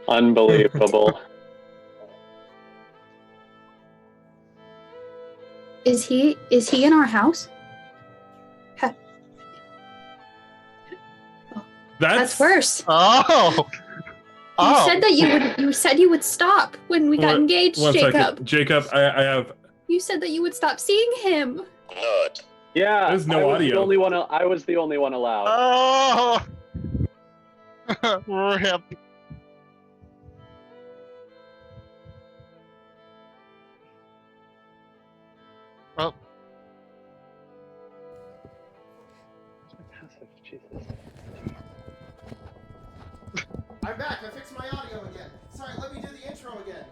Unbelievable. Is he in our house? That's worse. Oh. You said you would stop when we got engaged, one Jacob. second. Jacob, I have. You said that you would stop seeing him. Good. Yeah, There's no I was audio. The only one, I was the only one allowed. Oh. Rip. Well. Jesus. I'm back. I fixed my audio again. Sorry, let me do the intro again.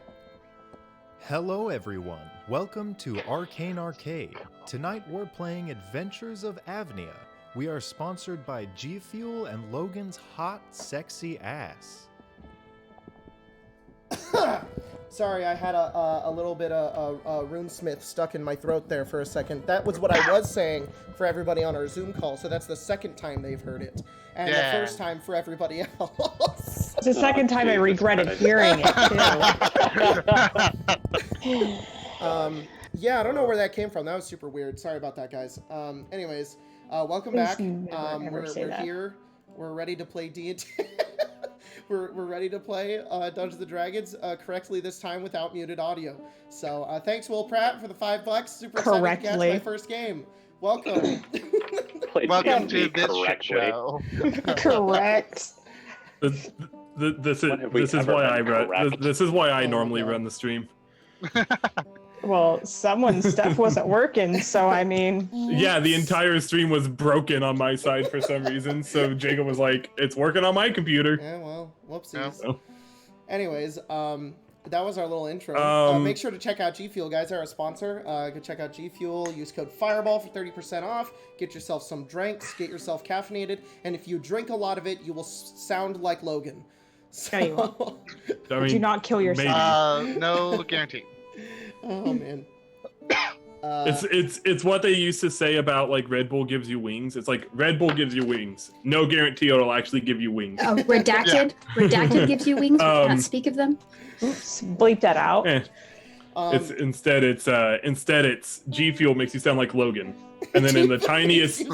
Hello everyone, welcome to Arcane Arcade. Tonight we're playing Adventures of AVNIA. We are sponsored by G Fuel and Logan's hot, sexy ass. Sorry, I had a little bit of runesmith stuck in my throat there for a second. That was what I was saying for everybody on our Zoom call, so that's the second time they've heard it. And the first time for everybody else. It's the second time I regretted hearing it, too. Yeah, I don't know where that came from. That was super weird. Sorry about that, guys. Anyways, welcome back. We're here. We're ready to play D&D. We're ready to play Dungeons & Dragons correctly this time without muted audio. So thanks, Will Pratt, for the $5. Super excited to catch my first game. Welcome. Welcome to this shit show. Correct. This is why I normally run the stream. Well, someone's stuff wasn't working, so I mean... Yeah, the entire stream was broken on my side for some reason, so Jacob was like, it's working on my computer. Yeah, well, whoopsies. Yeah. Anyways, that was our little intro. Make sure to check out G Fuel, guys. They're our sponsor. Go check out G Fuel. Use code FIREBALL for 30% off. Get yourself some drinks. Get yourself caffeinated. And if you drink a lot of it, you will sound like Logan. So... No, you won't. Would you not kill yourself? No guarantee. Oh man. It's what they used to say about like Red Bull gives you wings. It's like Red Bull gives you wings. No guarantee it'll actually give you wings. Oh, redacted. Yeah. Redacted gives you wings. We cannot speak of them. Oops, bleep that out. Instead it's G Fuel makes you sound like Logan. And then in the tiniest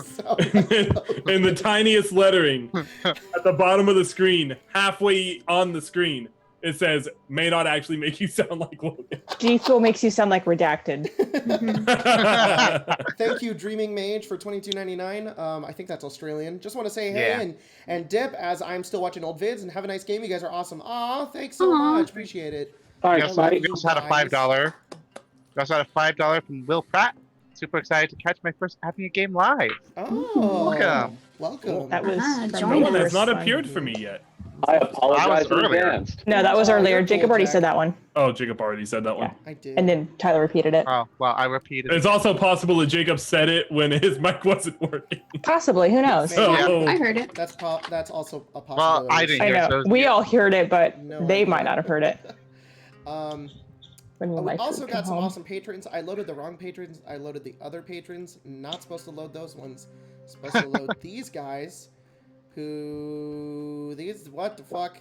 lettering at the bottom of the screen, halfway on the screen, it says, may not actually make you sound like Logan. G Fuel makes you sound like redacted. Thank you, Dreaming Mage, for $22.99. I think that's Australian. Just want to say hey and dip as I'm still watching old vids and have a nice game. You guys are awesome. Aw, thanks so much. Appreciate it. We also had a $5. We also had a $5 from Will Pratt. Super excited to catch my first AVNIA game live. Oh, welcome. That was no one has not appeared for me yet. I apologize in advance. No, that was earlier. Jacob already said that one. Oh, Jacob already said that one. Yeah. I did. And then Tyler repeated it. Oh, well, I repeated it. It's also possible that Jacob said it when his mic wasn't working. Possibly, who knows? So, I heard it. That's also a possibility. Well, I didn't hear it. I know. We all heard it, but they might not have heard it. We also got some awesome patrons. I loaded the wrong patrons. I loaded the other patrons. Not supposed to load those ones. Supposed to load these guys. What the fuck?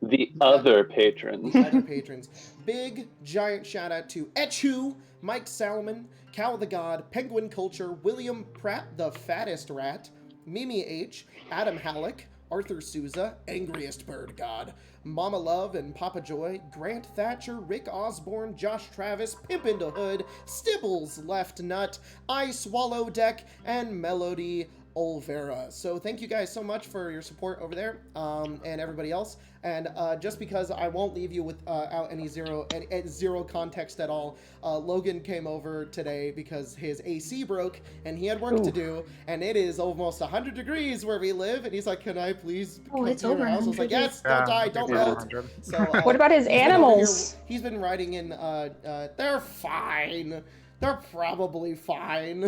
The other patrons. The other patrons. Big, giant shout out to Echu, Mike Salomon, Cal the God, Penguin Culture, William Pratt, the fattest rat, Mimi H, Adam Halleck, Arthur Souza, Angriest Bird God, Mama Love and Papa Joy, Grant Thatcher, Rick Osborne, Josh Travis, Pimp into Hood, Stibbles Left Nut, I Swallow Deck, and Melody Olvera. So thank you guys so much for your support over there, and everybody else. And just because I won't leave you without any zero context at all, Logan came over today because his AC broke and he had work to do, and it is almost 100 degrees where we live, and he's like, "Can I please come it's to your over house?" I was like, "Yes, don't die, don't melt." So what about his animals? He's been riding in. They're fine. They're probably fine.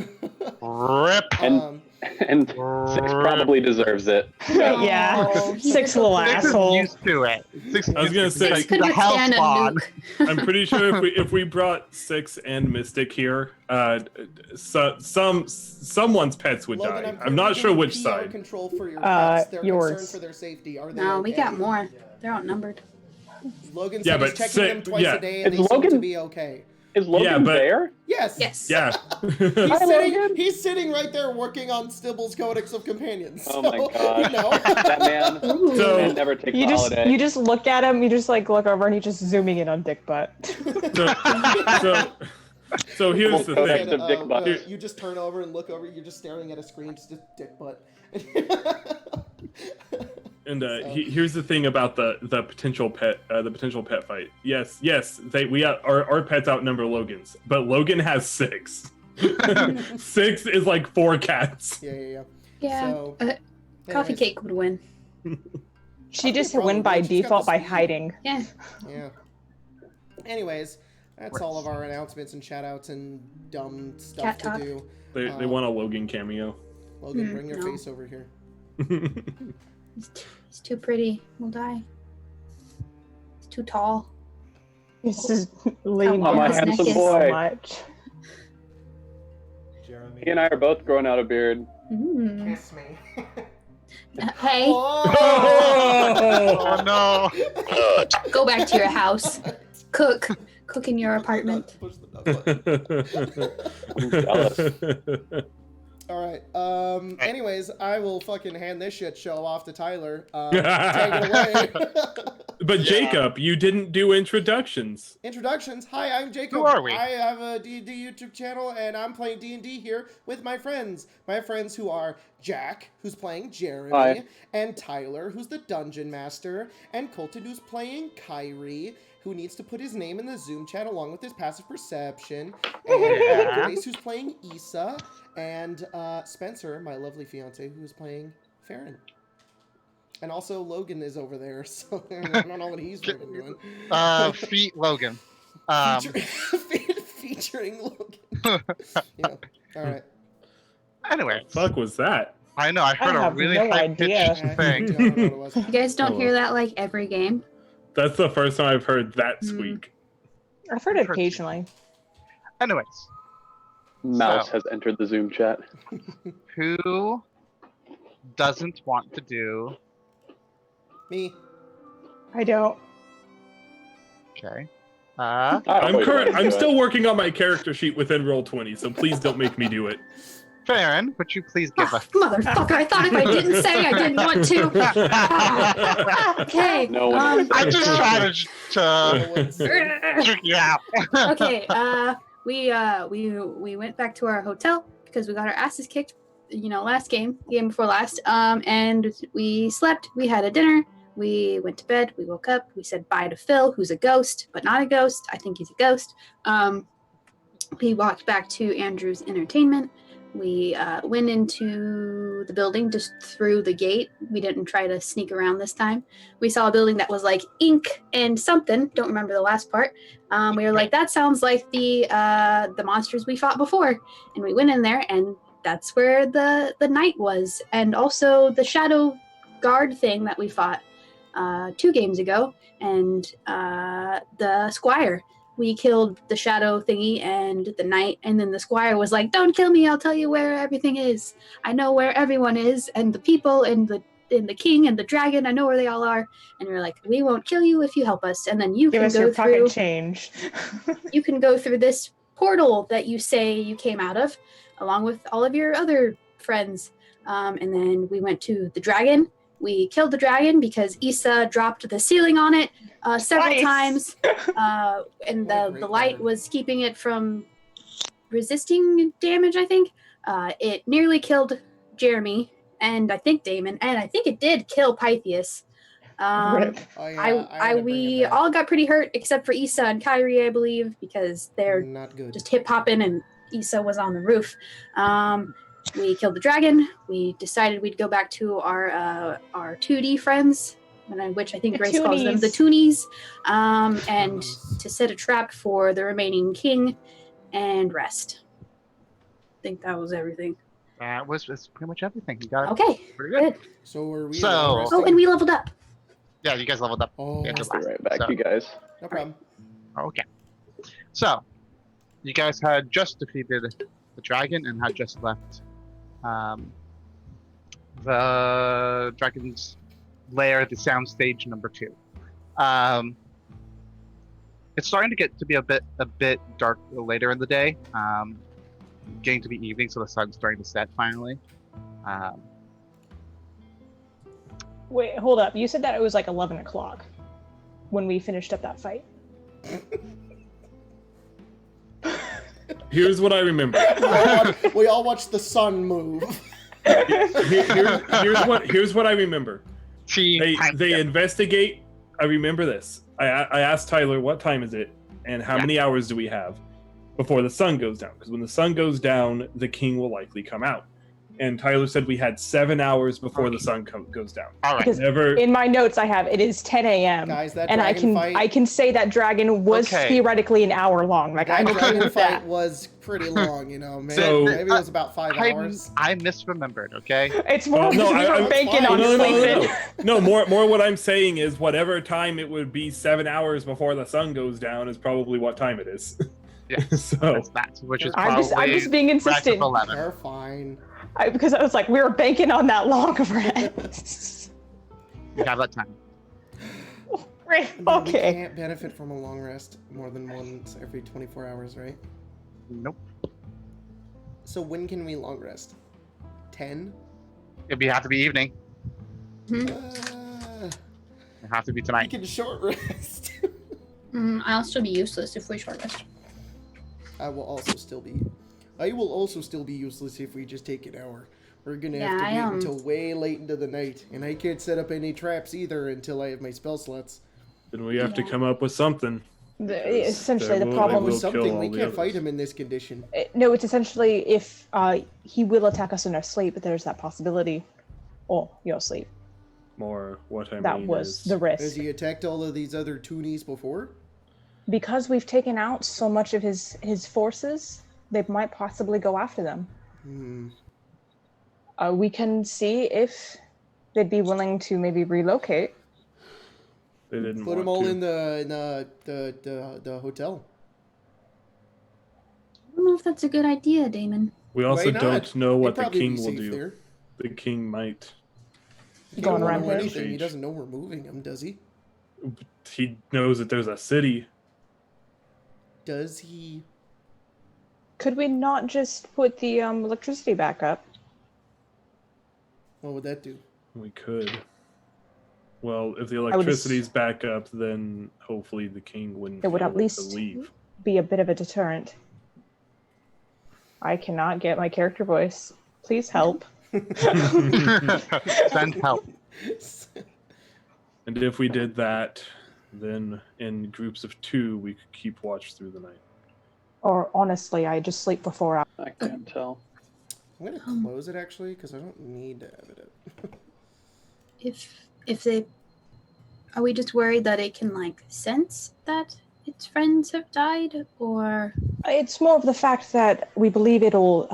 Rip. And 6 probably deserves it. Yeah. Oh, 6 little 6 is asshole. used to it. 6 I was gonna say- Six could the hell withstand a spawn. nuke. I'm pretty sure if we brought 6 and Mystic here, someone's pets would Logan, die. I'm not sure which PR side. control for your pets. They're yours. concerned for their safety. Are they No, we okay? got more. They're outnumbered. Logan Yeah, said he's but checking say- them twice yeah. a day, and Is they seem to Logan- be okay. Is Logan Yeah, but- there? Yes. Yes. Yeah. He's sitting right there working on Stibble's Codex of Companions. Oh my so, god. You know. That man. Ooh. So- Man never takes You a just holiday. you just look at him. You just like look over, and he's just zooming in on dick butt. So here's the Codex thing. of dick butt. You just turn over and look over. You're just staring at a screen, just a dick butt. And here's the thing about the potential pet fight. Yes, our pets outnumber Logan's, but Logan has 6. 6 is like 4 cats. Yeah. Yeah. So, Coffee anyways, cake would win. She just Probably win by would. She's got default the by speed. hiding. Yeah. Yeah. Anyways, that's all of our announcements and shoutouts and dumb stuff Cat to talk. do. They want a Logan cameo. Logan, bring your no. face over here. It's too pretty. We'll die. It's too tall. This is leaning Oh, my on his handsome neck boy. so much. Jeremy. He and I are both growing out a beard. Mm. Kiss me. Hey, Oh no. go back to your house. Cook in your apartment. Push the button. I'm jealous. All right. Anyways, I will fucking hand this shit show off to Tyler. Take it away. But Jacob, you didn't do introductions. Introductions. Hi, I'm Jacob. Who are we? I have a D&D YouTube channel, and I'm playing D&D here with my friends. My friends who are Jack, who's playing Jeremy, Hi. and Tyler, who's the Dungeon Master, and Colton, who's playing Kyrie, who needs to put his name in the Zoom chat along with his passive perception, and Yeah. Grace, who's playing Issa, and Spencer, my lovely fiance, who's playing Farron. And also Logan is over there, so I don't know what he's fucking doing. Feet Logan. Featuring Logan. Yeah. All right. Anyway, Fuck was that? I know. I heard a have really no high pitched idea. I thing. don't know what it was. You guys don't hear that like every game? That's the first time I've heard that squeak. I've heard it occasionally. Anyways, Mouse So. has entered the Zoom chat. who doesn't want to do? Me. I don't. Okay. I'm still working on my character sheet within Roll20, so please don't make me do it. Farron, would you please give Ah, us? motherfucker, I thought if I didn't say I didn't want to. Ah, okay. No one is I just tried to No one's- trick you out. Okay, we went back to our hotel because we got our asses kicked, last game before last. And we slept, we had a dinner, we went to bed, we woke up, we said bye to Phil, who's a ghost, but not a ghost. I think he's a ghost. We walked back to Andrew's entertainment. We went into the building just through the gate. We didn't try to sneak around this time. We saw a building that was like ink and something. Don't remember the last part. We were like, that sounds like the monsters we fought before. And we went in there, and that's where the knight was, and also the shadow guard thing that we fought 2 games ago, and the squire. We killed the shadow thingy and the knight, and then the squire was like, don't kill me, I'll tell you where everything is. I know where everyone is, and the people, and the king, and the dragon, I know where they all are. And we're like, we won't kill you if you help us. And then you Give can us go your pocket through, change. you can go through this portal that you say you came out of, along with all of your other friends. And then we went to the dragon. We killed the dragon because Issa dropped the ceiling on it several Nice. times, and What a the great light word. was keeping it from resisting damage, I think. It nearly killed Jeremy, and I think Damon, and I think it did kill Pythias. Rip. Oh, yeah, had to bring We it back. all got pretty hurt, except for Issa and Kyrie, I believe, because they're not good. just hip-hopping, and Issa was on the roof. We killed the dragon. We decided we'd go back to our 2D friends, which I think The Grace calls them the Toonies, and to set a trap for the remaining king. and rest. I think that was everything. That was pretty much everything. You got it Okay, pretty good. good. So are we? So- long Oh, resting? and we leveled up. Yeah, you guys leveled up. Oh, Yeah, I'll be right back, So- you guys. no problem. Okay. So, you guys had just defeated the dragon and had just left the dragon's lair, the soundstage number 2. It's starting to get to be a bit dark later in the day. Getting to be evening, so the sun's starting to set finally. Wait, hold up. You said that it was like 11 o'clock when we finished up that fight. Here's what I remember. We all watched the sun move. Here's what I remember. They investigate. I remember this. I asked Tyler, what time is it, and how many hours do we have before the sun goes down? Because when the sun goes down, the king will likely come out. And Tyler said we had 7 hours before the sun goes down. All right. Because in my notes I have it is 10 a.m. Guys, that and dragon fight. I can say that dragon was theoretically an hour long. Like That I'm okay dragon with fight that. was pretty long, you know. Maybe, So- maybe it was about 5 hours. I misremembered. Okay. It's more No, because we were I- banking no, on no, sleeping. No, more what I'm saying is whatever time it would be 7 hours before the sun goes down is probably what time it is. Yeah. So That's which is I'm probably just being rest of insistent 11. They're fine. because I was like, we were banking on that long of rest. You have that time. Right, I mean, We okay. can't benefit from a long rest more than once every 24 hours, right? Nope. So when can we long rest? 10? It'd have to be evening. Uh, It'd have to be we tonight. can short rest. I'll still be useless if we short rest. I will also still be useless if we just take an hour. We're gonna have to Yeah, I, wait until way late into the night, and I can't set up any traps either until I have my spell slots. then we have to Yeah. come up with something. Essentially, the there will- problem With will kill something, all we the can't fight others. him in this condition. No, it's essentially if he will attack us in our sleep, but there's that possibility. Or your sleep. More what I That mean was is, the Has risk. he attacked all of these other toonies before? Because we've taken out so much of his forces, they might possibly go after them. We can see if they'd be willing to maybe relocate. they didn't Put them want all to. in the hotel. I don't know if that's a good idea, Damon. We also Why not? don't know He'd what the probably be king will safe do. there. The king might. He Going don't around know here. anything. He doesn't know we're moving him, does he? He knows that there's a city. Does he? Could we not just put the electricity back up? What would that do? We could. Well, if the would electricity's back up, then hopefully the king wouldn't It would feel at like least- to leave. Be a bit of a deterrent. I cannot get my character voice. Please help. Send help. And if we did that, then in groups of 2, we could keep watch through the night. Or honestly, I just sleep for 4 hours. I can't tell. I'm gonna close it actually because I don't need to have it up. If they, are we just worried that it can like sense that its friends have died, or It's more of the fact that we believe it'll.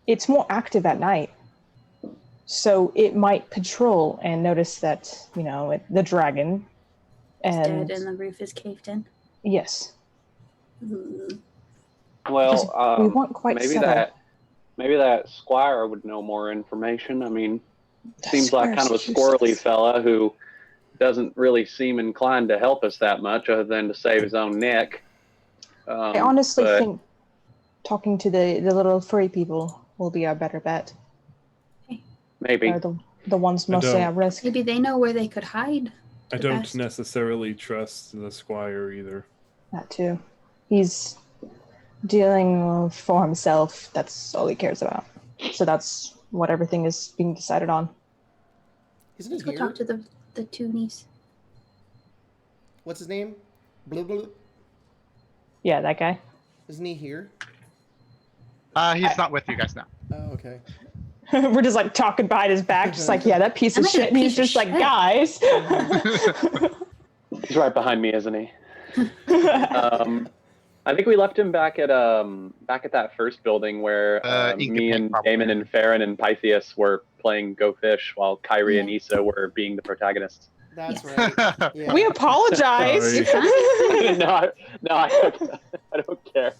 It's more active at night, so it might patrol and notice that the dragon. it's And dead and the roof is caved in? yes, Well, we weren't quite maybe settled. that squire would know more information. I mean, The seems like kind of a squire's squirrely useless. fella who doesn't really seem inclined to help us that much, other than to save his own neck. I honestly but think talking to the little furry people will be our better bet. maybe. They're the ones mostly don't. at risk. Maybe they know where they could hide. I The don't best. necessarily trust the squire either. That too. He's dealing for himself. That's all he cares about. So that's what everything is being decided on. Isn't he Let's go here? talk to the toonies. What's his name? Blah, blah, blah. Yeah, that guy. Isn't he here? He's not with you guys now. Oh, okay. We're just like talking behind his back, just like, yeah, that piece I'm of not a shit. And he's piece of just like, shit. guys. He's right behind me, isn't he? I I think we left him back at that first building where me and probably. Damon and Farron and Pythias were playing Go Fish while Kyrie and Yeah. Issa were being the protagonists. That's Yes. right. Yeah. We apologize. Sorry. no, I don't care.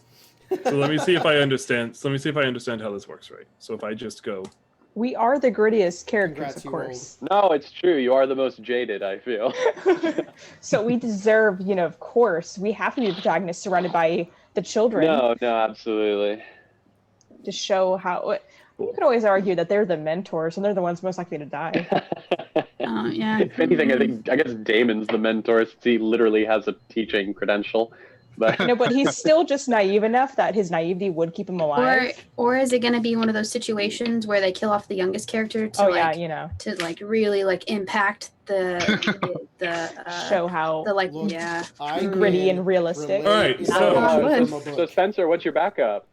So let me see if I understand. So let me see if I understand how this works, right? So if I just go, We are the grittiest characters, Congrats, of you course. No, it's true. You are the most jaded, I feel. So we deserve, of course, we have to be the protagonists surrounded by the children No, absolutely. to show how. You could always argue that they're the mentors and they're the ones most likely to die. Yeah. If anything, I guess Damon's the mentor since he literally has a teaching credential. But No, but he's still just naive enough that his naivety would keep him alive. Or is it going to be one of those situations where they kill off the youngest character to to like really like impact the Show how the like Look, yeah. I gritty can and realistic. relate All right, to so- that Oh, from good. a book. so Spencer, what's your backup?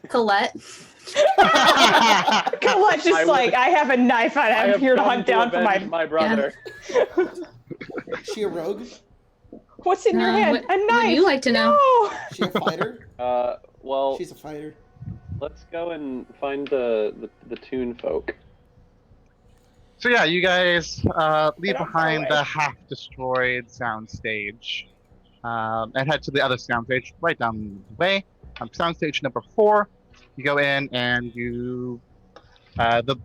Colette. Colette's just I like, would- I have a knife and I I'm have here to come hunt down for avenge my. my brother. Is she a rogue? What's in your hand? What A knife. would you like to know? No! Is she a fighter? Well, She's a fighter. let's go and find the Toon folk. So yeah, you guys leave Get off my behind way. the half-destroyed soundstage and head to the other soundstage right down the way. Soundstage number 4. You go in and you, the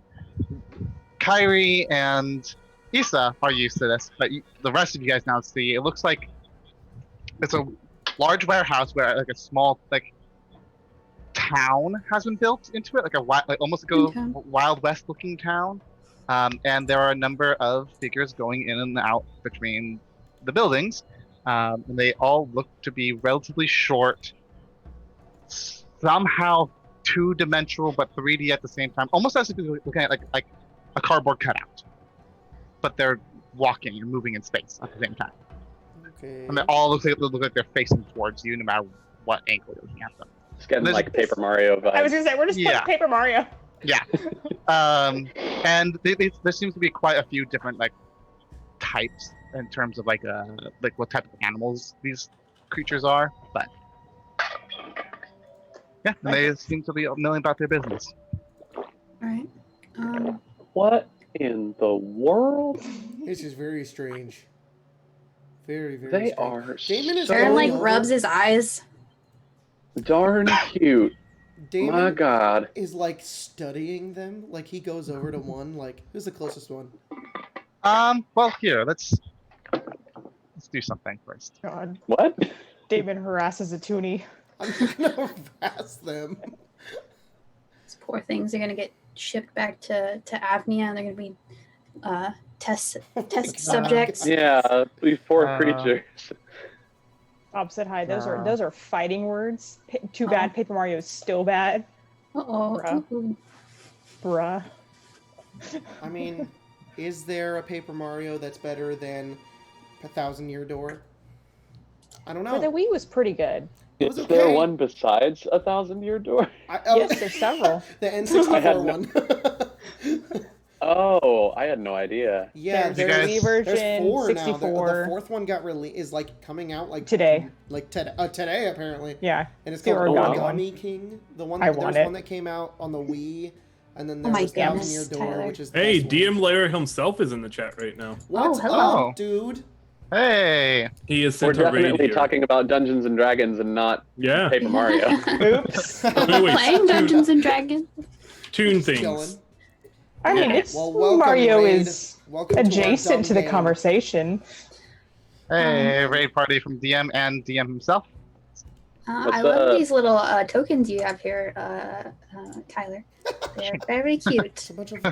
Kyrie and Issa are used to this, but the rest of you guys now see. It looks like it's a large warehouse where like a small town has been built into it, almost like a Okay. Wild West looking town. And there are a number of figures going in and out between the buildings, and they all look to be relatively short, somehow two-dimensional but 3D at the same time, almost as if you're looking at like a cardboard cutout, but they're walking and moving in space at the same time, Okay. and they all look like they're facing towards you, no matter what angle you're looking at them. It's getting There's- like Paper Mario vibes. I was gonna say, we're just playing Yeah. Paper Mario. Yeah. And there seems to be quite a few different types in terms of like what type of animals these creatures are, but yeah, and they seem to be milling about their business. All right. What in the world? This is very strange. Very, very They strange. are Damon is so Aaron like going over- rubs his eyes. darn cute. Damon My God. is like studying them. Like he goes over to one. Like who's the closest one? Well, here, let's do something first. God, What? Damon harasses a toonie. I'm gonna harass them. These poor things are gonna get shipped back to AVNIA and they're gonna be test subjects. Yeah, these poor Uh, creatures. Bob said hi. Those are fighting words. Too bad Oh. Paper Mario is still bad. Uh-oh. Bruh. Ooh. Bruh. I mean, is there a Paper Mario that's better than a 1,000-Year Door? I don't know. But the Wii was pretty good. It was Is there okay. one besides 1,000-Year Door? Yes, there's several. The I had N64 no- one. Oh, I had no idea. Yeah, There's You the guys- Wii there's version, 4 now. 64. The 4th one got is like coming out like Today. Like today apparently. Yeah. And it's The called Origami Origami King. The one I there's want it. one that came out on the Wii, and then Oh there's my this 1,000-Year goodness, Door, Tyler. which is the hey, best DM one. Lair himself is in the chat right now. What's hello. up, dude? Hey, He is We're sent a raid definitely here. talking about Dungeons and Dragons and not Yeah, Paper Mario. Oops. wait, Playing Dungeons and Dragons. tune Just things. chilling. I mean, Yeah. it's Well, welcome, Mario Raid. is Welcome to our adjacent dumb to the game. conversation. hey, raid party from DM and DM himself. What's I love up? these little tokens you have here, Tyler. They're very cute. It's a bunch of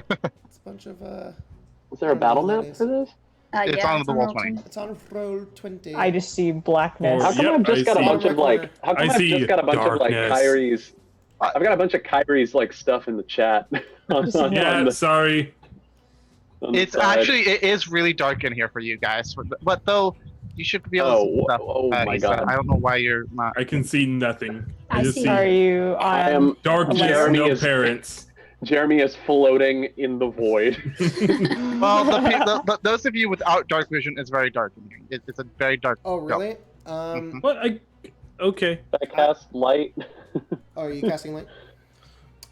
Is there a battle map for this? It's Yeah, on the roll Roll20. It's on roll 20. I just see blackness. Or- How come Yep, I've just I got a see. bunch of like? How come I I've see just got a bunch of like darkness. Kyrie's? I've got a bunch of Kyrie's like stuff in the chat. on Yeah, the- sorry. on the It's side. actually, it is really dark in here for you guys, but though you should be able to Oh, see stuff. oh my Issa. God. I don't know why you're not. I can see nothing. I I just see. see Are you I on? am. darkness, Jeremy no is- parents. Jeremy is floating in the void. Well, those of you without dark vision, it's very dark in here. It's a very dark. Oh, really? Mhm. What? Okay. I cast light. Oh, are you casting light?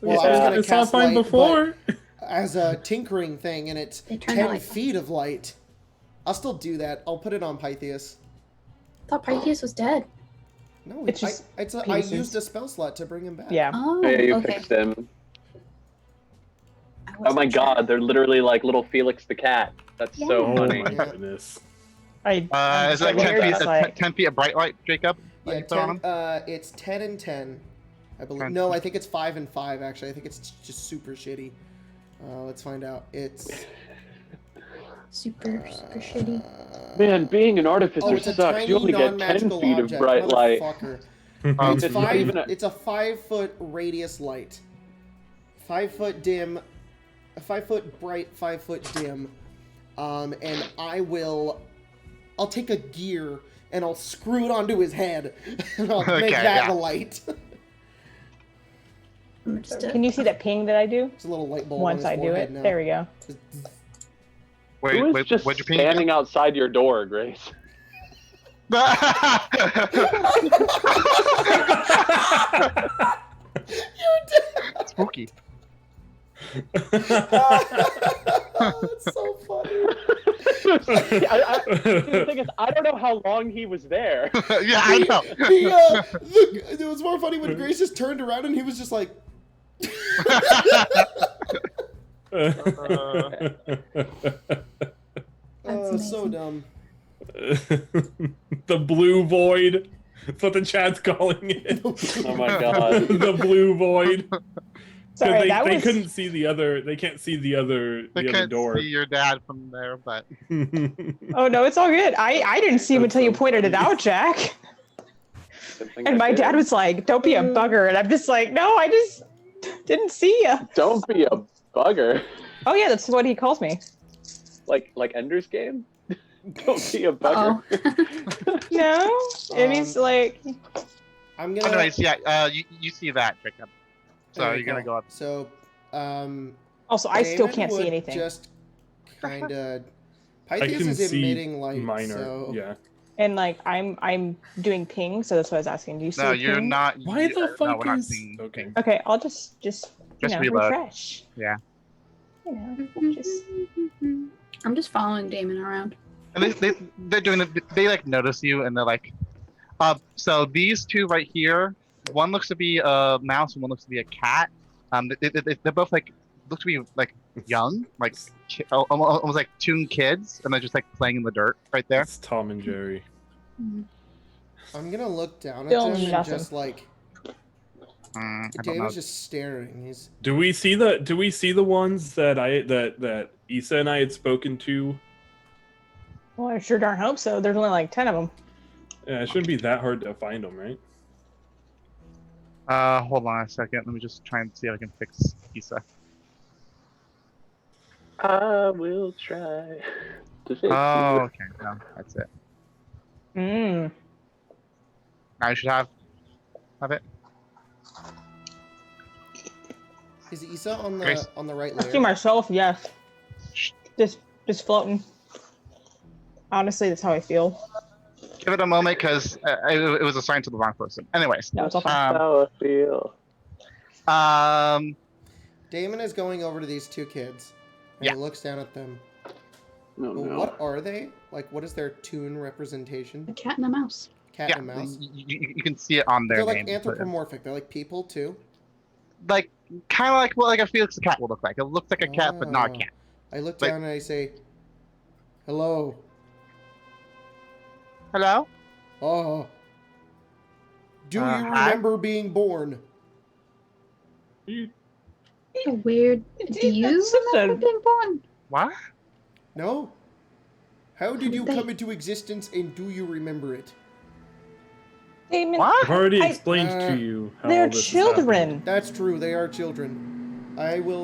Yeah, Well, I was gonna it's all cast fine light, before. but as a tinkering thing, and it's They turned the 10 light feet of light. I'll still do that. I'll put it on Pythias. I thought Pythias was dead. No, It's just I pieces. used a spell slot to bring him back. Yeah. Oh, Yeah, you okay. fixed him. I Oh my wasn't sure. god, they're literally like little Felix the cat. That's so Oh funny. my Yeah. goodness. Is it like 10 feet of bright light, Jacob? that Yeah, you put on 10, him? it's 10 and 10. I believe. 10. No, I think it's 5 and 5, actually. I think it's just super shitty. Let's find out. It's... Super shitty. Man, being an artificer Oh, it's a sucks. tiny You only get 10 non-magical feet object. of bright light. Motherfucker. Um, It's not even it's a 5-foot radius light. 5 foot dim, a 5 foot bright, 5 foot dim. And I'll take a gear and I'll screw it onto his head and I'll make Okay, that yeah. the light. I'm just Can you see that ping that I do? It's a little light bulb Once on I his do forehead it, now. there we go. Who is just what'd you ping standing outside your door, Grace? Spooky. That's so funny. The thing is, I don't know how long he was there. Yeah, I know. It was more funny when Grace just turned around and he was just like... so amazing. dumb. The blue void. That's what the chat's calling it. Oh my god. The blue void. Sorry, They that was couldn't see the other. They can't see the other. I The other can't door. see your dad from there, but Oh no, it's all good. I didn't see him until you pointed it out, Jack. And my dad was like, "Don't be a bugger," and I'm just like, "No, I just didn't see you." Don't be a bugger. Oh yeah, that's what he calls me. Like Ender's Game? Don't be a bugger. No, and he's like, I'm gonna... anyways, yeah, you see that, Jacob. So There we you're gonna go up. So, also, I still Damon can't see would anything. Just kind of... I Pythias can is see emitting light, minor. so... Yeah. And like, I'm doing ping, so that's what I was asking. Do you see? No, a you're ping? not. Why the no, fuck we're not is? seeing Okay. ping. Okay, I'll just you Just know, reload. refresh. Yeah. You know, just I'm just following Damon around. And they're doing it. They like notice you, and they're like, so these two right here, one looks to be a mouse, and one looks to be a cat. They're both like look to be like young, like almost like two kids, and they're just like playing in the dirt right there. It's Tom and Jerry. I'm gonna look down at Still him and nothing. just like... I don't know. David's just staring. He's... Do we see the ones that that Issa and I had spoken to? well, I sure darn hope so. There's only like 10 of them. Yeah, it shouldn't be that hard to find them, right? Hold on a second. Let me just try and see if I can fix Issa. I will try to fix Oh, you. okay. No, that's it. Mm. Now you should have it. Is Issa on Grace. the right I see layer? myself, yes. Just floating. Honestly, that's how I feel. Give it a moment, because it was assigned to the wrong person. Anyways, No, it's all fine. How I feel. Damon is going over to these two kids. And Yeah. he looks down at them. No, Well, no. what are they? Like, what is their toon representation? A cat and a mouse. Cat yeah, and a mouse? you can see it on their They're like names. anthropomorphic. They're like people, too. Like, kind of like what like a Felix the cat would look like. It looks like a cat, but not a Oh. cat. I look Like- down and I say, hello. Hello? Oh. Do you Hi? remember being born? So weird. Do you That's such remember a- being born? What? No? How did you They- come into existence and do you remember it? Damon, What? I've already I- explained to you how they're all this is happening. children. That's true, they are children. I will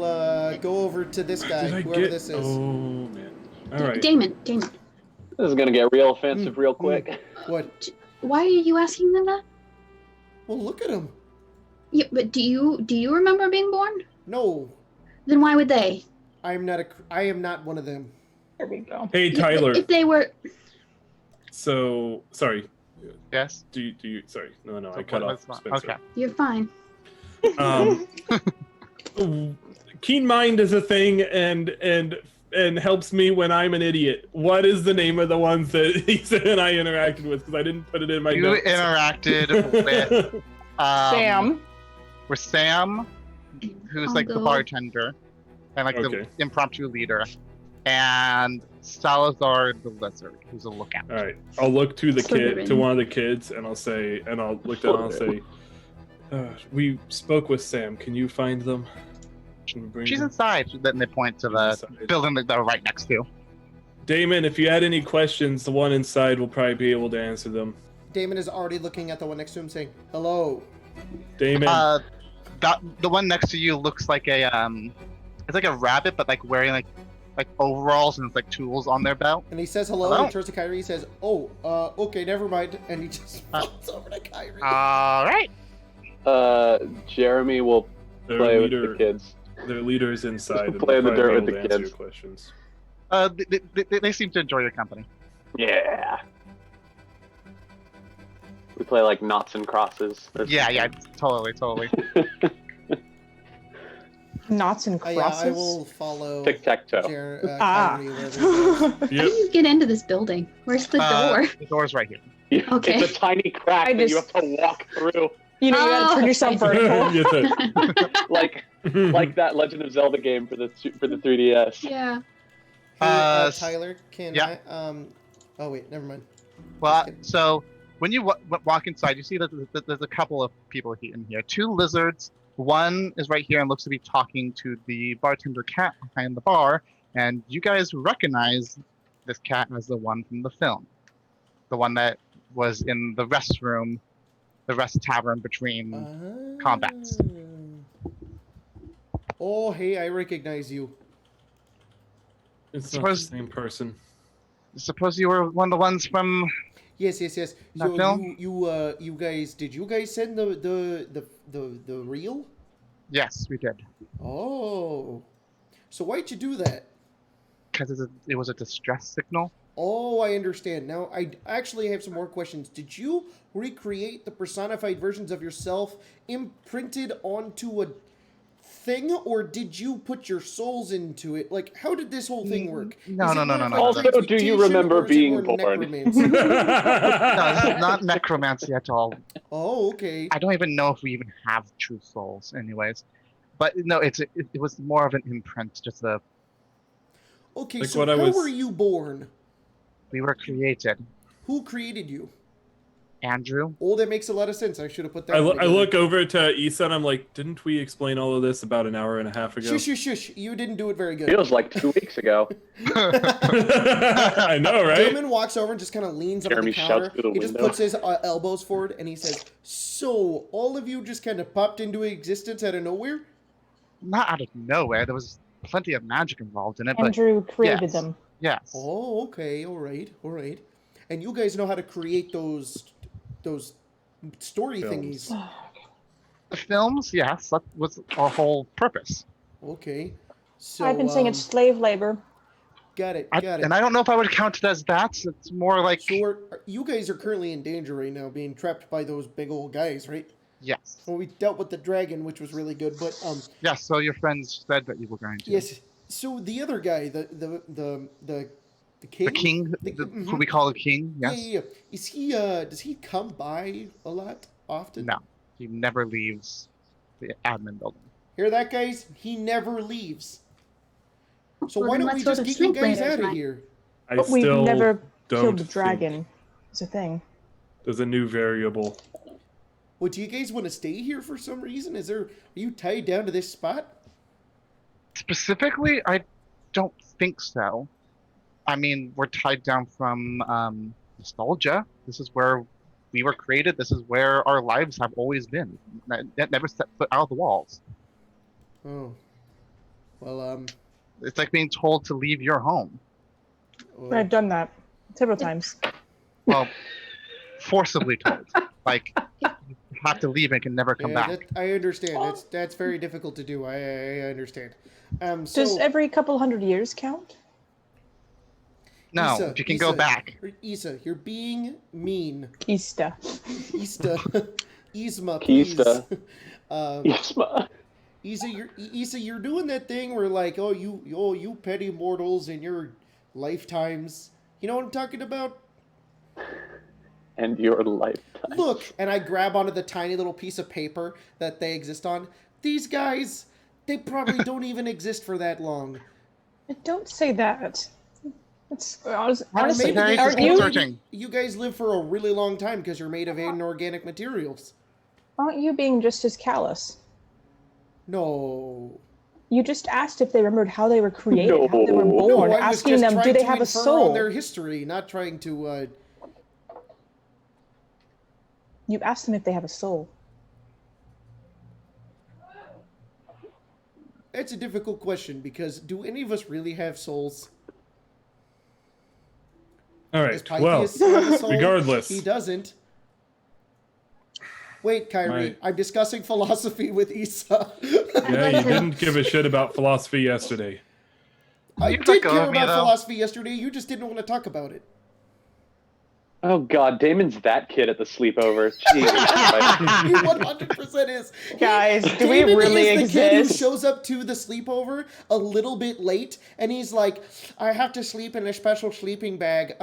go over to this guy, Did I whoever get? this is. Oh man! All right. Damon. This is gonna get real offensive real quick. What? Why are you asking them that? Well, look at him. Yeah, but do you remember being born? No, Then why would they? I am not one of them. There we go. Hey Yeah, but Tyler. if they were, So sorry. Yes. Do you? Sorry, no, So I cut what off. was- Spencer. Okay. You're fine. Keen mind is a thing, and helps me when I'm an idiot. What is the name of the ones that he said and I interacted with? Because I didn't put it in my You notes. interacted with Sam. with Sam, who's I'll like the go. bartender and like Okay. the impromptu leader, and Salazar the lizard, who's a lookout. All right, I'll look to the kid, Slytherin. to one of the kids, and I'll say, and I'll look down and I'll say, we spoke with Sam. Can you find them? Can you bring She's them? inside. Then they point to the Inside. building that they're right next to. Damon, if you had any questions, the one inside will probably be able to answer them. Damon is already looking at the one next to him, saying, "Hello." Damon, That the one next to you looks like a it's like a rabbit, but like wearing like overalls and like tools on their belt. And he says hello, Hello? and turns to Kyrie. He says, "Oh, okay, never mind." And he just walks over to Kyrie. All right. Jeremy will their play with leader, the kids. their leader's inside. and Play in the they'll probably dirt be with able the to answer kids. your questions. They seem to enjoy your company. Yeah. We play like knots and crosses. or Yeah, something. totally. Knots and Yeah, crosses. I will follow Tic-tac-toe. Kyrie wherever he goes. How do Yep. you get into this building? Where's the door? The door's right here. Okay. It's a tiny crack I that you just- have to walk through, You know, you gotta turn Oh, yourself I vertical. Yes, sir. like that Legend of Zelda game for the 3DS. Yeah. Hey, Uh, Tyler, can yeah. I? Oh wait, never mind. Well, so when you walk inside, you see that there's a couple of people in here. Two lizards. One is right here and looks to be talking to the bartender cat behind the bar, and you guys recognize this cat as the one from the film, the one that was in the restroom, the rest tavern between combats. Oh, hey, I recognize you. It's not the Suppose- same person. Suppose you were one of the ones from. Yes. That So film? you guys, did you guys send the reel? Yes, we did, Oh, so why'd you do that? because it was a distress signal. Oh, I understand. Now, I actually have some more questions. Did you recreate the personified versions of yourself imprinted onto a thing, or did you put your souls into it? Like, how did this whole thing work? No, Is it no, no, more no, like no. Also, do you transmutation, remember or is it being more born? necromancy? No, this is not necromancy at all. Oh, okay. I don't even know if we even have true souls, anyways. But no, it was more of an imprint. Just Okay, Like so what I how was- were you born? we were created. Who created you? Andrew. Oh, that makes a lot of sense. I should have put that. I one together. look over to Issa and I'm like, didn't we explain all of this about an hour and a half ago? Shush. You didn't do it very good. Feels like 2 weeks ago. I know, right? Damon walks over and just kind of leans up on the Jeremy counter. shouts through the He just window. puts his elbows forward and he says, "So, all of you just kind of popped into existence out of nowhere?" Not out of nowhere. There was plenty of magic involved in it, but Andrew created yes. them. yes. Oh, okay. All right. And you guys know how to create those story Films. thingies. The films, yes, that was our whole purpose. Okay. So, I've been saying it's slave labor. got it. And I don't know if I would count it as that. It's more like So, you guys are currently in danger right now, being trapped by those big old guys, right? yes, Well, we dealt with the dragon, which was really good, but yes. So your friends said that you were going to. yes. So the other guy, the king. The king, mhm. who we call the king. Yes. Yeah. Is he? Does he come by a lot often? No, he never leaves the admin building. Hear that, guys? He never leaves. So Well, why then don't we let's go just to get you sleep guys later out of tonight. here? I But we've still never don't killed the think dragon. It's a thing. There's a new variable. Well, do you guys want to stay here for some reason? Are you tied down to this spot? Specifically, I don't think so. I mean, we're tied down from nostalgia. This is where we were created. This is where our lives have always been. Never set foot out of the walls. Oh. Well, It's like being told to leave your home. well, I've done that several times. Well, forcibly told. Like, you have to leave and can never come yeah, back. I understand. That's very difficult to do. I understand. So Does every couple hundred years count? No, Issa, you can go back. Issa, you're being mean. Kista. Isma, please. Kista. Um, Issa, you're doing that thing where like, you petty mortals in your lifetimes. You know what I'm talking about? And your lifetime. Look, and I grab onto the tiny little piece of paper that they exist on. These guys, they probably don't even exist for that long. Don't say that. It's honestly, Maybe aren't you? Searching. You guys live for a really long time because you're made of inorganic materials. Aren't you being just as callous? No. You just asked if they remembered how they were created, how they were No. born, I was asking just them, trying do they to have a infer soul? on their history, not trying to. You asked them if they have a soul. It's a difficult question because do any of us really have souls? All Does right. Well, Pyus have a soul? regardless. He doesn't. Wait, Kyrie, Right. I'm discussing philosophy with Issa. Yeah, you didn't give a shit about philosophy yesterday. I You did let go care of me, about though. philosophy yesterday. You just didn't want to talk about it. Oh God, Damon's that kid at the sleepover. Jesus Christ. He 100% is. Guys, do we Damon really is the kid who exist? shows up to the sleepover a little bit late, and he's like, "I have to sleep in a special sleeping bag.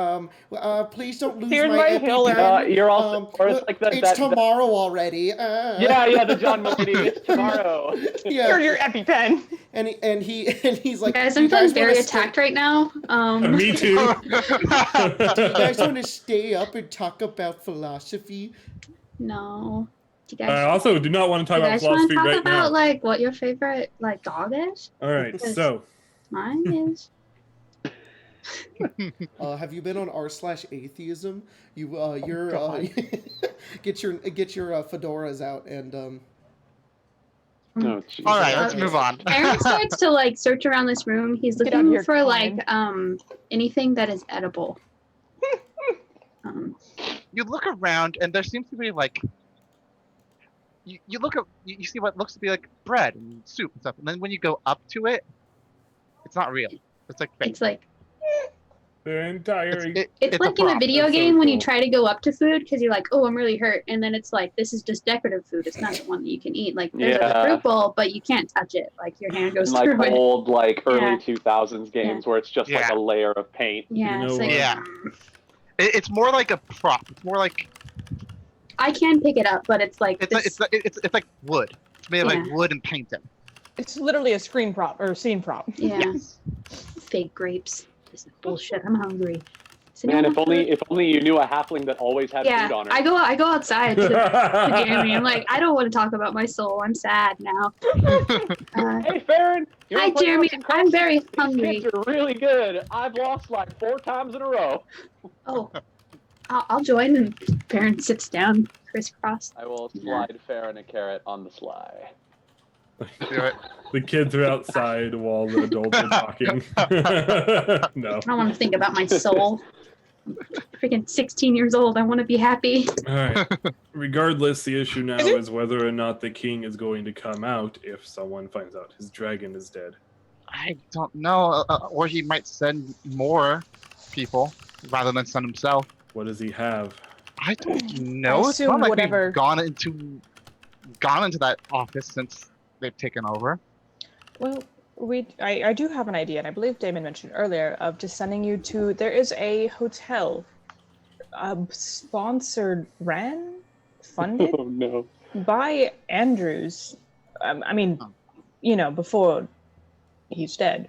Please don't lose Here's my my hill. EpiPen. You're also, or it's like that. It's that tomorrow already. yeah, the John Mulaney. It's tomorrow. Yeah. Here's your EpiPen. And he's like, Guys, "Do I'm you guys feeling very wanna stay- attacked right now. Me too. Do you guys want to stay up and talk about philosophy?" No. Do you I guys, also do not want to you talk about guys want to philosophy talk right about now. like what your favorite like dog is? All right, so Mine is. Have you been on r/atheism? You're God. get your fedoras out and Oh, Jesus. All right, let's move on. Aaron starts to like search around this room. He's Get out looking here, for Colin. like anything that is edible. You look around, and there seems to be like. You look at you see what looks to be like bread and soup and stuff, and then when you go up to it, it's not real. It's like fake. It's like the entire it's like in a prop. video That's so game when you cool. try to go up to food because you're like, oh, I'm really hurt, and then it's like this is just decorative food. It's not the one that you can eat. Like there's a Yeah. fruit bowl, but you can't touch it. Like your hand goes In like through it. old, like early Yeah. 2000s games where it's just like Yeah. a layer of paint. Yeah, You it's know like what? Yeah. It's more like a prop. It's more like I can pick it up, but it's like it's like wood. It's made of like Yeah. wood and painted. It's literally a screen prop or scene prop. yeah, Yes. fake grapes. This is bullshit. I'm hungry. Does Man, anyone want food? if only you knew a halfling that always had Yeah, food on her. I go outside to Jeremy. I'm like, I don't want to talk about my soul. I'm sad now. Hey, Farron. you Hi, wanna play Jeremy. Arts and I'm Crafts? very These hungry. kids are really good. I've lost like 4 times in a row. Oh, I'll join. And Parent sits down, crisscross. I will slide Farron a carrot on the sly. Do it. the kids are outside while the adults are talking. No. I don't want to think about my soul. I'm freaking 16 years old. I want to be happy. All right. Regardless, the issue now is whether or not the king is going to come out if someone finds out his dragon is dead. I don't know, or he might send more people rather than send himself. What does he have? I don't know. It's assume not like whatever- we've gone into that office since they've taken over. Well, I do have an idea, and I believe Damon mentioned earlier, of just sending you to. There is a hotel, sponsored, funded Oh no. by Andrews. I mean, before he's dead.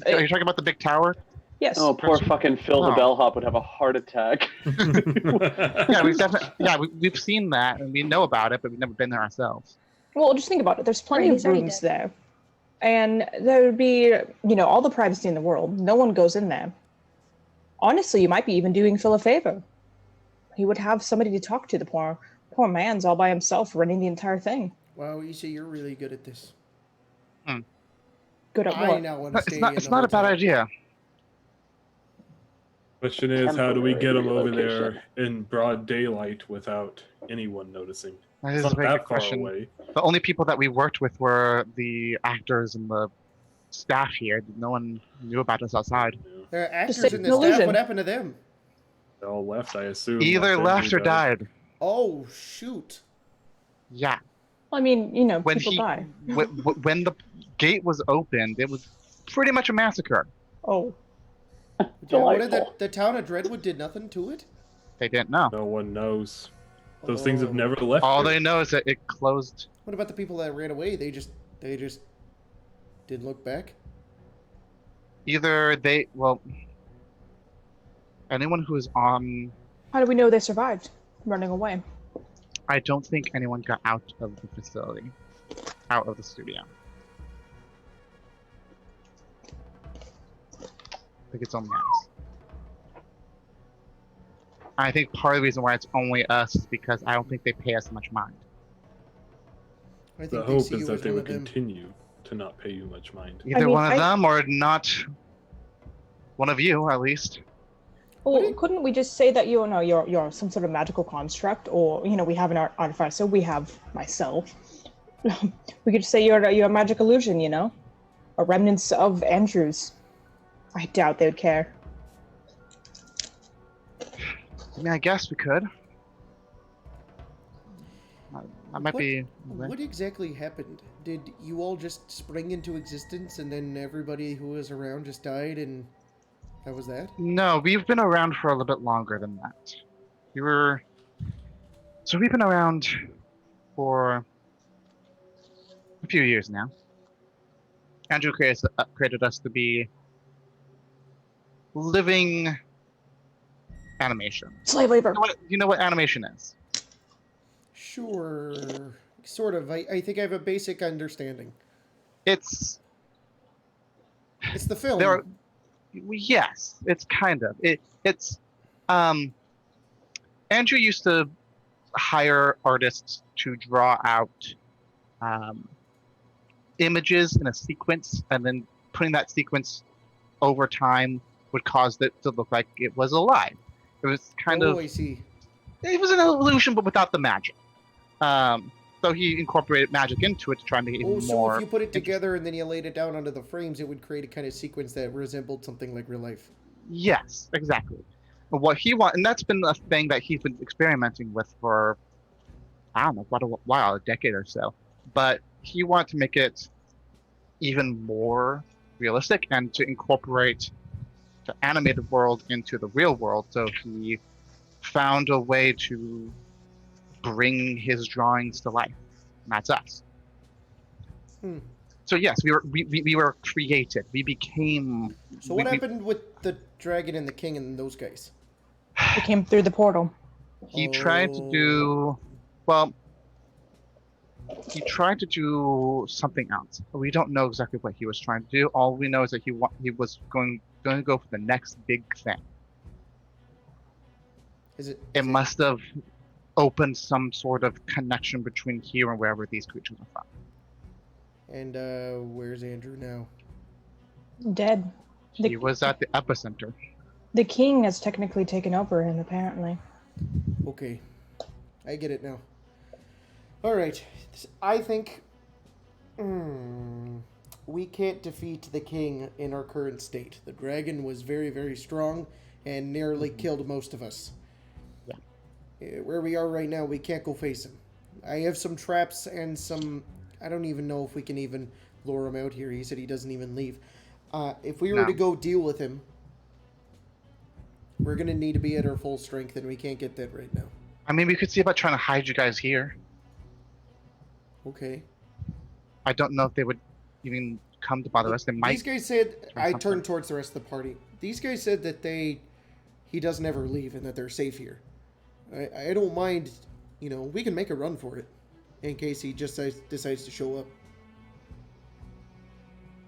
Are you talking about the big tower? Yes. Oh, poor fucking Phil the Oh. bellhop would have a heart attack. Yeah, we've seen that and we know about it, but we've never been there ourselves. Well, just think about it. There's plenty Right, of he's already rooms dead. there. And there would be, all the privacy in the world. No one goes in there. Honestly, you might be even doing Phil a favor. He would have somebody to talk to. The poor man's all by himself running the entire thing. Wow, you see, you're really good at this. Good at I what? now want to stay It's in not the a bad hotel. idea. Question is, how do we get him over Relocation. there in broad daylight without anyone noticing? That It's is a not very that good far question. away. The only people that we worked with were the actors and the staff here. No one knew about us outside. There are actors say in the an staff. illusion. What happened to them? They all left, I assume. Either once left or Andrew died. Oh, shoot. Yeah. I mean, When people die. when the gate was opened, it was pretty much a massacre. Oh, Yeah, what did Delightful. the town of Dreadwood did nothing to it? They didn't know. No one knows. Those things have Oh. never left. All here. they know is that it closed. What about the people that ran away? They just didn't look back? Either anyone who is on. how do we know they survived running away? I don't think anyone got out of the facility, out of the studio. I think it's only us. I think part of the reason why it's only us is because I don't think they pay us much mind. I think The they hope see is you that as they one would of them. continue to not pay you much mind. Either mean, one of them or not one of you, at least. Well, couldn't we just say that you're some sort of magical construct, or we have an artifact, so we have myself. We could say you're a magic illusion, a remnants of Andrew's. I doubt they would care. I mean, I guess we could. That might be. What exactly happened? Did you all just spring into existence and then everybody who was around just died and that was that? No, we've been around for a little bit longer than that. We've been around for a few years now. Andrew created us to be living animation. Slave labor. You know what animation is? Sure. Sort of. I think I have a basic understanding. It's It's the film. yes, it's kind of it's Andrew used to hire artists to draw out images in a sequence, and then putting that sequence over time would cause it to look like it was alive. It was kind of I see. it was an illusion, but without the magic. So he incorporated magic into it to try and make it even So more. if you put it together and then you laid it down onto the frames, it would create a kind of sequence that resembled something like real life. Yes, exactly. But what he and that's been a thing that he's been experimenting with for, I don't know, quite a while, a decade or so. But he wanted to make it even more realistic and to incorporate the animated world into the real world. So he found a way to bring his drawings to life. And that's us. So yes, we were created. We became. So what happened with the dragon and the king and those guys? They came through the portal. He tried to do, well, he tried to do something else. We don't know exactly what he was trying to do. All we know is that he was going to go for the next big thing. It must have opened some sort of connection between here and wherever these creatures are from. And where's Andrew now? Dead. He was at the epicenter. The king has technically taken over him, apparently. Okay. I get it now. Alright. I think we can't defeat the king in our current state. The dragon was very, very strong and nearly killed most of us. Yeah. Where we are right now, we can't go face him. I have some traps and some... I don't even know if we can even lure him out here. He said he doesn't even leave. If we were to go deal with him, we're going to need to be at our full strength, and we can't get that right now. I mean, we could see about trying to hide you guys here. Okay. I don't know if they would even come to bother us. They might. These guys said... I turned towards the rest of the party. These guys said that he doesn't ever leave and that they're safe here. I don't mind, we can make a run for it in case he just decides to show up.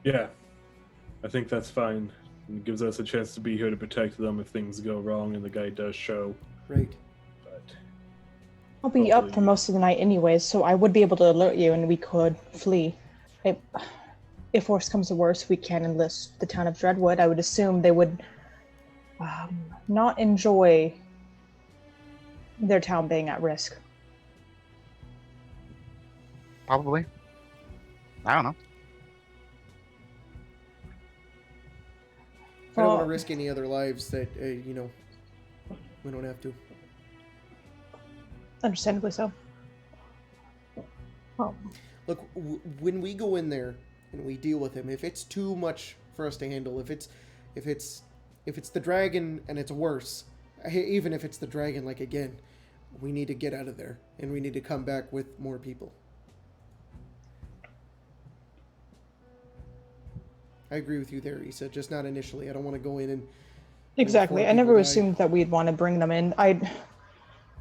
Yeah, I think that's fine. It gives us a chance to be here to protect them if things go wrong and the guy does show. Right. But I'll be up for most of the night anyways, so I would be able to alert you and we could flee. If worse comes to worse, we can enlist the town of Dreadwood. I would assume they would not enjoy their town being at risk. Probably. I don't know. I don't want Well- to risk any other lives that, we don't have to. Understandably so. Well, Look, when we go in there and we deal with him, if it's too much for us to handle, if it's the dragon and it's worse, even if it's the dragon, like, again, we need to get out of there and we need to come back with more people. I agree with you there, Issa, just not initially. I don't want to go in and exactly. before I never people die. assumed that we'd want to bring them in. I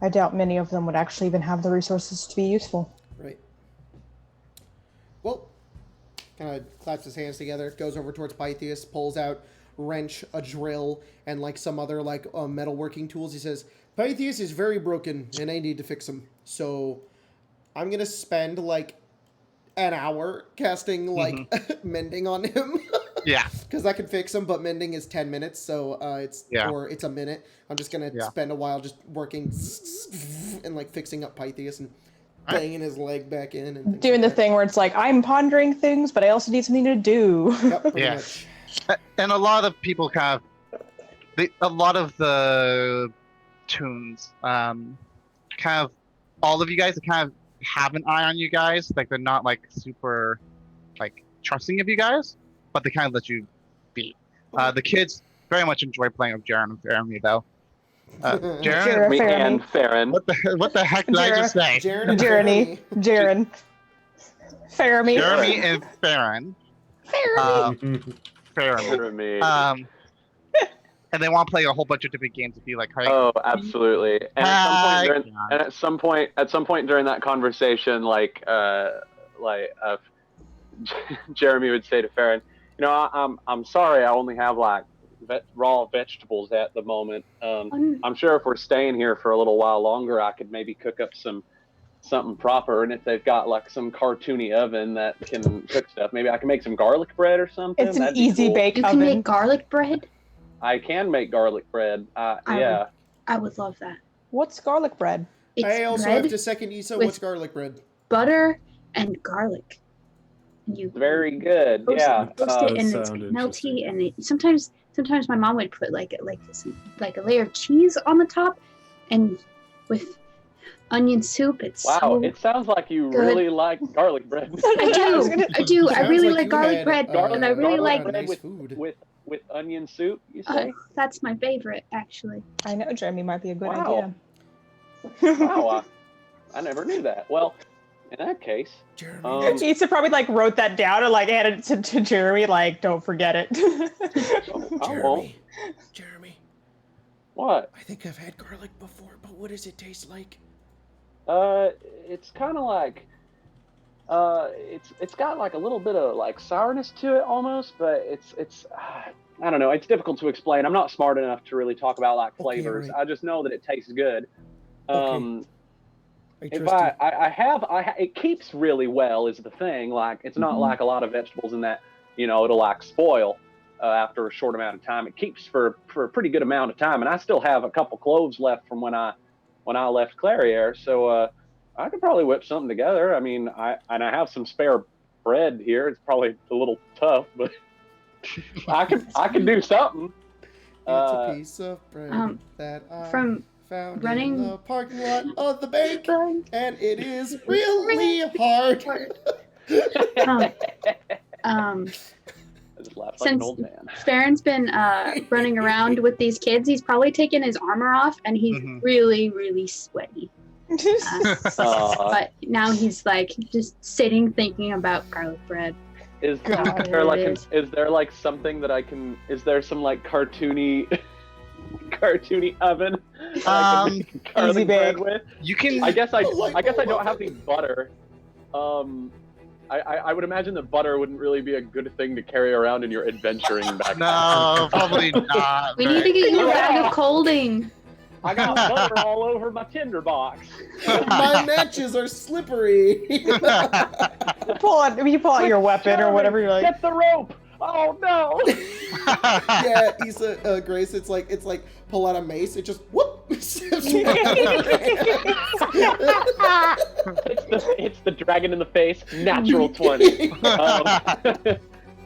doubt many of them would actually even have the resources to be useful. Right. Well, kind of claps his hands together, goes over towards Pythias, pulls out wrench, a drill, and like some other like metalworking tools. He says, Pythias is very broken and I need to fix him. So I'm going to spend like an hour casting like mending on him. Yeah. Because I can fix him, but mending is 10 minutes, so or it's a minute. I'm just gonna spend a while just working and like fixing up Pythias and banging his leg back in and Doing the like thing where it's like, I'm pondering things, but I also need something to do. that. Yep, pretty Yeah. much. And a lot of people kind of, a lot of the tunes, kind of, all of you guys kind of have an eye on you guys. Like they're not like super, like trusting of you guys, but they kind of let you be. The kids very much enjoy playing with Jaren and Jeremy though. Jaren, Jeremy. And Farron. what the heck did I just say? Jaren and Jeremy. Jaren. Fermi. Jeremy and Farron. Farron. Jeremy. And they want to play a whole bunch of different games with you, like, hey, Oh, absolutely. And at some point during that conversation, Jeremy would say to Farron, I'm sorry, I only have like raw vegetables at the moment. I'm sure if we're staying here for a little while longer, I could maybe cook up something proper. And if they've got like some cartoony oven that can cook stuff, maybe I can make some garlic bread or something. It's an That'd be easy cool. bake You can oven. make garlic bread? I can make garlic bread. Yeah. I would love that. What's garlic bread? It's I also bread, have to second Issa. with- What's garlic bread? butter, and garlic. And you Very good. roast Yeah. roast it, and it's sound melty. And sometimes my mom would put like a layer of cheese on the top, and with onion soup. It's Wow, so it sounds like you good. really like garlic bread. I do. I Sounds really like like you garlic had, bread, and I really garlic like. bread nice with- food. with onion soup, you say? That's my favorite, actually. I know Jeremy might be a good Wow. idea. Wow, I never knew that. Well, in that case, Jeremy. Issa probably like wrote that down and like handed it to Jeremy, like, don't forget it. I won't. Jeremy, What? I think I've had garlic before, but what does it taste like? It's kind of like, it's got like a little bit of like sourness to it almost, but it's I don't know. It's difficult to explain. I'm not smart enough to really talk about like flavors. right. I just know that it tastes good. Okay. I If trust you. I have it keeps really well is the thing. Like it's not like a lot of vegetables in that it'll like spoil after a short amount of time. It keeps for a pretty good amount of time, and I still have a couple cloves left from when I left Clariere, so I could probably whip something together. I mean, I have some spare bread here. It's probably a little tough, but I can do something. It's a piece of bread that I from found running- in the parking lot of the bank, But, and it is really hard. I just laughed like an Since- old man. Farron's been running around with these kids. He's probably taken his armor off, and he's Mhm. really, really sweaty. But now he's like just sitting thinking about garlic bread. Is God. there like It is. is there like something that I can? Is there some like cartoony oven that I can make garlic Easy bread bake. with? you can. I guess I light guess I bulb don't have oven. any butter. I would imagine that butter wouldn't really be a good thing to carry around in your adventuring backpack. No, probably not. We need to get you a bag of colding. I got butter all over my tinderbox. My matches are slippery. you pull out your weapon or whatever. You're like, Get the rope! Oh no! Yeah, Issa, Grace, it's like pull out a mace. It just whoop. It's the dragon in the face. Natural 20.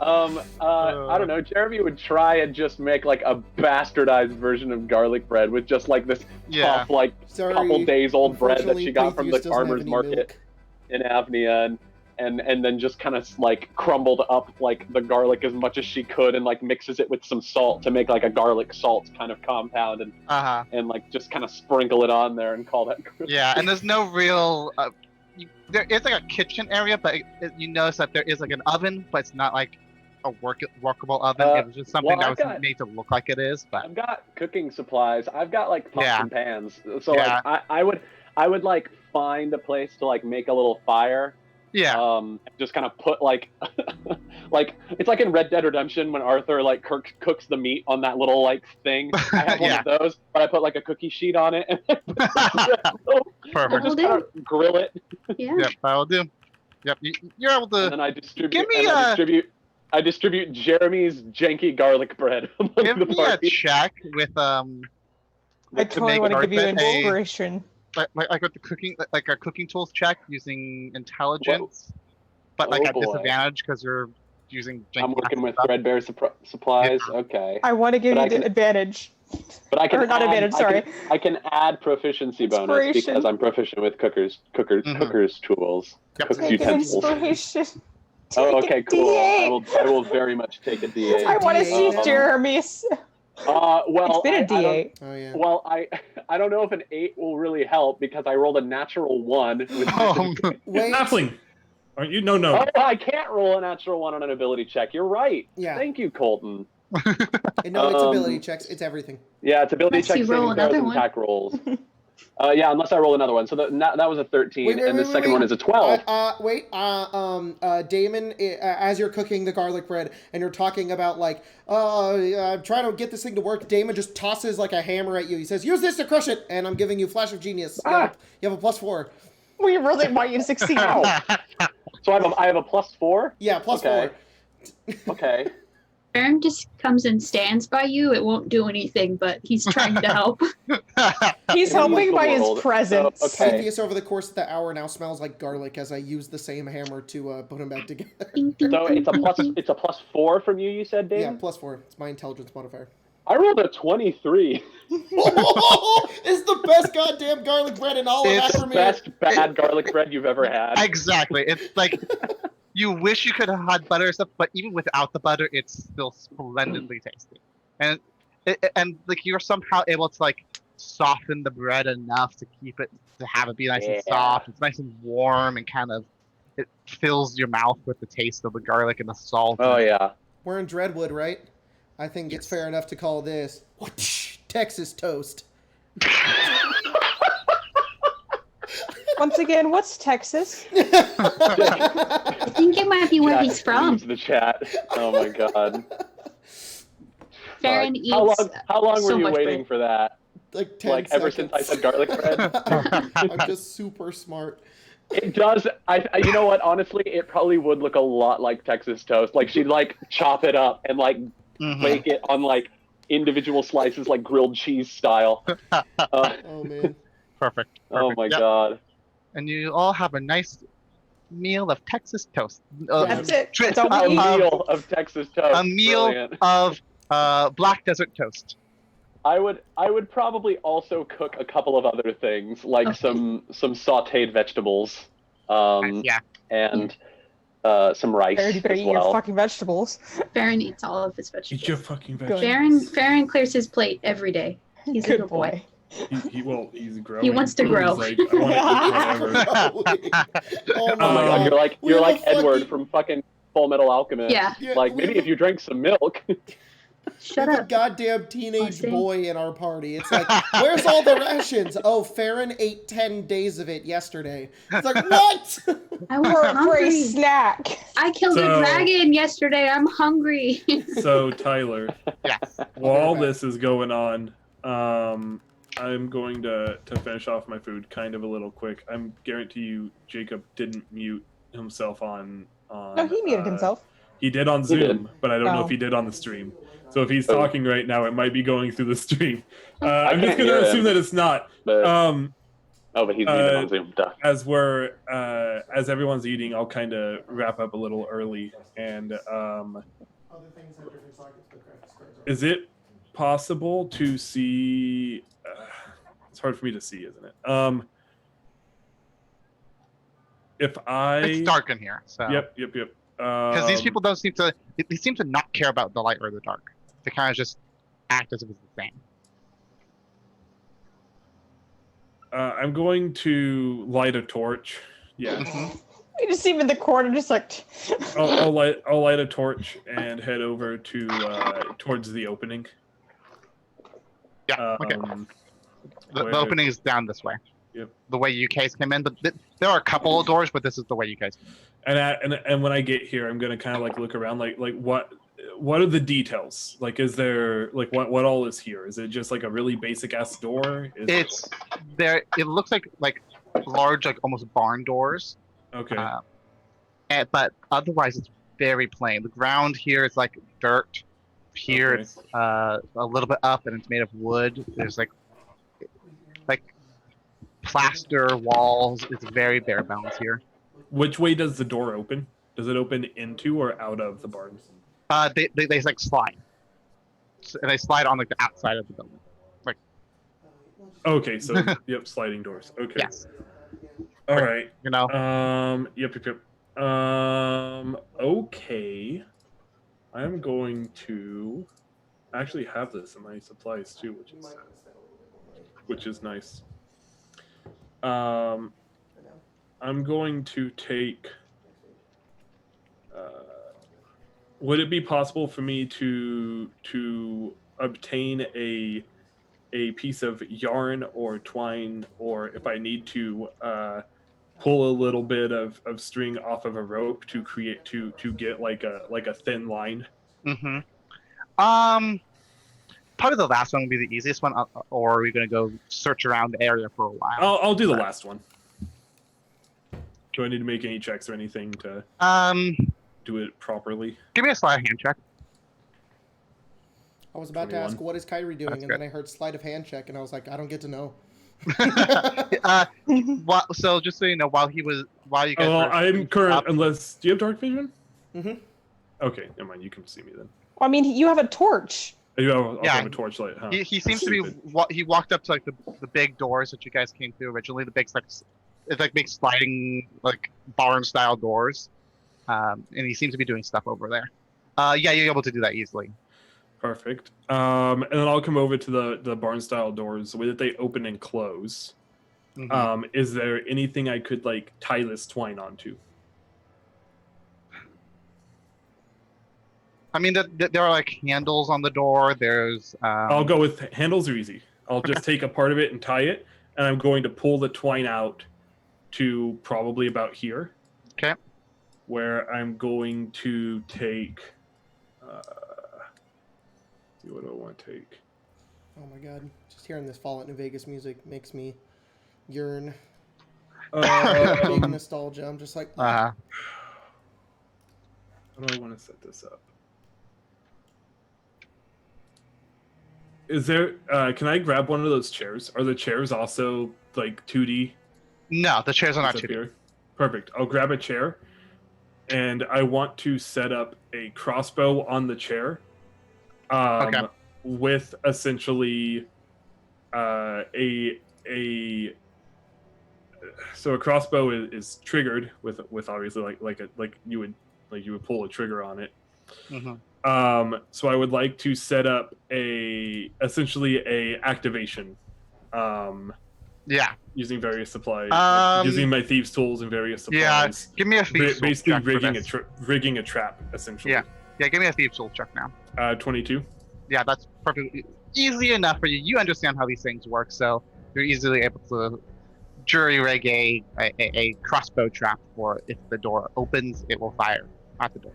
I don't know. Jeremy would try and just make like a bastardized version of garlic bread with just like this tough, like couple days old bread that she got from the farmer's market in AVNIA, and then just kind of like crumbled up like the garlic as much as she could, and like mixes it with some salt to make like a garlic salt kind of compound, and like just kind of sprinkle it on there and call that. Yeah, and there's no real. There is like a kitchen area, but you notice that there is like an oven, but it's not like a workable oven. It was just something that was made to look like it is. But I've got cooking supplies. I've got like pots and pans. So like I would like find a place to like make a little fire. Yeah. Just kind of put like like it's like in Red Dead Redemption when Arthur like cooks the meat on that little like thing. I have one of those, but I put like a cookie sheet on it. Perfect. Just kind of grill it. Yeah. Yep, that'll do. Yep, you're able to. And then I distribute Jeremy's janky garlic bread among give the me party. a check with I totally want to give you inspiration. Like with the cooking, like a cooking tools check using intelligence, but like at disadvantage because you're using. I'm working with threadbare supplies. Yeah. Okay. I want to give you the advantage. But I can not advantage. Sorry. I can add proficiency bonus because I'm proficient with cookers tools, cook utensils. Inspiration. Oh, okay, cool. I will very much take a D8. I want to see Jeremy's. Well, it's been a D8. Oh yeah. Well, I don't know if an 8 will really help because I rolled a natural 1. Wait. Halfling. Aren't you? No. Oh, I can't roll a natural 1 on an ability check. You're right. Yeah. Thank you, Colton. No, it's ability checks. It's everything. Yeah, it's ability checks, roll saving throws, and another attack rolls. Yeah, unless I roll another one. So that was a 13, and the second one is a 12. Damon, as you're cooking the garlic bread and you're talking about like, I'm trying to get this thing to work, Damon just tosses like a hammer at you. He says, "Use this to crush it," and I'm giving you Flash of Genius. You have a +4. We really want you to succeed. So I have a +4? Yeah, +4. Okay. Baron just comes and stands by you. It won't do anything, but he's trying to help. He's helping by his presence. So, okay. Pythias over the course of the hour now smells like garlic as I use the same hammer to put him back together. So it's a +4 from you. You said, Dave? Yeah, +4. It's my intelligence modifier. I rolled a 23. It's the best goddamn garlic bread in all of It's the Acrimere. best bad garlic bread you've ever had. Exactly. It's like you wish you could have had butter and stuff, but even without the butter, it's still splendidly tasty. And like you're somehow able to like soften the bread enough to have it be nice and soft. It's nice and warm and kind of it fills your mouth with the taste of the garlic and the salt. Oh yeah. We're in Dreadwood, right? I think it's fair enough to call this Texas toast. Once again, what's Texas? I think it might be where he's from. The chat. Oh my god. Baron eats How long so were you much waiting bread. for that? Like 10 ever seconds. since I said garlic bread? I'm just super smart. It does. You know what? Honestly, it probably would look a lot like Texas toast. Like she'd like chop it up and like bake it on like individual slices, like grilled cheese style. Oh man. Perfect. Oh my god. And you all have a nice meal of Texas toast. That's it. That's all A we eat. meal of Texas toast. A meal Brilliant. of black desert toast. I would probably also cook a couple of other things, like some sautéed vegetables, and some rice You better as eat your well. fucking vegetables. Baron eats all of his Eat vegetables. your fucking vegetables. Baron clears his plate every day. He's a Good good boy. He's growing. He wants to grow. He's like, I want to eat whatever. Oh Oh my god, We you're have like a Edward fucking- from fucking Full Metal Alchemist. Yeah. Like maybe if you drank some milk. Shut We have a up. goddamn teenage Austin. boy in our party. It's like, where's all the rations? Oh, Farron ate 10 days of it yesterday. It's like, what? I was For a hungry. snack. I killed So- a dragon yesterday. I'm hungry. So Tyler, Yes. while all this is going on, I'm going to finish off my food kind of a little quick. I'm guarantee you Jacob didn't mute himself on No, he muted himself. He did on Zoom, did. but I don't know Oh. if he did on the stream. So if he's Oh. talking right now, it might be going through the stream. I'm can't just gonna hear assume him. that it's not. But Oh, but he's eating on Zoom. Duh. As everyone's eating, I'll kind of wrap up a little early. And is it possible to see? It's hard for me to see, isn't it? If It's dark in here, so. Yep. Because these people don't seem to. They seem to not care about the light or the dark. They kind of just act as if it's the same. I'm going to light a torch. Yeah. You just see him in the corner, just like. I'll light a torch and head over to towards the opening. Yeah. Okay. The where- opening is down this way. Yep. The way you guys came in, but there are a couple of doors, but this is the way you guys came in. And when I get here, I'm gonna kind of like look around, like what are the details? Like, is there like what all is here? Is it just like a really basic ass door? It's there. It looks like large, like almost barn doors. Okay. But otherwise, it's very plain. The ground here is like dirt. Here Okay. it's a little bit up, and it's made of wood. There's like plaster walls. It's very bare bones here. Which way does the door open? Does it open into or out of the barn? They like slide, and they slide on like the outside of the building. Okay, so yep, sliding doors. Okay. Yes. All right. You know. Yep. Okay. I'm going to actually have this in my supplies too, which is nice. I'm going to take. Would it be possible for me to obtain a piece of yarn or twine, or if I need to pull a little bit of string off of a rope to create to get like a thin line? Mm-hmm. Probably the last one would be the easiest one, or are we gonna go search around the area for a while? I'll do the last one. Do I need to make any checks or anything to do it properly? Give me a sleight of hand check. I was about 21. to ask, what is Kyrie doing? That's And good. then I heard sleight of hand check, and I was like, I don't get to know. So just so you know, while you guys Oh, were I'm current. up- Unless, do you have dark vision? Mm-hmm. Okay, never mind. You can see me then. I mean, you have a torch. You also Yeah. have a torchlight, huh? he seems to Stupid. be he walked up to like the big doors that you guys came through originally. The big it's like big sliding like barn style doors, and he seems to be doing stuff over there. Yeah, you're able to do that easily. Perfect. And then I'll come over to the barn style doors. The way that they open and close. Mhm. Is there anything I could like tie this twine onto? I mean, there are like handles on the door. There's. I'll go with handles are easy. I'll just take a part of it and tie it, and I'm going to pull the twine out to probably about here. Okay. Where I'm going to take. What do I want to take? Oh my god. Just hearing this Fallout New Vegas music makes me yearn. Big nostalgia. I'm just like, Uh, How do I want to set this up? Is there? Can I grab one of those chairs? Are the chairs also like 2D? no, the chairs are not It's up 2D. here? Perfect. I'll grab a chair, and I want to set up a crossbow on the chair. Okay. With essentially a so a crossbow is triggered with obviously like you would pull a trigger on it. Mhm. So I would like to set up essentially a activation, Yeah. using various supplies, Um, using my thieves' tools and various Yeah. supplies. Give me a thieves' tool Basically check for rigging this. rigging a trap essentially. Yeah. Yeah, give me a thieves' tool check now. 22. Yeah, that's perfectly easy enough for you. You understand how these things work, so you're easily able to jury rig a crossbow trap for if the door opens, it will fire at the door.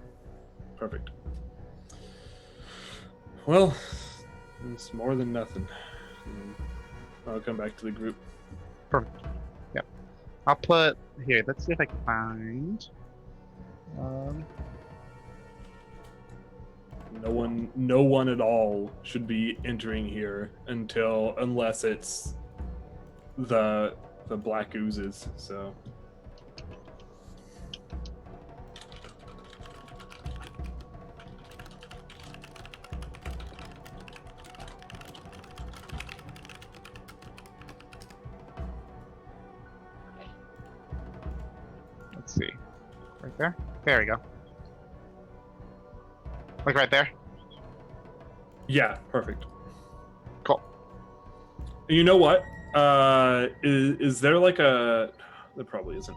Perfect. Well, it's more than nothing. I'll come back to the group. Yep. I'll put here. Let's see if I can find. No one at all should be entering here unless it's the the black oozes. So. Let's see. Right there? There we go. Like right there? Yeah, perfect. Cool. You know what? Is there like a? There probably isn't.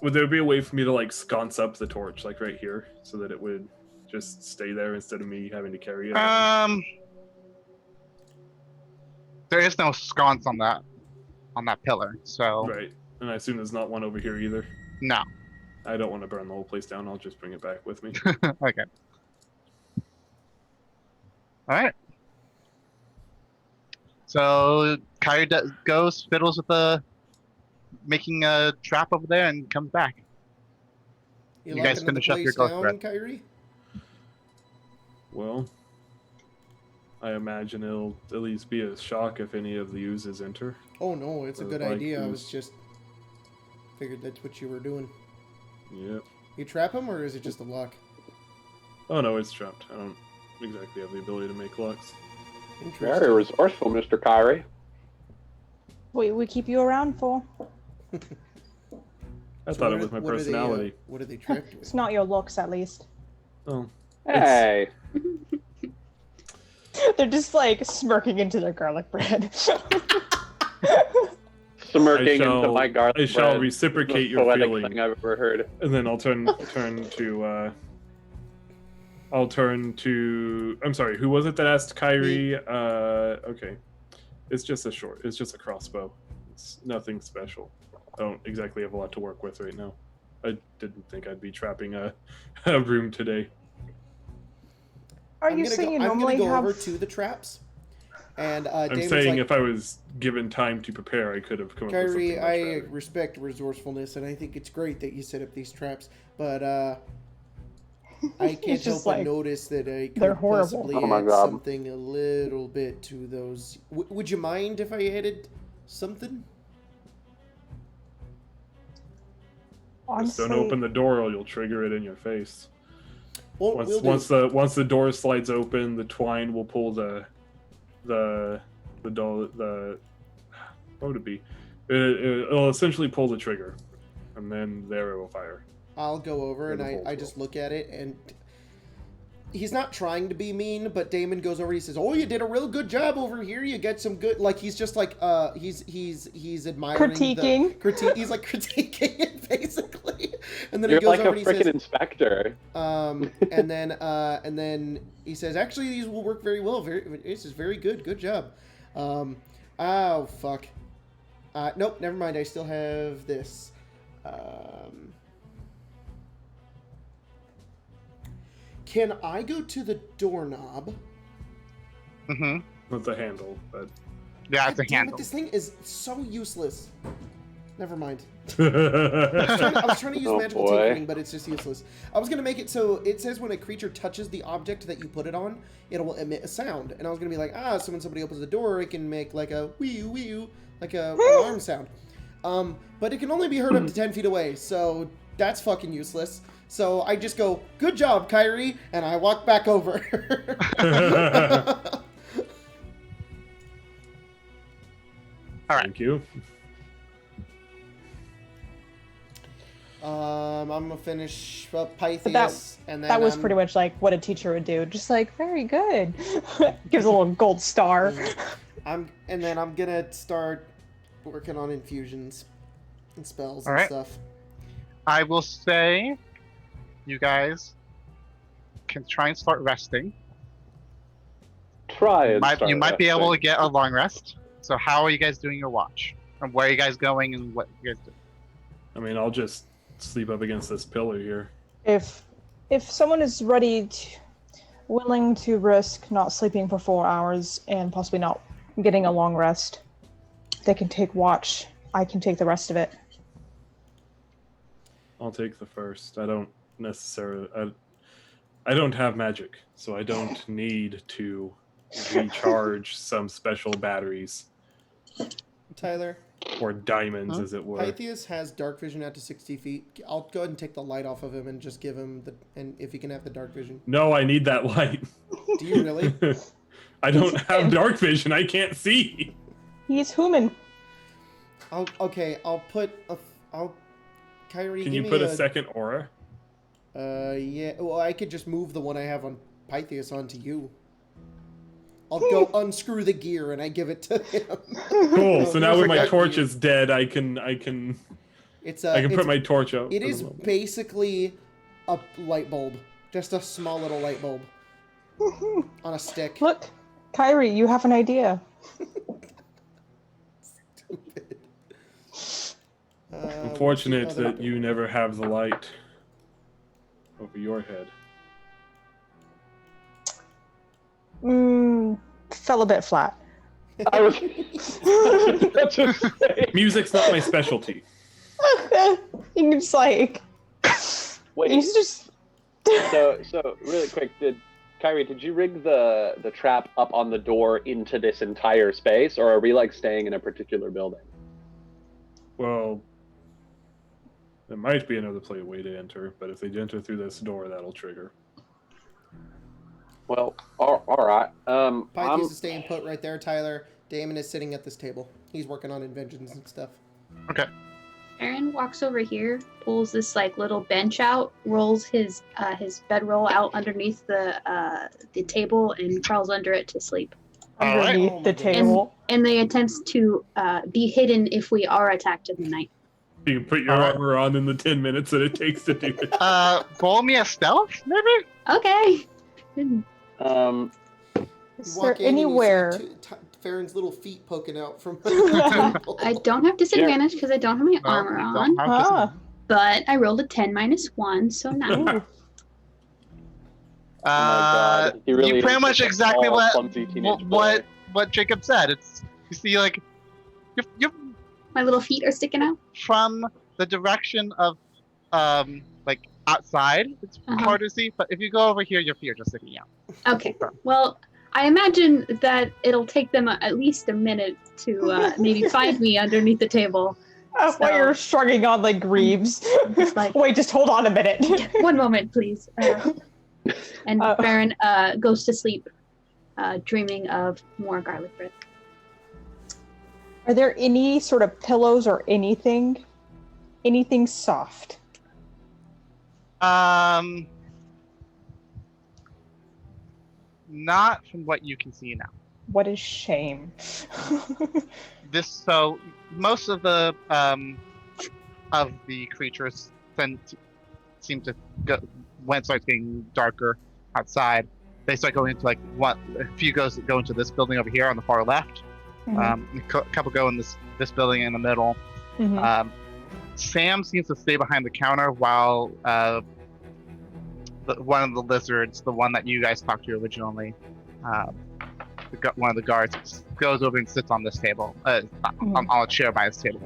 Would there be a way for me to like sconce up the torch, like right here, so that it would just stay there instead of me having to carry it? There is no sconce on that pillar, so Right, and I assume there's not one over here either. no. I don't want to burn the whole place down. I'll just bring it back with me. Okay. All right. So Kyrie goes, fiddles with making a trap over there, and comes back. You guys locking finish the up your place ghost down, thread. Kyrie? Well, I imagine it'll at least be a shock if any of the oozes enter. Oh no, it's a Or good like idea. I ooze. was just figured that's what you were doing. Yep. You trap him, or is it just a lock? Oh no, it's trapped. I don't exactly have the ability to make locks. Very Interesting. resourceful, Mr. Kyrie. We keep you around for. I So thought what it was my what are they, personality. what are they trapped with? It's not your looks, at least. Oh, Hey. They're just like smirking into their garlic bread. Smirking into my garlic I shall bread. reciprocate The your poetic feeling, thing I've ever heard. and then I'll turn to. I'm sorry. Who was it that asked Kyrie? Okay, it's just a crossbow. It's nothing special. I don't exactly have a lot to work with right now. I didn't think I'd be trapping a room today. Are you saying you I'm normally gonna go have? over to the traps, and I'm Damon's saying like, if I was given time to prepare, I could have come up with Kyrie, something much I better. respect resourcefulness, and I think it's great that you set up these traps, but I can't He's just help but like, notice that I could they're horrible. possibly Oh my add God. something a little bit to those. Would you mind if I added something? Just Honestly, don't open the door, or you'll trigger it in your face. Well, Once the door slides open, the twine will pull the what would it be? It'll essentially pull the trigger, and then the arrow will fire. I'll go over and Or the I bolt just look at it, and he's not trying to be mean, but Damon goes over. He says, "Oh, you did a real good job over here. You get some good." Like he's just like he's admiring Critiquing. He's like critiquing it basically, and then You're he goes like a over and he freaking says, inspector. and then he says, "Actually, these will work very well. This is very good. Good job." Oh fuck. Nope. Never mind. I still have this. Can I go to the doorknob? Mm-hmm. With the handle, but Yeah, it's a God damn it, handle. this thing is so useless. Never mind. I I was trying to use Oh, magical boy. tinkering, but it's just useless. I was gonna make it so it says when a creature touches the object that you put it on, it will emit a sound. And I was gonna be like, so when somebody opens the door, it can make like a wee like a alarm sound. But it can only be heard up to 10 feet away, so that's fucking useless. So I just go, "Good job, Kyrie," and I walk back over. All right. Thank you. I'm gonna finish up Pythias, That- and then That was pretty much like what a teacher would do. Just like, very good. Gives a little gold star. and then I'm gonna start working on infusions and spells All and right. stuff. I will say, you guys can try and start resting. Try and You might be able to resting. get a long rest. So how are you guys doing your watch? And where are you guys going and what you guys do? I mean, I'll just sleep up against this pillar here. If someone is willing to risk not sleeping for 4 hours and possibly not getting a long rest, they can take watch. I can take the rest of it. I'll take the first. I don't necessarily. I don't have magic, so I don't need to recharge some special batteries. Tyler. Or diamonds, as it were. Pythias has dark vision out to 60 feet. I'll go ahead and take the light off of him and just give him and if he can have the dark vision. No, I need that light. Do you really? I don't have dark vision. I can't see. He's human. I'll put a. Kyrie, Can give you me put a second aura? Yeah. Well, I could just move the one I have on Pythias onto you. I'll go unscrew the gear and I give it to him. Cool. So now when my Forget torch you. is dead, I can put my torch out. It is basically a light bulb, just a small little light bulb on a stick. Look, Kyrie, you have an idea. Stupid. Unfortunate what's the other- that you never have the light over your head. Fell a bit flat. I was just saying. Music's not my specialty. It's like Wait, he's just. so really quick, Kyrie, did you rig the trap up on the door into this entire space, or are we like staying in a particular building? Well, there might be another way to enter, but if they enter through this door, that'll trigger. Well, all right. Pythias is staying put right there, Tyler. Damon is sitting at this table. He's working on inventions and stuff. Okay. Aaron walks over here, pulls this like little bench out, rolls his bedroll out underneath the table, and crawls under it to sleep. All right. Underneath Oh my the goodness. table. And they attempts to be hidden if we are attacked in the night. You can put your armor on in the 10 minutes that it takes to do it. Roll me a stealth, maybe? Okay. Is You there walk in and you see anywhere? Farron's little feet poking out from the table. I don't have disadvantage because I don't have my No, armor you on, don't have Ah. but I rolled a 10 minus 1, so 9. Oh my God, he really you pretty is much just a exactly small, what clumsy teenage boy. what Jacob said. It's you see like you're My little feet are sticking out. from the direction of like outside. It's Uh-huh. hard to see, but if you go over here, your feet are just sticking out. Okay. Well, I imagine that it'll take them at least a minute to maybe find me underneath the table. While So- you're shrugging on like Greaves. Just like- Wait, just hold on a minute. One moment, please. And Oh. Baron goes to sleep, dreaming of more garlic bread. Are there any sort of pillows or anything? Anything soft? Not from what you can see now. What a shame. So most of the creatures seem to go when it starts getting darker outside. They start going into like a few go into this building over here on the far left. Mhm. A couple go in this building in the middle. Mhm. Sam seems to stay behind the counter while one of the lizards, the one that you guys talked to originally, one of the guards goes over and sits on this table, on a chair by this table.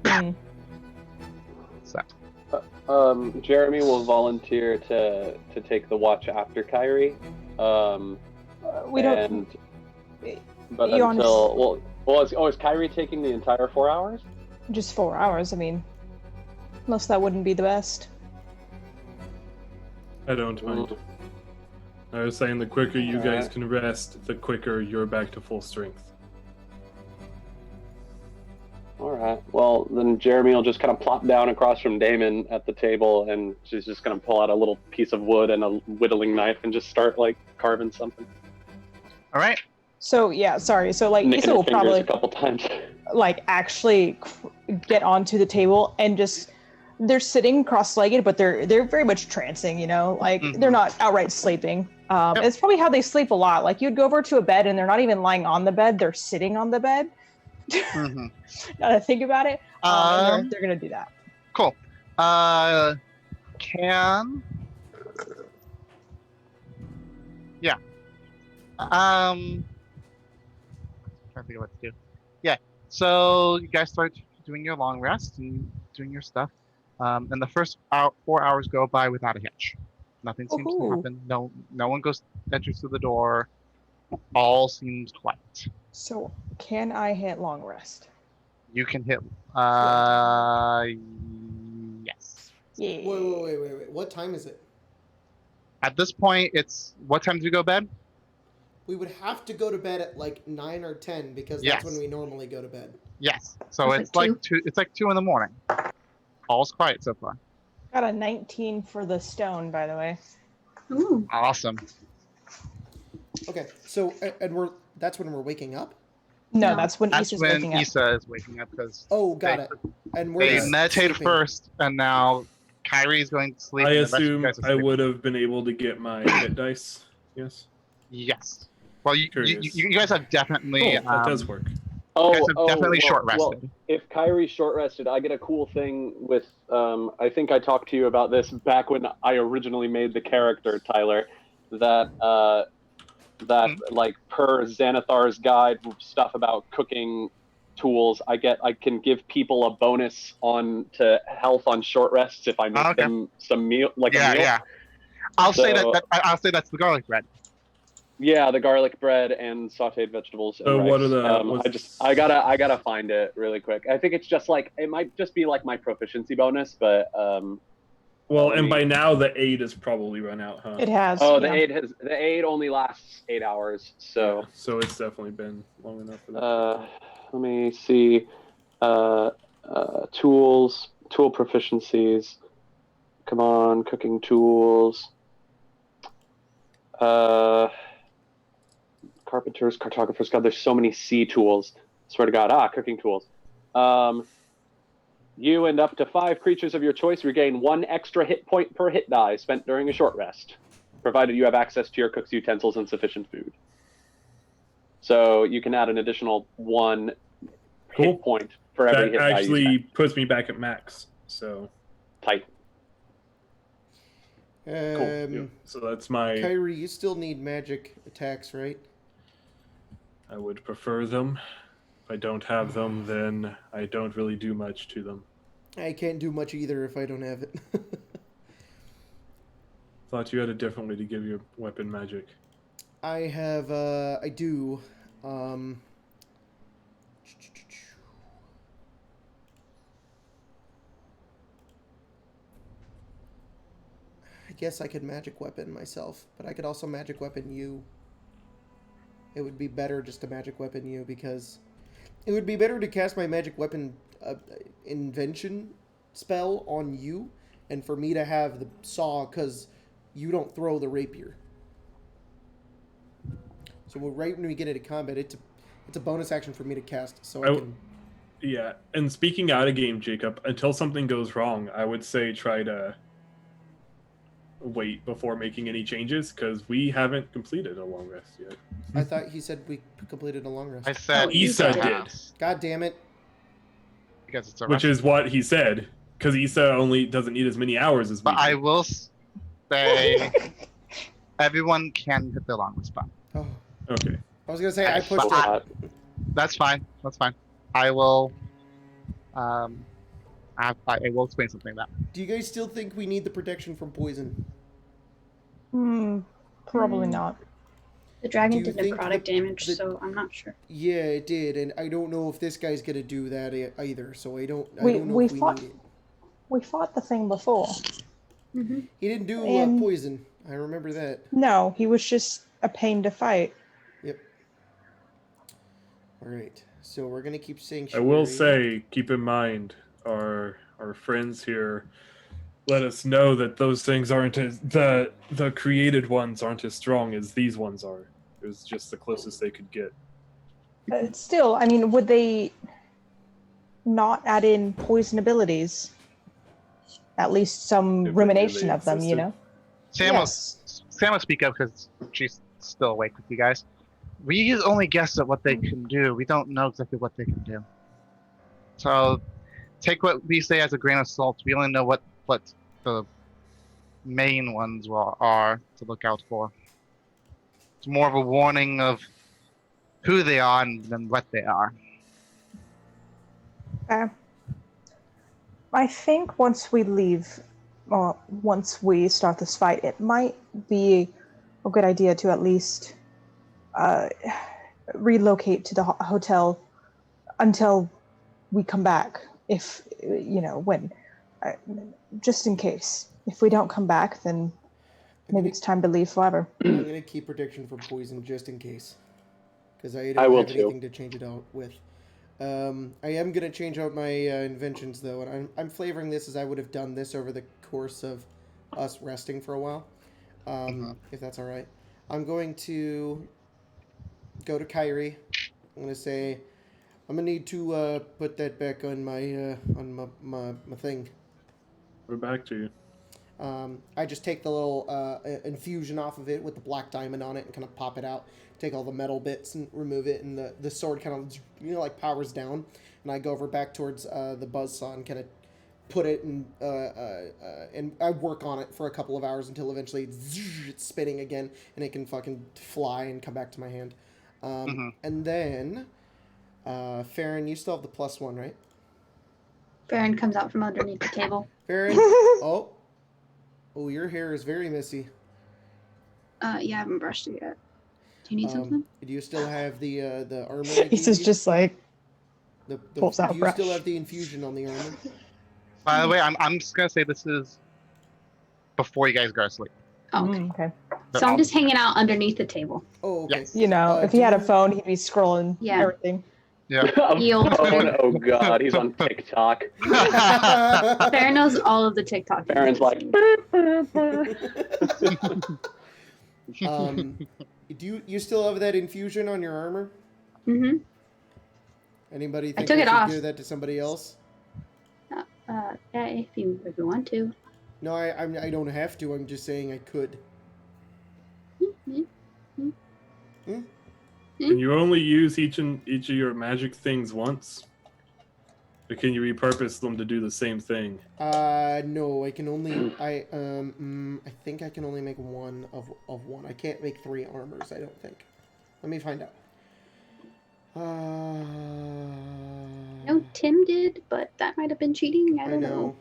Mm. So Jeremy will volunteer to take the watch after Kyrie. We don't. But you until is Kyrie taking the entire 4 hours? Just 4 hours. I mean, most that wouldn't be the best. I don't mind. I was saying the quicker you guys Alright. can rest, the quicker you're back to full strength. All right. Well, then Jeremy will just kind of plop down across from Damon at the table, and she's just going to pull out a little piece of wood and a whittling knife and just start like carving something. all right. So yeah, sorry. So like Nicking Issa her will fingers probably a couple times. like actually get onto the table and just they're sitting cross-legged, but they're very much trancing. You know, like Mhm. they're not outright sleeping. Yep. It's probably how they sleep a lot. Like you'd go over to a bed and they're not even lying on the bed; they're sitting on the bed. Mm-hmm. Now that I think about it, and they're gonna do that. Cool. Yeah. Trying to think of what to do. Yeah. So you guys start doing your long rest and doing your stuff. And the first 4 hours go by without a hitch. Nothing seems to Woohoo. happen. No one enters through the door. all seems quiet. So, can I hit long rest? You can hit. Yes. Yeah. Wait. What time is it? At this point, it's what time do you go to bed? We would have to go to bed at like 9 or 10 because that's when Yes. we normally go to bed. Yes. So It's it's like like two. It's like 2 in the morning. All's quiet so far. Got a 19 for the stone, by the way. Ooh. Awesome. Okay, so that's when we're waking up. No, No. that's when That's Issa's when waking up. Issa is waking up because Oh, got it. And we're they just meditated sleeping. first, and now Kyrie is going to sleep. I and the rest of you assume guys are I sleeping. would have been able to get my hit dice. Yes. Yes. Well, you Curious. guys have definitely. Cool, that does work. You guys have definitely short rested. Well, if Kyrie short rested, I get a cool thing with. I think I talked to you about this back when I originally made the character, Tyler. That like per Xanathar's guide stuff about cooking tools, I can give people a bonus on to health on short rests if I make Okay. them some meal a meal. Yeah. I'll say So- I'll say that's the garlic bread. Yeah, the garlic bread and sautéed vegetables. And So rice. what are the- I gotta find it really quick. I think it's just like it might just be like my proficiency bonus, but Well, let and me- by now the aid has probably run out, huh? It has. the yeah. aid only lasts 8 hours. So So it's definitely been long enough for that. let me see. Tools, tool proficiencies. Come on, cooking tools. Carpenters, cartographers. God, there's so many C tools. Swear to God. Cooking tools. You and up to 5 creatures of your choice regain 1 extra hit point per hit die spent during a short rest, provided you have access to your cook's utensils and sufficient food. So you can add an additional 1 Cool. hit point for every That hit die you actually spend. puts me back at max. So Tight. cool. Yeah. So that's my. Kyrie, you still need magic attacks, right? I would prefer them. If I don't have them, then I don't really do much to them. I can't do much either if I don't have it. Thought you had a different way to give your weapon magic. I have, I do. I guess I could magic weapon myself, but I could also magic weapon you. It would be better just to magic weapon you because it would be better to cast my magic weapon invention spell on you and for me to have the saw because you don't throw the rapier. So right when we get into combat, it's a bonus action for me to cast. So I can. Yeah, and speaking out of game, Jacob, until something goes wrong, I would say try to wait before making any changes because we haven't completed a long rest yet. I thought he said we completed a long rest. I said Issa did. did. God damn it! Because it's a Which rest. is what he said, because Issa only doesn't need as many hours as we But I do. will say everyone can hit the long rest button. Oh, Okay. I was gonna say I I pushed thought- it. That's fine. That's fine. I will. I will explain something about. Do you guys still think we need the protection from poison? Probably not. The dragon Do you did think necrotic damage, the- so I'm not sure. Yeah, it did, and I don't know if this guy's gonna do that either. So I don't know We if we fought- need it. We fought the thing before. Mm-hmm. He didn't do And- poison. I remember that. No, he was just a pain to fight. Yep. All right. So we're gonna keep saying. I will Sherry. say, keep in mind, our friends here let us know that those things aren't as the created ones aren't as strong as these ones are. It was just the closest they could get. Still, I mean, would they not add in poison abilities? At least some If rumination they of them, you existed. know? Sam will speak up because she's still awake with you guys. We only guess at what they can do. We don't know exactly what they can do. So take what we say as a grain of salt. We only know what the main ones are to look out for. It's more of a warning of who they are than what they are. I think once we leave, or once we start this fight, it might be a good idea to at least relocate to the hotel until we come back. If when, just in case. If we don't come back, then maybe it's time to leave forever. I'm gonna keep prediction for poison just in case, because I I don't will have too. anything to change it out with. I am gonna change out my inventions though, and I'm flavoring this as I would have done this over the course of us resting for a while. If that's all right, I'm going to go to Kyrie. I'm gonna say, I'm gonna need to put that back on my thing. We're back to you. I just take the little infusion off of it with the black diamond on it and kind of pop it out. Take all the metal bits and remove it, and the sword kind of like powers down. And I go over back towards the buzzsaw and kind of put it in, and I work on it for a couple of hours until eventually it's spinning again and it can fucking fly and come back to my hand. And then, Farron, you still have the +1, right? Farron comes out from underneath the table. Farron, oh, your hair is very messy. Yeah, I haven't brushed it yet. Do you need something? Do you still have the armor? This is just like pulls out Do you brush. still have the infusion on the armor? By the way, I'm just gonna say this is before you guys go to sleep. Oh, okay. Okay. So I'm just hanging out underneath the table. Oh, okay. Yes. If he had a phone, he'd be scrolling everything. Yeah. Oh god, he's on TikTok. Farron knows all of the TikTok. Farron's like, do you still have that infusion on your armor? Mm-hmm. Anybody think took I it should off. give that to somebody else? Yeah, if you want to. No, I don't have to. I'm just saying I could. Can you only use each of your magic things once? Or can you repurpose them to do the same thing? No, I can only I think I can only make one of one. I can't make 3 armors, I don't think. Let me find out. No, Tim did, but that might have been cheating. I I don't know.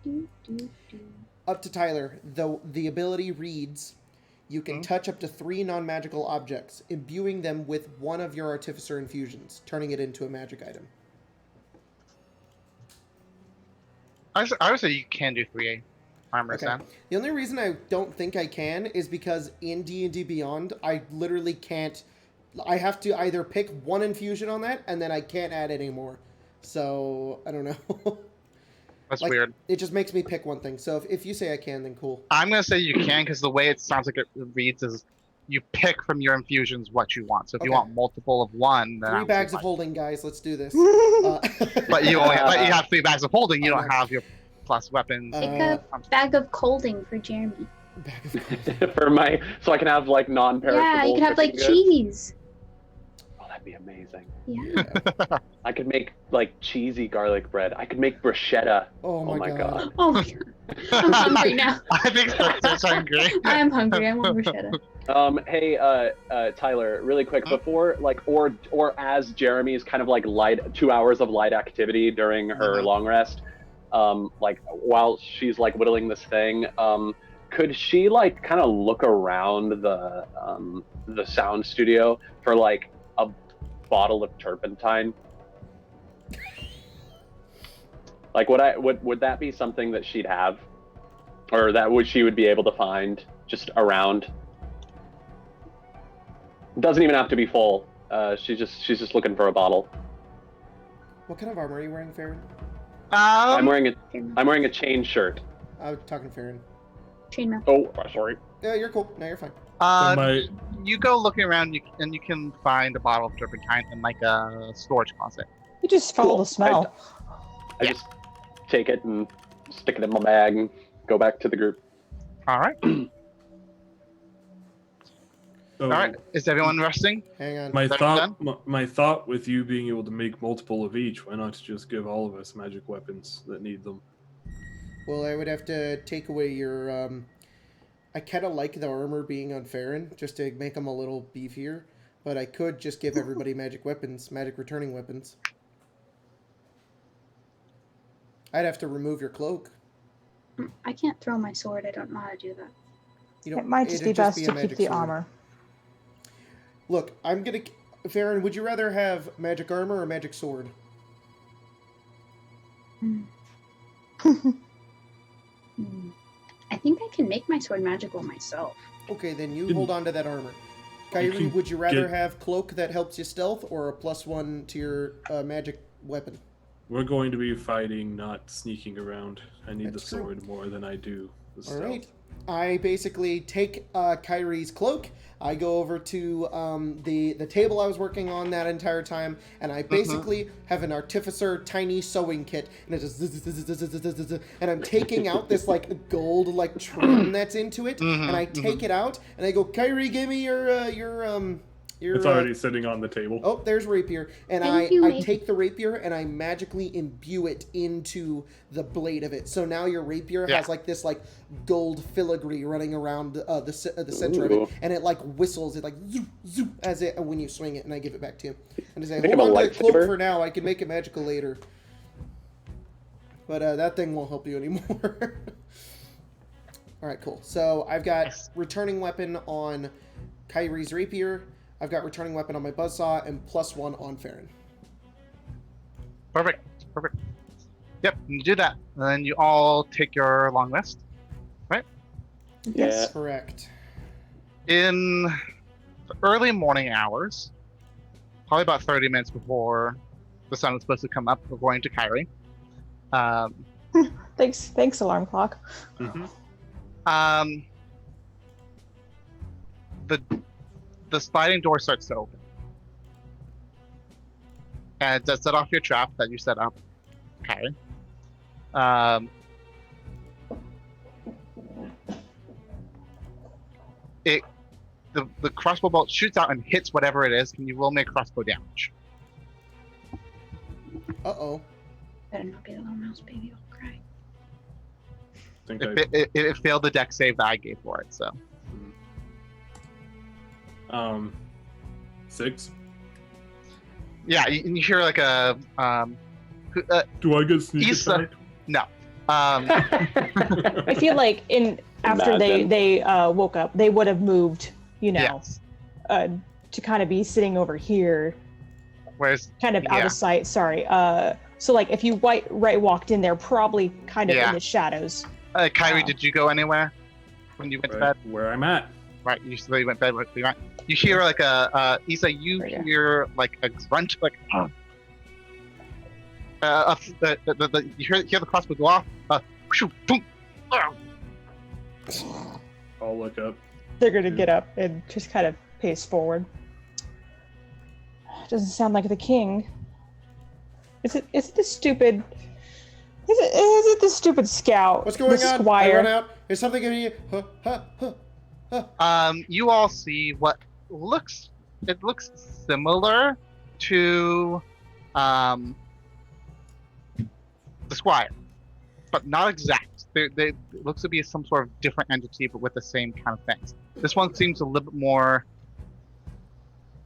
know. Up to Tyler. The ability reads, you can touch up to 3 non-magical objects, imbuing them with one of your artificer infusions, turning it into a magic item. I would say you can do 3 armors then. The only reason I don't think I can is because in D&D Beyond, I literally can't... I have to either pick one infusion on that, and then I can't add any more. So, I don't know. That's weird. It just makes me pick one thing. So if you say I can, then cool. I'm going to say you can because the way it sounds like it reads is you pick from your infusions what you want. So if you want multiple of one, then 3 bags of holding, guys. Let's do this. But you have 3 bags of holding. You don't have your plus weapons. Take a bag of colding for Jeremy. Bag of holding. for my, so I can have like non-perishable. Yeah, you can have like goods. cheese. Oh, that'd be amazing. Yeah. I could make like cheesy garlic bread. I could make bruschetta. Oh my god. Oh my god. I'm hungry now. I think that's hungry. I'm hungry. I want bruschetta. Hey, Tyler, really quick, before like, or as Jeremy's kind of like 2 hours of light activity during her long rest, like while she's like whittling this thing, could she like kind of look around the sound studio for like a bottle of turpentine? Like, would that be something that she'd have, or that she would be able to find just around? It doesn't even have to be full. She's just looking for a bottle. What kind of armor are you wearing, Farron? I'm wearing a chain shirt. I was talking Farron. Chainmail. Oh, sorry. Yeah, you're cool. No, you're fine. You go looking around, and you can find a bottle of turpentine in like a storage closet. You just follow the smell. I just take it and stick it in my bag and go back to the group. All right. So All right. Is everyone resting? Hang on. my thought with you being able to make multiple of each, why not just give all of us magic weapons that need them? Well, I would have to take away your... I kind of like the armor being on Farron, just to make him a little beefier. But I could just give everybody magic weapons, magic returning weapons. I'd have to remove your cloak. I can't throw my sword. I don't know how to do that. You know, It might just it'd be best a to magic keep the sword. armor. Look, I'm gonna... Farron, would you rather have magic armor or magic sword? I think I can make my sword magical myself. Okay, then you hold on to that armor. Kyrie, would you rather have cloak that helps you stealth or a +1 to your magic weapon? We're going to be fighting, not sneaking around. I need That's the true. sword more than I do the All stealth. right. I basically take Kyrie's cloak. I go over to the table I was working on that entire time, and I basically have an artificer tiny sewing kit, and it just and I'm taking out this like gold like trim that's into it, and I take it out, and I go, Kyrie, give me your It's already sitting on the table. Oh, there's rapier. And Thank you, I Rapier. take the rapier and I magically imbue it into the blade of it. So now your rapier has like this like gold filigree running around the center of it, and it like whistles. It like zoop zoop as it when you swing it. And I give it back to you. And I say, Make hold him a on to the cloak lightsaber. for now. I can make it magical later. But that thing won't help you anymore. All right, cool. So I've got returning weapon on Kyrie's rapier. I've got returning weapon on my buzzsaw and +1 on Farron. Perfect. Perfect. Yep, you do that. And then you all take your long rest. Yeah. Correct. In the early morning hours, probably about 30 minutes before the sun was supposed to come up, we're going to Kyrie. Thanks, alarm clock. The sliding door starts to open. And it does set off your trap that you set up. Okay. The crossbow bolt shoots out and hits whatever it is, and you will make crossbow damage. Uh-oh. Better not be the little mouse baby. I'll cry. It failed the deck save that I gave for it, so. 6. Yeah, you hear like a Do I get sneak Issa. attack? no. I feel like after Imagine. they woke up, they would have moved, Yes. to kind of be sitting over here, Whereas kind of out Yeah. of sight. Sorry. So like if you walked in there, probably kind of Yeah. in the shadows. Kyrie, Wow. did you go anywhere when you went to bed? Where I'm at. Right, you said you went to bed. Right? You hear like Issa, you There you go. hear like a grunt, like you hear the crossbow go off. Shoo, boom, I'll look up. They're gonna get up and just kind of pace forward. Doesn't sound like the king. Is it the stupid? Is it the stupid scout? What's going the on? I Squire? run out. Is something in here? You all see what looks similar to the Squire, but not exact. It looks to be some sort of different entity, but with the same kind of things. This one seems a little bit more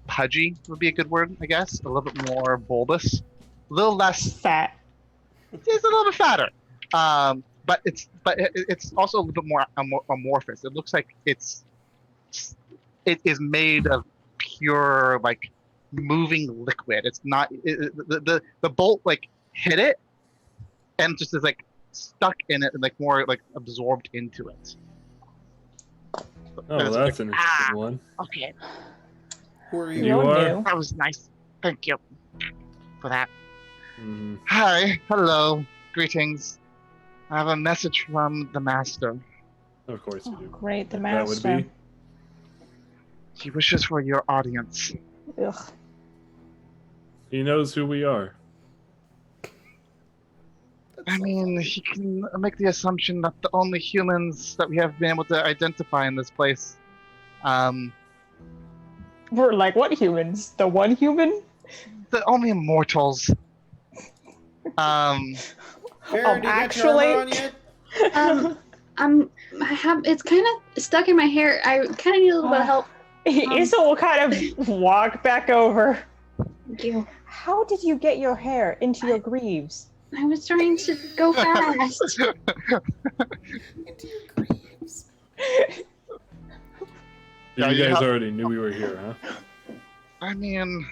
pudgy, would be a good word, I guess. A little bit more bulbous, a little less. Fat. It's a little bit fatter, but it's also a little bit more amorphous. It looks like it is made of pure like moving liquid. It's not the bolt like hit it and just is like stuck in it and like more like absorbed into it. Oh, It's that's an like, interesting one. Okay, Who are You you? No one are? knew. that was nice. Thank you for that. Mhm. Hi, hello, greetings. I have a message from the master. Of course you Oh, do. great, the That would master. be. He wishes for your audience. Ugh. He knows who we are. I mean, he can make the assumption that the only humans that we have been able to identify in this place, We're like, what humans? The one human? the only immortals. Farron, do you get your actually- armor on yet? I have. It's kind of stuck in my hair. I kind of need a little bit of help. Issa will kind of walk back over. Thank you. How did you get your hair into your greaves? I was trying to go fast. Into your graves. Yeah, You you guys have- already knew we were here, huh? I mean,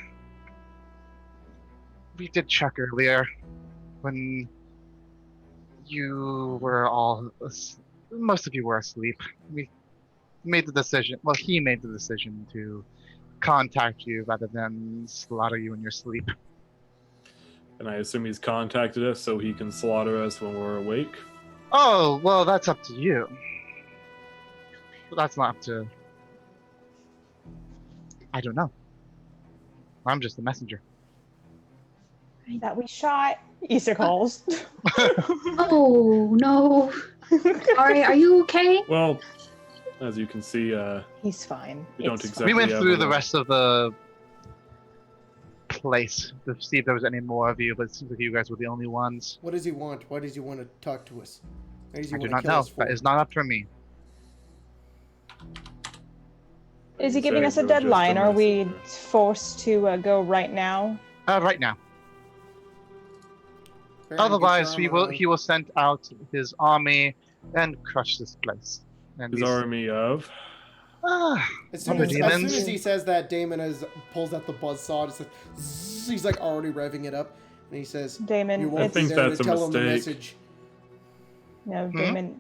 we did check earlier when you were all, most of you were asleep. We made the decision, well, he made the decision to contact you rather than slaughter you in your sleep. And I assume he's contacted us so he can slaughter us when we're awake. Oh, well, that's up to you. But that's not up to... I don't know. I'm just the messenger. That we shot. Easter calls. Oh no. Ari, are you okay? Well, as you can see, He's fine. we don't It's exactly We went have through a the lot- rest of the place to see if there was any more of you, but it seems like you guys were the only ones. What does he want? Why does he want to talk to us? Why does he I do want not to kill know. us for? That is not up for me. Is he I'd giving say us a we're just deadline? Are we messenger. forced to go right now? Right now. Baron, get your Otherwise, armor on. he will send out his army and crush this place. And His these- army of. As soon Other as demons? he says that, Damon pulls out the buzzsaw. It's like, zzz, he's like already revving it up, and he says, Damon, "You I won't be think there that's to a tell him the mistake. message." No, Damon.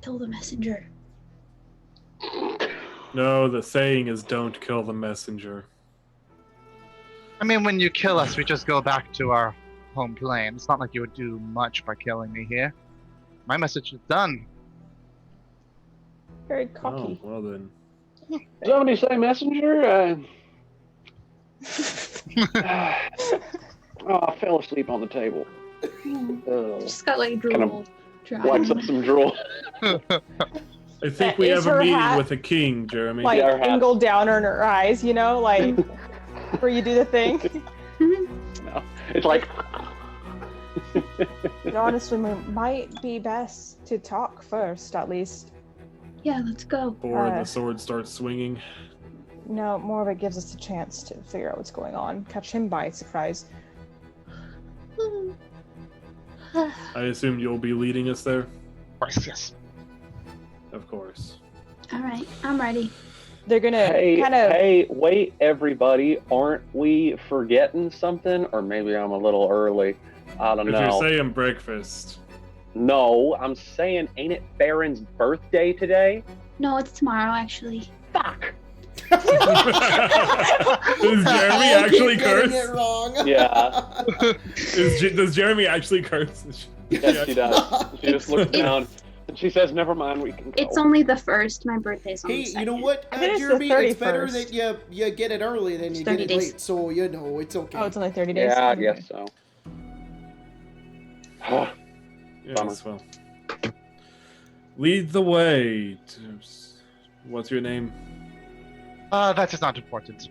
Kill the messenger. No, the saying is don't kill the messenger. I mean, when you kill us, we just go back to our home plane. It's not like you would do much by killing me here. My message is done. Very cocky. Oh, well then. Somebody say messenger? Oh, I fell asleep on the table. Just got like Kind of drool. dry. Wipes up some drool. I think That we is have a her meeting hat. with a king, Jeremy. Like Yeah, her angled down on her eyes, you know, like where you do the thing. No, it's like. But honestly, it might be best to talk first, at least. Yeah, let's go. Before the sword starts swinging. No, more of it gives us a chance to figure out what's going on, catch him by surprise. I assume you'll be leading us there? Yes. Of course. All right, I'm ready. They're gonna Hey, kind of. hey, wait, everybody. Aren't we forgetting something? Or maybe I'm a little early. I don't If know. you're saying breakfast. No, I'm saying, ain't it Farron's birthday today? No, it's tomorrow actually. Fuck. Does Jeremy I'll actually keep getting it curse? wrong. Yeah. Does Jeremy actually curse? Yes, she does. She just looks It's- down and she says, "Never mind, we can go." It's only the first. My birthday's on Hey, the second. you know what, I think it's the Jeremy? It's better 31st. that you get it early than It's you get 30 it days. late. So you know it's okay. Oh, it's only 30 days. Yeah, I Okay. guess so. Yes, well. Lead the way. What's your name? That is not important.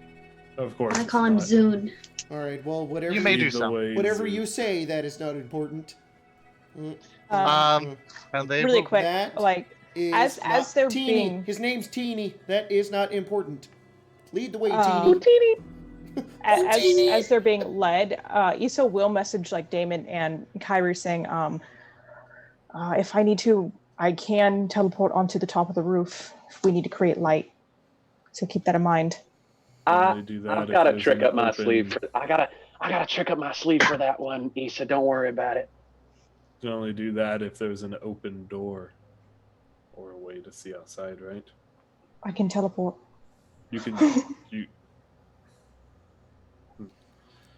Of course. I it's call him not. Zune. All right. Well, whatever You may Lead do the so. way, whatever Zoo. you say, that is not important. And they really will- quick, that like Is as not they're Teeny. being His name's Teeny. That is not important. Lead the way, Um, Teeny. as they're being led, Issa will message like Damon and Kyrie saying, if I need to, I can teleport onto the top of the roof if we need to create light. So keep that in mind. Only do that I've if got a there's trick an up my open- sleeve. I got a trick up my sleeve for that one, Issa. Don't worry about it. You can only do that if there's an open door or a way to see outside, right? I can teleport. You can. you.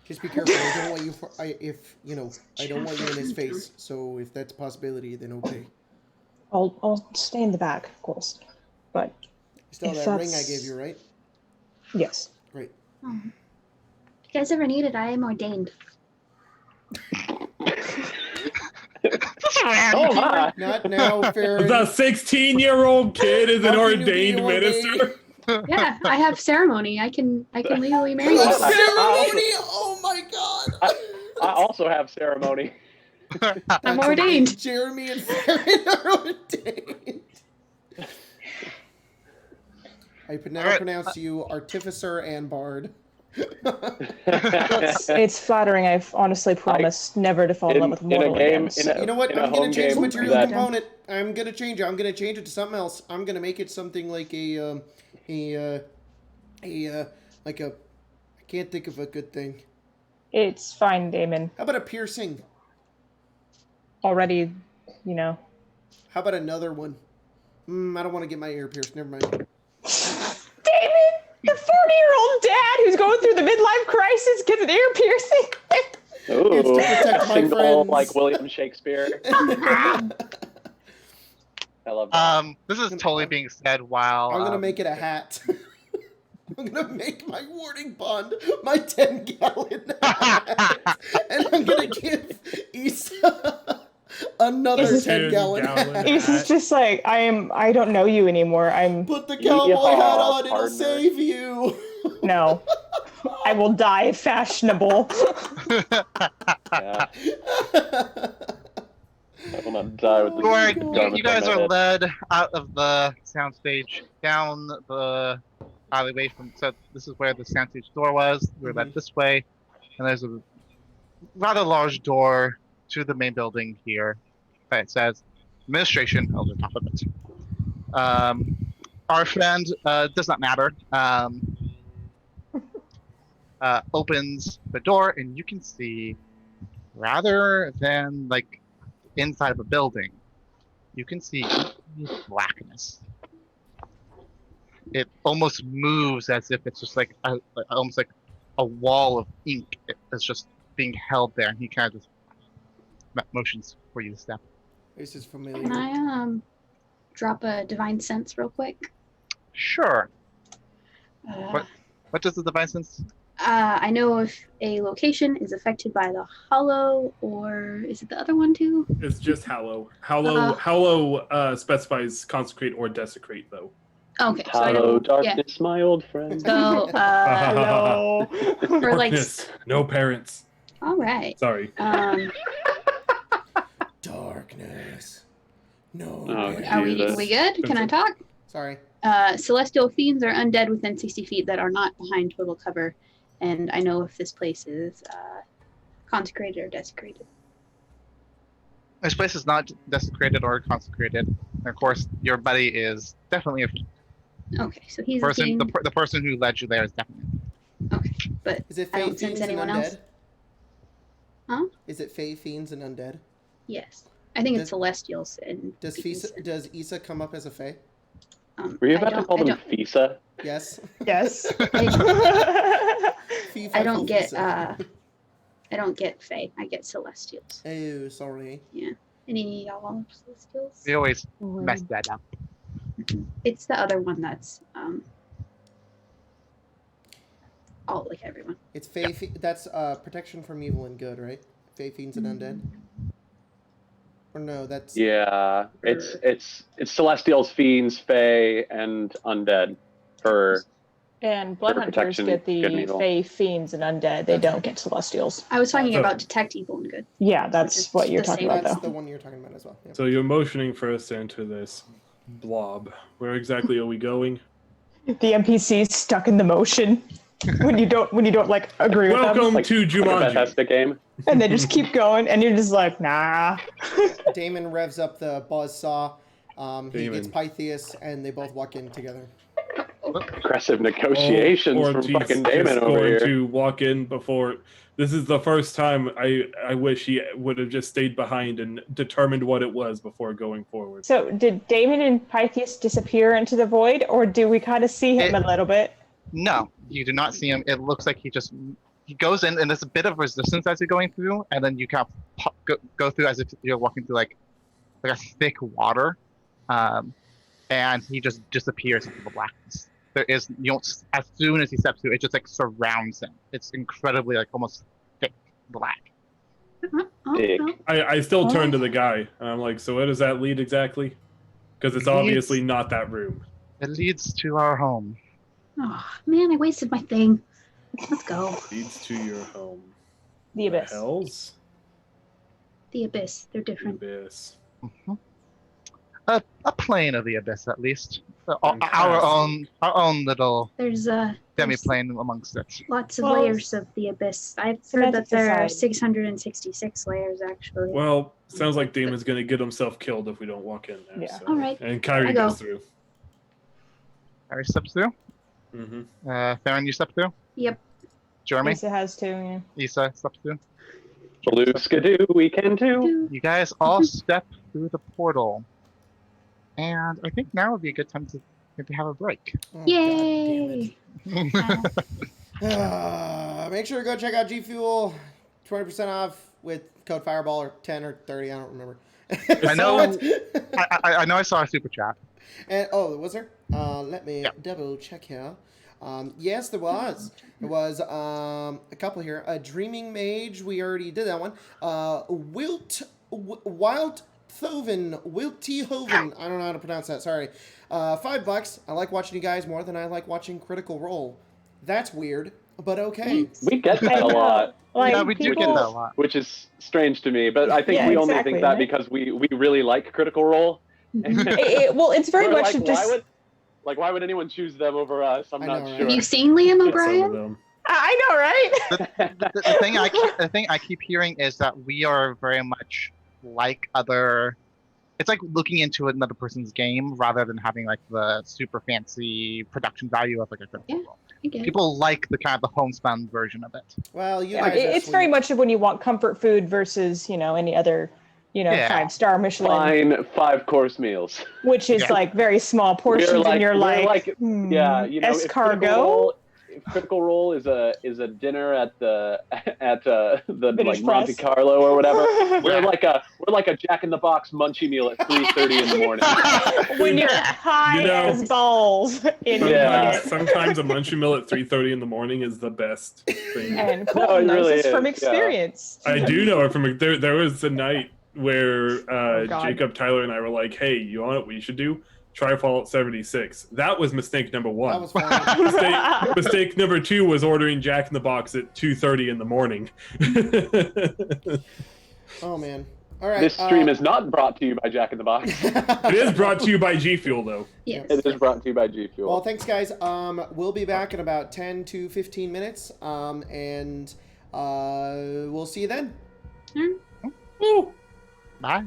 Just be careful. I don't want you. I don't want you in his face. So if that's a possibility, then okay. I'll stay in the back, of course. But Still, If that ring I that's- gave you, right? yes. Great. Oh. If you guys ever need it, I am ordained. Oh my! Not now, Farron. The 16-year-old kid is an How can you be ordained minister. Yeah, I have ceremony. I can legally marry Oh, you. ceremony! Oh my god! I also have ceremony. I'm That's ordained. okay. Jeremy and Farron are ordained. I now Alright. pronounce you Artificer and Bard. It's flattering. I've honestly promised never to fall in love with in a mortal game, again. So. You know what? in a I'm gonna home change the game material that- component. I'm gonna change it. I'm gonna change it to something else. I'm gonna make it something like I can't think of a good thing. It's fine, Damon. How about a piercing? Already, you know. How about another one? I don't want to get my ear pierced. Never mind. Damon, the 40-year-old dad who's going through the midlife crisis gets an ear piercing. Ooh, It's to protect a my single friends. like William Shakespeare. I love that. This is totally being said while I'm gonna make it a hat. I'm gonna make my warding bond my 10-gallon hat, and I'm gonna give Issa another This is 10-gallon 10-gallon hat. This is just like I don't know you anymore. Put the cowboy hat on; it'll partner. save you. No. I will die fashionable. Yeah. I will not die with the Alright, garment you guys on my are head. led out of the soundstage down the alleyway from. So this is where the soundstage door was. We're led this way, and there's a rather large door to the main building here. It says administration over the top of it. Our friend does not matter. Opens the door, and you can see, rather than like inside of a building, you can see blackness. It almost moves as if it's just like almost like a wall of ink that's just being held there, and he kind of just motions for you to step. This is familiar. Can I drop a divine sense real quick? Sure. Uh, What does the divine sense? I know if a location is affected by the hollow, or is it the other one too? It's just hallow. Hallow specifies consecrate or desecrate, though. Okay, so I Hello, know. darkness, my old friend. So, Hello. for like, Darkness, no parents. all right. Sorry. Darkness. No. Oh, man. Are we Jesus. good? Can I talk? Sorry. Celestial fiends are undead within 60 feet that are not behind total cover, and I know if this place is consecrated or desecrated. This place is not desecrated or consecrated. And of course, your buddy is definitely a Okay, so he's person. a fiend. The person who led you there is definitely. Okay, but Is it I Fey don't sense Fiends and anyone Undead? else. Huh? Is it Fey Fiends and Undead? yes, I think Does- it's celestials and Does fiends. does Issa come up as a Fey? Were you I about to don't- call I them don't- Fisa? Yes. Yes. Fee, I fi, don't fo, get fisa. I don't get Fae. I get celestials. Oh, sorry. Any y'all celestials? We always mess that up. It's the other one that's all like everyone. It's Fey. That's protection from evil and good, right? Fey Fiends and Undead. Or no, that's Yeah, it's Celestials, Fiends, Fae, and Undead for And blood For hunters protection, get good and the evil. Fey, fiends, and undead. They don't get celestials. I was talking Oh. about detect evil and good. Yeah, that's is what you're the talking same. about, that's though. the one you're talking about as well. Yeah. So you're motioning for us to enter this blob. Where exactly are we going? The NPC's stuck in the motion when you don't like agree with Welcome them, to like a Jumanji. Bethesda game. and they just keep going, and you're just like, nah. Damon revs up the buzzsaw. He gets Damon. Pythias, and they both walk in together. Aggressive negotiations from Ortiz fucking is Damon over going here. to walk in before. This is the first time I wish he would have just stayed behind and determined what it was before going forward. So, did Damon and Pythias disappear into the void, or do we kind of see him a little bit? No, you do not see him. It looks like he goes in, and there's a bit of resistance as you're going through, and then you kind of go through as if you're walking through like a thick water, and he just disappears into the blackness. There is, you don't, as soon as he steps through, it just like surrounds him. It's incredibly like almost thick black. Big. I still turn to the guy, and I'm like, so where does that lead exactly? Because it's obviously not that room. It leads to our home. Oh man, I wasted my thing. Let's go. Leads to your home. The abyss. Hells? The abyss. They're The different. abyss. a plane of the abyss at least. Fantastic. Our own little There's demi-plane amongst it. lots of Well, layers of the abyss. I've heard that semantics there are aside. 666 layers actually. Well, sounds like Damon's gonna get himself killed if we don't walk in there. Yeah. So. All right. And Kyrie I go. goes through. Harry steps through. Mm-hmm. Theron, you step through. Yep. Jeremy, Lisa has to. Yeah. Isa steps through. Blue skidoo, we can too. You guys all step through the portal. And I think now would be a good time to maybe have a break. Oh, Yay! Make sure to go check out G Fuel. 20% off with code Fireball or 10 or 30. I don't remember. I know. I know I saw a super chat. And was there? Let me double check here. Yes, there was. There was a couple here. A Dreaming Mage. We already did that one. Wild Thoven. Wilthoven. I don't know how to pronounce that. Sorry. $5. I like watching you guys more than I like watching Critical Role. That's weird, but okay. We get that a lot, Like, Yeah, we do get people- that a lot. which is strange to me. But I think Yeah, we only exactly, think that right? because we really like Critical Role. Well, it's very We're much like, just. why would anyone choose them over us? I'm I not know, right? sure. Have you seen Liam Some of O'Brien? them. I know, right? The thing I keep hearing is that we are very much like other. It's like looking into another person's game rather than having like the super fancy production value of like a Critical Role. I get it. People like the kind of the homespun version of it. Well, you Yeah, guys are it's sweet. very much of when you want comfort food versus any other Yeah. 5-star Michelin, Fine 5-course meals. which is Yeah. like very small portions, and you're we're like, yeah, you know, if escargot. Critical Role is a dinner at the the British like Monte Press. Carlo or whatever. We're like a Jack in the Box munchie meal at 3:30 in the morning. when you're high You know, as balls in Yeah. Sometimes a munchie meal at 3:30 in the morning is the best thing. and No, Colton it knows really this from is, yeah. experience. I do know it from there was a night where God. Jacob, Tyler, and I were like, "Hey, you know what we should do? Try Fallout 76." That was mistake number one. That was fun. Mistake number 2 was ordering Jack in the Box at 2:30 in the morning. Oh, man. All right. This stream is not brought to you by Jack in the Box. It is brought to you by G Fuel, though. Yes. It is brought to you by G Fuel. Well, thanks, guys. We'll be back in about 10 to 15 minutes, and we'll see you then. Bye.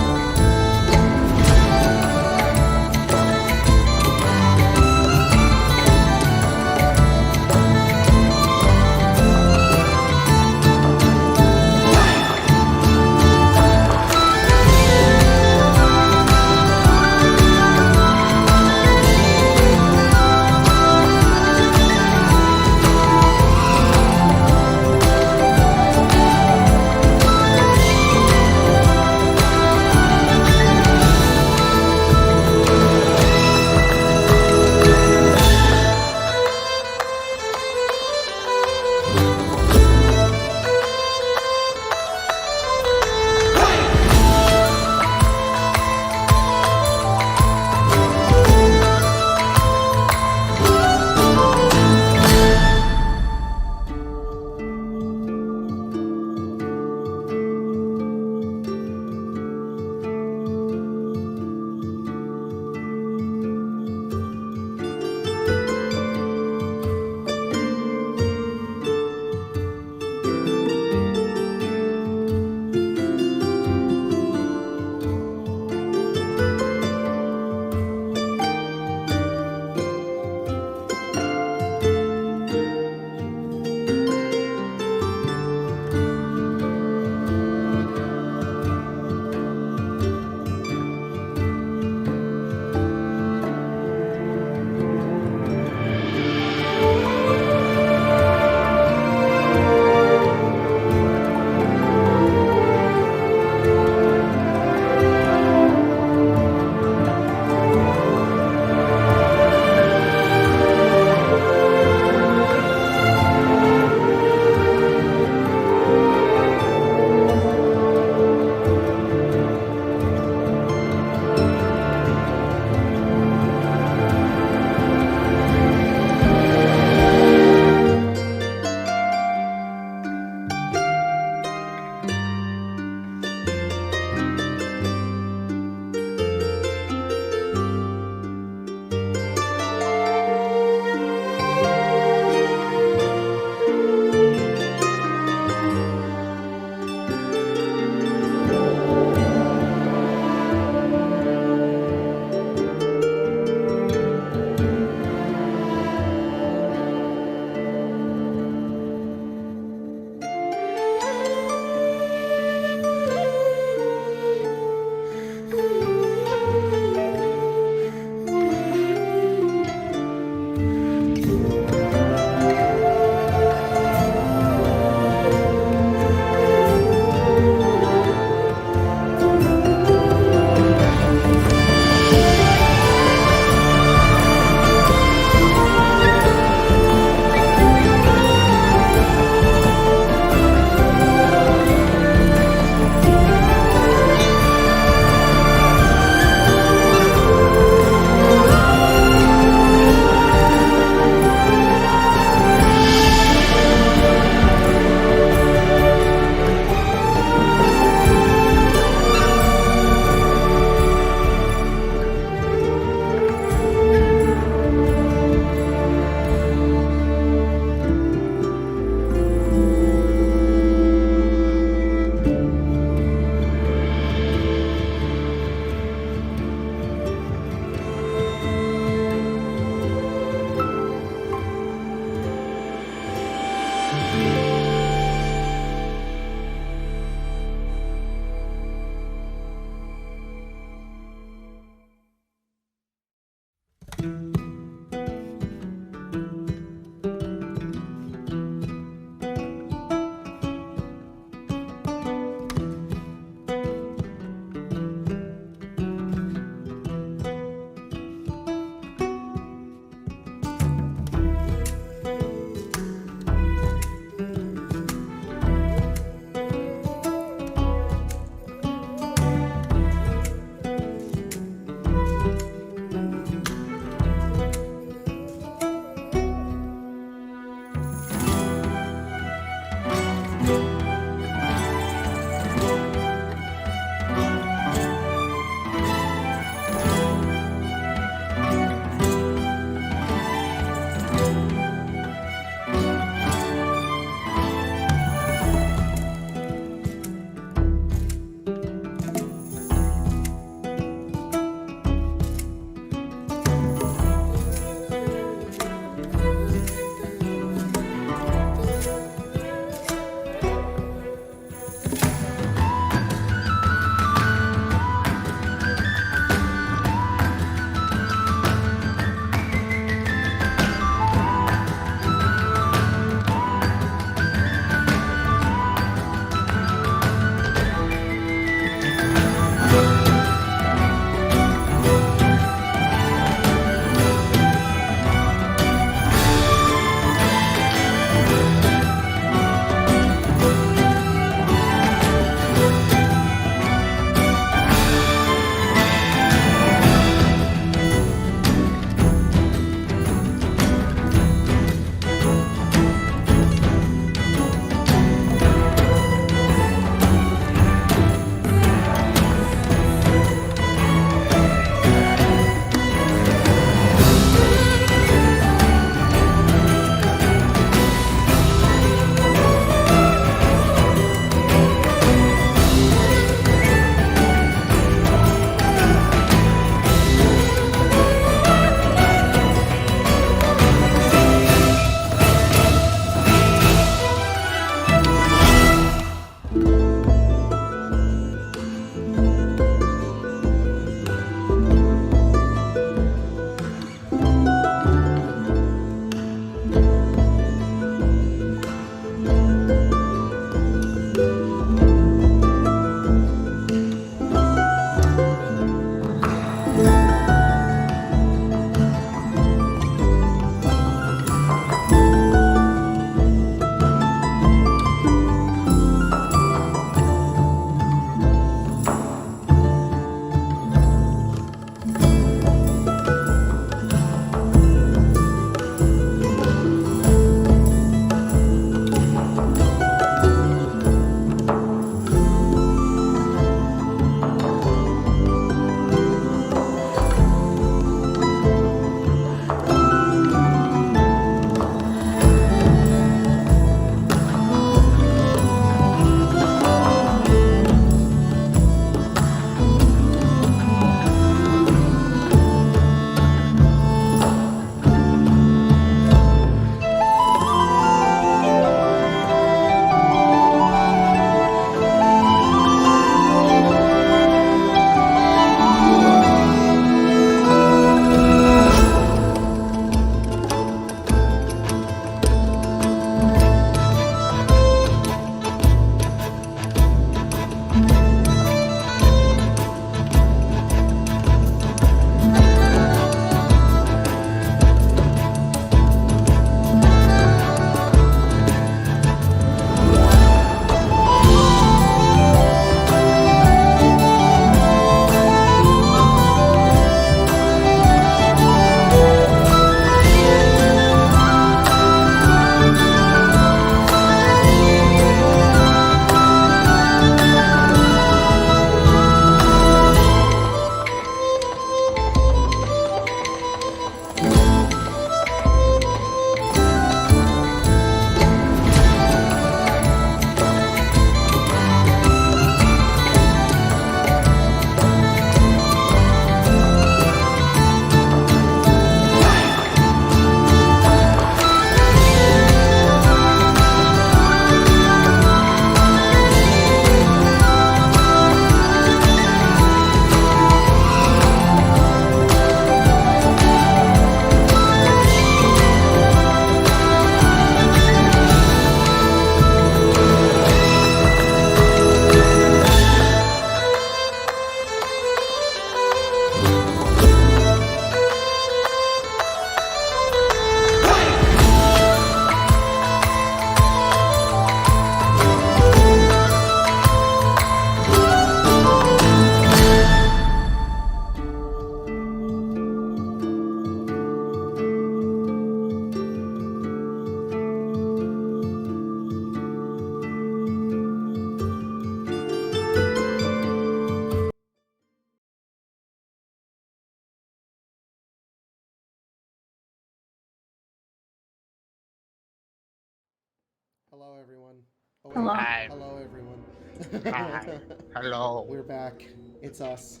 Hello, everyone. Oh, wait. Hello. Hi. Hello, everyone. Hi. Hello. We're back. It's us.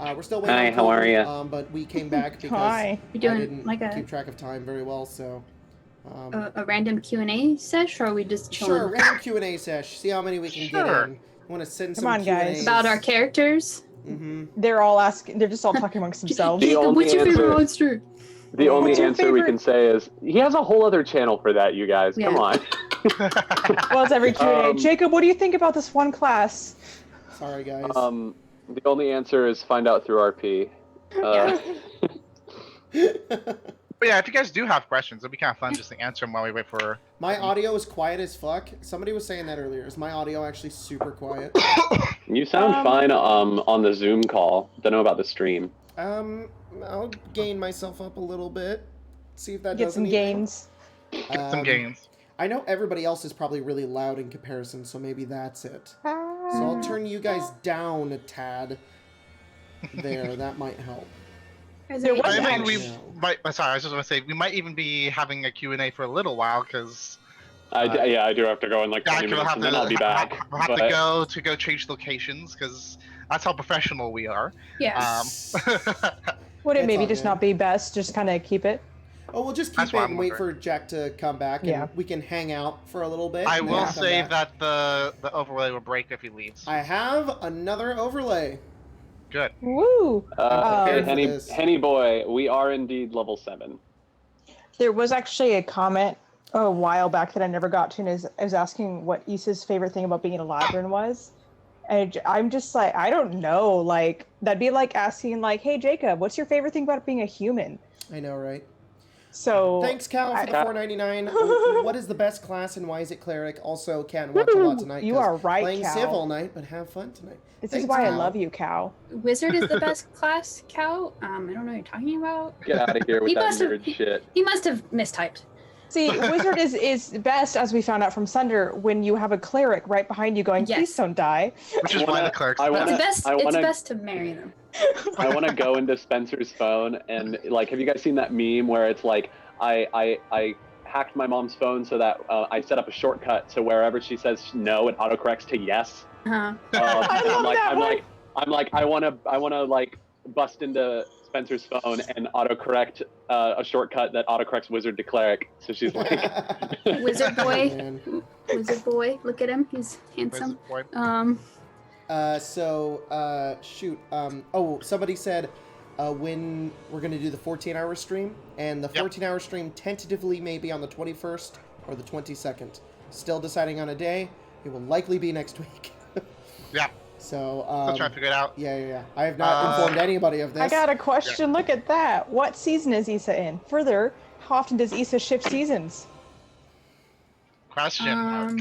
We're still waiting Hi, on how are Colton, ya? but we came back because Hi. You're I doing didn't like keep track of time very well, so... a random Q&A sesh, or are we just chilling? Sure, random Q&A sesh. See how many we can get Sure. in. Want to send Come some on, guys. Q&As. About our characters? Mm-hmm. They're all asking. They're just all talking amongst themselves. The Jacob, only what's your favorite answer- monster? The only What's your answer we favorite- can say is he has a whole other channel for that, you guys. Come Yeah. on. Well, it's every Q&A. Um, Jacob, what do you think about this one class? Sorry, guys. The only answer is find out through RP. But yeah, if you guys do have questions, it'd be kind of fun just to answer them while we wait for. My audio is quiet as fuck. Somebody was saying that earlier. Is my audio actually super quiet? You sound fine on the Zoom call. Don't know about the stream. I'll gain myself up a little bit. See if that Get does some anything. gains. Get some gains. I know everybody else is probably really loud in comparison, so maybe that's it. So I'll turn you guys down a tad. There, that might help. Is There there was I any- think we No. might. Sorry, I was just going to say we might even be having a Q&A for a little while because I do have to go in like 20 Jack will minutes have and then I'll be back. We'll have But- to go change locations because that's how professional we are. Yeah. Would it It's maybe all just good. not be best? Just kind of keep it? Oh, we'll just keep That's it what and I'm wait for wondering. Jack to come back, and Yeah. we can hang out for a little bit. I and will then come say back. that the overlay will break if he leaves. I have another overlay. Good. Woo! I'm Hey, prepared for this. Henny boy, we are indeed level 7. There was actually a comment a while back that I never got to, and I was asking what Issa's favorite thing about being a Ladrin was. And I'm just like, I don't know. Like, that'd be like asking, like, hey, Jacob, what's your favorite thing about being a human? I know, right? So Thanks, Cal, for the I- $4.99. What is the best class and why is it cleric? Also, can't watch a lot tonight. You 'cause are right, Playing Cal. Civ all night, but have fun tonight. This Thanks, is why I Cal. love you, Cow. Wizard is the best class, Cow. I don't know what you're talking about. Get out of here with He that must have- nerd shit. He must have mistyped. See, Wizard is best, as we found out from Sunder, when you have a cleric right behind you going, Yes. please don't die. Which is I why wanna- the cleric's I the wanna- It's best. best. I It's wanna- best to marry them. I want to go into Spencer's phone and like, have you guys seen that meme where it's like, I hacked my mom's phone so that I set up a shortcut so wherever she says no, it autocorrects to yes. Uh-huh. I And love that one. I'm like, I wanna like bust into Spencer's phone and autocorrect a shortcut that autocorrects wizard to cleric. So she's like, Wizard boy. Man. Wizard boy. Look at him. He's handsome. Boy. Shoot. Oh, somebody said when we're going to do the 14-hour stream, and the Yep. 14-hour stream tentatively may be on the 21st or the 22nd. Still deciding on a day. It will likely be next week. Yeah. So, Still trying to figure it out. yeah. I have not informed anybody of this. I got a question. Look at that. What season is Issa in? Further, how often does Issa shift seasons? Question mark.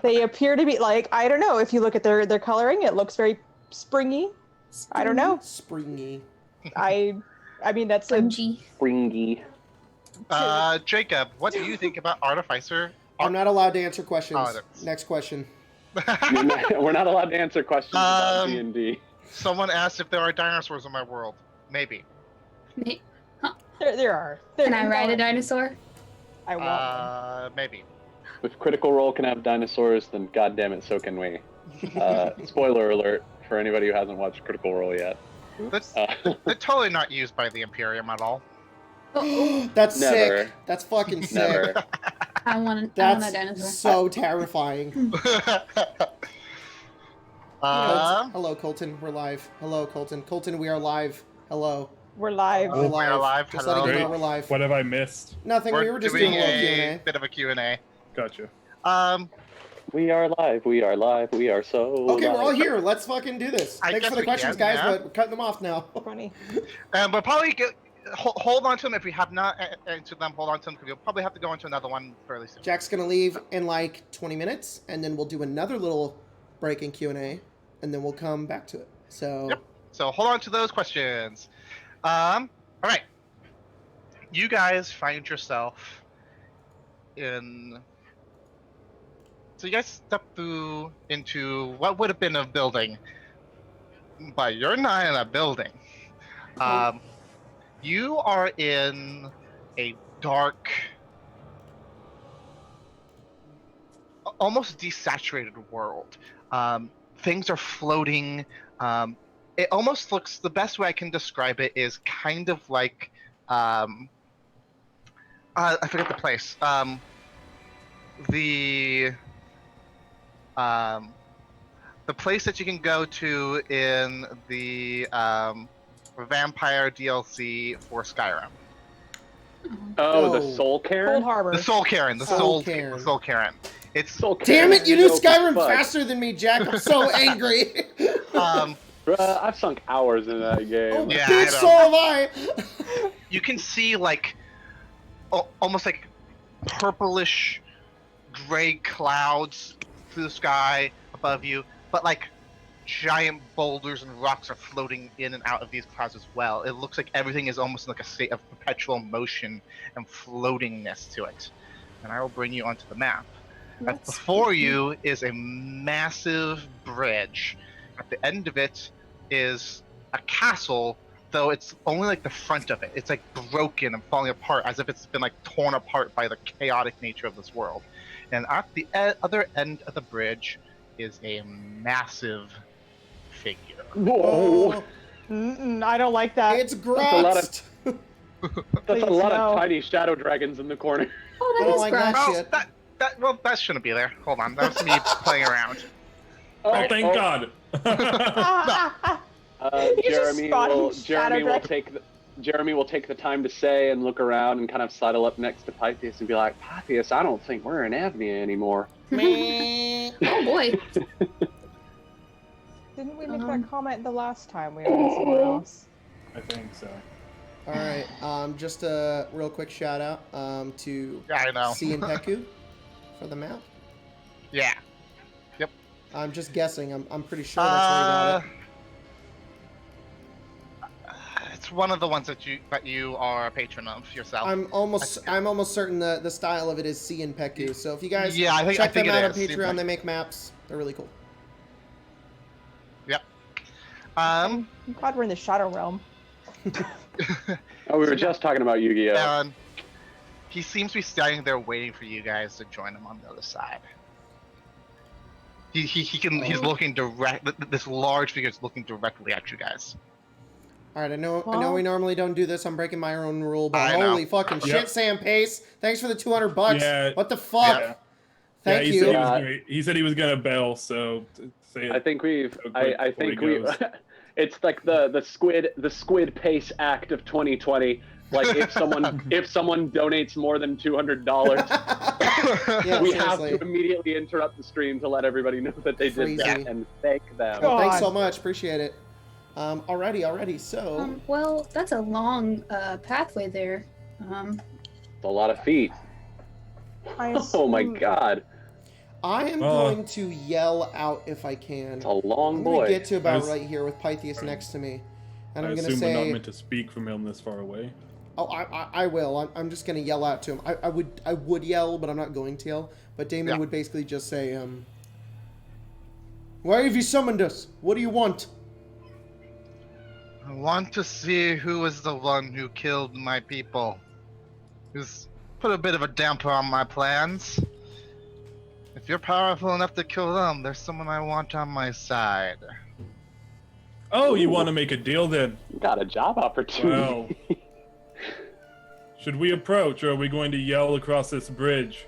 They appear to be like, I don't know. If you look at their coloring, it looks very springy. I don't know. Springy. I mean, that's a Spongy. springy. Jacob, what do you think about Artificer? I'm not allowed to answer questions. Oh, that's- Next question. We're not allowed to answer questions about D&D. Someone asked if there are dinosaurs in my world. Maybe. there are. Can I ride a dinosaur? I want one. Maybe. If Critical Role can have dinosaurs, then goddammit, so can we. Spoiler alert for anybody who hasn't watched Critical Role yet. That's, Uh, they're totally not used by the Imperium at all. That's Never. sick. That's fucking sick. never. I want a That's dinosaur. so terrifying. Um, Hello, Colton. We're live. Hello, Colton. Colton, we are live. Hello. We're live. We're we are live. Just Hello. letting you know Great. we're live. What have I missed? Nothing. We were just doing a little Q&A. bit of a Q&A. Gotcha. We are live. We are live. We are so Okay, live. we're all here. Let's fucking do this. I Thanks guess for the we questions, can, guys, yeah. but we're cutting them off now. Funny. But probably hold on to them if we have not answered them. Hold on to them because we'll probably have to go into another one fairly soon. Jack's gonna leave in like 20 minutes, and then we'll do another little break in Q&A, and then we'll come back to it. So, Yep. So hold on to those questions. All right. You guys find yourself in. So you guys step through into what would have been a building, but you're not in a building. You are in a dark almost desaturated world. Things are floating. It almost looks, the best way I can describe it is kind of like, I forget the place. The place that you can go to in the Vampire DLC for Skyrim. Oh, the Oh. Soul Karen? Cold Harbor. The Soul Karen. The Soul Soul Karen. Karen. Soul Karen. It's Soul Karen. Damn it! You knew Dope as Skyrim fuck. faster than me, Jack. I'm so angry. Bruh, I've sunk hours in that game. Oh, Yeah, bitch, I so know. have I. you can see like almost like purplish gray clouds through the sky above you, but like giant boulders and rocks are floating in and out of these clouds as well. It looks like everything is almost in like a state of perpetual motion and floatingness to it. And I will bring you onto the map. That's Before spooky. you is a massive bridge. At the end of it is a castle, though it's only like the front of it. It's like broken and falling apart as if it's been like torn apart by the chaotic nature of this world. And at the other end of the bridge is a massive figure. Whoa. Mm-mm, I don't like that. It's a lot of- Grotz. That's a Please, lot no. of tiny shadow dragons in the corner. Oh, I that don't is like gross. that Oh, shit. that shouldn't be there. Hold on, that was me playing around. Oh, thank God. You just Jeremy spotted will shadow dragon. Jeremy will take the time to say and look around and kind of sidle up next to Pythias and be like, Pythias, I don't think we're in AVNIA anymore. Meh. Oh boy. Didn't we make Um, that comment the last time we were somewhere else? I think so. All right. Just a real quick shout out to Yeah, I know. C and Peku for the map. Yeah. I'm just guessing. I'm pretty sure that's where you got it. It's one of the ones that you are a patron of yourself. I'm almost certain the style of it is C and Peku. So if you guys Yeah, I think check them it out on is, C and Patreon, Peku. they make maps. They're really cool. Um, I'm glad we're in the Shadow Realm. Oh, we were just talking about Yu-Gi-Oh! and he seems to be standing there waiting for you guys to join him on the other side. He's looking direct. This large figure is looking directly at you guys. All right, I know Well- we normally don't do this. I'm breaking my own rule, but I know. holy fucking shit, Yep. Sam Pace! Thanks for the $200. Yeah. What the fuck? Yeah. Thank yeah, you. He said he was gonna bail, so say it. I think we've. So quick I before he think we. goes. It's like the squid pace act of 2020. Like if someone donates more than $200, Yeah, we have seriously. to immediately interrupt the stream to let everybody know that they did that Crazy. and thank them. Well, thanks God. so much. Appreciate it. Alrighty. So Well, that's a long pathway there. It's a lot of feet. I Oh my assume- god, I am going to yell out if I can. it's a long I'm gonna boy. get to about was- right here with Pythias next to me, and I I'm gonna assume we're not say, meant to speak from him this far away. "Oh, I will." I'm just gonna yell out to him. I would yell, but I'm not going to yell. But Damon Yeah. would basically just say, "Why have you summoned us? What do you want?" I want to see who is the one who killed my people. Who's put a bit of a damper on my plans. If you're powerful enough to kill them, there's someone I want on my side. Oh, you want to make a deal then? Got a job opportunity. Well, should we approach, or are we going to yell across this bridge?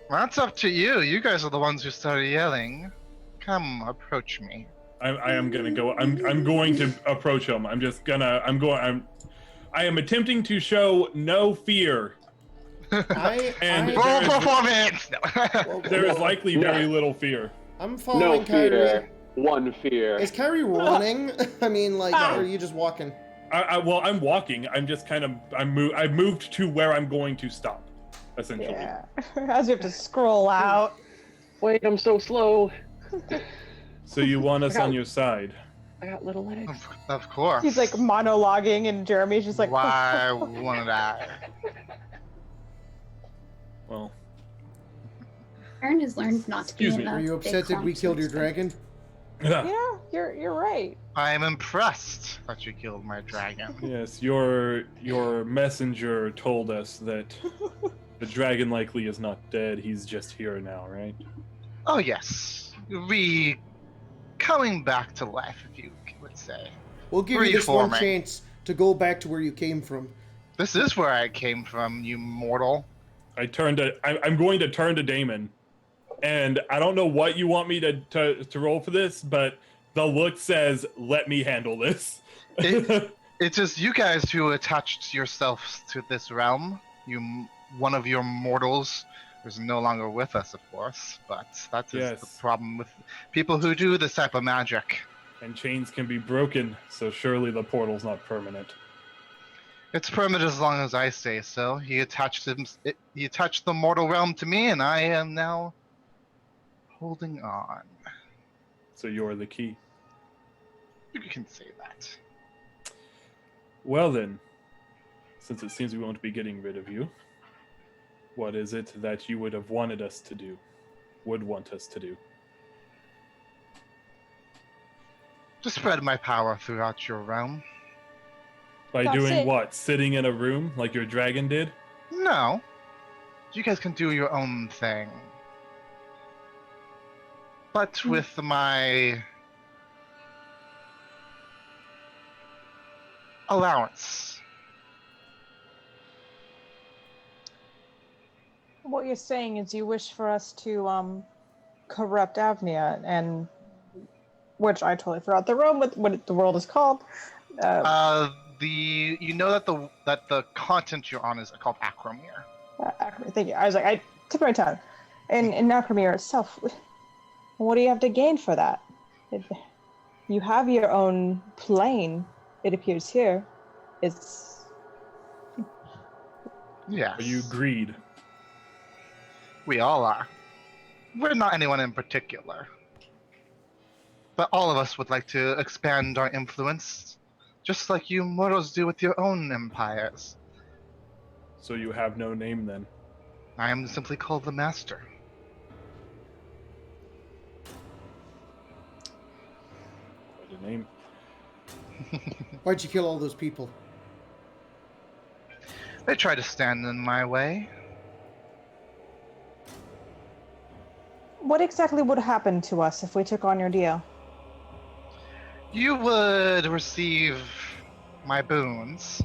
That's up to you. You guys are the ones who started yelling. Come, approach me. I am gonna go. I'm going to approach him. I am attempting to show no fear. And Roll there is- performance! No. There is likely very little fear. I'm No following Kyrie. fear, one fear. Is Kyrie running? I mean, like, or are you just walking? Well, I'm walking. I'm just kind of. I've moved to where I'm going to stop, essentially. Yeah. As we have to scroll out. Wait, I'm so slow. So you want us on your side? I got little legs. Of course. He's like monologuing, and Jeremy's just like, Why wouldn't I? Well, Aaron has learned not to be Excuse in me. a Are you big upset that we clumps killed and your stuff. dragon? Yeah, you're right. I am impressed that you killed my dragon. yes. Your messenger told us that the dragon likely is not dead. He's just here now, right? Oh yes, coming back to life, if you would say. We'll give you this one Reforming. chance to go back to where you came from. This is where I came from, you mortal. I'm going to turn to Damon, and I don't know what you want me to roll for this, but the look says, "Let me handle this." It's just you guys who attached yourselves to this realm. One of your mortals is no longer with us, of course, but that is the problem with people who do this type of magic. And chains can be broken, so surely the portal's not permanent. It's permanent as long as I say so. He attached the mortal realm to me, and I am now holding on. So you're the key. You can say that. Well then, since it seems we won't be getting rid of you, what is it that you would have wanted us to do? Would want us to do? To spread my power throughout your realm. By That's doing it. what? Sitting in a room like your dragon did? No. You guys can do your own thing. But with my allowance. What you're saying is you wish for us to corrupt AVNIA, and which I totally forgot the realm with what the world is called. You know that the continent you're on is called Acromir. Thank you. I was like, I took my tongue. And in Acromir itself, what do you have to gain for that? You have your own plane, it appears here. It's... Yes. Are you greed? We all are. We're not anyone in particular. But all of us would like to expand our influence, just like you mortals do with your own empires. So you have no name then? I am simply called the Master. Quite a name. Why'd you kill all those people? They try to stand in my way. What exactly would happen to us if we took on your deal? You would receive my boons,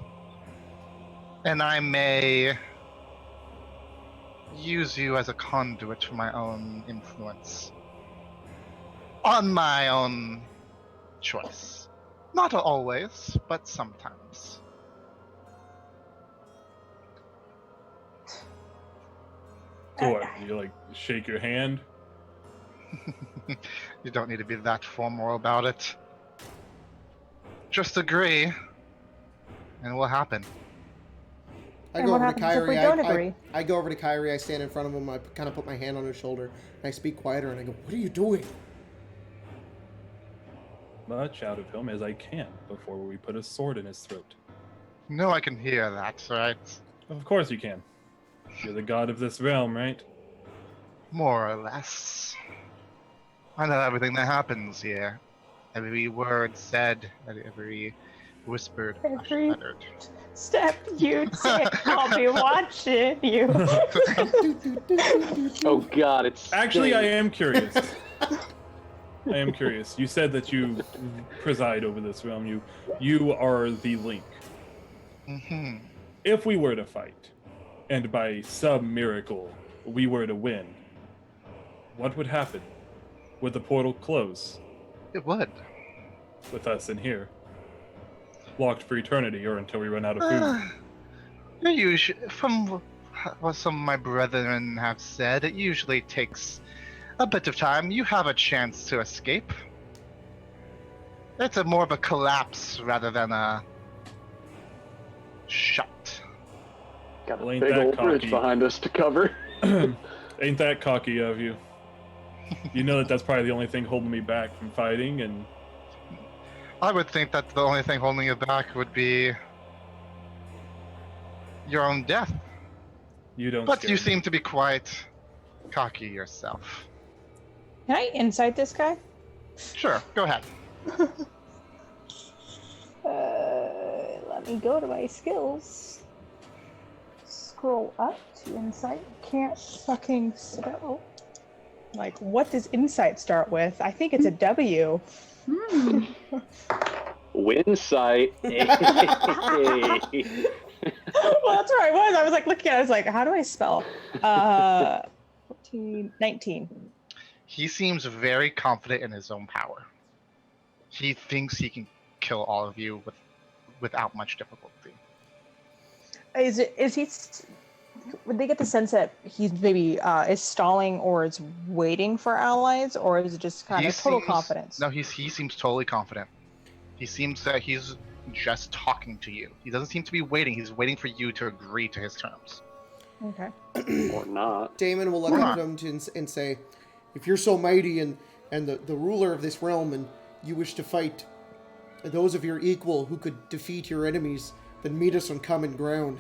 and I may use you as a conduit for my own influence. On my own choice. Not always, but sometimes. So what? You like shake your hand? You don't need to be that formal about it. Just agree, and it will happen. I And go what over to happens if we Kyrie. don't agree? I go over to Kyrie. I stand in front of him. I kind of put my hand on his shoulder. And I speak quieter, and I go, "What are you doing?" Much out of him as I can before we put a sword in his throat. No, I can hear that, right? Of course you can. You're the god of this realm, right? More or less. I know everything that happens here. Every word said, every whispered, Every- uttered. Step you take, I'll be watching you. Oh God, it's Actually, I am curious. I am curious. You said that you preside over this realm. You are the link. Mm-hmm. If we were to fight, and by some miracle we were to win, what would happen? Would the portal close It would. with us in here? Locked for eternity or until we run out of food? From what some of my brethren have said, it usually takes a bit of time. You have a chance to escape. It's more of a collapse rather than a shut. got a Well, ain't big that old bridge cocky. behind us to cover. Ain't that cocky of you? You know that's probably the only thing holding me back from fighting, and I would think that the only thing holding you back would be your own death. you don't. But scare you me. seem to be quite cocky yourself. Can I insight this guy? Sure, go ahead. Let me go to my skills. Scroll up to insight. Can't fucking spell. Like, what does insight start with? I think it's a W. Hmm. Winsight. Well, that's where I was. I was like looking at it. I was like, how do I spell? 14, 19. He seems very confident in his own power. He thinks he can kill all of you without much difficulty. Is he? Would they get the sense that he's maybe is stalling or is waiting for allies, or is it just kind of total confidence? No, he seems totally confident. He seems that he's just talking to you. He doesn't seem to be waiting. He's waiting for you to agree to his terms. Okay. Or not. Damon will look up at him and say, if you're so mighty and the ruler of this realm and you wish to fight those of your equal who could defeat your enemies, then meet us on common ground.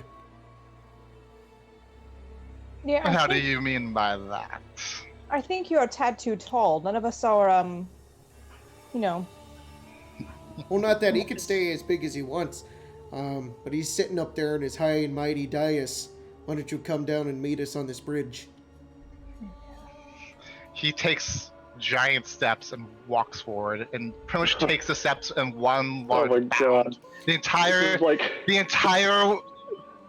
Yeah. How do you mean by that? I think you're a tad too tall. None of us are, you know. Well, not that. He could stay as big as he wants. But he's sitting up there in his high and mighty dais. Why don't you come down and meet us on this bridge? He takes giant steps and walks forward, and pretty much takes the steps in one large my bound. God. The entire This is like,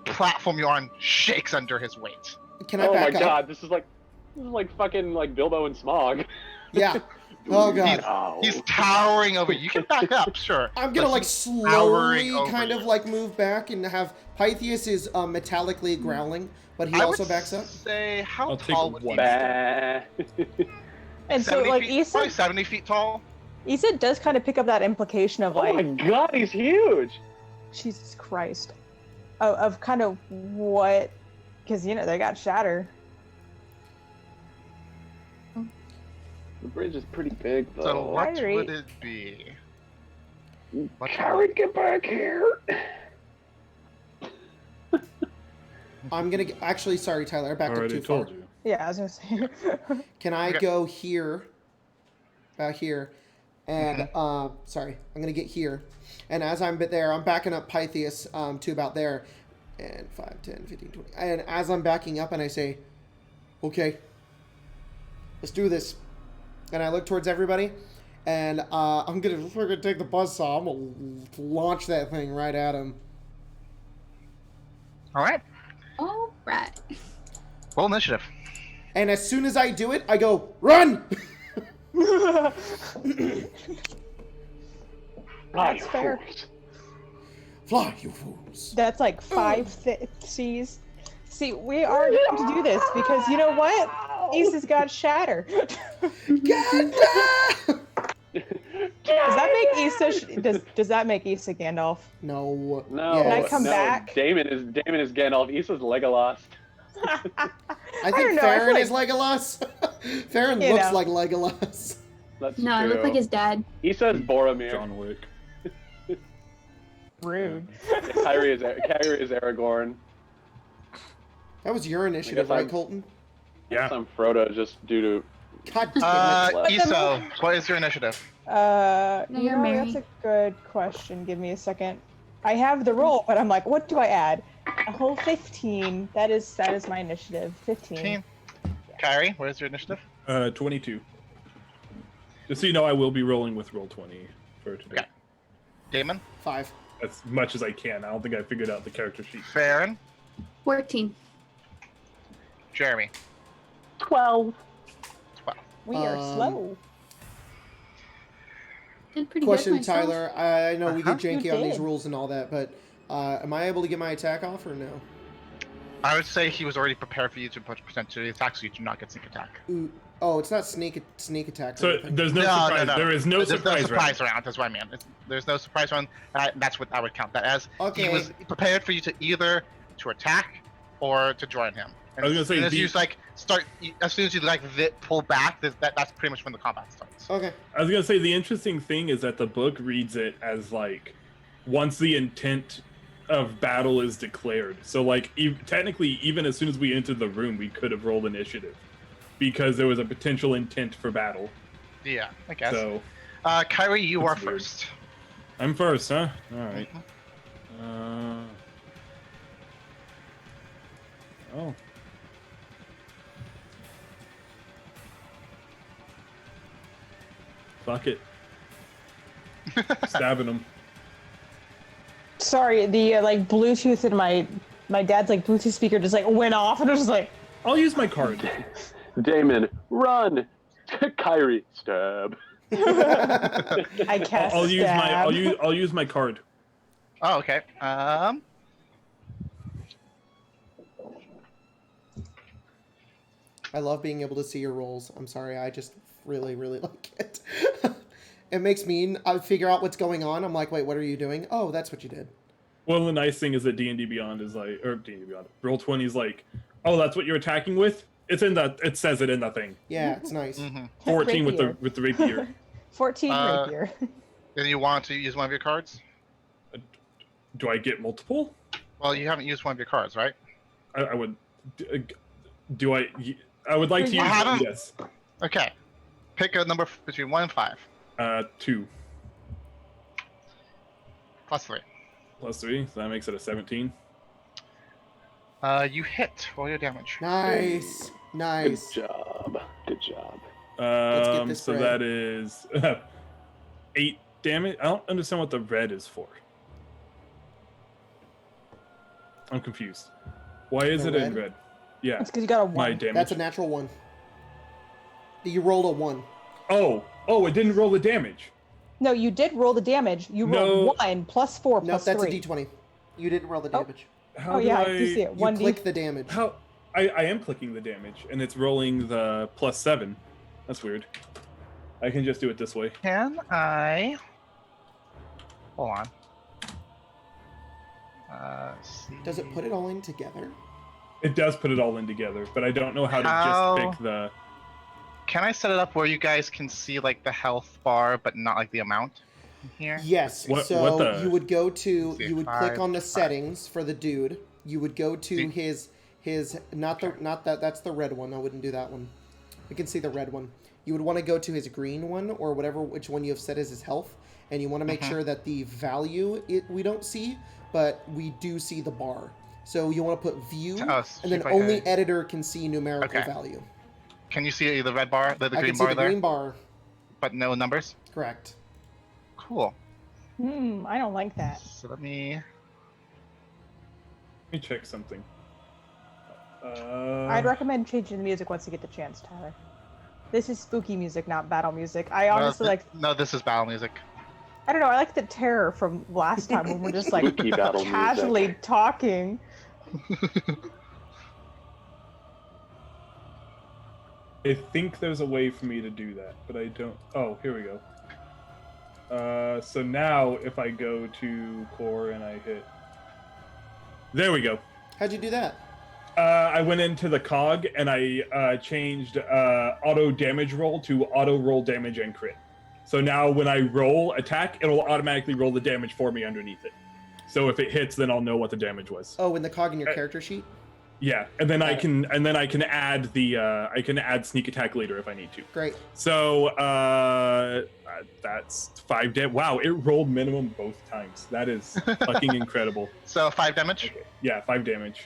platform you're on shakes under his weight. Can I oh my back up? god, this is like fucking like Bilbo and Smog. Yeah. Oh god. Oh. He's towering over you. You can back up, sure. I'm gonna but like he's slowly towering over kind of you. like move back and have Pythias is metallically growling, but he I also would backs up. Say, how I'll take tall would he one be? Bah. And so, 70 like, feet, probably Issa 70 feet tall. does kind of pick up that implication of, Oh like, my god, he's huge. Jesus Christ. Of kind of what, because, you know, they got shatter. The bridge is pretty big though. So what Kyrie. would it be? What Kyrie, get back here. I'm gonna actually, sorry, Tyler, I backed up Already too far. told you. Yeah, I was gonna say. Can I Okay. go here, about here, and sorry, I'm gonna get here, and as I'm there, I'm backing up Pythias to about there, and 5, 10, 15, 20, and as I'm backing up, and I say, okay, let's do this, and I look towards everybody, and I'm gonna freaking take the buzzsaw. I'm gonna launch that thing right at him. All right. All right. Roll initiative. And as soon as I do it, I go, run! That's fair. Fly, you fools. That's like 5 C's. See, we are going to do this because you know what? Issa's got shatter. Does that make Issa? Does that make Issa Gandalf? No. No. Can I come no, back? Damon is Gandalf. Issa's Legolas. I think don't know, I feel Farron like- is Legolas. Farron You looks know. like Legolas. That's No, I true. look like his dad. Issa's Boromir. John Wick. Rude. Kyrie is Aragorn. That was your initiative, I right, guess Colton? Yeah. I'm Frodo just due to God damn it. Issa, what is your initiative? No, You you're know, Mary. that's a good question. Give me a second. I have the roll, but I'm like, what do I add? A whole 15. That is my initiative. 15. 15. Kyrie, what is your initiative? 22. Just so you know, I will be rolling with roll 20 for today. Okay. Damon? 5. As much as I can. I don't think I figured out the character sheet. Farron? 14. Jeremy? 12. 12. We are slow. Did pretty Question, good myself. Tyler. I know we get You janky on these did. rules and all that, but am I able to get my attack off or no? I would say he was already prepared for you to potentially attack, so you do not get sneak attack. Ooh. Oh, it's not sneak attack. or So anything. there's no surprise. There is no There's surprise, no surprise round. That's what I mean. There's no surprise round. That's what I would count that as. Okay. He was prepared for you to either to attack or to join him. And I was gonna say, as soon as the- you as soon as you pull back, that's pretty much when the combat starts. Okay. I was gonna say the interesting thing is that the book reads it as like once the intent of battle is declared. So like technically, even as soon as we entered the room, we could have rolled initiative because there was a potential intent for battle. Yeah, I guess. So Kyrie, you are That's weird. first. I'm first, huh? All right. Oh. Fuck it. Stabbing him. Sorry, the like Bluetooth in my dad's like Bluetooth speaker just like went off, and I was just like, I'll use my card. Damon, run! Kyrie, stab. I cast I'll use stab. I'll use my card. Oh, okay. I love being able to see your rolls. I'm sorry, I just really, really like it. It makes me I figure out what's going on. I'm like, wait, what are you doing? Oh, that's what you did. Well, the nice thing is that D&D Beyond is like, or D&D Beyond, Roll20 is like, oh, that's what you're attacking with? It's in the, it says it in the thing. Yeah, it's nice. 14 Rapier. with the rapier. 14 rapier. Then you want to use one of your cards? Do I get multiple? Well, you haven't used one of your cards, right? I would, do I would like to use I it, yes. Okay. Pick a number between 1 and 5. 2 Plus 3. plus 3, so that makes it a 17. You hit. Roll your damage. Nice. Nice. Good job. Good job. get this So bread. that is 8 damage. I don't understand what the red is for. I'm confused. Why is The it in red? red? Yeah, It's because you got a my 1. damage. That's a natural 1. You rolled a 1. Oh, it didn't roll the damage. No, you did roll the damage. You rolled 1 plus 4 No, plus that's 3. a d20. You didn't roll the damage. How Oh do yeah, I I do see it. You 1d. click the damage. How I am clicking the damage and it's rolling the plus 7. That's weird. I can just do it this way. Can I... Hold on. See. Does it put it all in together? It does put it all in together, but I don't know how to How- just pick the. Can I set it up where you guys can see like the health bar, but not like the amount in here? Yes. What So the- you would go to See, you would 5, click on the 5. settings for the dude. You would go to See- his not that that's the red one. I wouldn't do that one. You can see the red one. You would want to go to his green one or whatever which one you have set as his health, and you want to make sure that the value we don't see, but we do see the bar. So you want to put view, Oh, and then keep only okay. editor can see numerical Okay. value. Can you see the red bar, the I green can see bar the there, green bar. but no numbers? Correct. Cool. I don't like that. So let me... Let me check something. I'd recommend changing the music once you get the chance, Tyler. This is spooky music, not battle music. I honestly No, this is battle music. I don't know, I like the terror from last time when we're just like Spooky battle casually music. talking. I think there's a way for me to do that, but I don't. Oh, here we go. So now if I go to core and I hit. There we go. How'd you do that? I went into the cog and I changed auto damage roll to auto roll damage and crit. So now when I roll attack, it'll automatically roll the damage for me underneath it. So if it hits, then I'll know what the damage was. Oh, in the cog in your character sheet? Yeah, and then I Got it. can add the I can add sneak attack later if I need to. Great. So that's 5 damage. Wow, it rolled minimum both times. That is fucking incredible. So 5 damage. Okay. Yeah, 5 damage.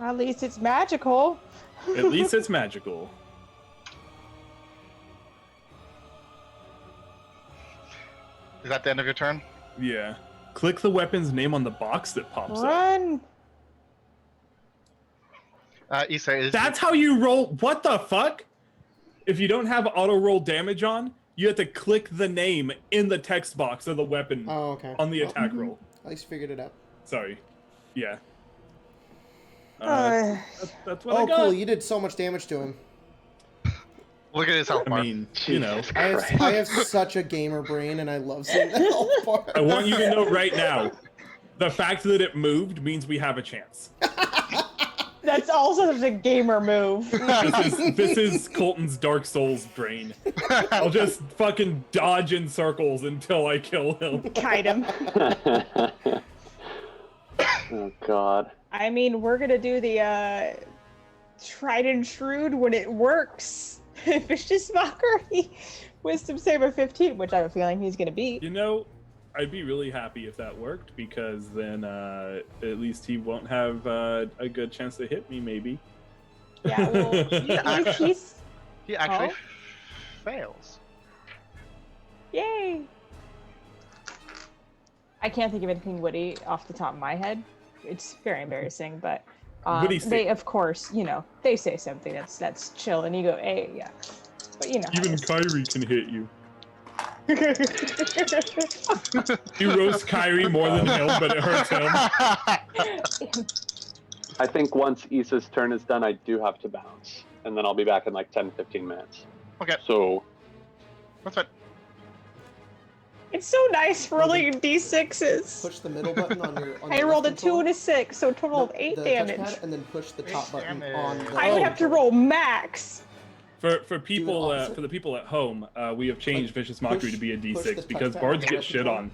At least it's magical. At least it's magical. Is that the end of your turn? Yeah. Click the weapon's name on the box that pops up. Run! Issa, is That's how you roll. What the fuck? If you don't have auto roll damage on, you have to click the name in the text box of the weapon Oh, okay. on the Well, attack roll. At least figured it out. Sorry. Yeah. That's what I Oh, got. cool. You did so much damage to him. Look at his health I bar. mean, you know. Jesus I Christ. have such a gamer brain, and I love seeing the health bar. I want you to know right now, the fact that it moved means we have a chance. That's also such a gamer move. This is Colton's Dark Souls brain. I'll just fucking dodge in circles until I kill him. Kite him. Oh God. I mean, we're gonna do the tried and shrewd when it works. Vicious Mockery. Wisdom Saber 15, which I have a feeling he's gonna beat. You know, I'd be really happy if that worked, because then at least he won't have a good chance to hit me, maybe. Yeah, well, he's He actually Oh? fails. I can't think of anything witty off the top of my head. It's very embarrassing, but Witty they, statement. of course, they say something that's chill, and you go, hey, yeah. But how it Even is. Kyrie can hit you. You roast Kyrie more than him, but it hurts him. I think once Issa's turn is done, I do have to bounce. And then I'll be back in like 10-15 minutes. Okay. So, That's fine. It's so nice rolling d6s. Push the middle button on your. On I the rolled a left 2 and controller. a 6, so a total of 8 The damage. touchpad, and then push the 8 top button damage. on the. I would have to roll max. For people opposite. for the people at home, we have changed Vicious Mockery to be a push D6 the because touchpad bards on the get left shit controller, on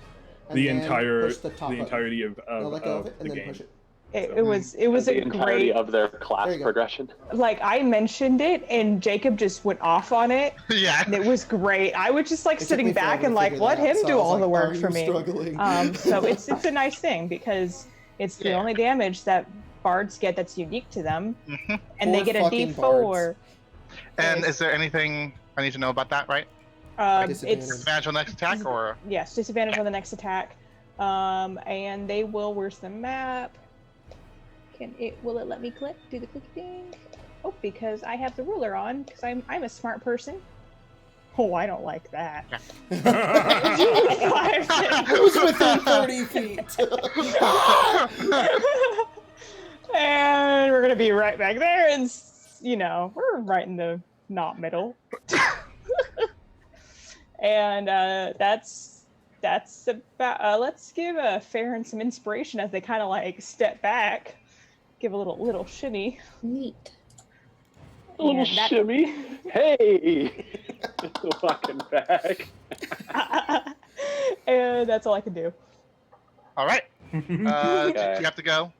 and the then entire push the top button. entirety of Now let go of the it, and then game. push it. It was the a entirety great. of their class There you go. progression. Like, I mentioned it, and Jacob just went off on it, Yeah. and it was great. I was just like It took sitting me back forever and to like figure let that out, him so do I was all the like, work "Are for you me. struggling?" So it's a nice thing because it's the Yeah. only damage that bards get that's unique to them, Mhm. and they Poor get a fucking D4. And is there anything I need to know about that, right? Disadvantage. It's Advantage on next attack, or yes, disadvantage on the next attack. And they will. Where's the map? Will it let me do the clicky thing? Oh, because I have the ruler on, because I'm a smart person. Oh, I don't like that. Who's within 30 feet? And we're gonna be right back there, and we're right in the not middle. And that's about. Let's give Farron some inspiration as they kind of like step back, give a little shimmy. Neat. A little And that- shimmy. Hey! Walking back. And that's all I can do. all right. Okay. You have to go.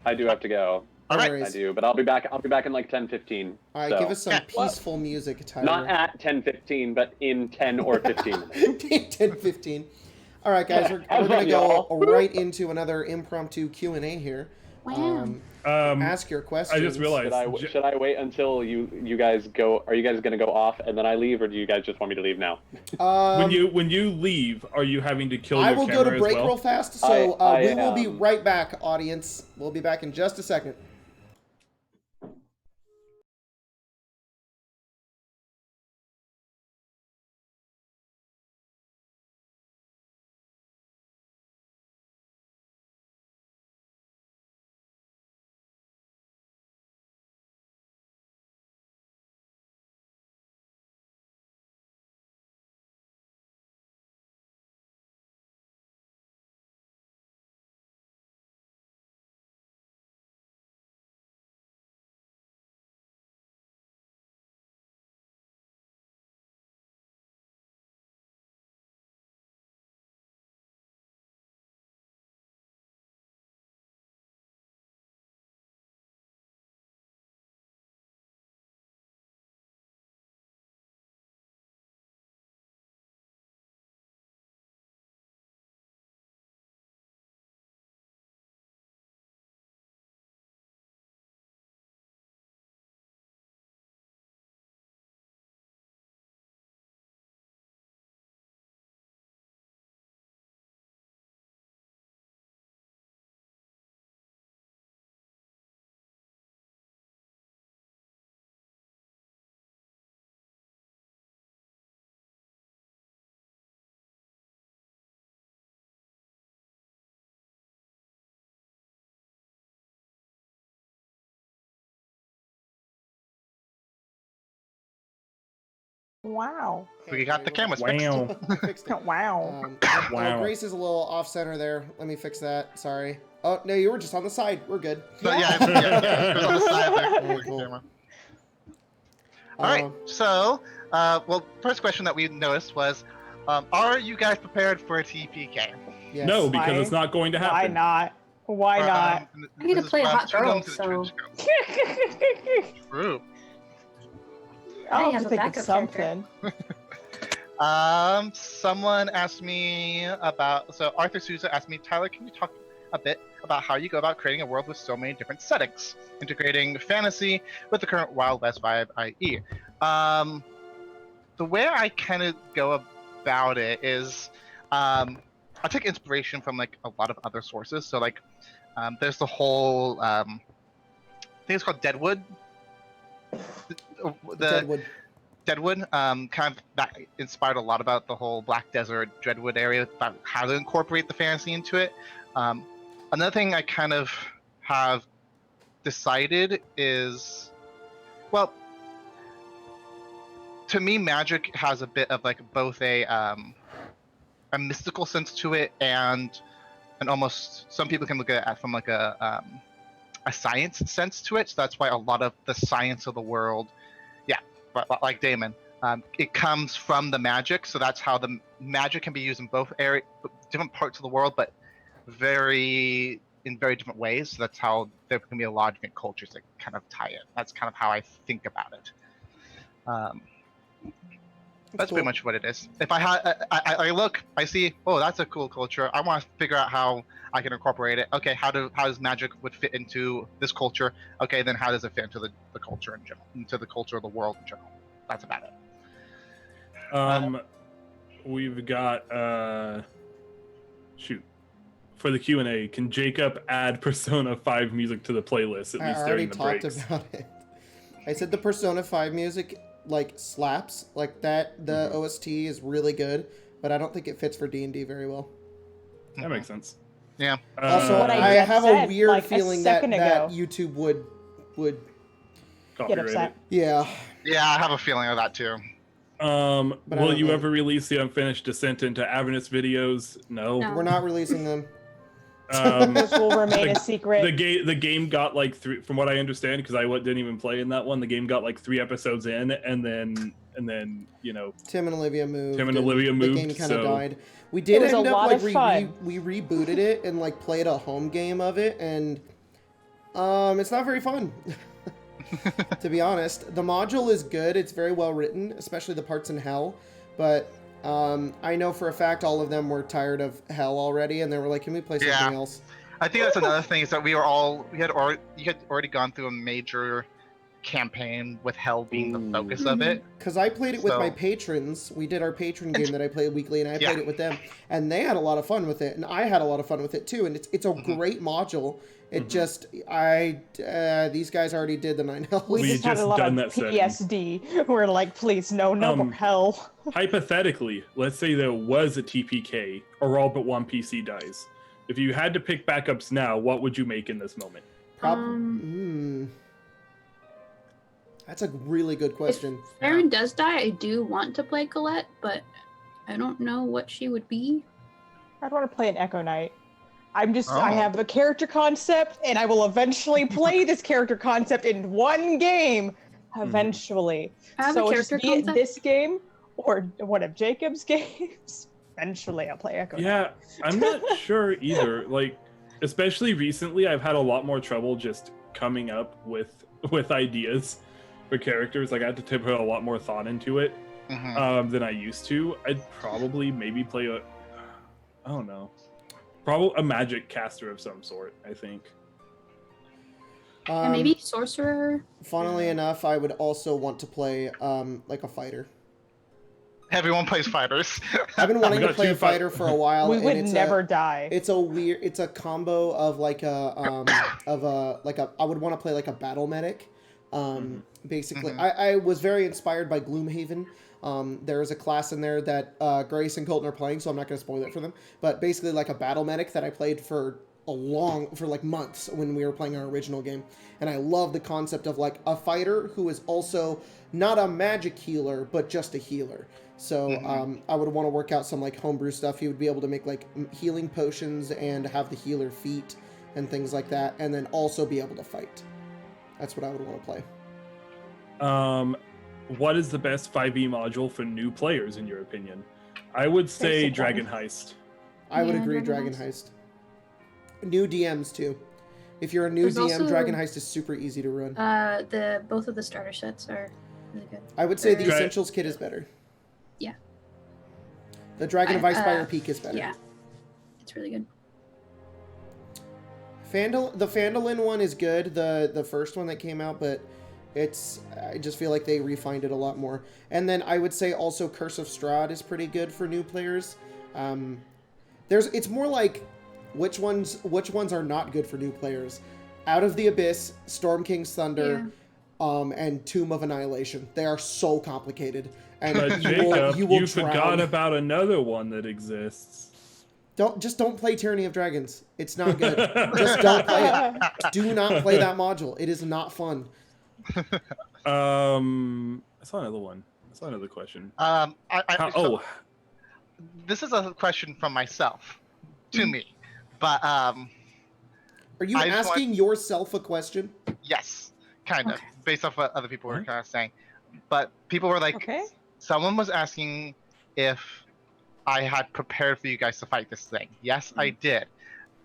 I do have to go. All No right. worries. I do, but I'll be back in like 10-15. All right, so. give us some Yeah. peaceful music, Tyler. Not at 10-15, but in 10 or 15 minutes. 10, 15. All right, guys, we're How's going to that, go y'all? right into another impromptu Q&A here. Wow. Ask your questions. I just realized. Should I wait until you guys go? Are you guys going to go off and then I leave, or do you guys just want me to leave now? When you leave, are you having to kill I your will camera go to break as well? real fast, so I we will be am. right back, audience. We'll be back in just a second. Wow. We got the cameras fixed. Wow. I fixed it. Wow. Wow. Grace is a little off center there. Let me fix that. Sorry. Oh, no, you were just on the side. We're good. So, yeah, it's on the side there. Alright, cool. Camera. All right. So, well, first question that we noticed was, are you guys prepared for a TPK? Yes. No, because Why? it's not going to happen. Why not? Why not? I get to play a hot girl, so- True. I'll have have a to think of backup something. Someone asked me about. So Arthur Souza asked me, Tyler, can you talk a bit about how you go about creating a world with so many different settings, integrating fantasy with the current Wild West vibe, i.e. The way I kind of go about it is, I take inspiration from like a lot of other sources. So like, there's the whole I think it's called Deadwood. The Deadwood. Deadwood kind of that inspired a lot about the whole Black Desert Dreadwood area, about how to incorporate the fantasy into it. Another thing I kind of have decided is, well, to me, magic has a bit of like both a mystical sense to it and almost some people can look at it from like a science sense to it. So that's why a lot of the science of the world, but like Damon, it comes from the magic. So that's how the magic can be used in both different parts of the world, but in very different ways. So that's how there can be a lot of different cultures that kind of tie it. That's kind of how I think about it. That's pretty much what it is. If I look, I see, oh, that's a cool culture. I want to figure out how I can incorporate it. Okay, how does magic would fit into this culture? Okay, then how does it fit into the culture in general, into the culture of the world in general? That's about it. We've got for the Q&A. Can Jacob add Persona 5 music to the playlist at least during the breaks? I already talked about it. I said the Persona 5 music like slaps like that. The OST is really good, but I don't think it fits for D&D very well. That makes sense. Yeah. Also, I have a weird feeling that YouTube would get upset. Yeah. Yeah, I have a feeling of that too. Will you ever release the unfinished Descent into Avernus videos? No. We're not releasing them. This will remain a secret. The game got like from what I understand, because I didn't even play in that one. The game got like 3 episodes in, and then you know, Tim and Olivia moved. The game kind of died. We did end up like we rebooted it and like played a home game of it, and it's not very fun. To be honest, the module is good. It's very well written, especially the parts in Hell, but I know for a fact all of them were tired of Hell already, and they were like, "Can we play something else?" I think that's another thing, is that you had already gone through a major campaign with Hell being the focus of it. Because I played it with my patrons. We did our patron game that I played weekly, and I played it with them, and they had a lot of fun with it, and I had a lot of fun with it too. And it's a great module. It just these guys already did the 9 Hells. We just had a lot of PTSD. We're like, please, no more Hell. Hypothetically, let's say there was a TPK, or all but one PC dies. If you had to pick backups now, what would you make in this moment? That's a really good question. If Aaron does die, I do want to play Colette, but I don't know what she would be. I'd want to play an Echo Knight. I have a character concept, and I will eventually play this character concept in one game. Eventually. So it'll be in this game or one of Jacob's games. Eventually, I'll play Echo Knight. Yeah, I'm not sure either. Like, especially recently, I've had a lot more trouble just coming up with ideas for characters. Like, I had to put a lot more thought into it than I used to. I'd probably maybe play I don't know. Probably a magic caster of some sort, I think. And maybe sorcerer. Funnily enough, I would also want to play like a fighter. Everyone plays fighters. I've been wanting to play a fighter for a while. We would never die. It's a combo of like I would want to play like a battle medic. Basically, I was very inspired by Gloomhaven. There is a class in there that Grace and Colton are playing, so I'm not going to spoil it for them. But basically, like a battle medic that I played for like months when we were playing our original game. And I love the concept of like a fighter who is also not a magic healer, but just a healer. So I would want to work out some like homebrew stuff. He would be able to make like healing potions and have the healer feat and things like that, and then also be able to fight. That's what I would want to play. What is the best 5e module for new players, in your opinion? I would say Dragon Heist. I would agree, Dragon Heist. New DMs too. If you're a new DM, also, Dragon Heist is super easy to run. Both of the starter sets are really good. I would say the Essentials kit is better. Yeah. The Dragon of Icefire Peak is better. Yeah. It's really good. The Phandalin one is good, the first one that came out, but I just feel like they refined it a lot more. And then I would say also Curse of Strahd is pretty good for new players. It's more like which ones are not good for new players. Out of the Abyss, Storm King's Thunder, and Tomb of Annihilation. They are so complicated. And But Jacob, you forgot about another one that exists. Don't play Tyranny of Dragons. It's not good. Just don't play it. Do not play that module. It is not fun. I saw another one. I saw another question. This is a question from myself to me, but are you asking yourself a question? Yes, kind of, based off what other people were kind of saying. But people were like, someone was asking if I had prepared for you guys to fight this thing. Yes, I did.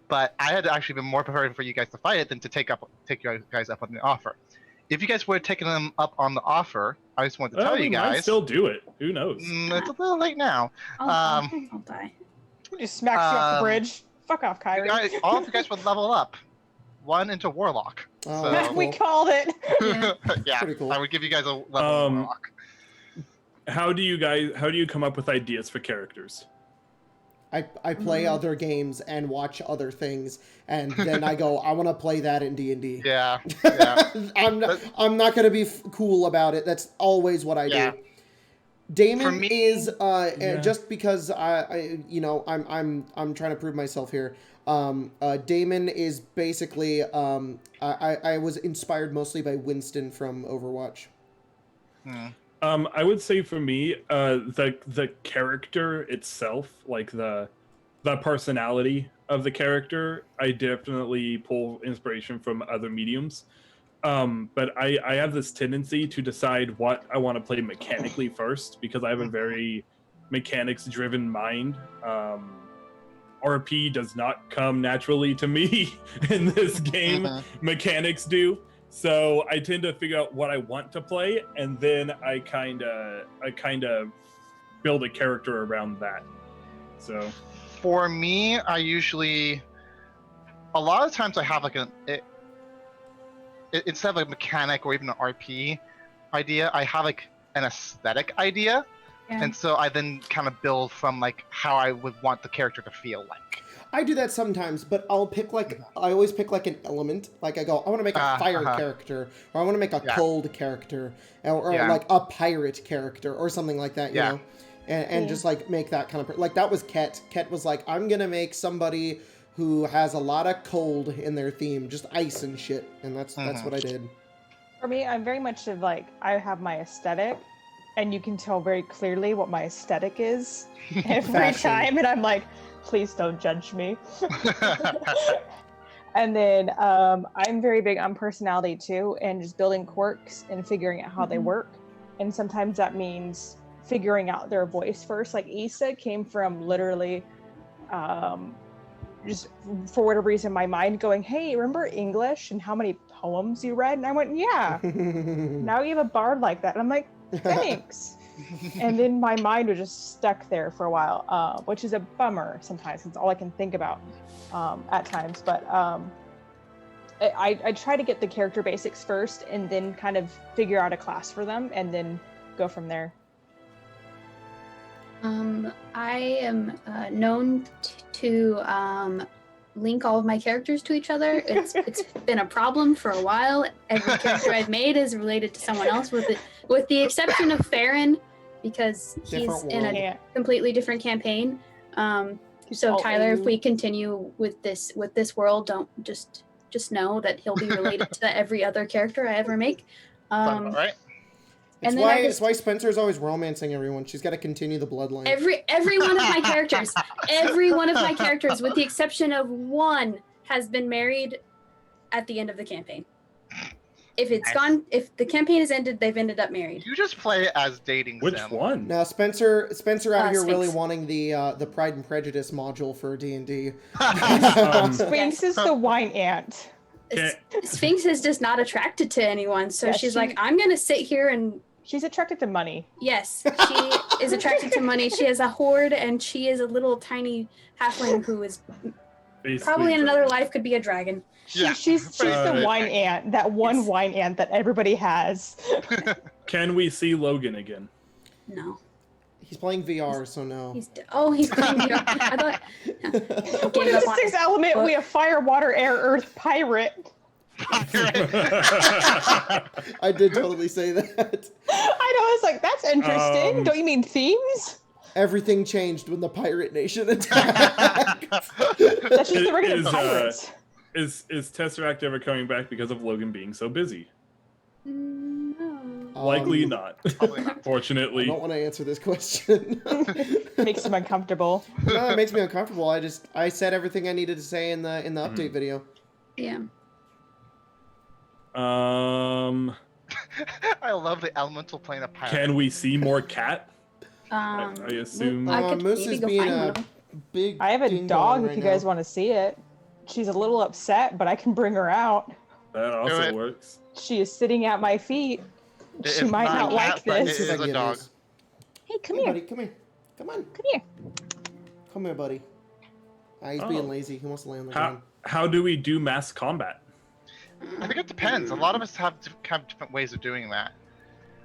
But I had actually been more prepared for you guys to fight it than to take you guys up on the offer. If you guys would have taken them up on the offer, I just wanted to tell you guys. Might still do it. Who knows? It's a little late now. I'll die. Just smacks you off the bridge. Fuck off, Kyrie. All of you guys would level up. One into Warlock. Oh, We called it. Yeah, pretty cool. I would give you guys a level Warlock. How do you come up with ideas for characters? I play other games and watch other things, and then I go, I want to play that in D&D. Yeah. I'm not gonna be cool about it. That's always what I do. Damon is just because I'm trying to prove myself here. Damon is basically I was inspired mostly by Winston from Overwatch. I would say for me, the character itself, like the personality of the character, I definitely pull inspiration from other mediums. But I have this tendency to decide what I want to play mechanically first, because I have a very mechanics-driven mind. RP does not come naturally to me in this game. Mechanics do. So I tend to figure out what I want to play, and then I kind of build a character around that. So for me, I usually, a lot of times I have like instead of a mechanic or even an RP idea, I have like an aesthetic idea, and so I then kind of build from like how I would want the character to feel like. I do that sometimes, but I always pick like an element. Like I go, I want to make a fire character, or I want to make a cold character, or like a pirate character, or something like that, you know? And just like make that kind of, like that was Ket. Ket was like, I'm going to make somebody who has a lot of cold in their theme, just ice and shit. And that's what I did. For me, I'm very much of like, I have my aesthetic, and you can tell very clearly what my aesthetic is every time, and I'm like, please don't judge me. And then I'm very big on personality too, and just building quirks and figuring out how they work. And sometimes that means figuring out their voice first. Like Issa came from literally just for whatever reason, my mind going, hey, remember English and how many poems you read? And I went, yeah. Now you have a bard like that. And I'm like, thanks. And then my mind was just stuck there for a while, which is a bummer sometimes. It's all I can think about at times. But I try to get the character basics first, and then kind of figure out a class for them, and then go from there. I am known to link all of my characters to each other. It's been a problem for a while. Every character I've made is related to someone else, with the exception of Farron, because he's in a completely different campaign. So Tyler, if we continue with this world, don't just know that he'll be related to every other character I ever make. Right. It's why Spencer's always romancing everyone. She's got to continue the bloodline. Every one of my characters, with the exception of one, has been married at the end of the campaign. If the campaign has ended, they've ended up married. You just play as dating Which sim. one? Now Spencer out here Sphinx. really wanting the Pride and Prejudice module for D&D. Sphinx is the wine ant. Sphinx is just not attracted to anyone, so she's like, I'm gonna sit here and. She's attracted to money. Yes, she is attracted to money. She has a hoard, and she is a little tiny halfling who is probably in another life could be a dragon. She's the wine ant, that one wine ant that everybody has. Can we see Logan again? No. He's playing VR, so no. He's playing VR. I thought. What Gave is up the on sixth it. element? But- We have fire, water, air, earth, pirate. I did totally say that. I know, it's like, that's interesting. Don't you mean themes? Everything changed when the Pirate Nation attacked. That's just the regular Is, pirates. Is Tesseract ever coming back because of Logan being so busy? No. Likely not. Probably not. I Fortunately. don't want to answer this question. Makes him uncomfortable. No, it makes me uncomfortable. I said everything I needed to say in the update video. Yeah. I love the elemental plane of pirate. Can we see more cat? I assume. I could Moose maybe is go being find a one. big. I have a ding dog dong if you guys now. want to see it. She's a little upset, but I can bring her out. That Do also it. works. She is sitting at my feet. It's She might not a cat, like but this. It is a dog. Hey, come Hey, here. buddy, come here. Come on. Come here. Come here, buddy. He's Oh. being lazy. He wants to lay on the How ground. how do we do mass combat? I think it depends. A lot of us have different ways of doing that.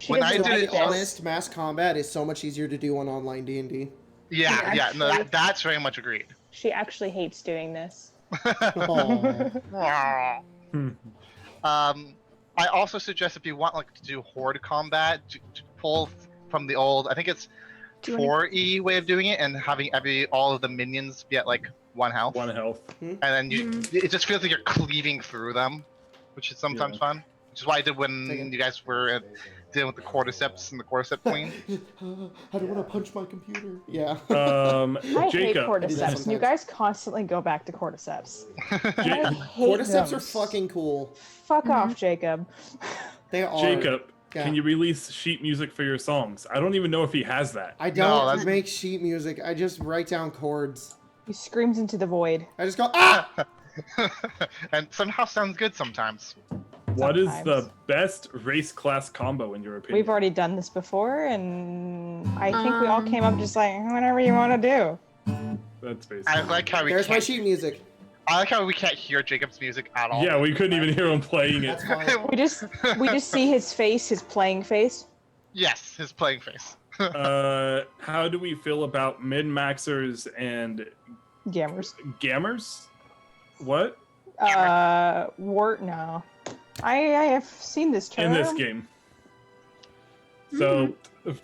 She When doesn't I To did like be it- this. honest, mass combat is so much easier to do on online D&D. Yeah, Yeah, no, actually. that's very much agreed. She actually hates doing this. Aw. I also suggest if you want like to do horde combat, to pull from the old, I think it's 4E way of doing it, and having all of the minions be at like 1 health, 1 health. and then it just feels like you're cleaving through them, which is sometimes fun. Which is what I did when Second. you guys were dealing with the cordyceps and the cordyceps queen. I don't want to punch my computer. Yeah. I hate Jacob. cordyceps. sometimes. You guys constantly go back to cordyceps. Ja- I hate Cordyceps them. are fucking cool. Fuck off, Jacob. They are. Jacob, Yeah. can you release sheet music for your songs? I don't even know if he has that. I No, don't that's- make sheet music. I just write down chords. He screams into the void. I just go, ah! And somehow sounds good sometimes. What is Sometimes. the best race class combo in your opinion? We've already done this before, and I think we all came up just like, whatever you want to do. That's basically. I like how we There's my can't. sheet music. I like how we can't hear Jacob's music at all. Yeah, we couldn't even hear him playing it. That's fine. We just see his face, his playing face. Yes, his playing face. How do we feel about min-maxers and Gammers. gammers? What? No. I have seen this term. In this game. So,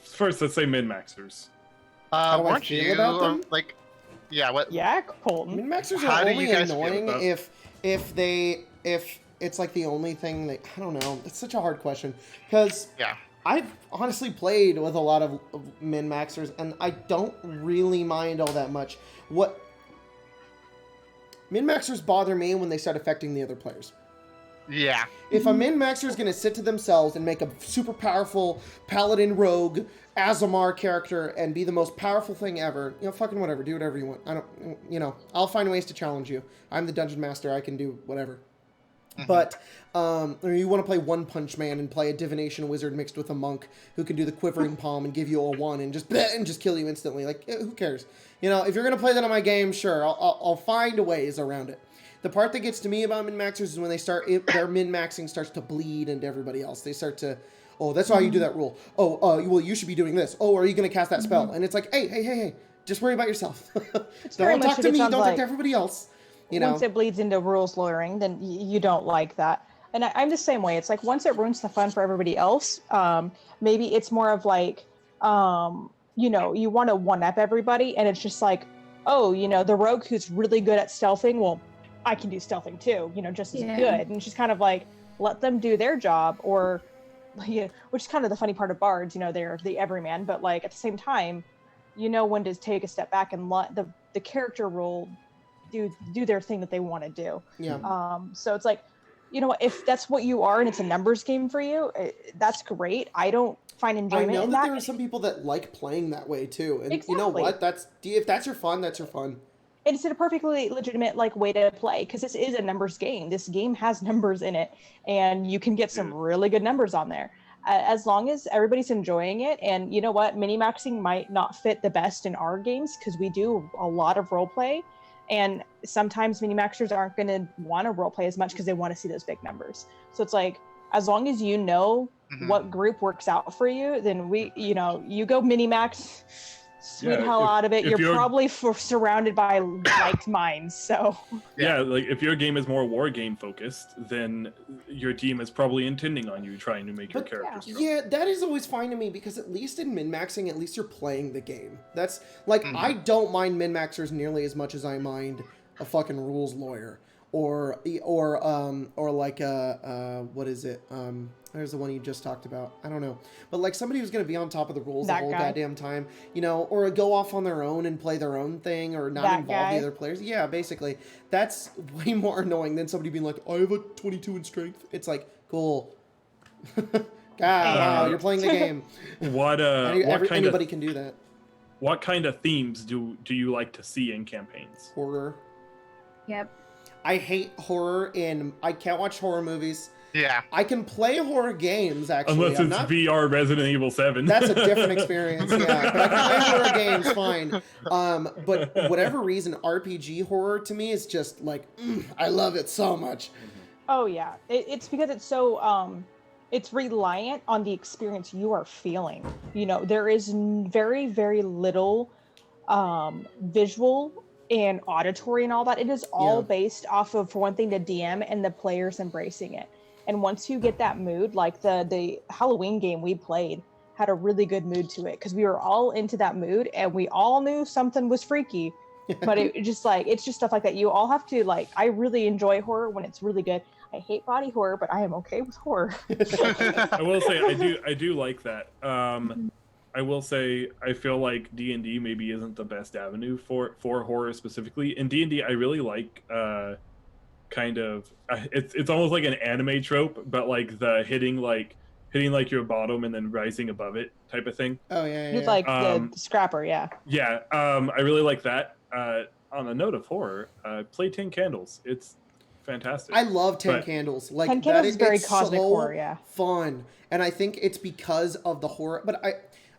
first let's say min-maxers. How do I Weren't feel you about them? like? Yeah. What? Yeah, Colton. Min-maxers How are do only you guys feel annoying about- if it's like the only thing that, I don't know. It's such a hard question. Because Yeah. I've honestly played with a lot of min-maxers, and I don't really mind all that much. What min-maxers bother me when they start affecting the other players. Yeah. If a min-maxer is going to sit to themselves and make a super powerful paladin rogue Azamar character and be the most powerful thing ever, fucking whatever, do whatever you want. I don't, I'll find ways to challenge you. I'm the dungeon master. I can do whatever. But, or you want to play One Punch Man and play a divination wizard mixed with a monk who can do the quivering palm and give you a 1 and just kill you instantly. Like, who cares? If you're going to play that on my game, sure, I'll find ways around it. The part that gets to me about min-maxers is when their min-maxing starts to bleed into everybody else. They start to, oh, that's how you do that rule. Oh, well, you should be doing this. Oh, are you going to cast that spell? And it's like, hey, just worry about yourself. very Don't much talk what to it me. Don't sounds talk like. to everybody else. Once it bleeds into rules lawyering, then you don't like that. And I'm the same way. It's like once it ruins the fun for everybody else, maybe it's more of like, you want to one-up everybody, and it's just like, oh, the rogue who's really good at stealthing, well, I can do stealthing too, just as good. And it's just kind of like, let them do their job, or, which is kind of the funny part of bards, they're the everyman, but like at the same time, when to take a step back and let the character role do their thing that they want to do. Yeah. So it's like, if that's what you are and it's a numbers game for you, that's great. I don't find I enjoyment know in that that. there are some people that like playing that way too, and you know Exactly. what? If that's your fun, that's your fun. It's a perfectly legitimate way to play, because this is a numbers game. This game has numbers in it, and you can get some really good numbers on there. As long as everybody's enjoying it, and you know what, mini-maxing might not fit the best in our games because we do a lot of role play, and sometimes mini-maxers aren't going to want to role play as much because they want to see those big numbers. So it's like, as long as you know Mhm. what group works out for you, then you go mini-max, sweet Yeah, hell out of it. if You're you're- probably surrounded by like minds, so. Yeah, like if your game is more war game focused, then your team is probably intending on you trying to make your But- character strong. Yeah, that is always fine to me because at least in min-maxing, at least you're playing the game. That's like I don't mind min-maxers nearly as much as I mind a fucking rules lawyer or like what is it? There's the one you just talked about. I don't know, but like somebody who's gonna be on top of the rules the That whole guy. goddamn time, or go off on their own and play their own thing or not That involve guy. the other players. Yeah, basically, that's way more annoying than somebody being like, I have a 22 in strength. It's like, cool. God, wow, you're playing the game. What kind Anybody of can do that. what kind of themes do you like to see in campaigns? Horror. Yep. I hate horror I can't watch horror movies. Yeah. I can play horror games, actually. Unless I'm it's not- VR Resident Evil 7. That's a different experience, yeah. But I can play horror games, fine. But whatever reason, RPG horror to me is just like, I love it so much. Oh yeah, it's because it's so it's reliant on the experience you are feeling. There is very, very little visual and auditory and all that. It is all Yeah. based off of, for one thing, the DM and the players embracing it. And once you get that mood, like the Halloween game we played had a really good mood to it because we were all into that mood and we all knew something was freaky. But it's just stuff like that. You all have to I really enjoy horror when it's really good. I hate body horror, but I am okay with horror. I will say I do like that. I will say I feel like D&D maybe isn't the best avenue for horror specifically. In D&D, I really like it's almost like an anime trope, but like the hitting your bottom and then rising above it type of thing. Oh, yeah. You'd like the scrapper, yeah. Yeah, I really like that. On a note of horror, play 10 Candles. It's fantastic. I love 10 But- Candles. Like 10 that Candles is very it's cosmic so horror, yeah. fun. And I think it's because of the horror. But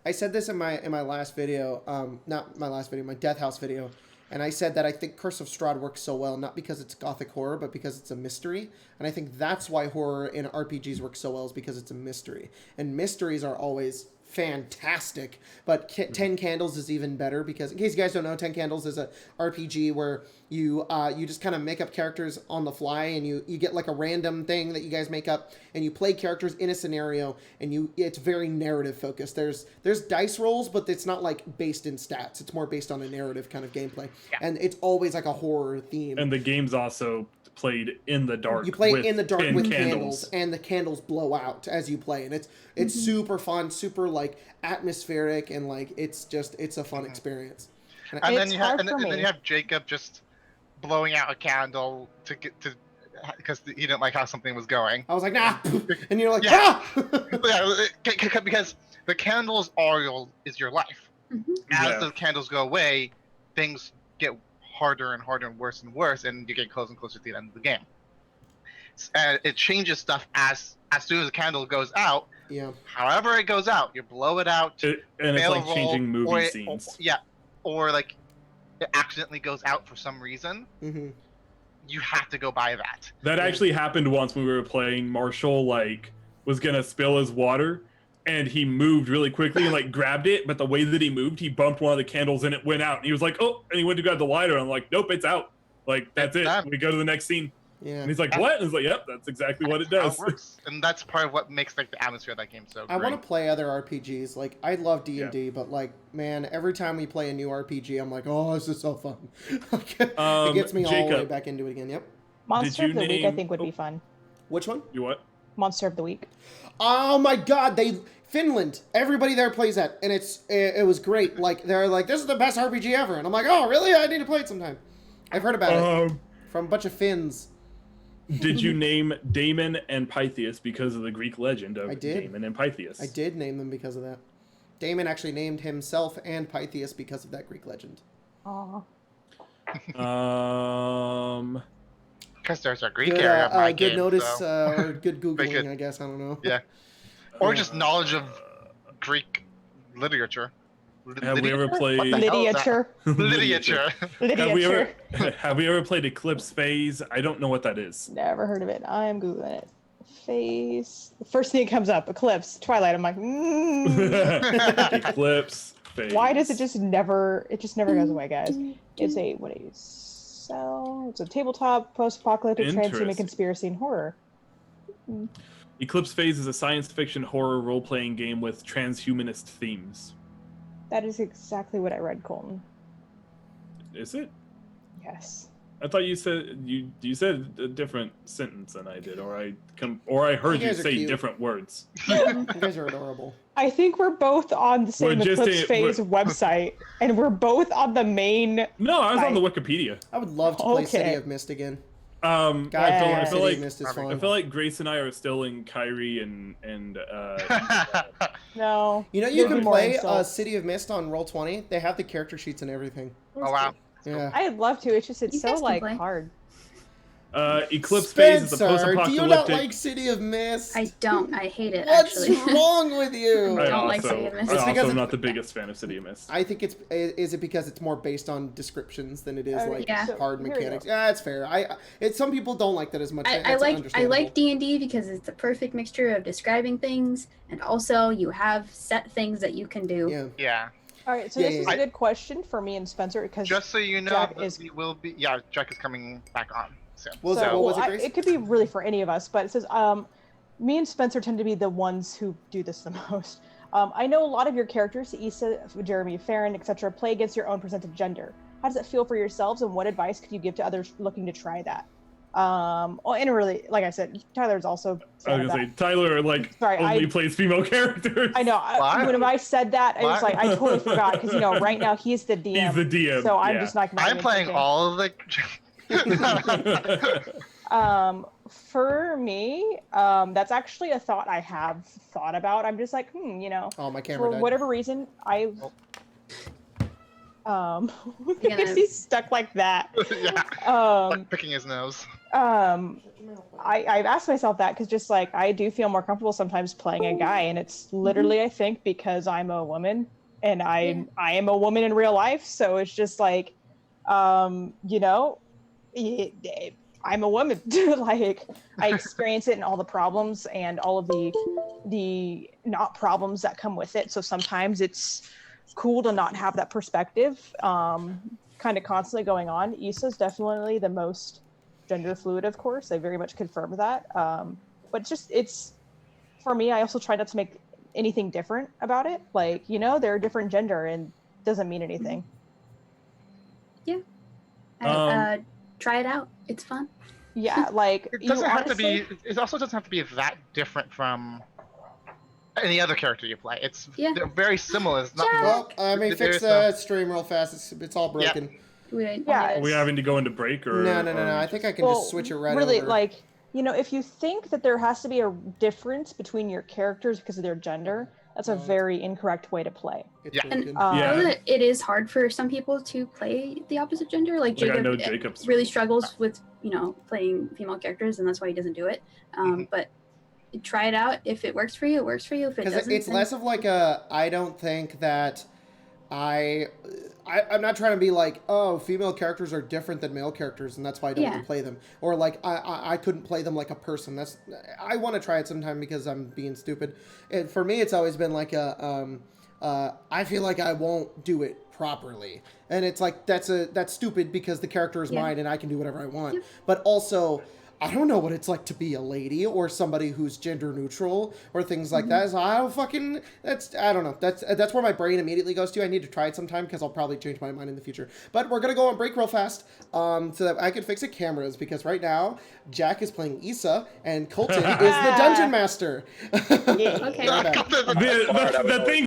I said this in my last video, not my last video, my Death House video. And I said that I think Curse of Strahd works so well, not because it's gothic horror, but because it's a mystery. And I think that's why horror in RPGs works so well, is because it's a mystery. And mysteries are always fantastic, but 10 Candles is even better because, in case you guys don't know, 10 Candles is a RPG where you just kind of make up characters on the fly, and you get like a random thing that you guys make up, and you play characters in a scenario, and it's very narrative focused. There's dice rolls, but it's not like based in stats. It's more based on a narrative kind of gameplay, and it's always like a horror theme. And the game's also played in the dark. You play with in the dark 10 with candles, and the candles blow out as you play, and it's super fun, super like atmospheric, and like it's a fun experience. And It's then hard and for then me. you have Jacob just blowing out a candle because he didn't like how something was going. I was like, nah, and you're like, Yeah. ah! Because the candles is your life. Mhm. As Yeah. the candles go away, things get harder and harder and worse, and you get closer and closer to the end of the game. And it changes stuff as soon as the candle goes out. Yeah. However it goes out, you blow it out. And it's fail like roll, changing movie or scenes. or like it accidentally goes out for some reason. Mm-hmm. You have to go by that. That actually happened once when we were playing. Marshall was gonna spill his water, and he moved really quickly and grabbed it, but the way that he moved, he bumped one of the candles and it went out. And he was like, "Oh!" And he went to grab the lighter. And I'm like, "Nope, it's out. That's it. done. We go to the next scene." Yeah. And he's like, "What?" And it's like, "Yep, that's exactly what it How does." it works. And that's part of what makes the atmosphere of that game so great. I want to play other RPGs. Like, I love D&D, but man, every time we play a new RPG, I'm like, oh, this is so fun. It gets me all the way Jacob. back into it again. Yep. Monster you of the Week, I name- think, would be fun. Which one? You what? Monster of the Week. Oh my God, Finland. Everybody there plays that, and it was great. They're like, this is the best RPG ever, and I'm like, oh really? I need to play it sometime. I've heard about it from a bunch of Finns. Did you name Damon and Pythias because of the Greek legend of I did. Damon and Pythias? I did name them because of that. Damon actually named himself and Pythias because of that Greek legend. Aw. Because there's a Greek Good, area of my good game. notice, so- or good Googling, good. I guess. I don't know. Yeah. Or just knowledge of Greek literature. Have we ever played? What the hell is that? Literature. Literature. Have we ever played Eclipse Phase? I don't know what that is. Never heard of it. I am Googling it. face. The first thing that comes up, Eclipse, Twilight. I'm like, Eclipse phase. why does it just never goes away, guys? It's a it's a tabletop post-apocalyptic transhuman Interesting. conspiracy and horror. Eclipse Phase is a science fiction horror role-playing game with transhumanist themes. That is exactly what I read, Colton. Is it? Yes. I thought you said you said a different sentence than I did, or I heard you guys are say cute. different words. You guys are adorable. I think we're both on the same We're just Eclipse Phase website, and we're both on the main. No, I was on the Wikipedia. I would love to play Okay. City of Mist again. God, Yeah. I feel City like of Mist is I fun. feel like Grace and I are still in Kyrie and No. You know, you There'd be can more play insults. City of Mist on Roll20. They have the character sheets and everything. Oh wow. Yeah. I'd love to. It's just You so guys can like play. hard. Eclipse Phase is a Spencer, post-apocalyptic. do you not like City of Mist? I don't. I hate it, What's actually. wrong with you? I don't like City of Mist. It's I'm because also it- not the biggest fan of City of Mist. I think is it because it's more based on descriptions than it is like Yeah. hard Here we mechanics? go. Yeah, it's fair. Some people don't like that as much. I That's like understandable. D&D because it's the perfect mixture of describing things, and also you have set things that you can do. Yeah. Yeah. All right, so Yeah, this yeah, is yeah. a good question for me and Spencer because Just so you know, Jack that is- we will be. Yeah, Jack is coming back on soon. What was it? What was it, Grace? it could be really for any of us, but it says me and Spencer tend to be the ones who do this the most. I know a lot of your characters, Issa, Jeremy, Farron, etc., play against your own presented gender. How does it feel for yourselves, and what advice could you give to others looking to try that? And really, like I said, Tyler's also. I was gonna say Tyler Sorry, only plays female characters. I know. What? When I said that, I was What? like, I totally forgot because right now he's the DM. He's the DM. So I'm yeah. just not. I'm playing all of the. For me, that's actually a thought I have thought about. I'm just like, Oh, my camera for died. whatever reason, gonna- he's stuck like that. yeah. Like picking his nose. I've asked myself that because just like I do feel more comfortable sometimes playing a guy, and it's literally I think because I'm a woman and I am a woman in real life, so it's just like, I'm a woman. Like I experience it and all the problems and all of the not problems that come with it. So sometimes it's cool to not have that perspective kind of constantly going on. Issa's definitely the most gender fluid, of course. I very much confirm that. But it's for me, I also try not to make anything different about it. Like, they're a different gender and doesn't mean anything. Try it out. It's fun. Yeah, like It doesn't have to be. It also doesn't have to be that different from any other character you play. They're very similar. It's not. Well, I mean, fix the stream real fast. It's all broken. Yeah. Are we having to go into break or? No. I think I can just switch it right really, over. like, if you think that there has to be a difference between your characters because of their gender, that's a very incorrect way to play. It's Yeah. broken. And I know that it is hard for some people to play the opposite gender. Like I know Jacob Jacob's really struggles with, playing female characters, and that's why he doesn't do it. But try it out. If it works for you, it works for you. If it Because doesn't, it's then- less of like I don't think that I'm not trying to be like, oh, female characters are different than male characters, and that's why I don't want to play them. Or like I couldn't play them like a person. I want to try it sometime because I'm being stupid. And for me, it's always been like I feel like I won't do it properly, and it's like that's stupid because the character is mine and I can do whatever I want. But also, I don't know what it's like to be a lady or somebody who's gender neutral or things like that. So I don't know. That's where my brain immediately goes to. I need to try it sometime because I'll probably change my mind in the future. But we're going to go on break real fast so that I can fix the cameras because right now Jack is playing Issa and Colton is the Dungeon Master. Okay. Right back. The thing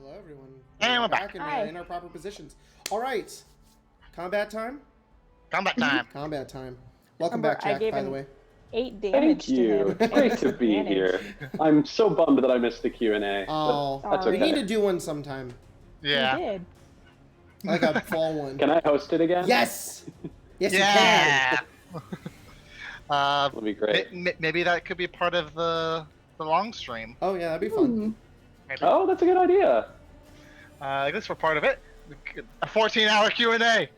Hello, everyone. And we're back. And Hi. we're in our proper positions. All right. Combat time? Combat time. Combat time. Welcome Remember, back, I Jack, gave by the him- way. 8 Thank damage to you. him. It's great and to be advantage. here. I'm so bummed that I missed the Q&A. Oh, That's Sorry. we okay. need to do one sometime. You Yeah. did. Like a fall one. Can I host it again? Yes! Yes, Yeah. That'll be great. Maybe that could be part of the long stream. you can. Oh, yeah, that'd be fun. Hmm. Maybe. Oh, that's a good idea. I guess we're part of it. A 14-hour Q&A.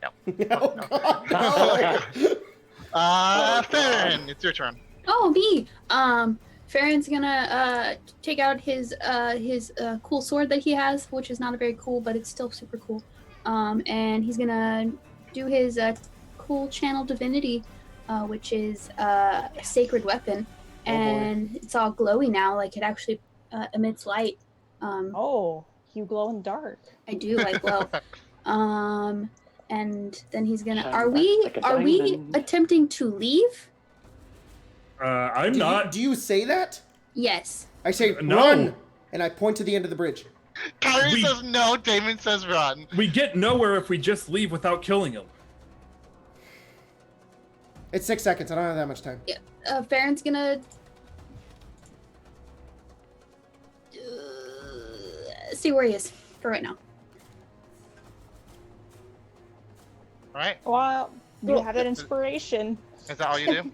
No. Oh, God, no! Farron, it's your turn. Oh, me. Farron's gonna take out his cool sword that he has, which is not a very cool, but it's still super cool. And he's gonna do his cool channel divinity, which is a sacred weapon, Oh, boy. and it's all glowy now. Like it actually emits light. Oh, you glow in the dark. I do. I glow. And then he's gonna. Shine Are bright we? like a Are we diamond. attempting to leave? I'm Do not. you say that? Yes. I say, No. run! And I point to the end of the bridge. Kyrie We- says no, Damon says run. We get nowhere if we just leave without killing him. It's 6 seconds. I don't have that much time. Farron's gonna see where he is for right now. Right? Well, you had an inspiration. Is that all you do?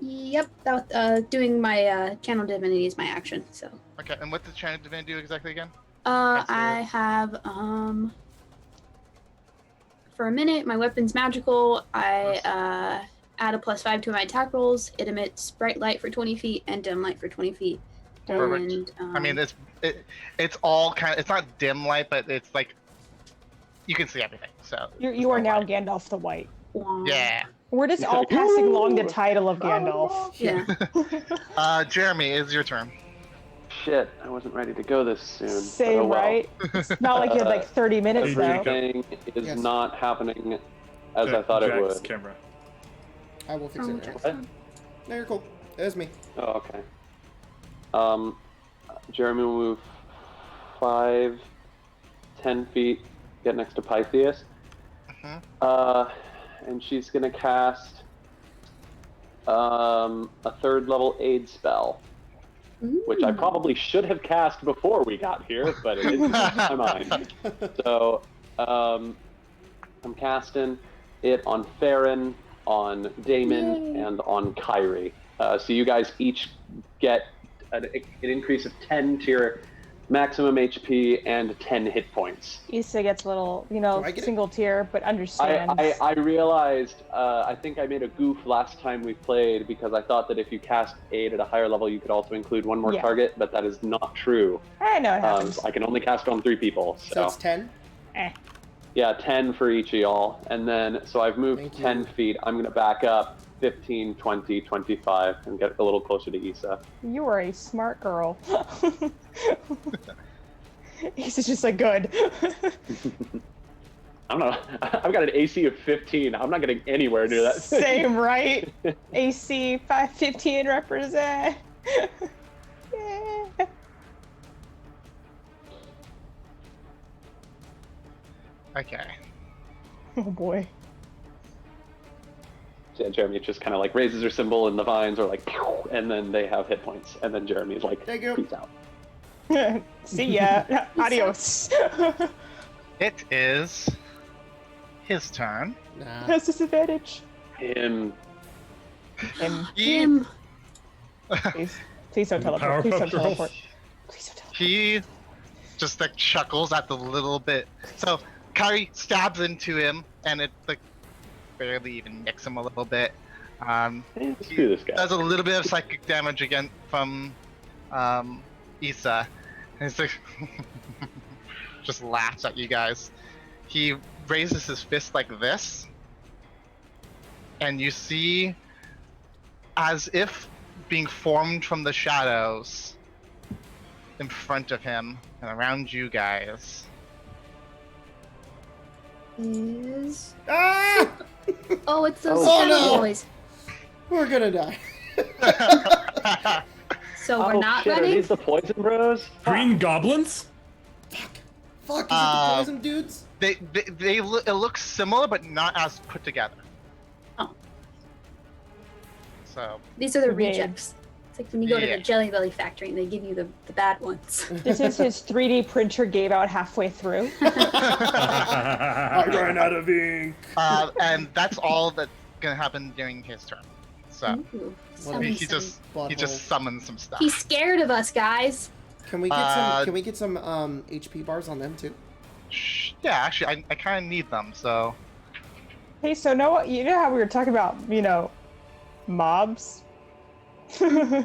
Yep, that doing my channel divinity is my action. So Okay, and what does Channel Divinity do exactly again? I have for a minute my weapon's magical. I add a +5 to my attack rolls. It emits bright light for 20 feet and dim light for 20 feet. Perfect. And I mean, it's all kind of, it's not dim light, but it's like, you can see everything, so. You are it's now all light. Gandalf the White. Yeah. We're just all passing along the title of Gandalf. Yeah. Jeremy, it's your turn. Shit, I wasn't ready to go this soon. but Same, oh well. right? It's not like you had like 30 minutes though. Everything is Yes. not happening as I thought it Jack's would. camera. I will fix Oh, it right Jack's now. fine. No, you're cool. There's me. Oh, okay. Jeremy will move 5, 10 feet, get next to Pythias. And she's gonna cast a 3rd level aid spell, which I probably should have cast before we got here, but it isn't in my mind. So I'm casting it on Farron, on Damon, and on Kyrie. So you guys each get an increase of 10 to your maximum HP and 10 hit points. Issa gets a little, Do I get it? single tier, but understands. I realized, I think I made a goof last time we played because I thought that if you cast aid at a higher level, you could also include one more Yeah. target, but that is not true. I know it happens. I can only cast on 3 people. So it's 10. Yeah, 10 for each of y'all. And then, so I've moved Thank you. 10 feet. I'm going to back up 15, 20, 25, and get a little closer to Issa. You are a smart girl. Issa's just like, good. I don't know. I've got an AC of 15. I'm not getting anywhere near that. Same, right? AC 515 represent. Yeah. Okay. Oh boy. So yeah, Jeremy just kind of like raises her symbol, and the vines are like, pew, and then they have hit points. And then Jeremy's like, Thank you. peace out. See ya. Adios. It is his turn. Nah. Has disadvantage. Him. And Him. please don't teleport. Please don't Powerpuff Girls. teleport. Please don't teleport. He just like chuckles at the little bit. So Kyrie stabs into him, and it like barely even nicks him a little bit. Let's do this guy. Does a little bit of psychic damage again from Issa. And he's like just laughs at you guys. He raises his fist like this, and you see, as if being formed from the shadows in front of him and around you guys. Is Ah! oh, it's those Oh, shadow no. boys. We're gonna die. So we're not shit, running. Are these the poison bros? Green goblins? Fuck. Fuck, is it the poison dudes? It looks similar, but not as put together. Oh. So. These are the Okay. rejects. It's like when you go to Yeah. the Jelly Belly factory and they give you the bad ones. This is his 3D printer gave out halfway through. I ran out of ink. And that's all that's gonna happen during his turn. So Ooh, What he summon just some- he just summons some stuff. He's scared of us, guys. Can we get some HP bars on them too? Yeah, actually, I kind of need them. So Hey, so you know how we were talking about, mobs? Hmm.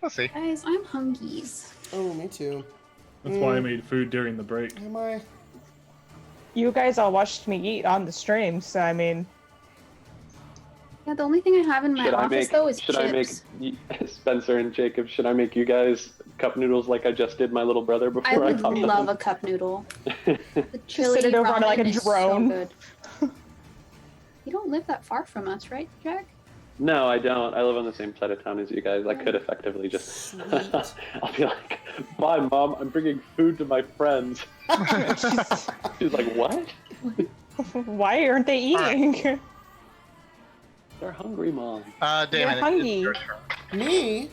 let's see. Guys, I'm hungies. Oh, me too. That's why I made food during the break. Am I? You guys all watched me eat on the stream, so I mean, Yeah, the only thing I have in my office though is should chips. I make Spencer and Jacob? Should I make you guys cup noodles like I just did my little brother I before I would hopped love on? a cup noodle. The chili sit it over on ramen like a is drone. So good. You don't live that far from us, right, Jack? No, I don't. I live on the same side of town as you guys. I could effectively just. Sweet. I'll be like, "Bye, Mom. I'm bringing food to my friends." She's like, "What? why aren't they eating? They're hungry, Mom." Damon, They're it's hungry. your turn. Me?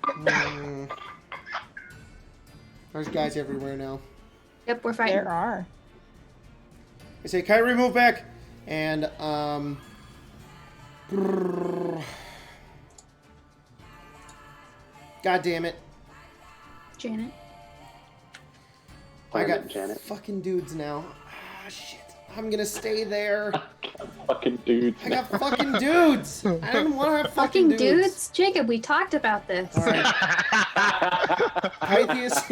Mm-hmm. There's guys everywhere now. Yep, we're fighting. There are. I say, Kyrie, move back. And, God damn it. Janet. I got Janet. fucking dudes now. Ah, shit. I'm gonna stay there. Fucking dudes. I got fucking dudes. I didn't want to have fucking Fucking dudes? Jacob, we talked about this. All right. Pythius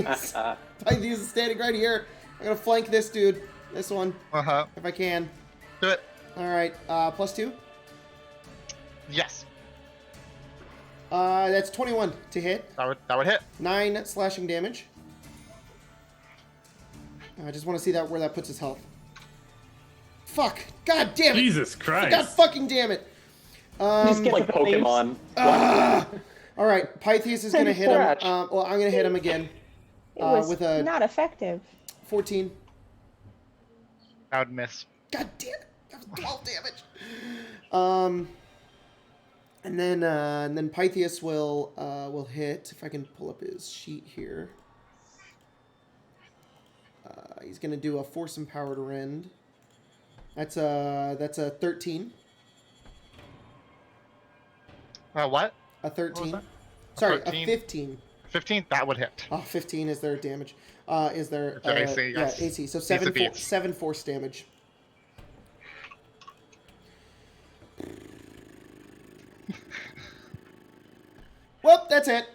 is standing right here. I'm gonna flank this dude. This one, Uh-huh. if I can. Do it. All right. +2. Yes. That's 21 to hit. That would hit. 9 slashing damage. I just want to see where that puts his health. Fuck! God damn it! Jesus God Christ. fucking damn it! Just get Like the leaves. Pokemon. All right, Pythius is gonna hit him. Scratch. Well, I'm gonna hit him again It was with a not effective. 14. I would miss. God damn it! That was 12 damage. And then Pythius will hit. If I can pull up his sheet here. He's gonna do a force empowered rend. That's a 13. What? A 13. that? Sorry, 13? a 15. 15? That would hit. Oh, 15 is their damage. Is their It's their AC, yes. Yeah, AC. So Beats the 7 beats. 7 force damage. Well, that's it.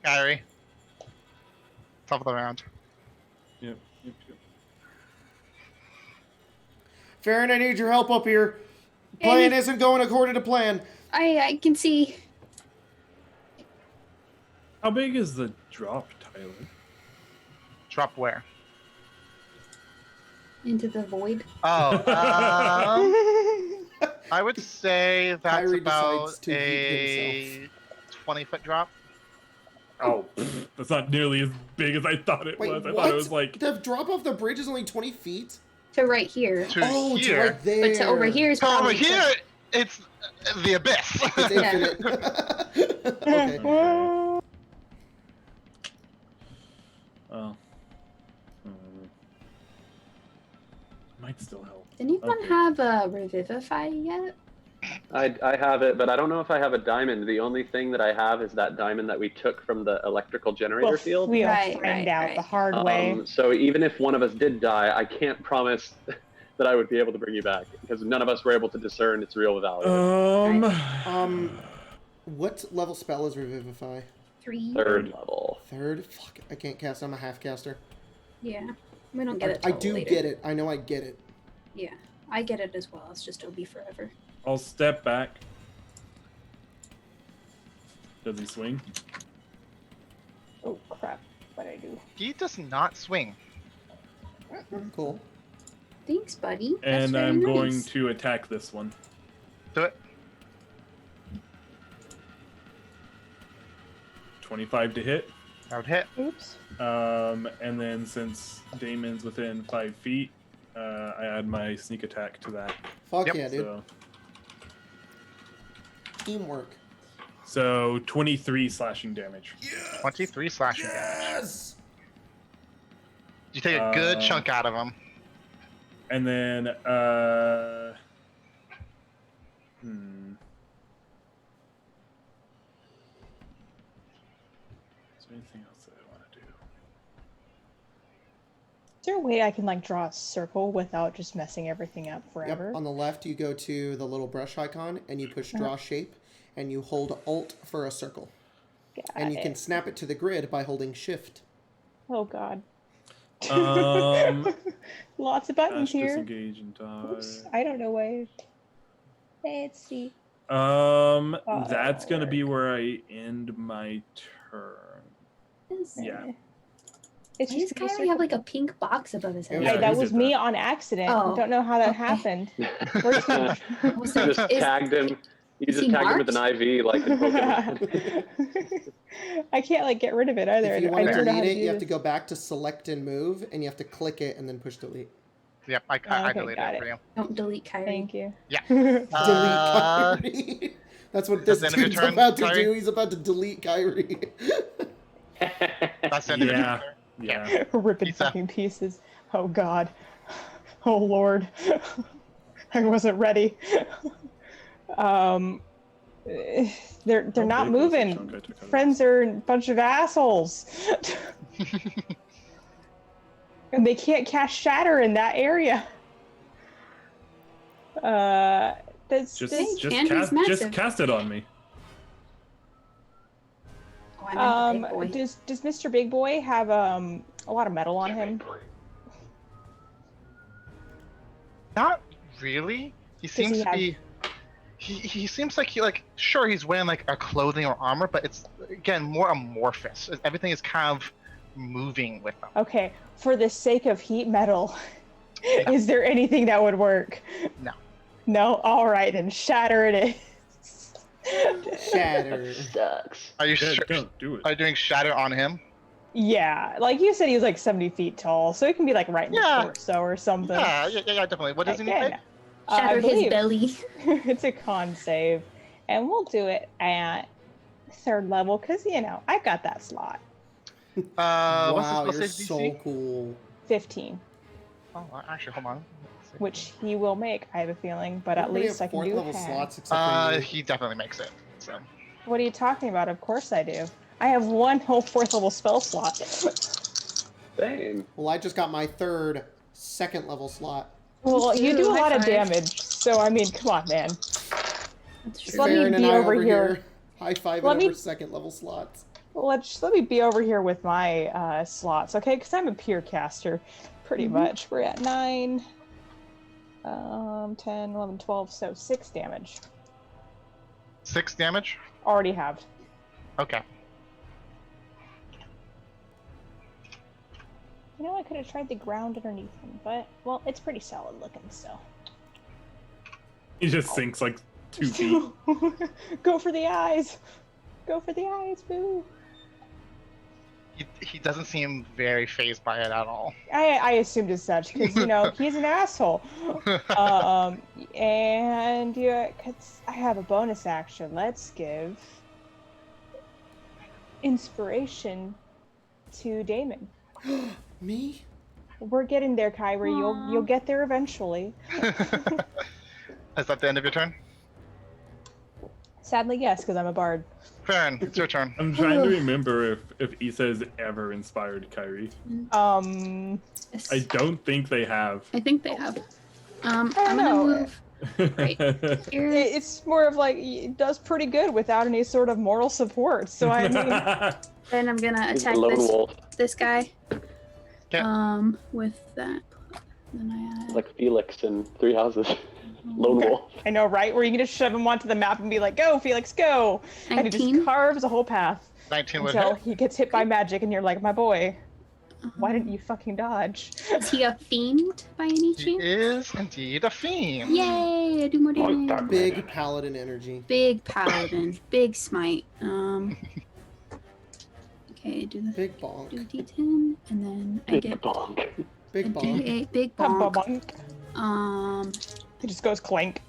Kyrie. Top of the round. Yep. Farron, I need your help up here. Plan isn't going according to plan. I can see. How big is the drop, Tyler? Drop where? Into the void. Oh, I would say that's Kyrie about decides to heat a 20-foot drop. Oh, that's not nearly as big as I thought it Wait, was. I what? thought it was like. The drop off the bridge is only 20 feet? To right here. To Oh, it's here. right there. But to over here is To over probably here, it's the abyss. It's infinite. Okay. Oh. Might still help. Did anyone Okay. have a Revivify yet? I have it, but I don't know if I have a diamond. The only thing that I have is that diamond that we took from the electrical generator field. We'll Right, find right, out right. the hard way. So even if one of us did die, I can't promise that I would be able to bring you back because none of us were able to discern its real value. What level spell is Revivify? 3. Third level. Third? Fuck, I can't cast. I'm a half caster. Yeah. We don't get it. I till do later. get it. I know I get it. Yeah. I get it as well. It's just it'll be forever. I'll step back. Does he swing? Oh crap! What I do? He does not swing. Cool. Thanks, buddy. That's And very I'm going nice. to attack this one. Do it. 25 to hit. That would hit. Oops. And then since Damon's within 5 feet, I add my sneak attack to that. Fuck Yep. yeah, dude. So, Teamwork. so 23 slashing damage. 23 slashing damage. Yes! You take a good chunk out of him. And then, Is there anything else that I want to do? Is there a way I can like draw a circle without just messing everything up forever? Yep. On the left, you go to the little brush icon and you push draw shape and you hold Alt for a circle. Got And you it. can snap it to the grid by holding Shift. Oh God. Dash, Lots of buttons here. disengage, and dodge. Oops. I don't know why. Let's see. That's gonna be where I end my turn. Yeah. It's Why does just a Kyrie have like a pink box above his head? Yeah, Hey, he that did was me that. on accident. Oh, I don't know how that okay. happened. You just tagged him. You Is just he tagged him with an IV, like in Pokemon. I can't like get rid of it either. If you I want to don't know how delete to it, do you have to this. go back to Select and Move, and you have to click it and then push Delete. Yep, I Okay, deleted got it for it. you. Don't delete Kyrie. Thank you. Yeah. Delete Uh, Kyrie. That's what that's this the end of your dude's turn, about to Kyrie? do. He's about to delete Kyrie. That's the end of your Yeah. turn. Yeah. Ripping Pizza. fucking pieces. Oh God. Oh Lord. I wasn't ready. They're How not big was the moving. chunk I took out of Friends are a bunch of assholes. And they can't cast Shatter in that area. That's Just, Hey, just, Candy's cast, just massive. cast it on me. Oh, I meant the big boy. does Mr. Big Boy have a lot of metal on him? Not really. He he seems to have- be. He seems like sure he's wearing like a clothing or armor, but it's again more amorphous. Everything is kind of moving with him. Okay, for the sake of heat metal, is there anything that would work? No. No? Alright, and Shatter it is. Shatter. Sucks. Are you Yeah, sure? don't do it. Are you doing shatter on him? Yeah, like you said, he's like 70 feet tall, so it can be like right in Yeah. the torso or something. Yeah, definitely. What does he need? Again, Shatter I his believe belly. it's a con save, and we'll do it at 3rd level because you know I got that slot. What's Wow, his you're spell so save DC? cool. 15, Oh, actually, hold on. Let's see. which he will make. I have a feeling, but at Everybody least have I can 4th do level half. slots except for you. He definitely makes it. So What are you talking about? Of course I do. I have one whole 4th level spell slot. Dang. Well, I just got my 3rd 2nd level slot. Well, you Ooh, do a high lot of five. damage, so I mean, come on, man. That's true. Let me Farron and be I over here. High five Let me- over 2nd level slots. Let me be over here with my slots, okay? Because I'm a pure caster, pretty much. We're at 9, 10, 11, 12, so 6 damage. 6 damage. Already have. Okay. You know, I could have tried the ground underneath him, but, well, it's pretty solid looking, so. He just sinks like 2 feet. Go for the eyes! Go for the eyes, boo! He doesn't seem very phased by it at all. I assumed as such, because, you know, he's an asshole. And yeah, 'cause I have a bonus action. Let's give inspiration to Damon. Me? We're getting there, Kyrie. Aw. You'll get there eventually. Is that the end of your turn? Sadly, yes, because I'm a bard. Farron, it's your turn. I'm trying to remember if Issa has ever inspired Kyrie. Yes. I don't think they have. I think they have. I'm don't gonna know. move right here. It's more of like it does pretty good without any sort of moral support. So I mean, Then I'm gonna He's a attack lone wolf, this guy. Okay. With that. Then I like Felix in Three Houses. Lone wolf. I know, right? Where you can just shove him onto the map and be like, "Go, Felix, go!" And he 19. just carves a whole path 19 would until hit. he gets hit by magic, and you're like, "My boy, why didn't you fucking dodge?" Is he a fiend by any He chance? is indeed a fiend. Yay! I do more damage. dark. Big paladin energy. Big paladin, big smite. Okay, do the Big bonk. do D10, and then I Big get bonk. Big a bonk. D8 big bonk. It just goes clank.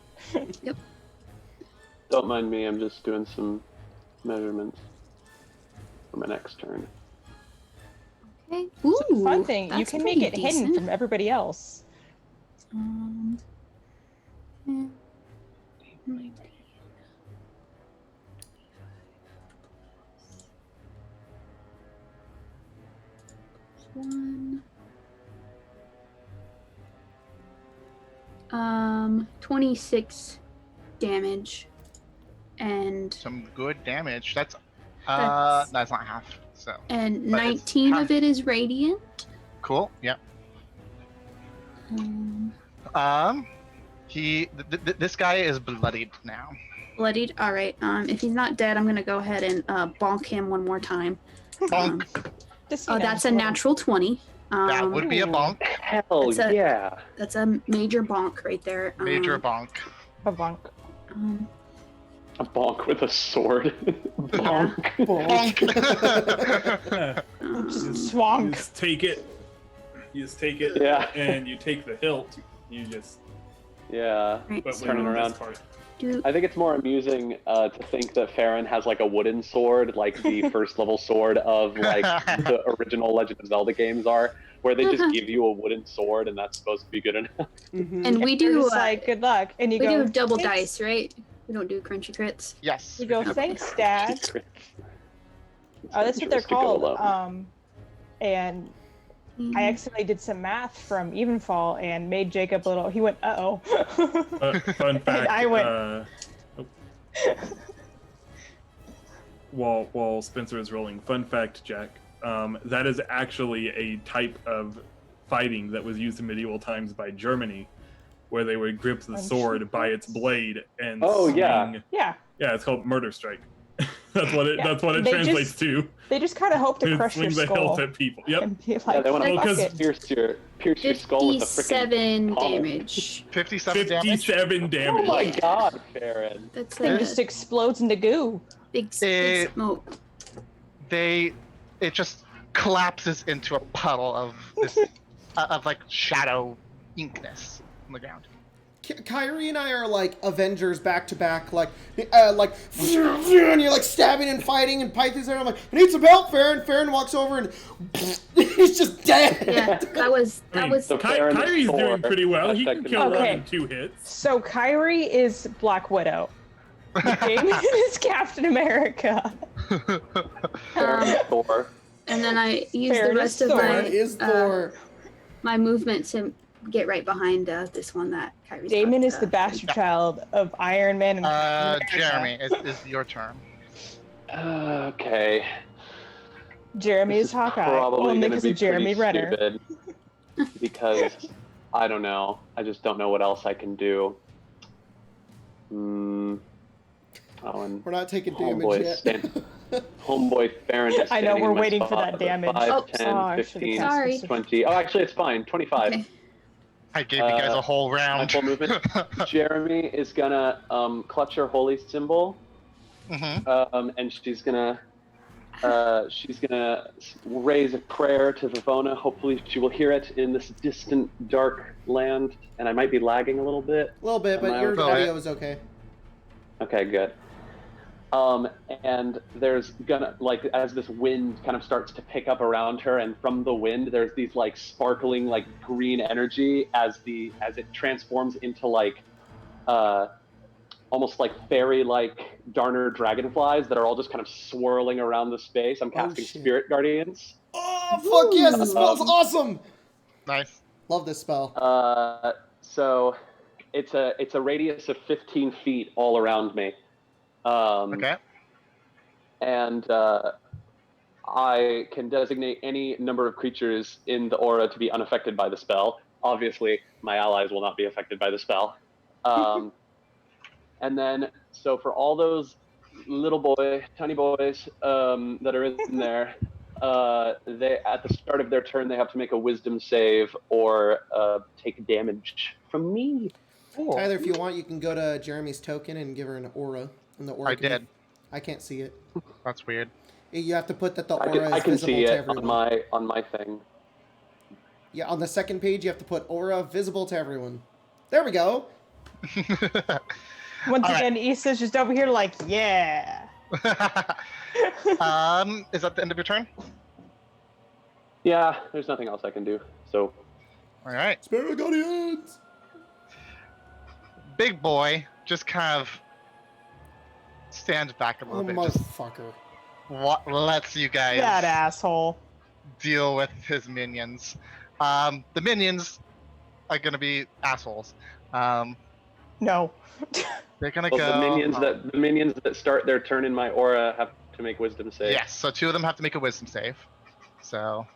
Don't mind me, I'm just doing some measurements for my next turn. Okay. So the fun Ooh, thing, you that's can make it pretty hidden decent. from everybody else. Yeah. One. 26 damage, and Some good damage. That's That's- that's not half. So but it's 19 half. of it is radiant. Cool. Yep. This guy is bloodied now. Bloodied. All right. If he's not dead, I'm gonna go ahead and bonk him one more time. Bonk. Just, you Oh, know, that's a little- natural 20. That would be a bonk. Hell It's a- yeah. That's a major bonk right there. Major bonk. a bonk. A bonk with a sword. Yeah. Bonk. Just Um, You swonk. just take it. You just take it. Yeah. And you take the hilt. You just. Yeah. right, But so Turn it with around. this part. do I think it's more amusing to think that Farron has like a wooden sword, like the first level sword of like the original Legend of Zelda games are, where they just give you a wooden sword and that's supposed to be good enough. Mhm. and we You're do just like, good luck. And you we go, do double "Thanks." dice, right? We don't do crunchy crits. Yes. You go, thanks, Dad. Oh, that's what they're Just to go called. alone. And I accidentally did some math from Evenfall and made Jacob a little. He went, uh-oh. Fun fact. I went- While Spencer is rolling, fun fact, Jack. That is actually a type of fighting that was used in medieval times by Germany, where they would grip the sword by its blade and Oh, swing. yeah. Yeah, Yeah, it's called murder strike. That's what it. Yeah. That's what it They translates just- to. they just kind of hope to It crush your swings the hilt skull. at people. Yep. And be Yeah, like, they want Well, to fuck 'cause- it. pierce your skull with a freaking 57 pommel. damage. 57 damage. 57 Oh damage. my Yeah. god, Farron. That's Thing a just explodes into goo. big Eh, smoke. It just collapses into a puddle of this of like shadow inkness on the ground. Kyrie and I are like Avengers back to back, like, and you're like stabbing and fighting, and Python's there. I'm like, I need some help, Farron. Farron walks over and he's just dead. Yeah, that was So Farron is Kyrie's Thor. doing pretty well. He can kill Okay. one in 2 hits. So Kyrie is Black Widow. Damien is Captain America. Farron is Thor. and then I used Fair the rest of enough, Thor my is Thor. my movement to get right behind this one that Kyrie's Damon got, is the bastard child of Iron Man and Captain America. Jeremy, it's your turn. Okay. Jeremy This is Hawkeye. probably Only gonna because be of Jeremy pretty Renner. stupid because I don't know. I just don't know what else I can do. Oh, and We're not taking damage homeboy yet. homeboy Farron is I know, standing we're in my waiting for spot that with a damage. 5, Oh, 10, oh, I should've 15, cast Sorry. specific. 20. Oh, actually, it's fine. 25. Okay. I gave you guys a whole My round. full movement. Jeremy is gonna clutch her holy symbol, Mhm. and she's gonna raise a prayer to Vivona. Hopefully, she will hear it in this distant, dark land. And I might be lagging a little bit. A little bit, Am I but your okay? audio is okay. Okay, good. And there's gonna, like, as this wind kind of starts to pick up around her, and from the wind, there's these like sparkling, like green energy as it transforms into like, almost like fairy-like Darner dragonflies that are all just kind of swirling around the space. I'm casting shit. Spirit Guardians. Oh, fuck yes, the spell's awesome! Nice. Love this spell. So it's a radius of 15 feet all around me. Okay. And I can designate any number of creatures in the aura to be unaffected by the spell. Obviously, my allies will not be affected by the spell. And then, so for all those tiny boys that are in there, they at the start of their turn they have to make a Wisdom save or take damage from me. Cool. Tyler, if you want, you can go to Jeremy's token and give her an aura. And the aura I can be- did. I can't see it. That's weird. You have to put that the I aura can is visible see to it everyone. on my thing. Yeah, on the second page, you have to put aura visible to everyone. There we go. Once All right. again, Issa's just over here like, yeah. Is that the end of your turn? Yeah, there's nothing else I can do. So All right. Spirit Guardians! Big boy just kind of stands back a little Oh, bit. Just motherfucker. lets you guys That asshole. deal with his minions. The minions are gonna be assholes. No. They're gonna well, go. the minions that start their turn in my aura have to make wisdom save. Yes, so 2 of them have to make a wisdom save. So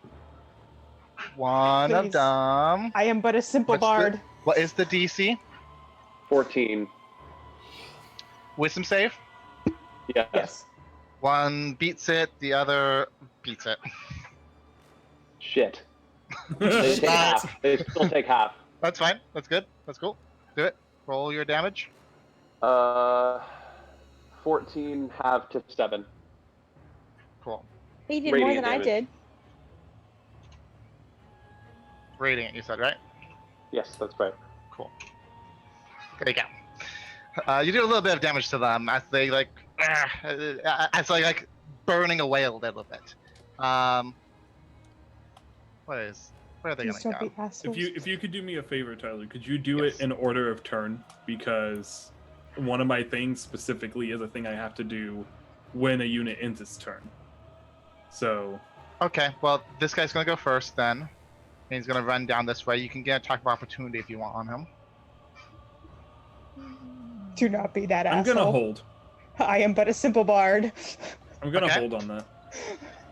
one of Please. them. I am but a simple What's the- bard. What is the DC? 14. Wisdom save. Yes. Yes. One beats it, the other beats it. Shit. They take half. They still take half. That's fine. That's good. That's cool. Do it. Roll your damage. 14 half to 7. Cool. He did more Radiant than I damage. did. Radiant, you said, right? Yes, that's right. Cool. There you go. You do a little bit of damage to them as they like burning away a little bit. Where are they Please gonna don't go? be assholes. If you could do me a favor, Tyler, could you do Yes. it in order of turn? Because one of my things specifically is a thing I have to do when a unit ends its turn. So Okay, well this guy's gonna go first then. And he's gonna run down this way. You can get an attack of opportunity if you want on him. Do not be that I'm asshole. gonna hold. I am but a simple bard. I'm gonna Okay. hold on that.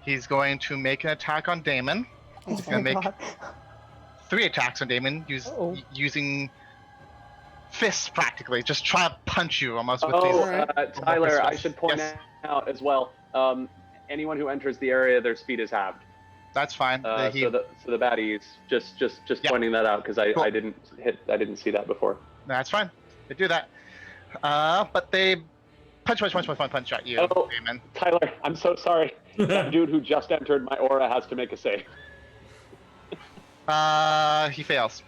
He's going to make an attack on Damon. Oh He's gonna my make God. 3 attacks on Damon Uh-oh. using fists practically. Just try to punch you almost with Oh, these. Tyler, I pistols. should point Yes. out as well. Anyone who enters the area, their speed is halved. That's fine. So the baddies, just Yeah. pointing that out because Cool. I didn't see that before. That's fine. They do that. But they punch at you, Oh. Damon. Tyler, I'm so sorry. That dude who just entered my aura has to make a save. He fails.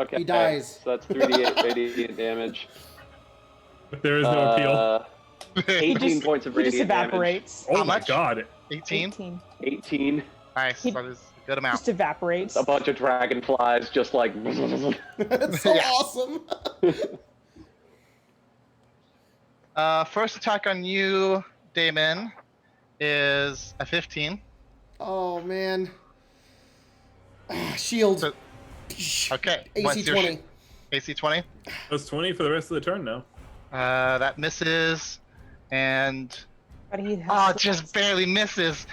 Okay. He dies. So that's 3d8 radiant damage. There is no appeal. 18 points of He just radiant damage. evaporates. Oh How my much? god. 18. 18. Nice. He- That is a good amount. Just evaporates. A bunch of dragonflies just like. That's so Yeah. awesome. First attack on you, Damon, is a 15. Oh, man. Shield. So- Okay. AC what's your 20. AC 20. That's 20 for the rest of the turn now. That misses, and But he has it just barely misses.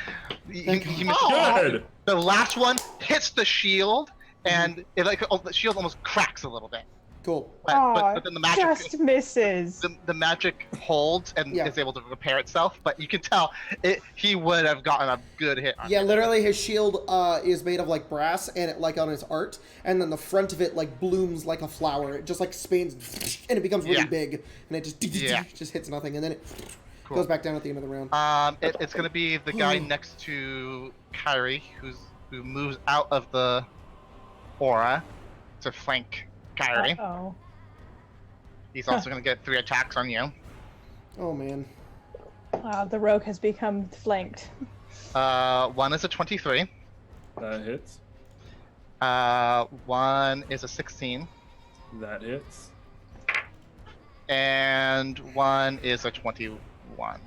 Thank He God. misses. Good. The last one hits the shield, and it the shield almost cracks a little bit. Cool. But then the magic just misses. the magic holds and Yeah. is able to repair itself. But you can tell he would have gotten a good hit on Yeah, you. literally his shield is made of like brass and it like on his art, and then the front of it like blooms like a flower. It just like spins and it becomes really Yeah. big, and it Yeah. just hits nothing, and then it Cool. goes back down at the end of the round. It's gonna be the guy next to Kyrie who moves out of the aura to flank Kyrie. Oh. He's also gonna get 3 attacks on you. Oh man. The rogue has become flanked. One is a 23. That hits. One is a 16. That hits. And one is a 21.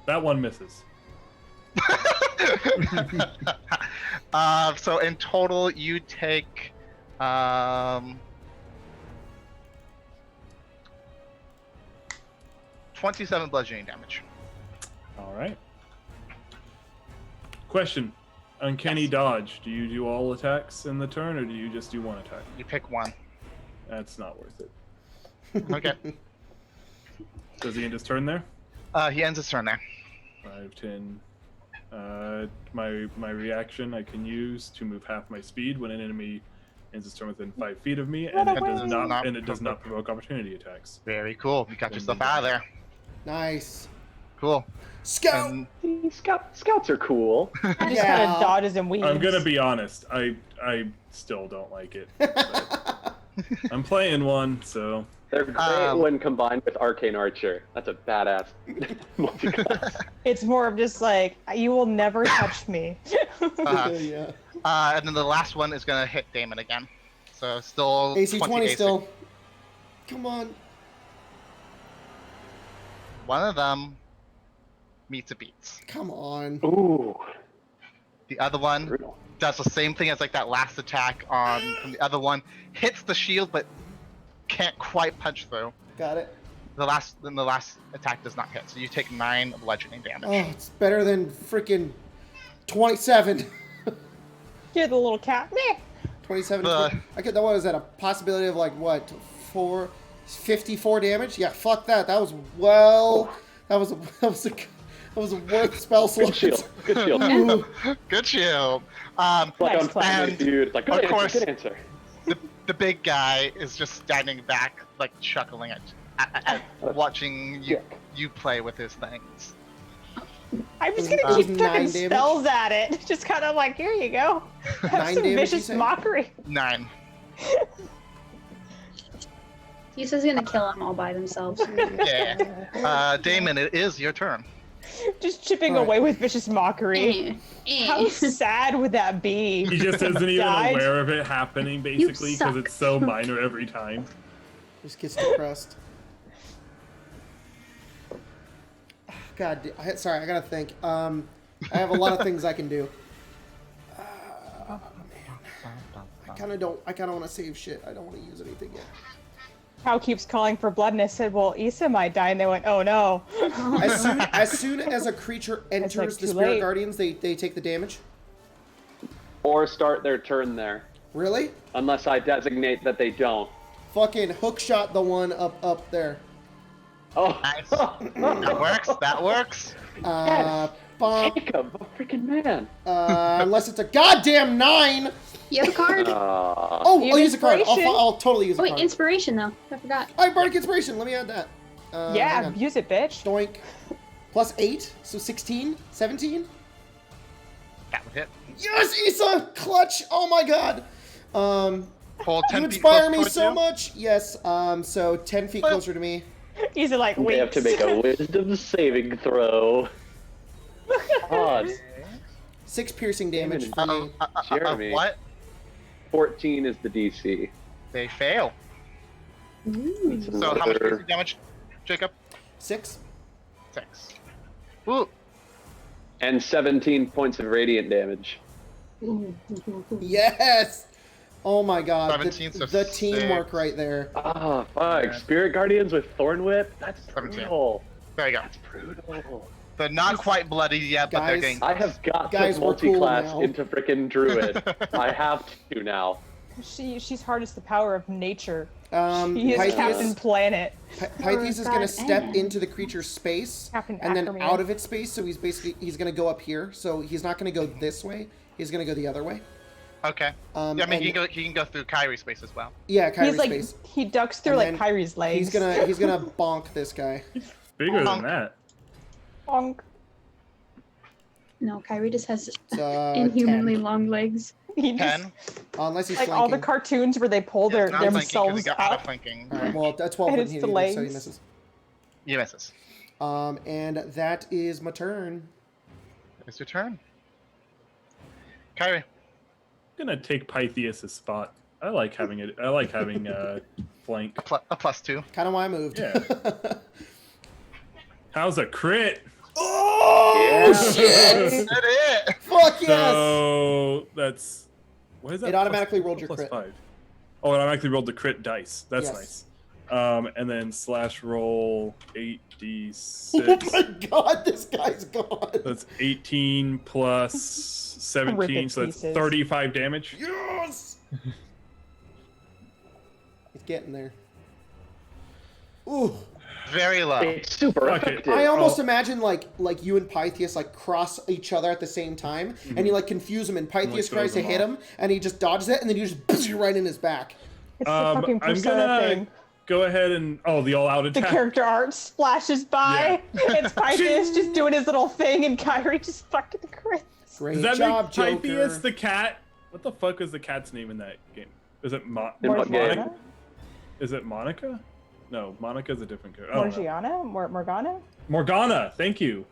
That one misses. So in total, you take 27 bludgeoning damage. All right. Question: Uncanny dodge. Do you do all attacks in the turn, or do you just do one attack? You pick one. That's not worth it. Okay. Does he end his turn there? He ends his turn there. 5, 10. My reaction I can use to move half my speed when an enemy ends its turn within 5 feet of me, and it does not provoke opportunity attacks. Very cool. You got yourself out of there. Nice. Cool. Scout. And Scouts are cool. He just kind Yeah. of dodges and weaves. I'm gonna be honest. I still don't like it. But I'm playing one, so They're great when combined with Arcane Archer. That's a badass multi-class. It's more of just like, you will never touch me. Yeah. and then the last one is gonna hit Damon again. So still AC 20 AC. still. Come on. One of them meets a beats. Come on. Ooh, The other one brutal. does the same thing as like that last attack on from the other one. Hits the shield, but can't quite punch through. Got it. The last attack does not hit, so you take 9 bludgeoning damage. Oh, it's better than freaking 27. You're the little cat. Meh. 27. The- I could. That was at a possibility of like what 54 damage. Yeah, fuck that. That was That was a worth spell slot. Good shield. Good shield. Ooh. Good shield. Like Nice on plan. family dude. It's like good Of course. answer. Good answer. The big guy is just standing back, like chuckling at watching you play with his things. I'm just It gonna was keep 9 chucking damage? spells at it. Just kind of like, here you go. Have 9 some damage, you vicious say? mockery. 9. He says he's gonna kill them all by themselves. Yeah. Damon, it is your turn. Just chipping Alright. away with vicious mockery. How sad would that be? he just isn't even Died. aware of it happening, basically, because suck. it's so minor every time. Just gets depressed. God, sorry, I gotta think. I have a lot of things I can do. Man. I kind of want to save shit. I don't want to use anything yet. Cow keeps calling for blood, and I said, well, Issa might die, and they went, oh no. As soon as a creature enters like, the too Spirit late. Guardians, they take the damage. Or start their turn there, Really? unless I designate that they don't. Fucking hookshot the one up there. Oh, Nice. That works. That works. Bomb. Jacob, a freaking man. Unless it's a goddamn 9. You have a card? I'll use a card. Inspiration. I'll totally use a Oh, wait, card. inspiration though. I forgot. Alright, Bardic Inspiration. Let me add that. Hang Yeah, on. use it, bitch. Doink. Plus 8, so 16, 17. That would hit. Yes, Issa! Clutch! Oh my god! Hold 10 You feet inspire close me towards so you. much! Yes, so 10 feet Well- closer to me. Issa like, They wait. have to make a wisdom saving throw. God, 6 piercing damage for me. Jeremy. What? 14 is the DC. They fail. Ooh. So how much piercing damage, Jacob? 6? 6. Ooh. And 17 points of radiant damage. Ooh. Yes! Oh my god. 17, so The teamwork 6. right there. Ah, fuck. Spirit Guardians with Thorn Whip? That's 17. brutal. There you go. That's brutal. They're not quite bloody yet, but they're Guys, getting. I have got Guys, to we're cool multi-class now. into frickin' Druid. I have to now. She's harnessed the power of nature. He is Pythias, Captain Planet. Pythias is going to God, step and- into the creature's space Captain and then Ackerman. out of its space, so he's going to go up here. So he's not going to go this way. He's going to go the other way. Okay. Yeah, I mean, he can go through Kyrie's space as well. Yeah, Kyrie's He's like, space. he ducks through And like then Kyrie's legs. He's gonna bonk this guy. Bigger than that. Bonk. No, Kyrie just has It's, inhumanly long legs. He just, 10. unless he's like flanking. all the cartoons where they pull their Not flanking 'cause themselves he got out of up. flanking. All right, well, that's 12 And for it's him, the so he legs. misses. You misses. And that is my turn. It's your turn. Kyrie. I'm gonna take Pythias' spot. I like having it. I like having flank. A plus 2. Kind of why I moved. Yeah. How's a crit? Oh Yeah. shit! That's it. Fuck yes! So that's what is that? It automatically rolled your plus crit. 5. Oh, it automatically rolled the crit dice. That's Yes. nice. And then slash roll 8d6. Oh my god, this guy's gone. That's 18 plus 17, Horrific so that's pieces. 35 damage. Yes! He's getting there. Ooh. Very low. It's super Fuck it. effective. I almost Oh. imagine like you and Pythias like cross each other at the same time, and you like confuse him, and Pythias throws tries to him hit off. him, and he just dodges it, and then you just right in his back. It's the fucking I'm Persona gonna thing. go ahead and the all-out The attack. character art splashes by. It's Pythus just doing his little thing, and Kyrie just fucking crits. Great Does that job, make Joker. Pythias the cat? What the fuck is the cat's name in that game? Is it In what game? Monica? Is it Monica? No, Monica's a different character. I don't know. Morgana? Morgana, thank you.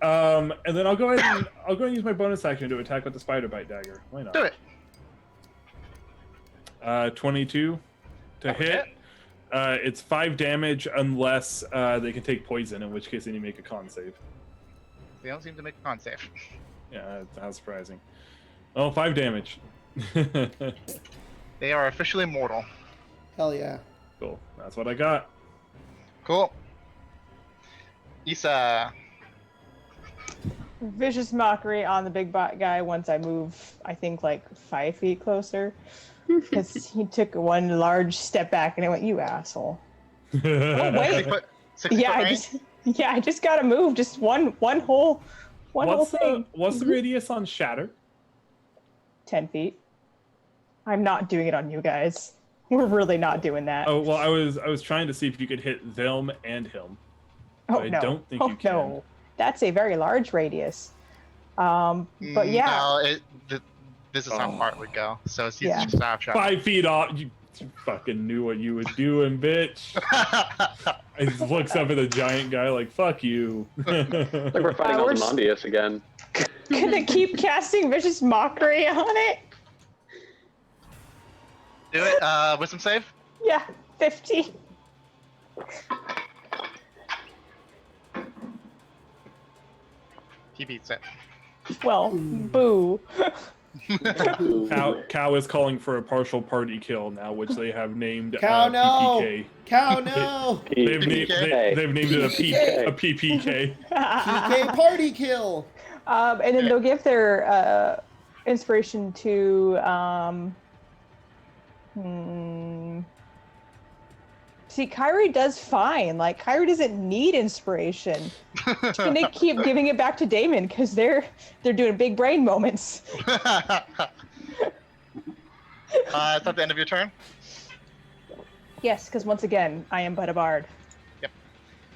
And then I'll go ahead and use my bonus action to attack with the spider bite dagger. Why not? Do it. 22 to hit. It's 5 damage unless they can take poison, in which case they need to make a con save. They don't seem to make a con save. Yeah, how surprising. Oh, 5 damage. They are officially mortal. Hell yeah. Cool. That's what I got. Cool. Issa. Vicious mockery on the big bot guy once I move, I think, like 5 feet closer. Because he took one large step back and I went, "You asshole." Oh, wait. 6 foot Yeah, range? I just gotta move. Just one whole thing. What's the radius on Shatter? 10 feet. I'm not doing it on you guys. We're really not doing that. Oh well, I was trying to see if you could hit them and him. Oh, I no. don't think you can. No. That's a very large radius. But yeah. No, this is how Bart would go. So it's Yeah. just half shot. 5 feet off. You fucking knew what you were doing, bitch. He just looks up at the giant guy like, "Fuck you." Like we're fighting we're Ozymandias again. Gonna keep casting vicious mockery on it? Do it. Wisdom save. Yeah, 50. He beats it. Well, boo. Cow is calling for a partial party kill now, which they have named Cow, no! PPK. Cow, no! They've named it a PPK. PK party kill! And then they'll give their inspiration to See, Kyrie does fine. Like, Kyrie doesn't need inspiration. She's gonna keep giving it back to Damon because they're doing big brain moments. Is that the end of your turn? Yes, because once again, I am but a bard.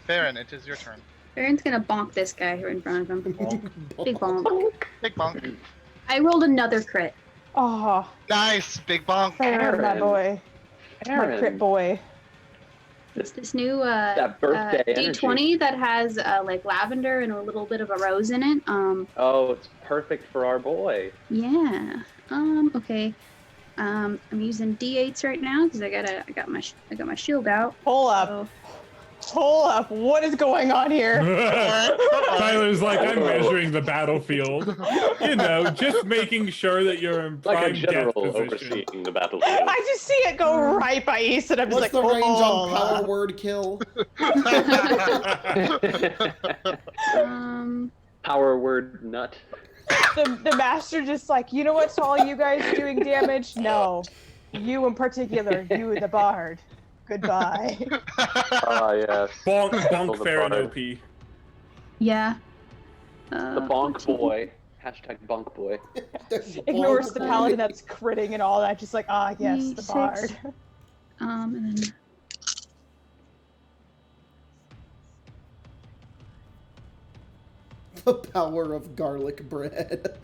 Farron, it is your turn. Aaron's gonna bonk this guy right in front of him. Big bonk. Big bonk. I rolled another crit. Oh, Nice, big bonk. Aaron, that boy. My crit boy. It's this new That birthday D20 that has like lavender and a little bit of a rose in it. Oh, it's perfect for our boy. Yeah. Okay. I'm using D8s right now because I got my shield out. Hold up. So, Hold up. What is going on here? Tyler's like, I'm measuring the battlefield. You know, just making sure that you're in Like a prime general death position. overseeing the battlefield. I just see it go right by Ace, and I'm just What's like, the range oh. on power word kill? Power word nut. The master just like, you know what's all you guys doing damage? No. You in particular, you the bard. Goodbye. Ah, yes. Bonk The Farron bard. OP. yeah. The bonk boy. Hashtag bonk boy. Ignores the paladin that's critting and all that. Just like, ah, yes, the 6. bard. And then The power of garlic bread.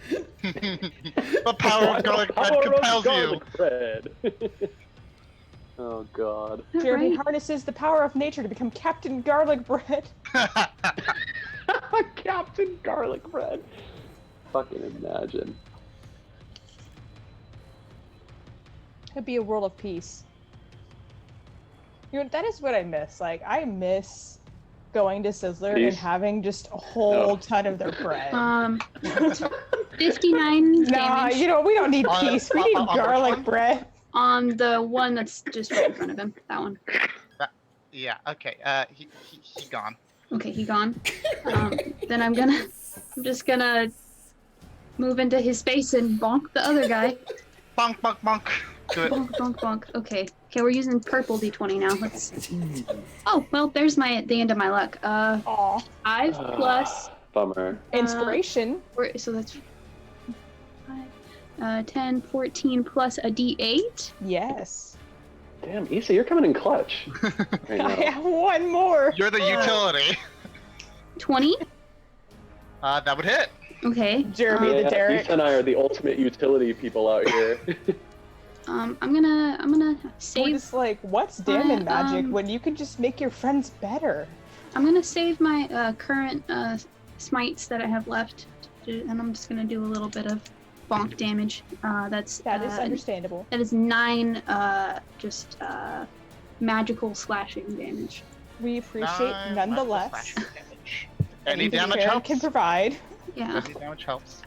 The power of garlic bread Power of compels you. garlic bread. Oh god. Jeremy right. harnesses the power of nature to become Captain Garlic Bread. Captain Garlic Bread. Fucking imagine. It'd be a world of peace. You know, that is what I miss. Like, I miss going to Sizzler and Peace? having just a whole ton of their bread. 59 Nah, damage you know, we don't need On- peace. We need on which garlic one? bread. on the one that's just right in front of him. That one. Yeah, okay. He gone. Okay, he gone. Then I'm just gonna move into his space and bonk the other guy. Bonk, bonk, bonk. Do it. Bonk, bonk, bonk. Okay, we're using purple D20 now. Let's. Oh well, there's the end of my luck. Aw. 5 plus. Bummer. Inspiration. So that's 5, 10, 14 plus a D8. Yes. Damn, Issa, you're coming in clutch. Right I now. have one more. You're the utility. 20. That would hit. Okay. Jeremy the Yeah, Derek. Issa and I are the ultimate utility people out here. I'm gonna We're save. just like, what's damage magic um, when you can just make your friends better? I'm gonna save my current smites that I have left, and I'm just gonna do a little bit of bonk damage. That is understandable. That is 9 magical slashing damage. We appreciate nonetheless. Slashing damage. Any anything damage Sharon helps. can provide. Yeah, Any damage helps.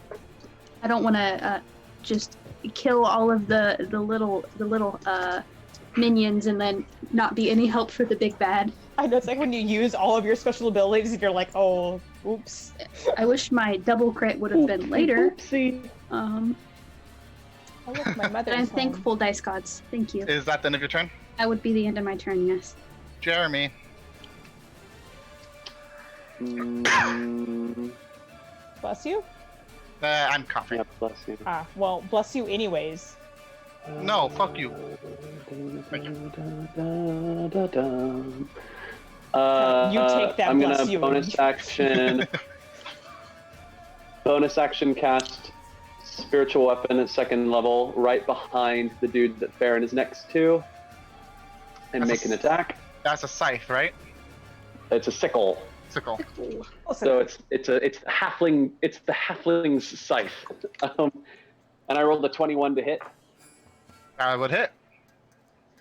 I don't want to just kill all of the little minions and then not be any help for the big bad. I know it's like when you use all of your special abilities and you're like, oh, oops. I wish my double crit would have been later. Oopsie. Oh, look, my But mother's I'm home. thankful, dice gods. Thank you. Is that the end of your turn? That would be the end of my turn. Yes. Jeremy. Bless you? I'm coughing. Yeah, bless you. Ah, well, bless you anyways. No, fuck you. You take that, I'm bless gonna you. bonus action cast spiritual weapon at 2nd level right behind the dude that Farron is next to, and That's make an attack. That's a scythe, right? It's a sickle, Sickle. so it's the halfling's scythe. And I rolled a 21 to hit. That would hit.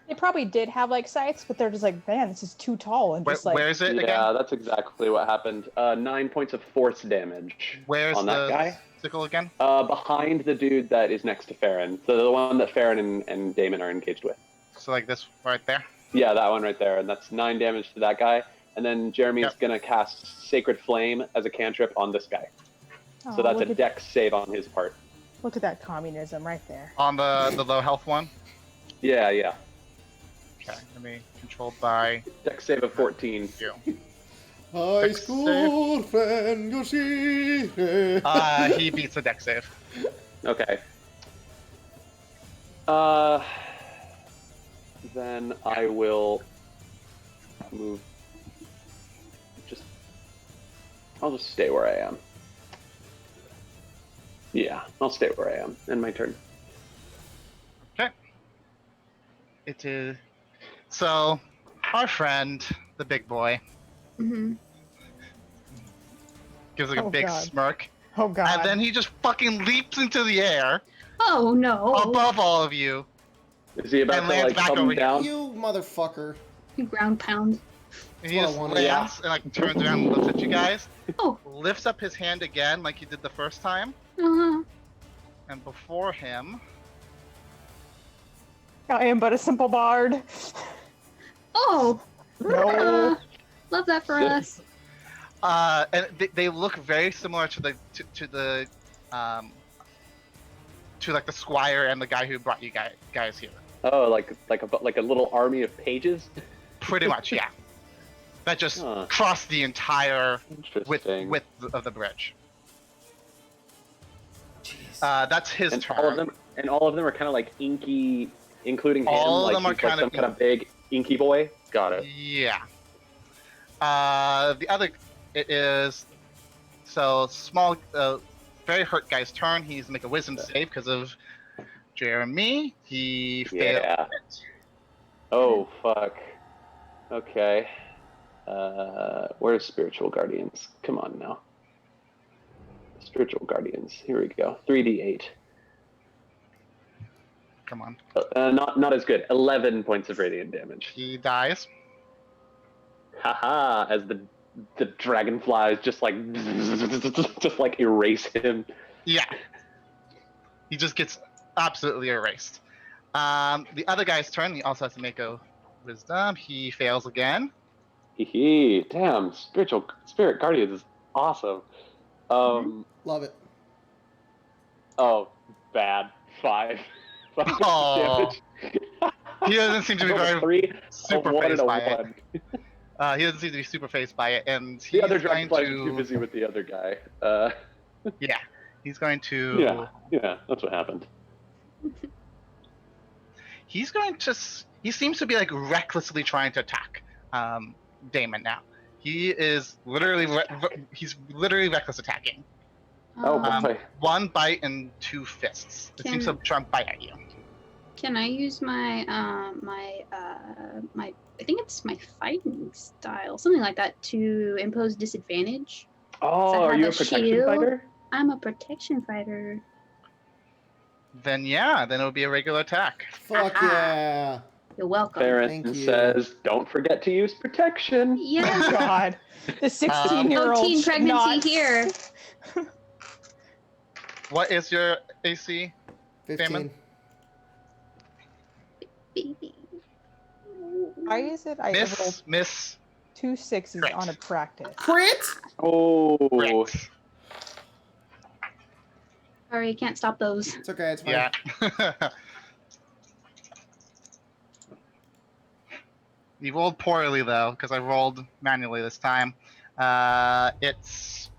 They probably did have like sights, but they're just like, man, this is too tall, and just like. Where is it Yeah, again? that's exactly what happened. 9 points of force damage. Where's on that the guy? sickle again? Behind the dude that is next to Farron. So the one that Farron and Damon are engaged with. So like this right there. Yeah, that one right there. And that's 9 damage to that guy. And then Jeremy is going to cast Sacred Flame as a cantrip on this guy. Oh, So that's a look dex save on his part. Look at that communism right there. On the low health one. Yeah. Okay, let me controlled by Dex save of 14. you. High Dex school friend Yoshi. He beats the deck save. Okay. Then I will move. I'll just stay where I am. Yeah, I'll stay where I am. End my turn. Okay. It is. So, our friend, the big boy, Mm-hmm. gives like a Oh, big God. smirk, Oh god. and then he just fucking leaps into the air Oh no! above all of you. Is he about And to lands like back come over here. down? You motherfucker. Ground pound. And he That's just what I wanted. lands and like turns around and looks at you guys, Oh. lifts up his hand again like he did the first time, Uh-huh. and before him, I am but a simple bard. Oh. No. Love that for us. and they look very similar to the like the squire and the guy who brought you guys here. Oh, like a little army of pages? Pretty much, yeah. That just Huh. crossed the entire Interesting. width of the bridge. Jeez. That's his and turn. all of them are kind of like inky, including him. All of like them are he's like kind some of kind of big inky boy. Got it. Yeah. The other it is so small. Very hurt guy's turn. He's to make a wisdom save because of Jeremy. He failed. Yeah. Oh fuck. Okay. Where's spiritual guardians? Come on now. Spiritual guardians. Here we go. 3d8. Come on. Not as good. 11 points of radiant damage. He dies. Haha! As the dragonflies just like erase him. Yeah. He just gets absolutely erased. The other guy's turn. He also has to make a wisdom. He fails again. Hee. Damn, spirit guardians is awesome. Love it. Oh, bad. 5. Aw. He doesn't seem to be very 3, super a 1 and phased a by it. 1. He doesn't seem to be super phased by it, and The he's other going dragonflies are to. too busy with the other guy. Yeah, he's going to. Yeah, that's what happened. he's going to. He seems to be like recklessly trying to attack Damon now. He is literally. He's literally reckless attacking. Oh boy. One bite and two fists. It seems to try and bite at you. Can I use my my I think it's my fighting style, something like that, to impose disadvantage? Oh, are have you a a protection shield. fighter? I'm a protection fighter. Then yeah, then it'll be a regular attack. Fuck Aha. yeah. You're welcome. Farron Thank you. says, "Don't forget to use protection." Oh Yeah. God, the 16-year-old. No teen pregnancy here. What is your AC? 15. Damon? Baby. Why is it I rolled Miss 2 6s Crit. on a practice? Crit? Oh, Crit. Sorry, can't stop those. It's okay, it's fine. Yeah. You rolled poorly though, because I rolled manually this time. It's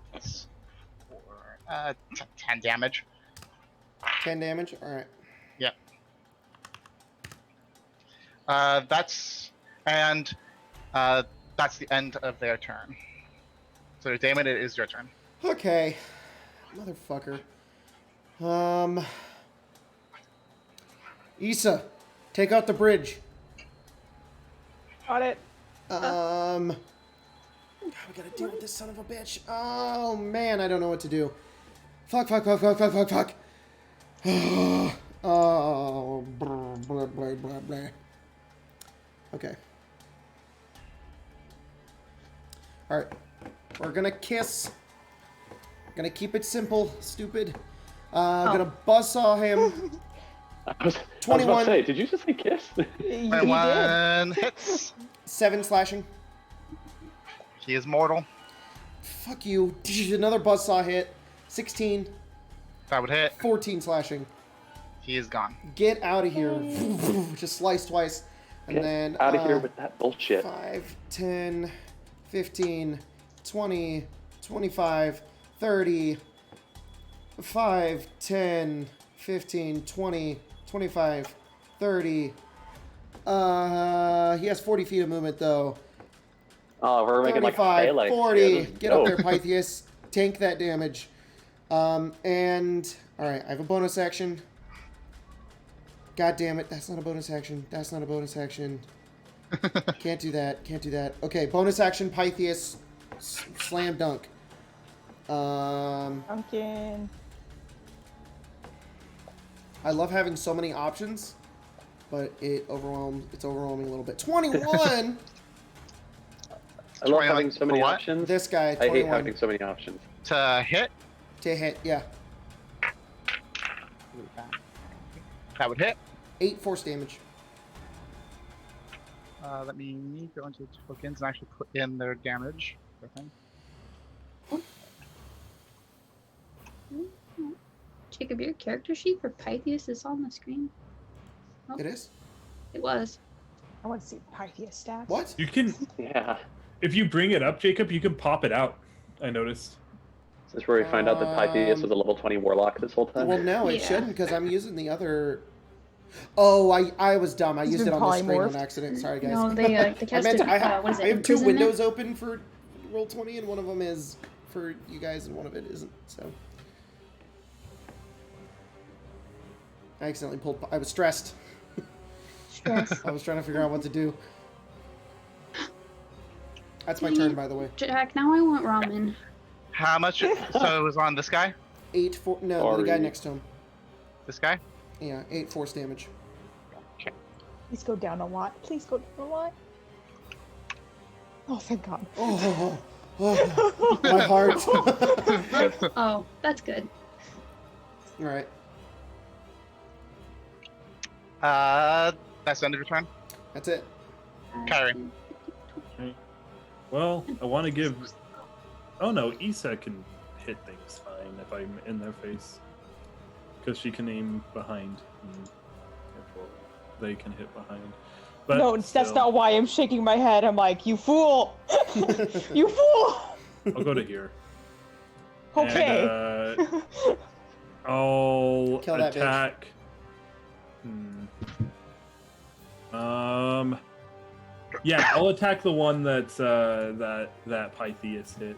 10 damage. 10 damage? Alright. Yep. That's the end of their turn. So Damon, it is your turn. Okay. Motherfucker. Issa, take out the bridge. Got it. God, we gotta deal with this son of a bitch. Oh man, I don't know what to do. Fuck. Oh, blah. Okay. Alright. We're gonna kiss. Gonna keep it simple, stupid. Gonna buzzsaw him. I was about 21. to say, did you just say kiss? You And did. one hits. 7 slashing. He is mortal. Fuck you. Another buzzsaw hit. 16. That would hit. 14 slashing. He is gone. Get out of here. Just slice twice. And Get then out of here with that bullshit. 5, 10, 15, 20, 25, 30, 5, 10, 15, 20, 25, 30. He has 40 feet of movement though. Oh, we're making like a 35, melee. 40. Yeah, Get up there, Pythias. Tank that damage. And alright, I have a bonus action. God damn it, that's not a bonus action. That's not a bonus action. Can't do that. Okay, bonus action, Pythias. Slam dunk. Pumpkin. I love having so many options, but it's overwhelming a little bit. 21! I love having so many What? options. This guy, I hate 21. having so many options. To hit. To hit, yeah. That would hit. 8 force damage. Let me go into tokens and actually put in their damage. Jacob, your character sheet for Pythias is on the screen. Oh, It is? it was. I want to see Pythias stats. What? You can, Yeah. if you bring it up, Jacob, you can pop it out. I noticed. This is where we find out that Pythias was a level 20 warlock this whole time. Well, no, it Yeah. shouldn't, because I'm using the other... Oh, I was dumb. I He's used it been on the screen on polymorphed. accident. Sorry, guys. No, they I cast meant it. to, I What is it? have 2 imprisonment? windows open for Roll20, and one of them is for you guys, and one of it isn't. So I accidentally pulled. I was stressed. Stress. I was trying to figure out what to do. That's my turn, by the way. Jack, now I want ramen. How much? So it was on this guy? 8 for no, the guy Sorry. next to him. This guy? Yeah, 8 force damage. Please go down a lot. Please go down a lot. Oh, thank God. Oh, my heart. Oh, that's good. All right. That's the end of your turn. That's it. Kyrie. Well, I want to give. Oh no, Issa can hit things fine if I'm in their face, because she can aim behind. And therefore they can hit behind. But No, that's still, not why I'm shaking my head. I'm like, you fool! You fool! I'll go to here. Okay. And, I'll Kill that bitch. attack. Yeah, I'll attack the one that's that Pythias hit.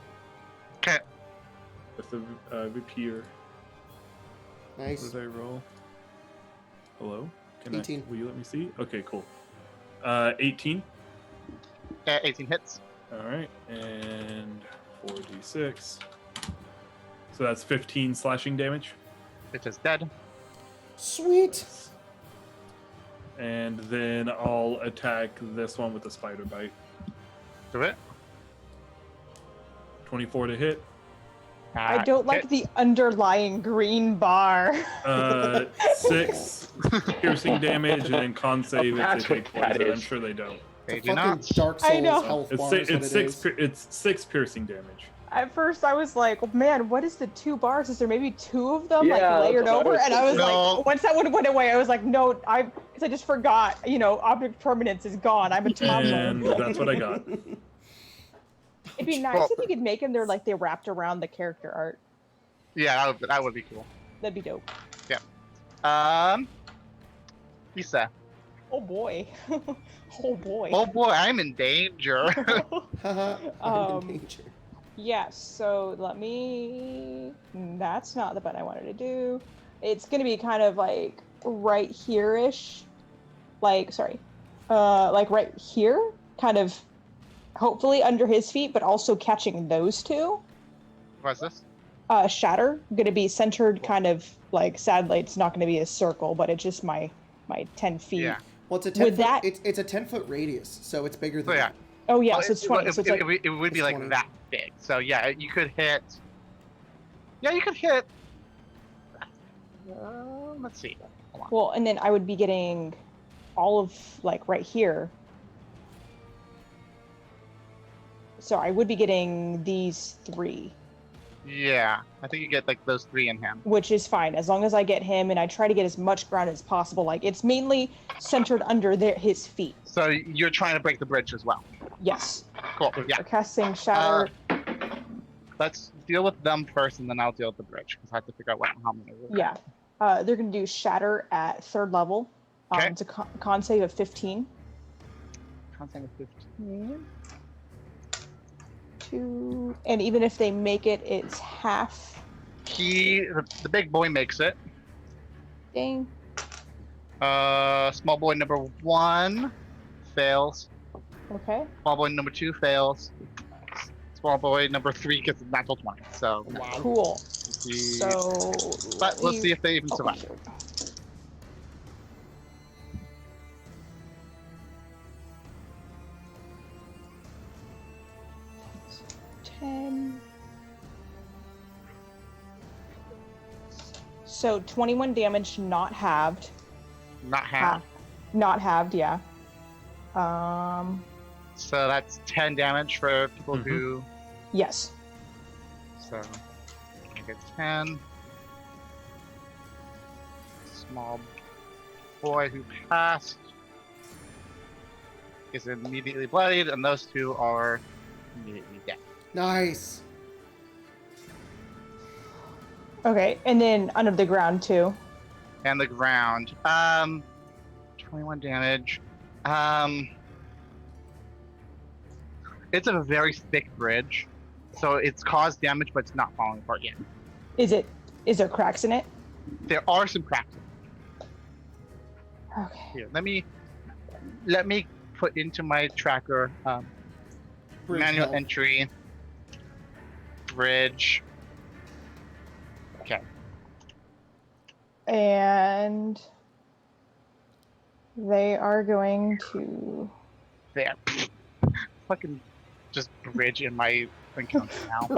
Okay. With the rapier. Nice. What did I roll? Hello? 18. Will you let me see? Okay, cool. 18. 18 hits. All right, and 4d6. So that's 15 slashing damage. It is dead. Sweet. And then I'll attack this one with the spider bite. Do it. 24 to hit. I don't like the underlying green bar. 6 piercing damage, and then con save if That's they take what that poison. I'm is. sure they don't. They It's do a fucking not. Dark I Souls know. health It's bar six, is what it's it six. is. It's 6 piercing damage. At first, I was like, man, what is the 2 bars? Is there maybe 2 of them Yeah, like layered that's what I over? was And I was thinking. No. like, once that one went away, I was like, no, because I just forgot, object permanence is gone. I'm a toddler. And that's what I got. It'd be nice if you could make them, they wrapped around the character art. Yeah, that would be cool. That'd be dope. Lisa. Oh boy. Oh boy. Oh boy, I'm in danger. Haha, I'm in danger. Yes, so that's not the button I wanted to do. It's gonna be kind of like right here-ish. Like right here, kind of hopefully under his feet, but also catching those 2. What's this? Shatter, gonna be centered kind of like, sadly it's not gonna be a circle, but it's just my 10 feet. Yeah. Well, it's a 10 With foot, that- it's a 10-foot radius, so it's bigger than yeah. that. Oh yeah, Well, so it's 20. So it's like, it would be It's like 20. that big. So yeah, you could hit. Yeah, you could hit. Let's see. Hold on. well, and then I would be getting all of like right here. So I would be getting these 3, Yeah, I think you get like those 3 in him. which is fine as long as I get him, and I try to get as much ground as possible. Like it's mainly centered under his feet. So you're trying to break the bridge as well. Yes. Cool. Yeah. We're casting Shatter. Let's deal with them first, and then I'll deal with the bridge because I have to figure out how many. Yeah. They're gonna do Shatter at 3rd level. Okay. It's a con save of 15. Content of 15. 2, and even if they make it, it's half. The big boy makes it. Dang. Small boy number 1 fails. Okay. Small boy number 2 fails. Small boy number 3 gets a natural 20. So, Cool. see- So. but let's see if they even survive. 10. So 21 damage, not halved. Not half. Not halved, yeah. So that's 10 damage for people who. Yes. So I get 10. Small boy who passed is immediately bloodied, and those 2 are immediately dead. Nice. Okay, and then under the ground too. And the ground. 21 damage. It's a very thick bridge, so it's caused damage, but it's not falling apart yet. Is there cracks in it? There are some cracks. Okay. Here, let me put into my tracker Bridge manual health. entry bridge. Okay. And they are going to. There. Fucking just bridge in my encounter now.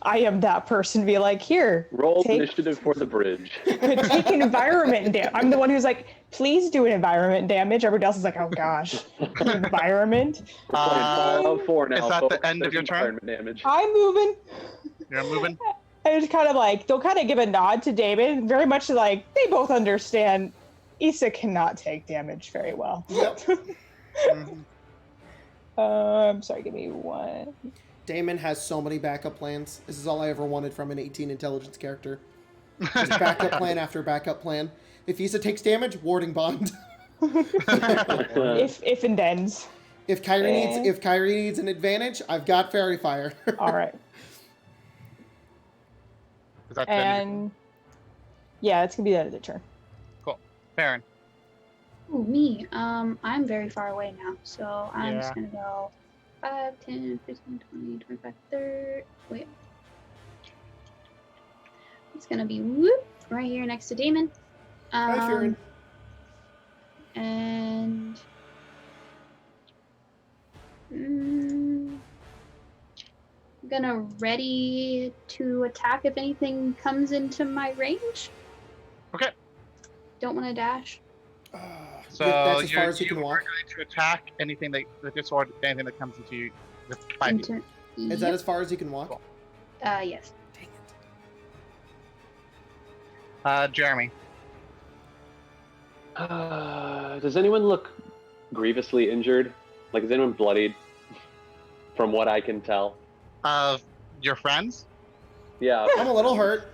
I am that person to be like, here, Roll take- initiative for the bridge. take environment damage. I'm the one who's like, please do an environment damage. Everybody else is like, oh gosh, environment. We're playing Fallout 4 now. is that folks. the end of There's your turn? environment damage. I'm moving. You're moving. I just kind of like, they'll kind of give a nod to David, very much like they both understand Issa cannot take damage very well. Yep. Sorry, give me one. Damon has so many backup plans. This is all I ever wanted from an 18 intelligence character. Just backup plan after backup plan. If Issa takes damage, warding bond. if and thens. If Kyrie needs an advantage, I've got Fairy Fire. All right. Is that And yeah, it's gonna be the end of the turn. Farron? Ooh, me. I'm very far away now, so I'm just Yeah. gonna go 5, 10, 15, 20, 25, 30. Wait. It's gonna be whoop right here next to Damon. Hi, Farron. And I'm gonna ready to attack if anything comes into my range. Okay. Don't want to dash. So That's as you, far as you you can are walk. going to attack anything that with your sword, anything that comes into you with 5 feet. Into, Is that as far as you can walk? Cool. yes. Dang it. Jeremy. Does anyone look grievously injured? Like, is anyone bloodied? From what I can tell. Of your friends? Yeah. I'm a little hurt.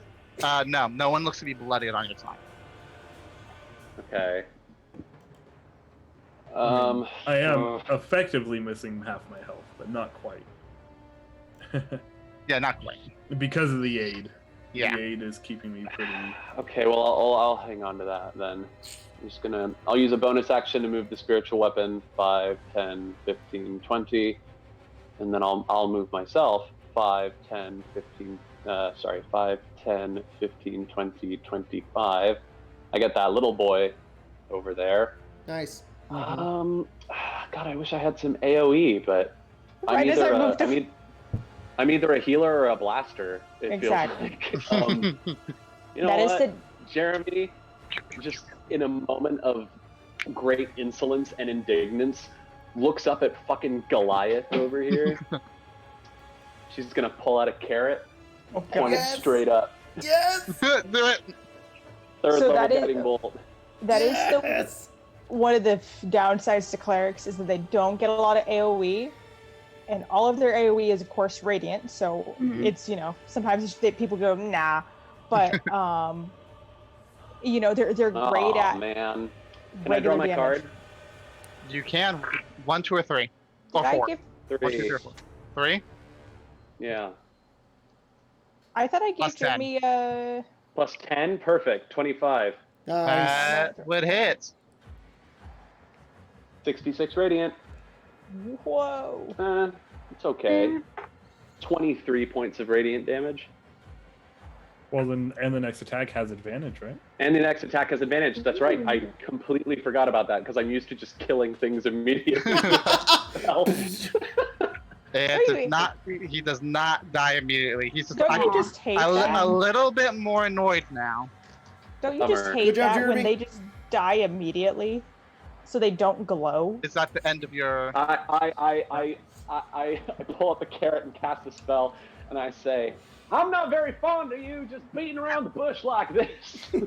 No one looks to be bloodied on your side. Okay. I am effectively missing half my health, but not quite. Yeah, not quite. Because of the aid. Yeah. The aid is keeping me pretty. Okay, well, I'll hang on to that then. I'll use a bonus action to move the spiritual weapon 5, 10, 15, 20. And then I'll move myself 5, 10, 15, 5, 10, 15, 20, 25. I get that little boy over there. Nice. God, I wish I had some AoE, but Right as I moved I'm either a healer or a blaster. It Exactly. feels like. You know That is what, Jeremy? Just in a moment of great insolence and indignance, looks up at fucking Goliath over here. She's gonna pull out a carrot, point Yes! it straight up. Yes! Do it. Third So level that is- guiding bolt. That is the Yes! one of the downsides to clerics is that they don't get a lot of AoE, and all of their AoE is of course radiant. So Mhm. it's sometimes people go nah, but they're great Oh at man! Can I draw regular my damage. card? You can. 1, 2, or 3. Or Did I 4. give? 1, 2, 3, 3. or 4. 3? Yeah. I thought I gave Plus 10. Jeremy a. Plus 10, perfect. 25. Nice. That would hit. 66 radiant. Whoa. It's okay. 23 points of radiant damage. Well, then, and the next attack has advantage, right? And the next attack has advantage. That's right. I completely forgot about that because I'm used to just killing things immediately. It Crazy. does not. He does not die immediately. He's just, Don't you just hate a that? little bit more annoyed now. Don't you just Bummer. hate Good job, that Jeremy. when they just die immediately, so they don't glow? Is that the end of your? I pull up a carrot and cast a spell, and I say, "I'm not very fond of you just beating around the bush like this." I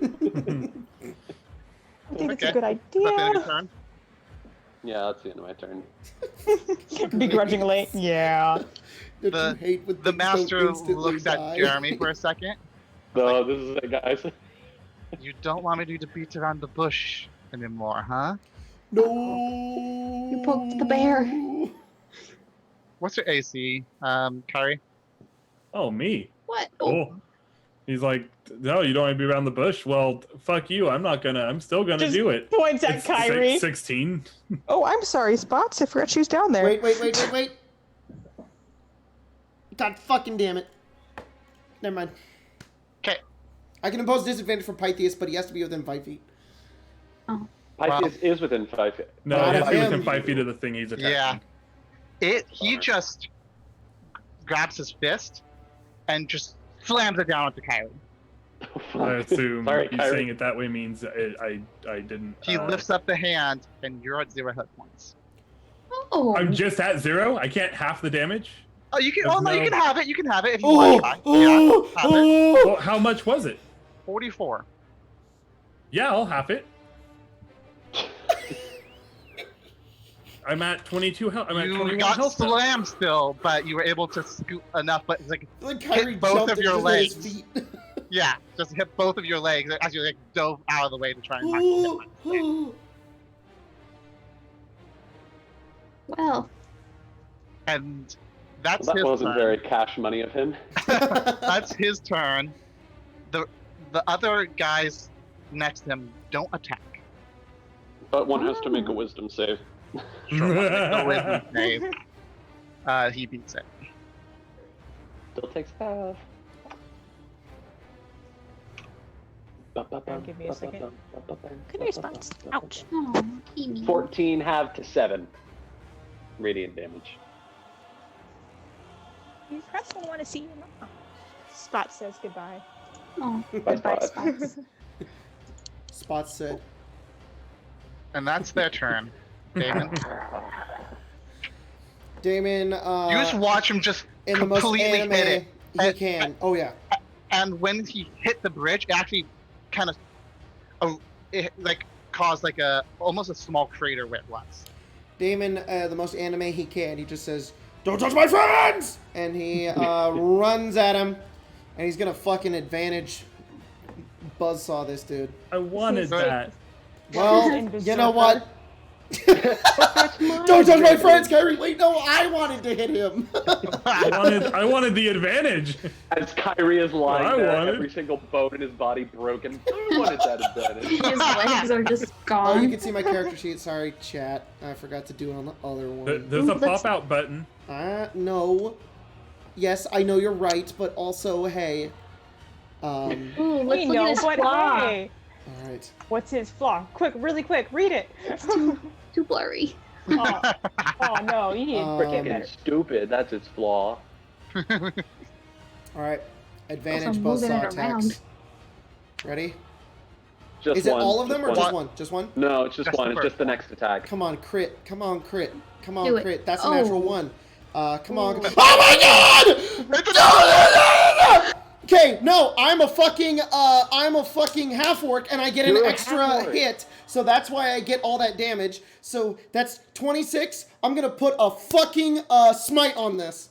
think it's a Okay. good Is that the end of your idea. turn? Yeah, that's the end of my turn. Begrudgingly, yeah. Don't The- you hate when The things don't master instantly looks at die? Jeremy for a second. So this is it, guys. You don't want me to beat around the bush anymore, huh? No. You poked the bear. What's your AC, Kyrie? Oh, me. What? Oh. He's like, no, you don't want to be around the bush. Well, fuck you. I'm still gonna Just do it. Points at It's Kyrie. 16. Oh, I'm sorry, Spots. I forgot she was down there. Wait. God fucking damn it. Never mind. Okay. I can impose disadvantage for Pythias, but he has to be within 5 feet. Pythias is within 5 feet. No, Not he has to be him. within 5 feet of the thing he's attacking. Yeah. He just grabs his fist and just slams it down onto Kyrie. I assume Sorry, you Kyrie. saying it that way means I didn't. He lifts up the hand, and you're at 0 hit points. Oh. I'm just at 0. I can't half the damage. Oh, you can. There's Oh no, you no- can have it. You can have it if you Oh, want to try. Yeah, have it. Well, how much was it? 44. Yeah, I'll half it. I'm at 22 health. I'm at You 21 got health. now. slammed still, but you were able to scoot enough. But it's like, Like Kyrie hit both jumped of your into his legs. feet. yeah, just hit both of your legs as you like dove out of the way to try and knock you hit. Well, And that's Well, that his wasn't turn. very cash money of him. That's his turn. The other guys next to him don't attack. But one has to make a wisdom save. Sure, let's make the wisdom save. He beats it. Still takes half. Give me a second. Good response. Ouch. oh, Amy. 14 half to 7 radiant damage. You perhaps will want to see your mom. Spot says goodbye. Oh, Bye, goodbye, Spot. Spots. Spot said. And that's their turn. Damon. Damon, You just watch him just in the most completely anime hit it. he can. Oh yeah. And when he hit the bridge, it actually kind of caused like almost a small crater where it was. Damon, the most anime he can. He just says, "Don't touch my friends!" And he runs at him, and he's gonna fucking advantage buzzsaw this dude. I wanted Right. that. Well, you know what? Don't touch my friends, Kyrie. Wait, no, I wanted to hit him. I wanted the advantage. As Kyrie is lying I there, wanted- every single bone in his body broken. I wanted that advantage. His legs are just Oh, you gone. can see my character sheet. Sorry, chat. I forgot to do it on the other one. There's a Ooh, let's- pop out button. No. Yes, I know you're right, but also, hey. All Ooh, let's We look know, at his but flaw. hey, right. what's his flaw? Quick, really quick, read it. It's too blurry. oh, oh no, you need to get Freaking better. stupid. That's its flaw. All right. Advantage Also moving buzzsaw it attacks. around. Ready? Just Is it one. all of them or one. just one? Just one? No, it's just Just one. the It's first just the one. next attack. Come on, crit. Come on, crit. Come on, Do it. crit. That's a Oh. natural one. Come on. Ooh. Oh my god! No! Okay, no, I'm a fucking half orc and I get an You're a extra half-orc. hit, so that's why I get all that damage. So that's 26. I'm gonna put a fucking smite on this.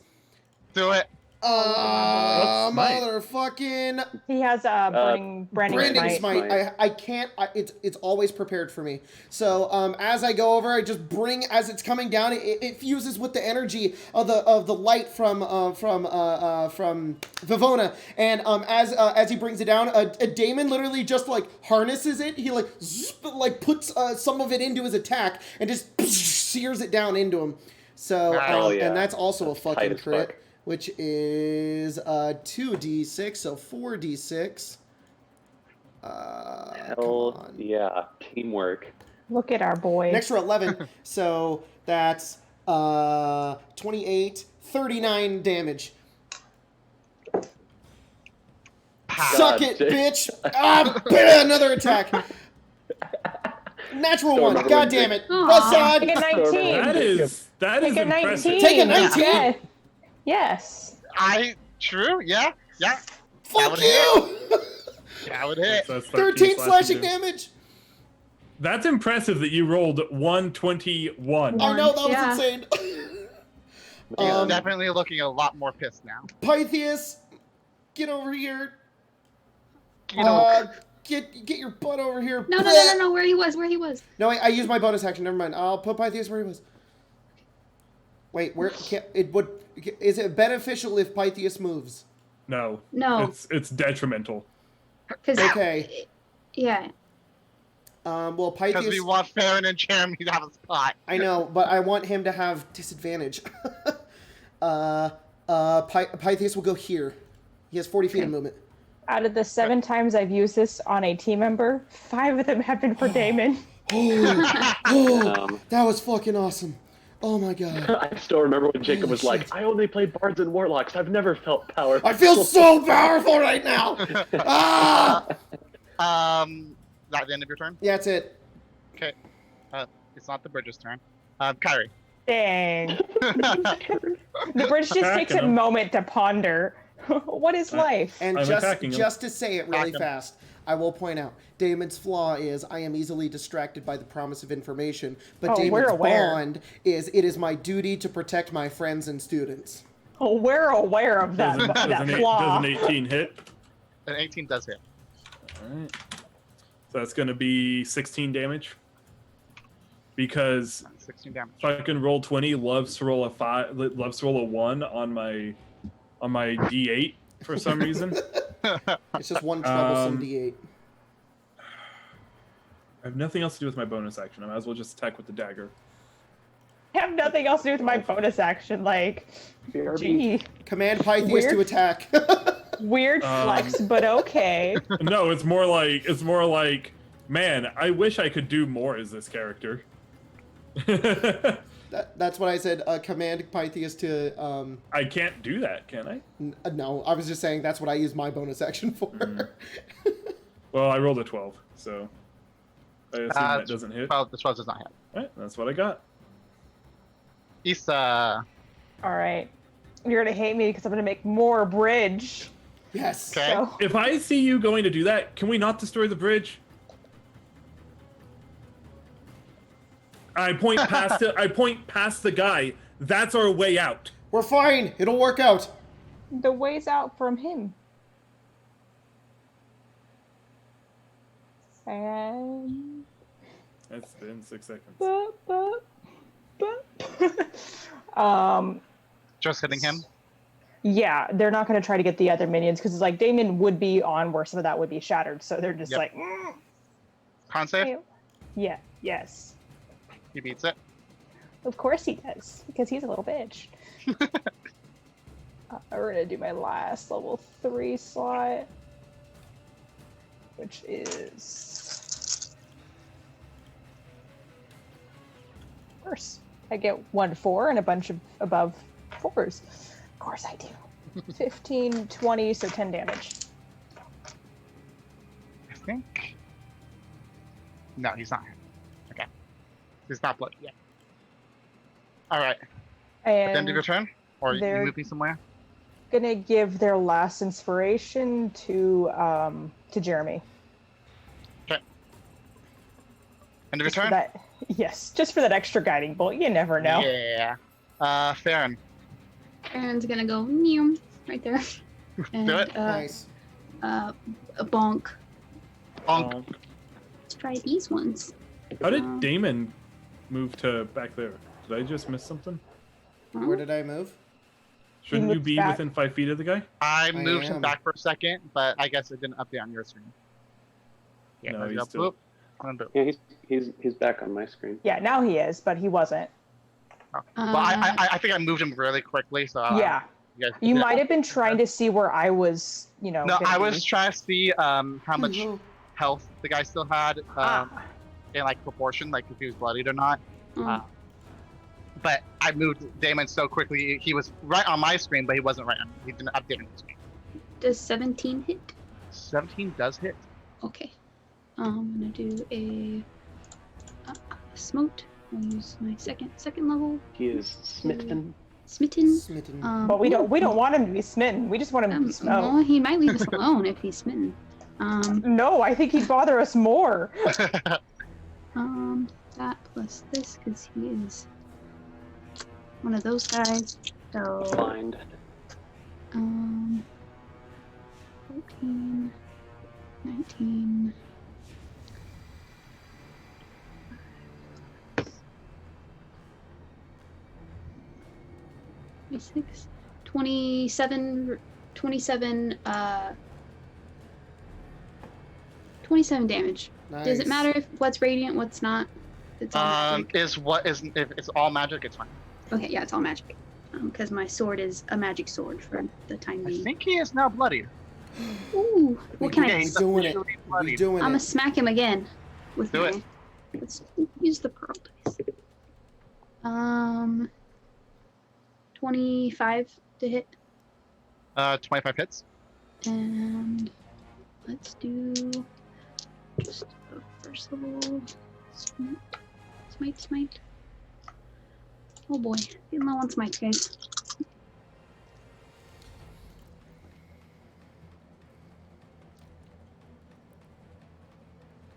Do it. What's smite? Motherfucking He has a branding branding smite. smite. I can't. It's always prepared for me. So as I go over, I just bring as it's coming down. It fuses with the energy of the light from Vivona, and as he brings it down, a Damon literally just like harnesses it. He like puts some of it into his attack and just sears it down into him. So Oh, yeah. and that's also a Tight fucking as crit. fuck. Which is 2d6, so 4d6. Come Hell on. yeah. Teamwork. Look at our boy. Next for 11, so that's 28, 39 damage. Suck it, damn. bitch! Another attack. Natural Don't one. remember God when damn they- it. Aw, take a Buzzsaw. 19. That is Take a impressive. 19. Take a 19? Yeah. Yes. True, yeah. Fuck would you! That would hit. That's 13 slashing damage. That's impressive that you rolled 121. I know, that was Yeah. insane. He's definitely looking a lot more pissed now. Pythias, get over here. You know, Get your butt over here. No, where he was. No, I used my bonus action. Never mind. I'll put Pythias where he was. Wait, where? Is it beneficial if Pythias moves? No. No. It's detrimental. Because Okay. yeah. Well, because we Pythias. want Farron and Jeremy to have a spot. I know, but I want him to have disadvantage. Pythias will go here. He has 40 feet of movement. Out of the 7 times I've used this on a team member, 5 of them have been for Damon. That was fucking awesome. Oh my god. I still remember when Jacob Holy was like, shit. I only play bards and warlocks. I've never felt powerful. I feel so powerful right now. Ah! Is that the end of your turn? Yeah, that's it. Okay. It's not the bridge's turn. Kyrie. Dang. The bridge just takes a Attacking him. moment to ponder. What is life? And I'm attacking him. just to say it really Attack him. fast, I will point out Damon's flaw is I am easily distracted by the promise of information, but Oh, we're Damon's aware. bond is it is my duty to protect my friends and students. Oh, we're aware of that, Does that an flaw. 18 hit? An 18 does hit. Alright. So that's going to be 16 damage. Because 16 damage. So I can roll 20. Loves to roll a 5. Loves to roll a 1 on my D8 for some reason. It's just one troublesome D8. I have nothing else to do with my bonus action. I might as well just attack with the dagger. I have nothing else to do with my bonus action. Like, gee, Command Pythias Weird. to attack. weird flex, but okay. No, it's more like, man, I wish I could do more as this character. That's what I said. Command Pythias to. I can't do that, can I? No, I was just saying that's what I use my bonus action for. Well, I rolled a 12, so I assume that doesn't hit. Well, the 12 does not hit. Alright, that's what I got. Issa. All right. You're going to hate me because I'm going to make more bridge. Yes. Okay. So, If I see you going to do that, can we not destroy the bridge? I point past the guy. That's our way out. We're fine. It'll work out. the way's out from him. And... It's been 6 seconds. Just hitting him? Yeah, they're not going to try to get the other minions because it's like Damon would be on where some of that would be shattered, so they're just Yep. like, Con save? "Ew." Yeah, yes, He beats it. of course he does because he's a little bitch. We're gonna do my last level 3 slot, which is worse. I get 1 4 and a bunch of above 4s. Of course I do. 15, 20, so 10 damage. I think. No, he's not. Okay. He's not bloody yet. Alright. At the end of And your turn? Or you they're- moving somewhere? gonna give their last inspiration to Jeremy. Okay. End of your Just for turn? that, yes, just for that extra guiding bolt. You never know. Yeah. Farron. Aaron's gonna go meow right there. And, Do it. Nice. A bonk. Bonk. Let's try these ones. How did Damon move to back there? Did I just miss something? Where did I move? Shouldn't you moved be back. within 5 feet of the guy? I moved him am. back for a second, but I guess it didn't update on your screen. Yeah, No, there you he's go. still- Boop. And boop. Yeah, he's back on my screen. Yeah, now he is, but he wasn't. Well, I think I moved him really quickly, so Yeah, you guys. you might have been trying to see where I was. You know. No, gonna I was be. trying to see how much Hello. health the guy still had in like proportion, like if he was bloodied or not. But I moved Damon so quickly; he was right on my screen, but he wasn't right on. He didn't update on his screen. Does 17 hit? 17 does hit. Okay. I'm gonna do a smote. I'll use my second level. He is smitten. Smitten. Smitten. But we don't want him to be smitten. We just want him to be smoked. Well, he might leave us alone if he's smitten. No, I think he'd bother us more. That plus this because he is one of those guys. So Blind. 14, 19. 26, 27, 27 damage. Nice. Does it matter if what's radiant, what's not? It's all magic. If it's all magic, it's fine. Okay, yeah, it's all magic. Because my sword is a magic sword for the time I being. think he is now bloodied. Ooh, what can Yeah, I? he's doing it. officially We're bloodied. doing I'm gonna it. smack him again with Do my. it. Let's use the pearl dice. 25 to hit, 25 hits. and let's do just the first level. Smite. Oh boy, getting low on smite, guys.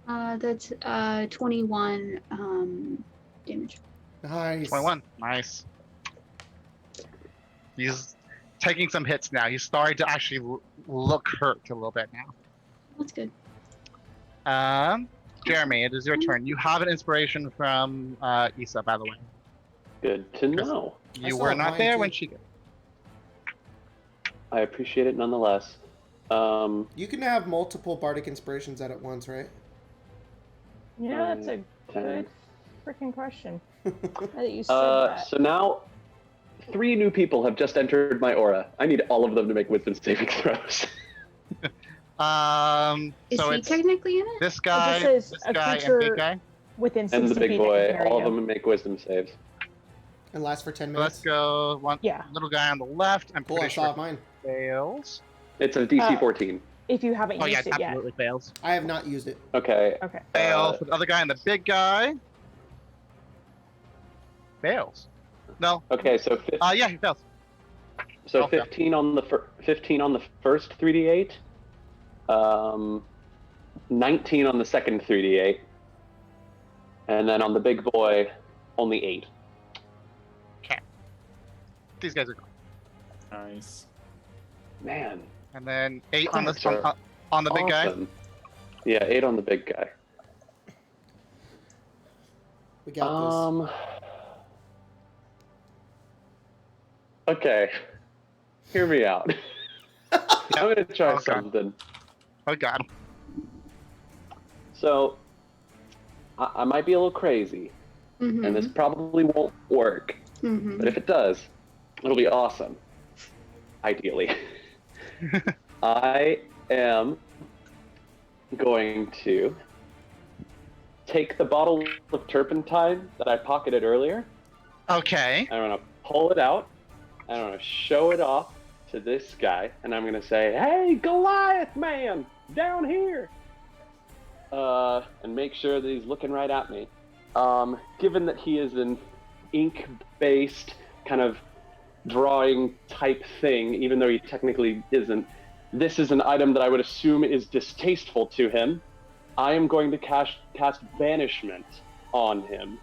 That's 21 damage. Nice. 21. Nice. He's taking some hits now. He's starting to actually look hurt a little bit now. That's good. Jeremy, it is your turn. You have an inspiration from Issa, by the way. Good to know. You saw were not mine, there too. when she did. I appreciate it nonetheless. You can have multiple bardic inspirations at once, right? Yeah, that's a 10. good freaking question. Now that you said that. So now, 3 new people have just entered my aura. I need all of them to make wisdom saving throws. Is So he it's technically in it? this guy, says this a guy, and creature- big guy. Within 60 And the big feet, I boy, can carry all of you. them make wisdom saves. And last for 10 So let's minutes. go. One Yeah. little guy on the left. I'm Cool, I pretty saw sure mine. fails. It's a DC Uh, 14. If you haven't Oh yeah, used it yet. absolutely fails. I have not used it. Okay. Okay. Fails. The other guy and the big guy fails. No. Okay, so Yeah, he fails. So Okay. 15 on the 15 on the first 3d8, 19 on the second 3d8, and then on the big boy, only 8. These guys are gone. Nice. Man, And then 8 on Critics the are on the big guy. awesome. Yeah, 8 on the big guy. We got Okay, hear me out. I'm gonna try Okay. something. Oh god. So, I might be a little crazy, Mm-hmm. and this probably won't work. Mm-hmm. But if it does, it'll be awesome. Ideally. I am going to take the bottle of turpentine that I pocketed earlier. Okay. I'm going to pull it out. I'm going to show it off to this guy. And I'm going to say, hey, Goliath man, down here. And make sure that he's looking right at me. Given that he is an ink-based kind of drawing type thing, even though he technically isn't, this is an item that I would assume is distasteful to him. I am going to cast banishment on him.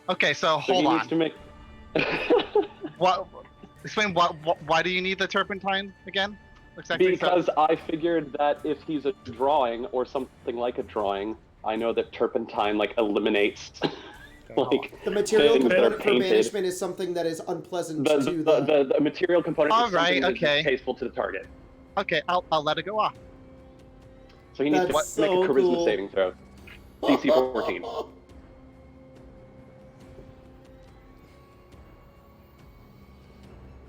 Okay, so So hold he on. needs to make... What? Explain why do you need the turpentine again? Exactly. Because I figured that if he's a drawing or something like a drawing, I know that turpentine like eliminates like the material things that are component for painted. banishment is something that is unpleasant The, to the material component All is something right, that okay. is distasteful to the target. Okay, I'll let it go off. So he needs to That's make a so charisma cool. saving throw. DC 14.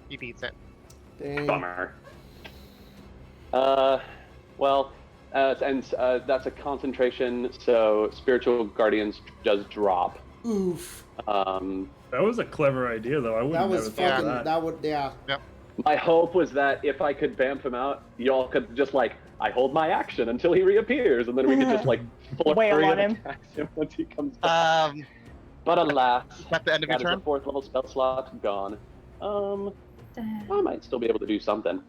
He beats it. Dang. Bummer. Well, that's a concentration, so spiritual guardians does drop. Oof. That was a clever idea, though. I wouldn't That was have thought fucking. of that. That would. Yeah. My hope was that if I could bamf him out, y'all could just like, I hold my action until he reappears, and then we could just like Wail flurry on of him. attacks him once he comes back. But alas, At the end of your that is a turn. 4th level spell slot gone. I might still be able to do something.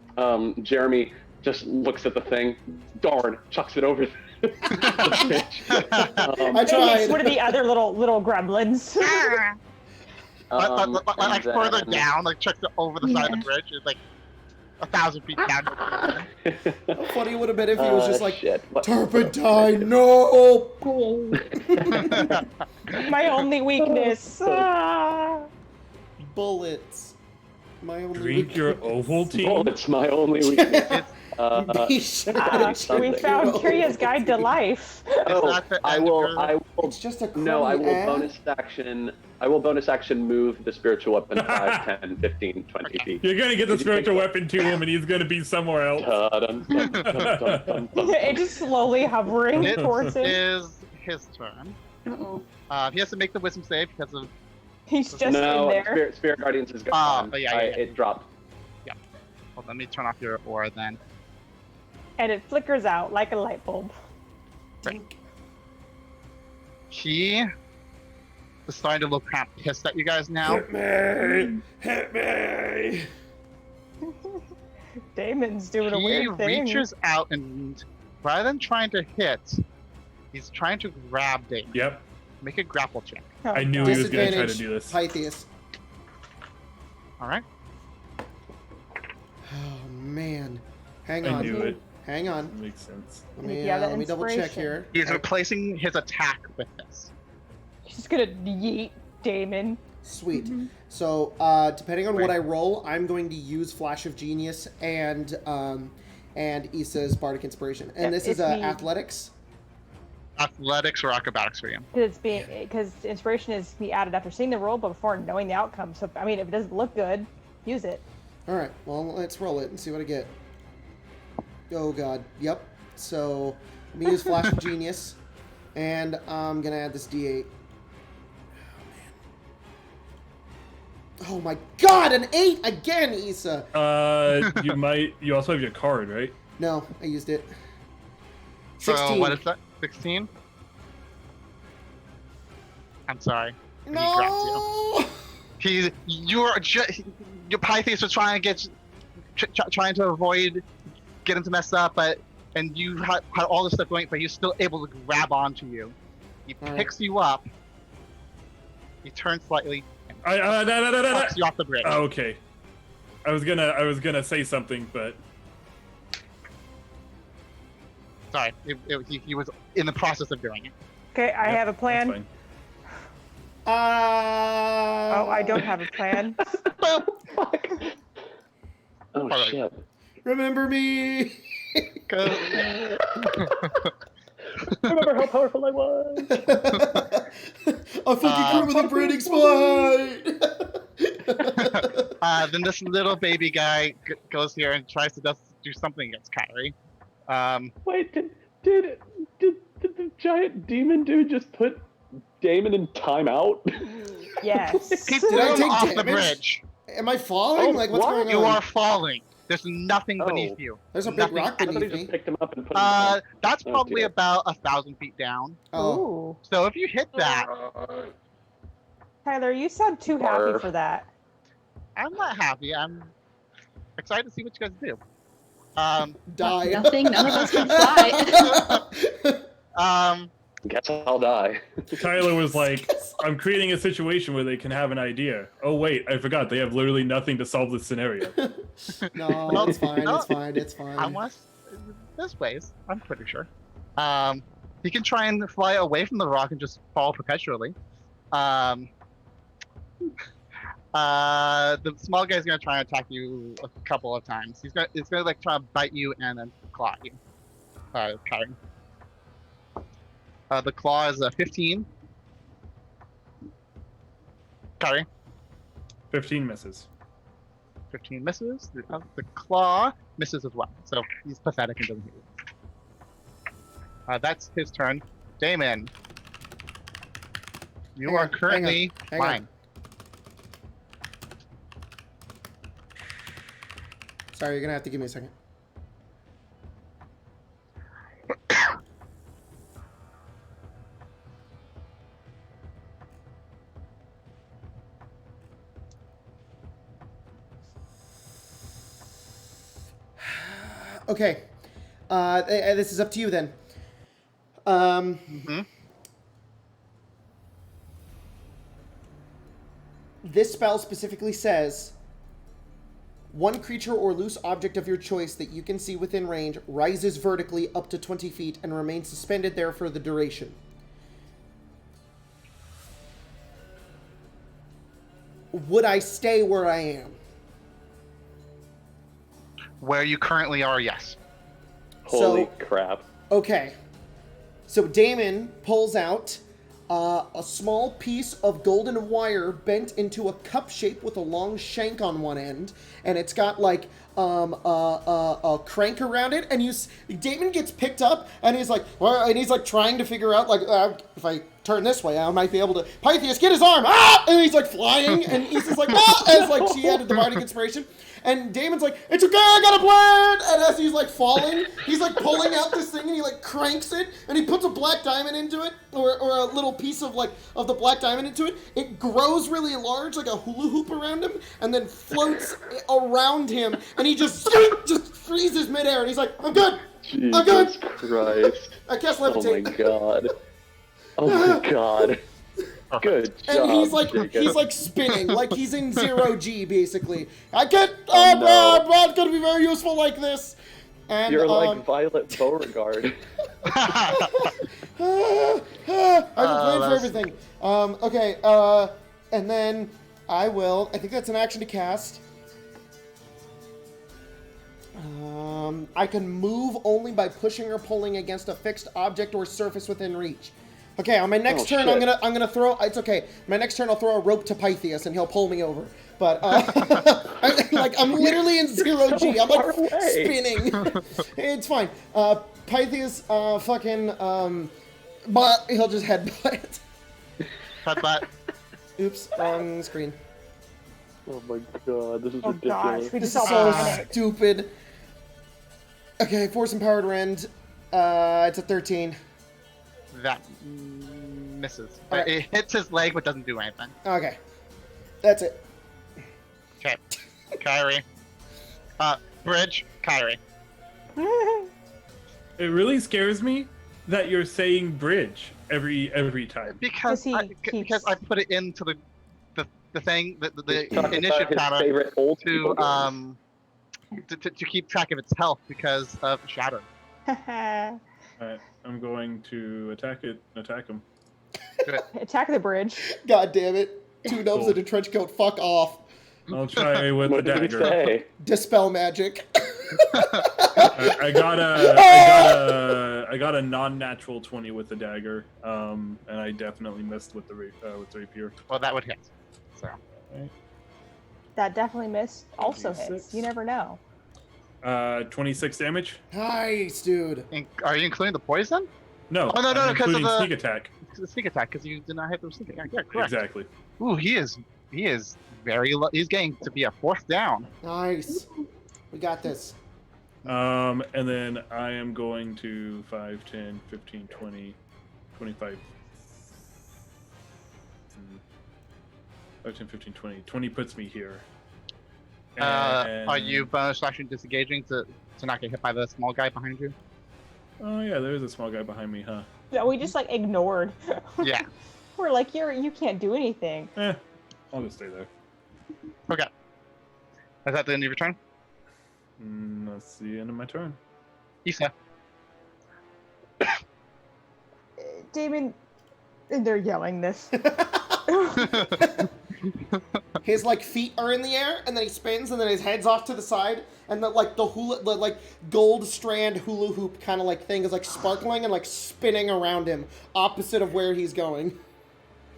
Jeremy just looks at the thing, darn, chucks it over the pitch. I It's tried. one of the other little gremlins. Like and further then- down, like chucked it over the side of the bridge. It's like 1,000 feet down. How funny it would have been if he was just like, shit. What- turpentine, no! My only weakness. Ah. Bullets. My only Drink your Ovaltine. Oh, it's my only weakness. He should Ah, have We something. found Your Curious Ovaltine. Guide to Life. Oh, that the I end of will. your- I will. It's just a No, I crummy will ad. bonus action. I will bonus action move the spiritual weapon 5, 10, 15, 20 feet. You're gonna get the Did you spiritual think- weapon to him, and he's gonna be somewhere else. Dun, dun, dun, dun, dun, dun. It just slowly hovering It towards him. is his turn. Uh-oh. He has to make the wisdom save because of. He's just No, in there. Spirit Guardians is gone. Oh, yeah. It dropped. Well, let me turn off your aura then. And it flickers out like a light bulb. He is starting to look kind of pissed at you guys now. me! Hit me! Damon's doing a He weird thing. reaches out and rather than trying to hit, he's trying to grab Damon. Yep. Make a grapple check. Oh, I knew he was gonna try to Disadvantage, do this. Pythias. All right. Oh, man. Hang I on. knew it. Hang on. Makes sense. Let me double check inspiration. here. He's replacing his attack with this. She's gonna yeet Damon. Sweet. So, depending on what I roll, I'm going to use Flash of Genius and Issa's Bardic Inspiration. And this is athletics. Athletics or acrobatics for you? Because inspiration is to be added after seeing the roll, but before knowing the outcome. So I mean, if it doesn't look good, use it. All right. Well, let's roll it and see what I get. Oh God. Yep. So let me use Flash of Genius, and I'm gonna add this D8. Oh my God! An 8 again, Issa. You also have your card, right? No, I used it. So 16. what is that? 16? I'm sorry. No. Your Pythus was trying to avoid getting to mess up, and you had all this stuff going, but he's still able to grab onto you. He picks you up. He turns slightly. And knocks you off the bridge. Oh, okay. I was gonna say something, but sorry, he was in the process of doing it. Okay, I have a plan. That's fine. Oh, I don't have a plan. Oh shit! Remember me. Remember how powerful I was? A fucking crew with a breeding spine. Then this little baby guy goes here and tries to do something against Kyrie. Wait, did the giant demon dude just put Damon in timeout? Yes. He Did threw I him take off the damage? bridge. Am I falling? Oh, Like, what's what? going on? You are falling. There's nothing Oh. beneath you. There's a big Nothing. rock I thought he beneath just me. picked him up and put him down. That's Oh, probably dear. about 1,000 feet down. Oh. Ooh. So if you hit that, Tyler, you sound too happy Barf. for that. I'm not happy. I'm excited to see what you guys do. Die. Nothing. None of us can fly. Guess I'll die. Tyler was like, I'm creating a situation where they can have an idea. Oh wait, I forgot. They have literally nothing to solve this scenario. No, it's fine. It's fine. It's fine. Unless there's ways, I'm pretty sure. He can try and fly away from the rock and just fall perpetually. The small guy's gonna try and attack you a couple of times. He's gonna like try to bite you and then claw you. Kyrie. The claw is a 15. Kyrie. 15 misses. 15 misses. The claw misses as well. So he's pathetic and doesn't hit you. That's his turn. Damon. You Hang are on, currently hang on. flying. Sorry, you're gonna have to give me a second. Okay. This is up to you then. This spell specifically says, one creature or loose object of your choice that you can see within range rises vertically up to 20 feet and remains suspended there for the duration. Would I stay where I am? Where you currently are, yes. Holy crap. Okay. So Damon pulls out a small piece of golden wire bent into a cup shape with a long shank on one end, and it's got like a crank around it. And Damon gets picked up, and he's like, trying to figure out like if I turn this way, I might be able to. Pythias, get his arm! Ah! And he's like flying, and Issa's like, ah! As like she added the bardic inspiration. And Damon's like, it's okay, I got a plan! And as he's like falling, he's like pulling out this thing and he like cranks it and he puts a black diamond into it, or a little piece of the black diamond into it. It grows really large, like a hula hoop around him, and then floats around him, and he just freezes midair, and he's like, I'm good! I'm good! Jesus Christ. I cast Oh levitate. my god. Oh my god. Good job. And he's Jacob. like spinning, like he's in 0G basically. I can't. Oh, no. I'm not gonna be very useful like this. And, You're like Violet Beauregard. I've been playing for everything. Okay, and then I think that's an action to cast. I can move only by pushing or pulling against a fixed object or surface within reach. Okay, on my next turn, shit. I'm gonna throw. It's okay. My next turn, I'll throw a rope to Pythias, and he'll pull me over. But I'm literally in 0G. I'm like spinning. It's fine. Pythias, but he'll just headbutt. Headbutt. Oops, wrong screen. Oh my god, this is Oh ridiculous. gosh, we This just is all so panicked. stupid. Okay, Force Empowered Rend. It's a 13. That misses. But it hits his leg, but doesn't do anything. Okay, that's it. Okay. Kyrie. Bridge. Kyrie. It really scares me that you're saying bridge every time. Because Because I put it into the thing, the Talking initiative about his counter favorite old people game. to keep track of its health because of Shatter. Alright, I'm going to attack him. Attack the bridge. God damn it. Two gnomes Cool. in a trench coat. Fuck off. I'll try with the What did he dagger. say? Dispel magic. I got a non-natural 20 with the dagger, and I definitely missed with the rapier. Well, that would hit. So. That definitely missed. Also 26. hits. You never know. 26 damage. Nice, dude. Are you including the poison? No, Oh, no, I'm because of including the sneak attack. The sneak attack, because you did not hit the sneak attack. Yeah, correct. Exactly. Ooh, he is very low. He's getting to be a fourth down. Nice. We got this. And then I am going to 5, 10, 15, 20, 25. 5, 10, 15, 20. 20 puts me here. Are you bonus action disengaging to not get hit by the small guy behind you? Oh yeah, there is a small guy behind me, huh? Yeah, we just like ignored. Yeah. We're like, you can't do anything. I'll just stay there. Okay. Is that the end of your turn? That's the end of my turn. Issa. Damon, they're yelling this. His like feet are in the air, and then he spins, and then his head's off to the side, and the gold strand hula hoop kind of like thing is like sparkling and like spinning around him, opposite of where he's going.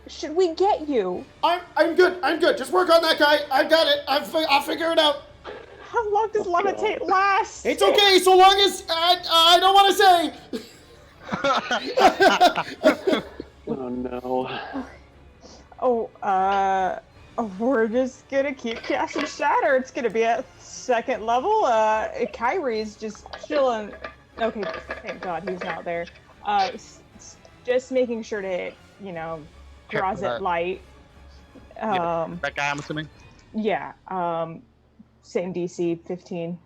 Should we get you? I'm good. Just work on that guy. I got it. I'll figure it out. How long does levitate last? It's okay, so long as I don't want to say. Oh no. We're just gonna keep casting Shatter. It's gonna be at second level. Kyrie's just chilling. Okay, thank God he's not there. Just making sure to, draws it light. That guy, I'm assuming? Yeah. Same DC, 15.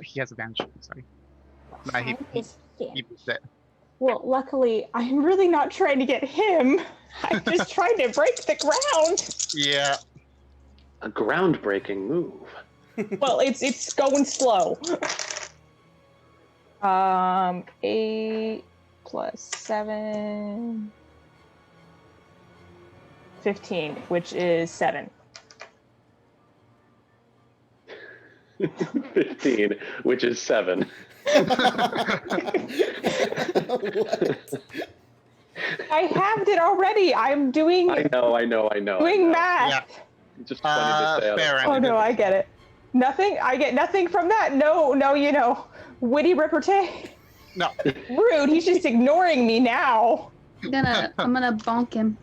He has advantage. Sorry. No, he beats it. Well, luckily, I'm really not trying to get him. I'm just trying to break the ground. Yeah. A groundbreaking move. Well, it's going slow. 8 plus 7. 15, which is 7. 15, which is 7. I halved it already. I'm doing. I know. Doing math. Yeah. Just funny to say. Fair Oh no, I get it. Nothing. I get nothing from that. No, witty repartee. No. Rude. He's just ignoring me now. I'm gonna bonk him.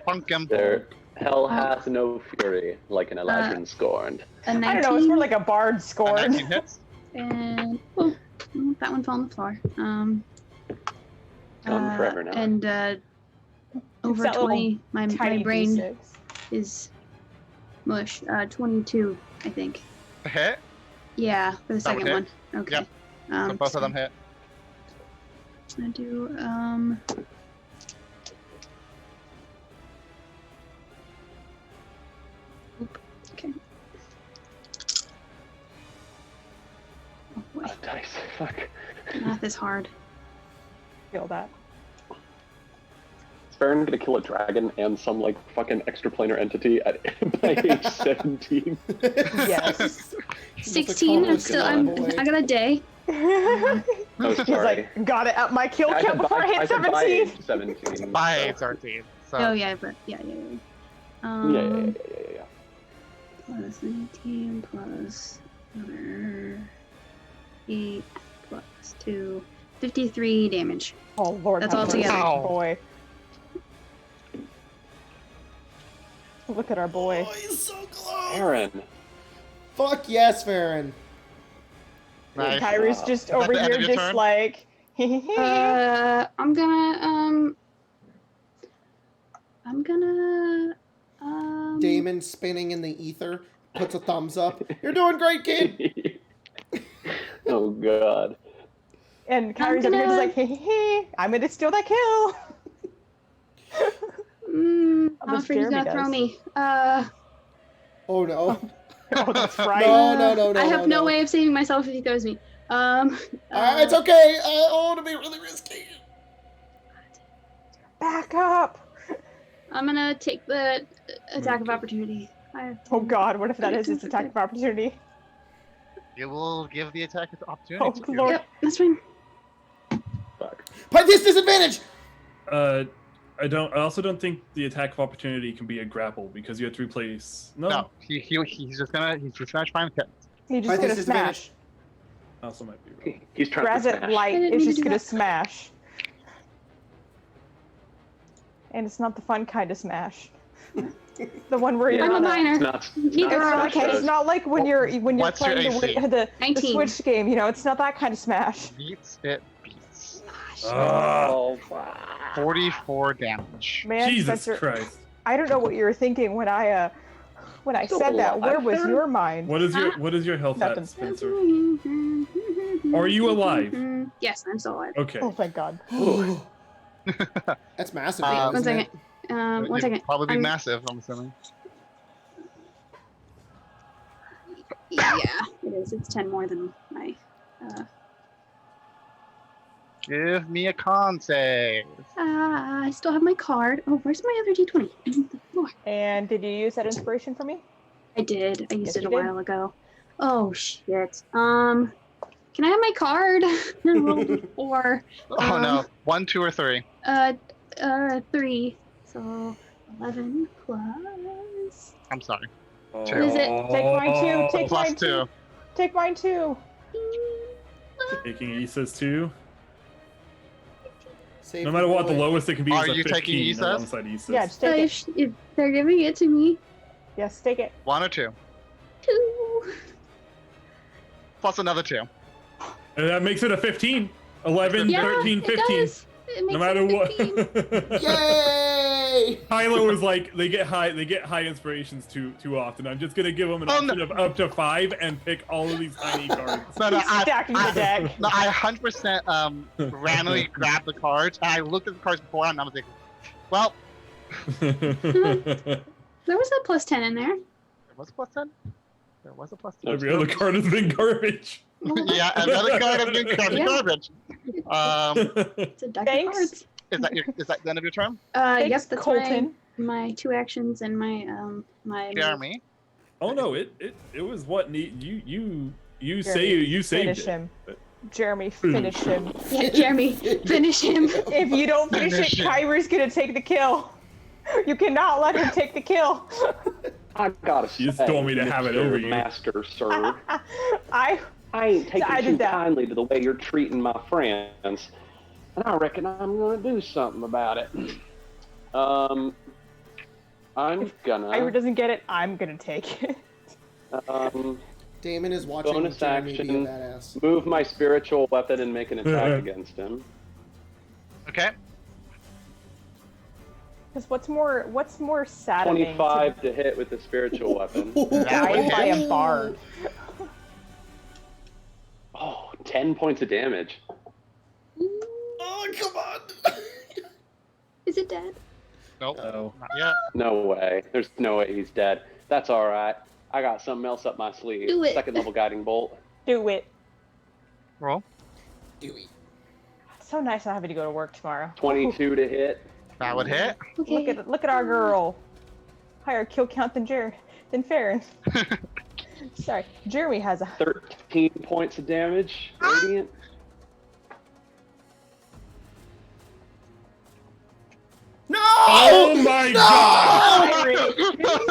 Punk him. There, hell hath no fury like an Eladrin scorned. A I 19. don't know. It's more like a bard And scorn. 19 hits. And that one fell on the floor. Forever now. And over that little 20. My Tiny brain D6. is mush. 22, I think. A hit. Yeah, for the That would second one. hit. Okay. Yep. So both of them hit. I do Oop. Okay. is hard. Feel that. Is Farron gonna kill a dragon and some like fucking extraplanar entity by age 17? Yes. 16. I'm still. I got a day. Oh, He's sorry. like, got it at my kill count before I hit said by 17. age 17. By so- age 13. So. Oh yeah, but yeah. Yeah. Plus 19 plus another 8 plus 2. 53 damage. Oh Lord, That's have all mercy, together. boy. Look at our boy. Oh, he's so close. Aaron. Fuck yes, Farron. Nice. Kyrie's just that over the end here, of your just turn? like. I'm gonna Damon spinning in the ether puts a thumbs up. You're doing great, kid. Oh god. And Kyrie's over here, just like, I'm gonna steal that kill. I'm afraid he's Jeremy gonna throw does. me. Oh no. Oh, that's right. No. I have no way of saving myself if he throws me. It's okay. I want to be really risky. Back up. I'm gonna take the attack of opportunity. Oh God, what if that is its attack of opportunity? You will give the attack an opportunity. Oh to you. Lord. Yep, that's fine. Fuck. By this disadvantage. I also don't think the attack of opportunity can be a grapple because you have to replace. No, he's just gonna try and hit. He's By just this gonna disadvantage. smash. Also might be wrong. He's trying to Razet smash. Light I didn't is mean to just do gonna that. smash. And it's not the fun kind of smash. The one where Yeah. you're I'm a on minor. It's not Neither are smash Okay, those. it's not like when you're What's your playing AC? the 19. Switch game, you know, it's not that kind of smash. Beats it. Beats. Oh, fuck. 44 damage. Man, Jesus Spencer, Christ! I don't know what you were thinking when I Still said that. Where alive, was Farron? your mind? What is your health Nothing. at, Spencer? Are you alive? Yes, I'm still alive. Okay. Oh thank God. That's massive. Wait, isn't One second. it? One It'd second. Probably be I'm- massive, I'm assuming. Yeah, it is. It's 10 more than my. Give me a con save. I still have my card. Oh, where's my other D20? On the floor. And did you use that inspiration for me? I did. I used Yes, it a you did. while ago. Oh shit. Can I have my card? I rolled a 4. Oh no. 1, 2, or 3. 3. So 11 plus. I'm sorry. What is it? Take mine too. Take Plus mine 2. too. Take mine too. Taking Issa's too. Save No matter what, the boy. lowest it can be Are is a you 15 taking Issa's? alongside Issa's. Yeah, just take it. If they're giving it to me. Yes, take it. 1 or 2. 2. Plus another 2. And that makes it a 15. 11, Yeah, 13, it 15. does. It makes No matter it what. 15. Yay! Tyler was like, they get high inspirations too often. I'm just gonna give them an Oh, option of up to 5 and pick all of these tiny cards. No, He's stacking the deck. No, I 100% randomly grabbed the cards, and I looked at the cards before, and I was like, well, There was a plus 10 in there. there was a plus 10? There was a plus 10. Every other card has been garbage. Yeah, another card has been grabbed Yeah. garbage. It's a deck of Thanks. cards. Is that the end of your turn? Yep, Thanks, that's Colton. my 2 actions and my my. Jeremy? Oh no, it was what you Jeremy, saved finish it. him. Jeremy, finish him. Yeah, Jeremy, finish him. If you don't finish it, Finish him. Kyrie's gonna take the kill. You cannot let him take the kill. I gotta You just say, told me to have it Mr. over you. Master, sir. I I ain't taking I too did that. kindly to the way you're treating my friends, and I reckon I'm gonna do something about it. I'm Kyrie gonna doesn't get it. I'm gonna take it. Damon is watching Bonus Jeremy be a action. badass. move my spiritual weapon and make an attack against him. Okay. Because what's more saddening 25 to hit with the spiritual weapon. to die by a bard? Oh, 10 points of damage. Oh, come on! Is it dead? Nope. Oh. Not yet. No way. There's no way he's dead. That's all right. I got something else up my sleeve. Do it. Second level guiding bolt. Do it. Roll. Dewey. So nice not having to go to work tomorrow. 22 to hit. That would hit. Okay. Look at our girl. Higher kill count than Farron. Sorry, Jeremy has a 13 points of damage. Radiant. No! Oh my god! Kyrie.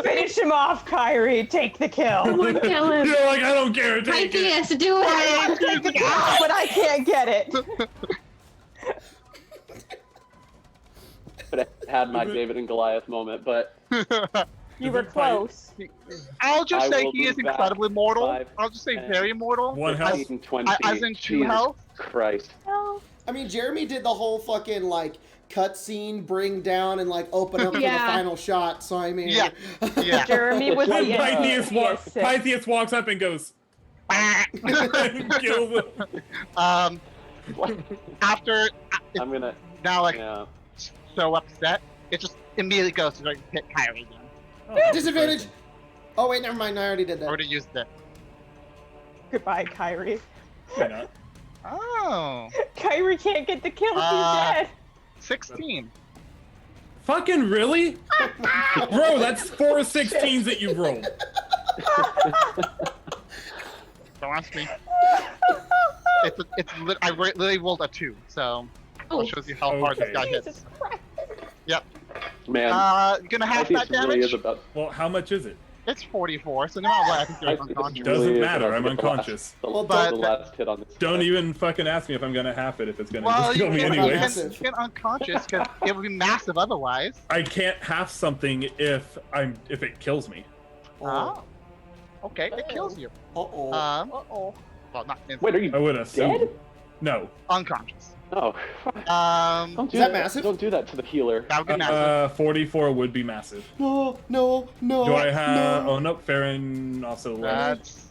Finish him off, Kyrie. Take the kill. Someone kill him. You're like, I don't care. Take Mikey it. has to do it. Take the kill, but I can't get it. But I had my David and Goliath moment, but You were close. I'll just I say will he is move back incredibly mortal. 5, I'll just say 10, very mortal. 1 health. 15, 20. As in 2 Jesus health? Christ. No. I mean, Jeremy did the whole fucking, like, cutscene, bring down, and, like, open up for the Yeah. final shot, so I mean... Yeah. Yeah. Jeremy was When the Pythias walks up and goes, kill them. After I'm gonna. now, like Yeah. so upset, it just immediately goes to like hit Kyrie again. Disadvantage! Oh, wait, never mind, I already did that. Already used it. Goodbye, Kyrie. Why not? Oh, Kyrie can't get the kill if he's dead. 16. Fucking really? Bro, that's 4 16s that you rolled. Don't ask me. I literally rolled a 2, so Oh. it shows you how hard this Okay. guy hits. Jesus Christ. Man. Gonna half Pythias that really damage. is about. Well, how much is it? It's 44, so no matter what, I think you're Pythias unconscious. Doesn't really is matter, about I'm to get the last- unconscious. The, Well, but- the last hit on this. Don't guy. even fucking ask me if I'm gonna half it if it's gonna Well, kill me you anyway. Massive. get unconscious because it would be massive otherwise. I can't half something if it kills me. Oh. Okay, it kills you. Uh-oh. Well, not instantly. Wait, are you I would assume. dead? No. Unconscious. Oh. Don't do Is that massive? Don't do that to the healer. That would be massive. 44 would be massive. No, no, no. Do I have? No. Oh nope, Farron also. That's.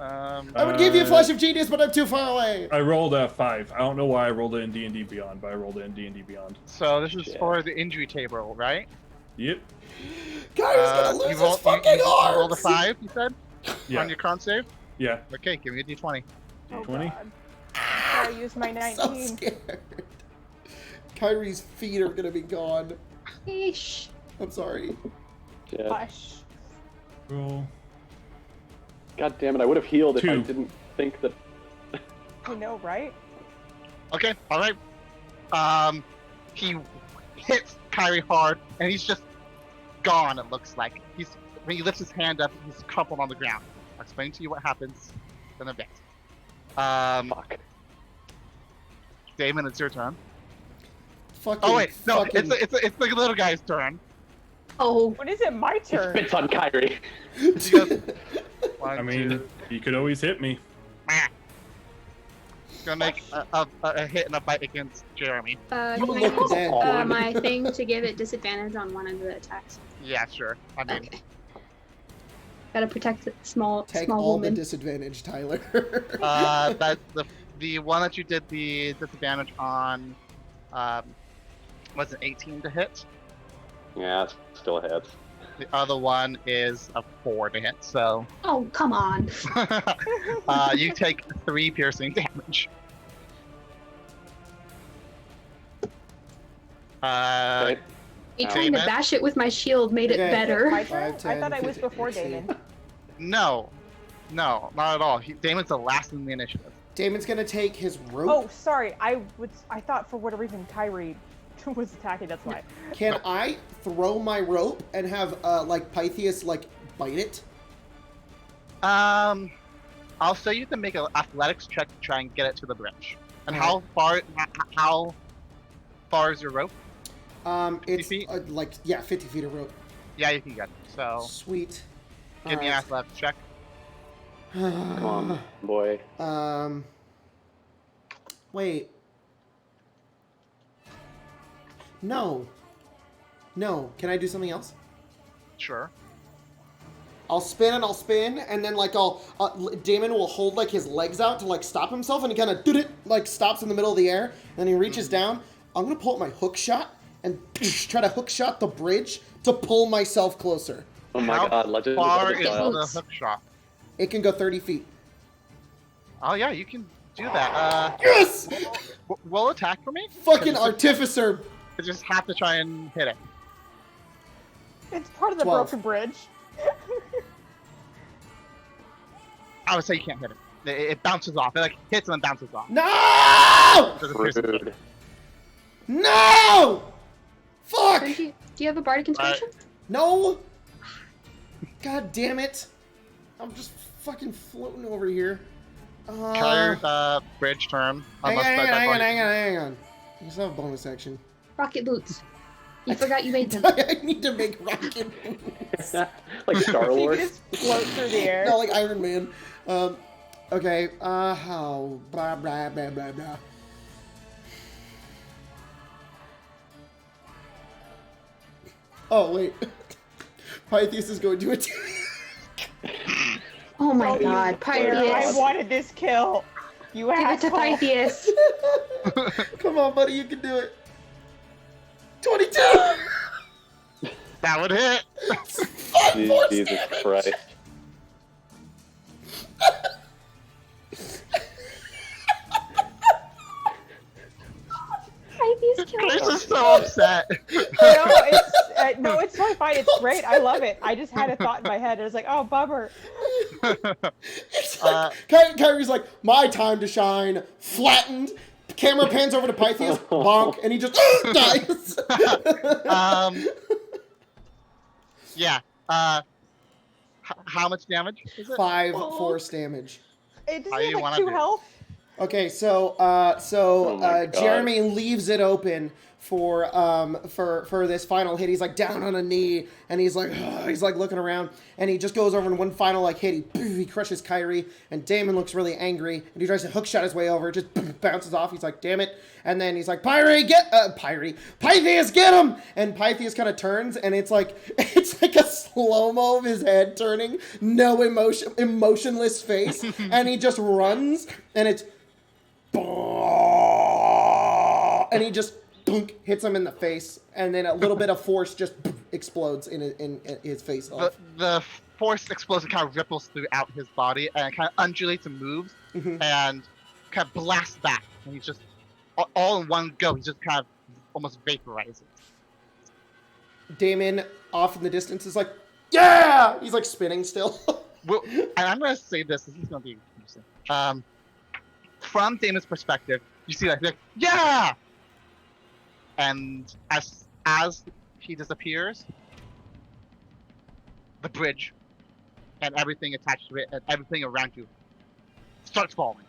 I would give you a flash of genius, but I'm too far away. I rolled a 5. I don't know why I rolled it in D&D Beyond, but I rolled it in D&D Beyond. So this is Shit. for the injury table, right? Yep. Kyrie's gonna lose his fucking you rolled a arms. 5, you said? Yeah. On your con save? Yeah. Okay, give me a d20. Oh, 20. God. I used my I'm so 19. scared. Kyrie's feet are gonna be gone. Yeesh. I'm sorry. Shit. Hush. Roll. God damn it! I would have healed if I 2. didn't think that. You know, right? Okay, alright. He hits Kyrie hard, and he's just gone, it looks like. When he lifts his hand up, he's crumpled on the ground. I'll explain to you what happens in a bit. Fuck. Damon, it's your turn. Fucking. Oh wait, no, fucking... it's the little guy's turn. Oh. When is it my He turn? spits on Kyrie. He goes, I mean, you could always hit me. Gonna make a hit and a bite against Jeremy. Can You I look use dead. my thing to give it disadvantage on one of the attacks? Yeah, sure. I mean, Okay. Gotta protect the small Take small all woman. the disadvantage, Tyler. that's the one that you did the disadvantage on. Was it 18 to hit? Yeah, it's still hits. The other one is a 4 to hit. So Oh, come on. you take 3 piercing damage. Okay. Me trying to Damon? bash it with my shield made it Okay. better. My turn? 5, 10, I thought I was 15, before 16. Damon. No, not at all. Damon's the last in the initiative. Damon's gonna take his rope. Oh, sorry. I thought for whatever reason Kyrie was attacking. That's why. Can I throw my rope and have like Pythias like bite it? I'll say you can make an athletics check to try and get it to the bridge. And how far is your rope? 50 It's feet? like yeah, 50 feet of rope. Yeah, you can get it. So Sweet. give me an athletics check. Come on, boy. Wait. No. Can I do something else? Sure. I'll spin and then like Damon will hold like his legs out to like stop himself, and he kind of like stops in the middle of the air, and then he reaches down. I'm gonna pull out my hook shot and try to hook shot the bridge to pull myself closer. Oh my How god, Legend far of is the the hook shot? It can go 30 feet. Oh yeah, you can do that. Yes! Roll attack for me. Fucking artificer. I just have to try and hit it. It's part of the 12. broken bridge. I would say you can't hit it. It bounces off. It like hits and then bounces off. No! It doesn't pierce the Rude. No! Fuck! Do you have a bardic inspiration? No! God damn it. I'm just fucking floating over here. Kyrie, bridge turn. Hang Unless on. You still have a bonus action. Rocket boots. You forgot you made them. I need to make rocket boots. Like Star You Wars. just float through the air. No, like Iron Man. Okay, how? Blah, blah, blah, blah, blah. Oh, wait. Pythias is going to attack. Oh my Oh, god, I Pythias. wanted this kill. You Give it to asshole. Pythias. Come on, buddy, you can do it. 22! that would hit. Jesus Christ. Pythias killed Chris him. is so upset. No, it's totally fine. It's great. I love it. I just had a thought in my head. It was like, oh, bummer. It's like, Kyrie's like, my time to shine, flattened. Camera pans over to Pythias, bonk, and he just dies. Yeah. How much damage is it? 5 force damage. It How doesn't you have wanna like 2 do it? health. Okay, so my God. Jeremy leaves it open for this final hit. He's like down on a knee, and he's like looking around, and he just goes over in one final like hit. He crushes Kyrie, and Damon looks really angry, and he tries to hook shot his way over. It just bounces off. He's like, damn it! And then he's like, Pythias, get him! And Pythias kind of turns, and it's like a slow mo of his head turning, no emotion, emotionless face, and he just runs, and it's. And he just hits him in the face, and then a little bit of force just explodes in his face off. The force explosion kind of ripples throughout his body and kind of undulates and moves and kind of blasts back. And he's just all in one go. He just kind of almost vaporizes. Damon, off in the distance, is like, yeah! He's like spinning still. Well, and I'm going to say this. This is going to be interesting. From Damon's perspective, you see like, yeah! And as he disappears, the bridge and everything attached to it and everything around you starts falling.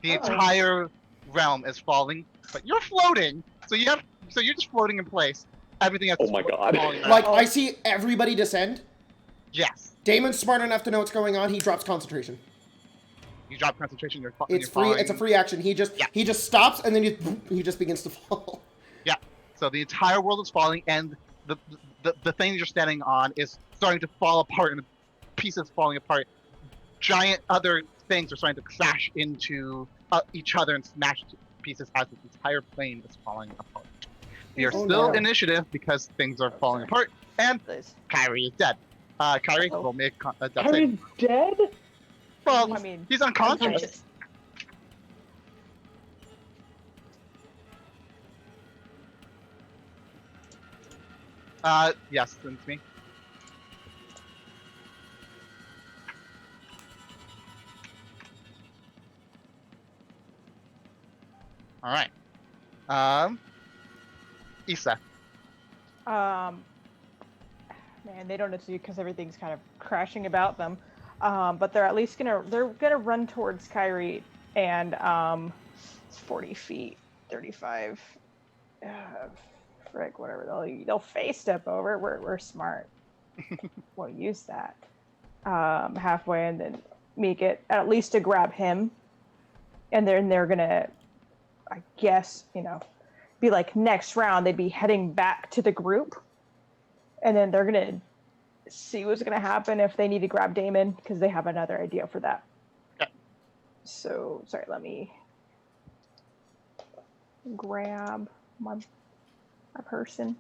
The entire realm is falling, but you're floating, so you're just floating in place. Everything else Oh my God. falling down. Like, I see everybody descend. Yes. Damon's smart enough to know what's going on. He drops concentration. You drop concentration, you're It's free. It's a free action. He just stops, and then he just begins to fall. Yeah. So the entire world is falling, and the thing you're standing on is starting to fall apart, and the pieces falling apart. Giant other things are starting to crash into each other and smash to pieces as the entire plane is falling apart. We are still initiative because things are falling apart, and Kyrie is dead. Kyrie, roll me a death save. Kyrie's dead? Well, I mean, he's unconscious. Unconscious. Yes, it's me. All right. Issa. Man, they don't know what to do because everything's kind of crashing about them. But they're at least gonna run towards Kyrie, and it's 40 feet, 35. Frick, whatever. They'll face step over. We're smart. We'll use that halfway, and then make it at least to grab him, and then they're gonna, I guess, be like next round they'd be heading back to the group, and then they're gonna see what's gonna happen if they need to grab Damon because they have another idea for that. Okay. So sorry, let me grab my person.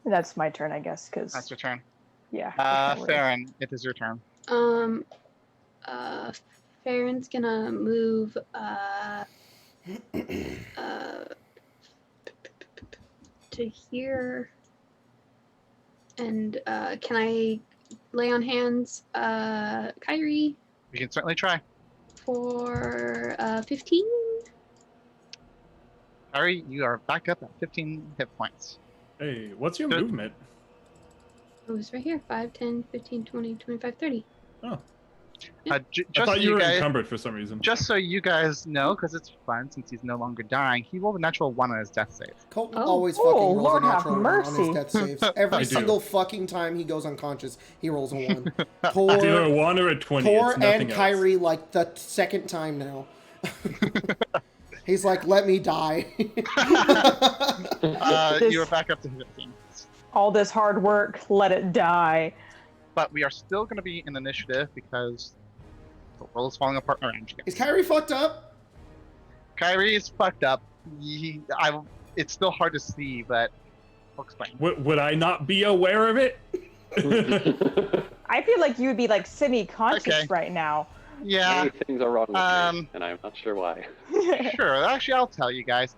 And that's my turn, I guess, because That's your turn. yeah. Farron, it is your turn. Farron's gonna move to here. And can I lay on hands Kyrie You can certainly try. for 15? Kyrie, you are back up at 15 hit points. Hey, what's your Good. movement? Oh, it's right here. 5, 10, 15, 20, 25, 30. Oh, I I just thought so you were guys, encumbered for some reason. just so you guys know, because it's fun since he's no longer dying, he rolled a natural 1 on his death save. Colton Oh. always Oh, fucking rolls Lord a have natural 1 on his mercy. death saves. I Every do. single fucking time he goes unconscious, he rolls a 1. It's either a Tor, 1 or a 20. Tor It's nothing and else. Kyrie, like, the second time now. He's like, let me die. You are back up to 15. All this hard work, let it die. But we are still going to be in initiative because the world is falling apart around you. Is Kyrie fucked up? Kyrie is fucked up. It's still hard to see, but I'll explain. Would I not be aware of it? I feel like you would be like semi-conscious Okay. right now. Yeah, Many things are wrong with Um, me, and I'm not sure why. sure. Actually, I'll tell you guys.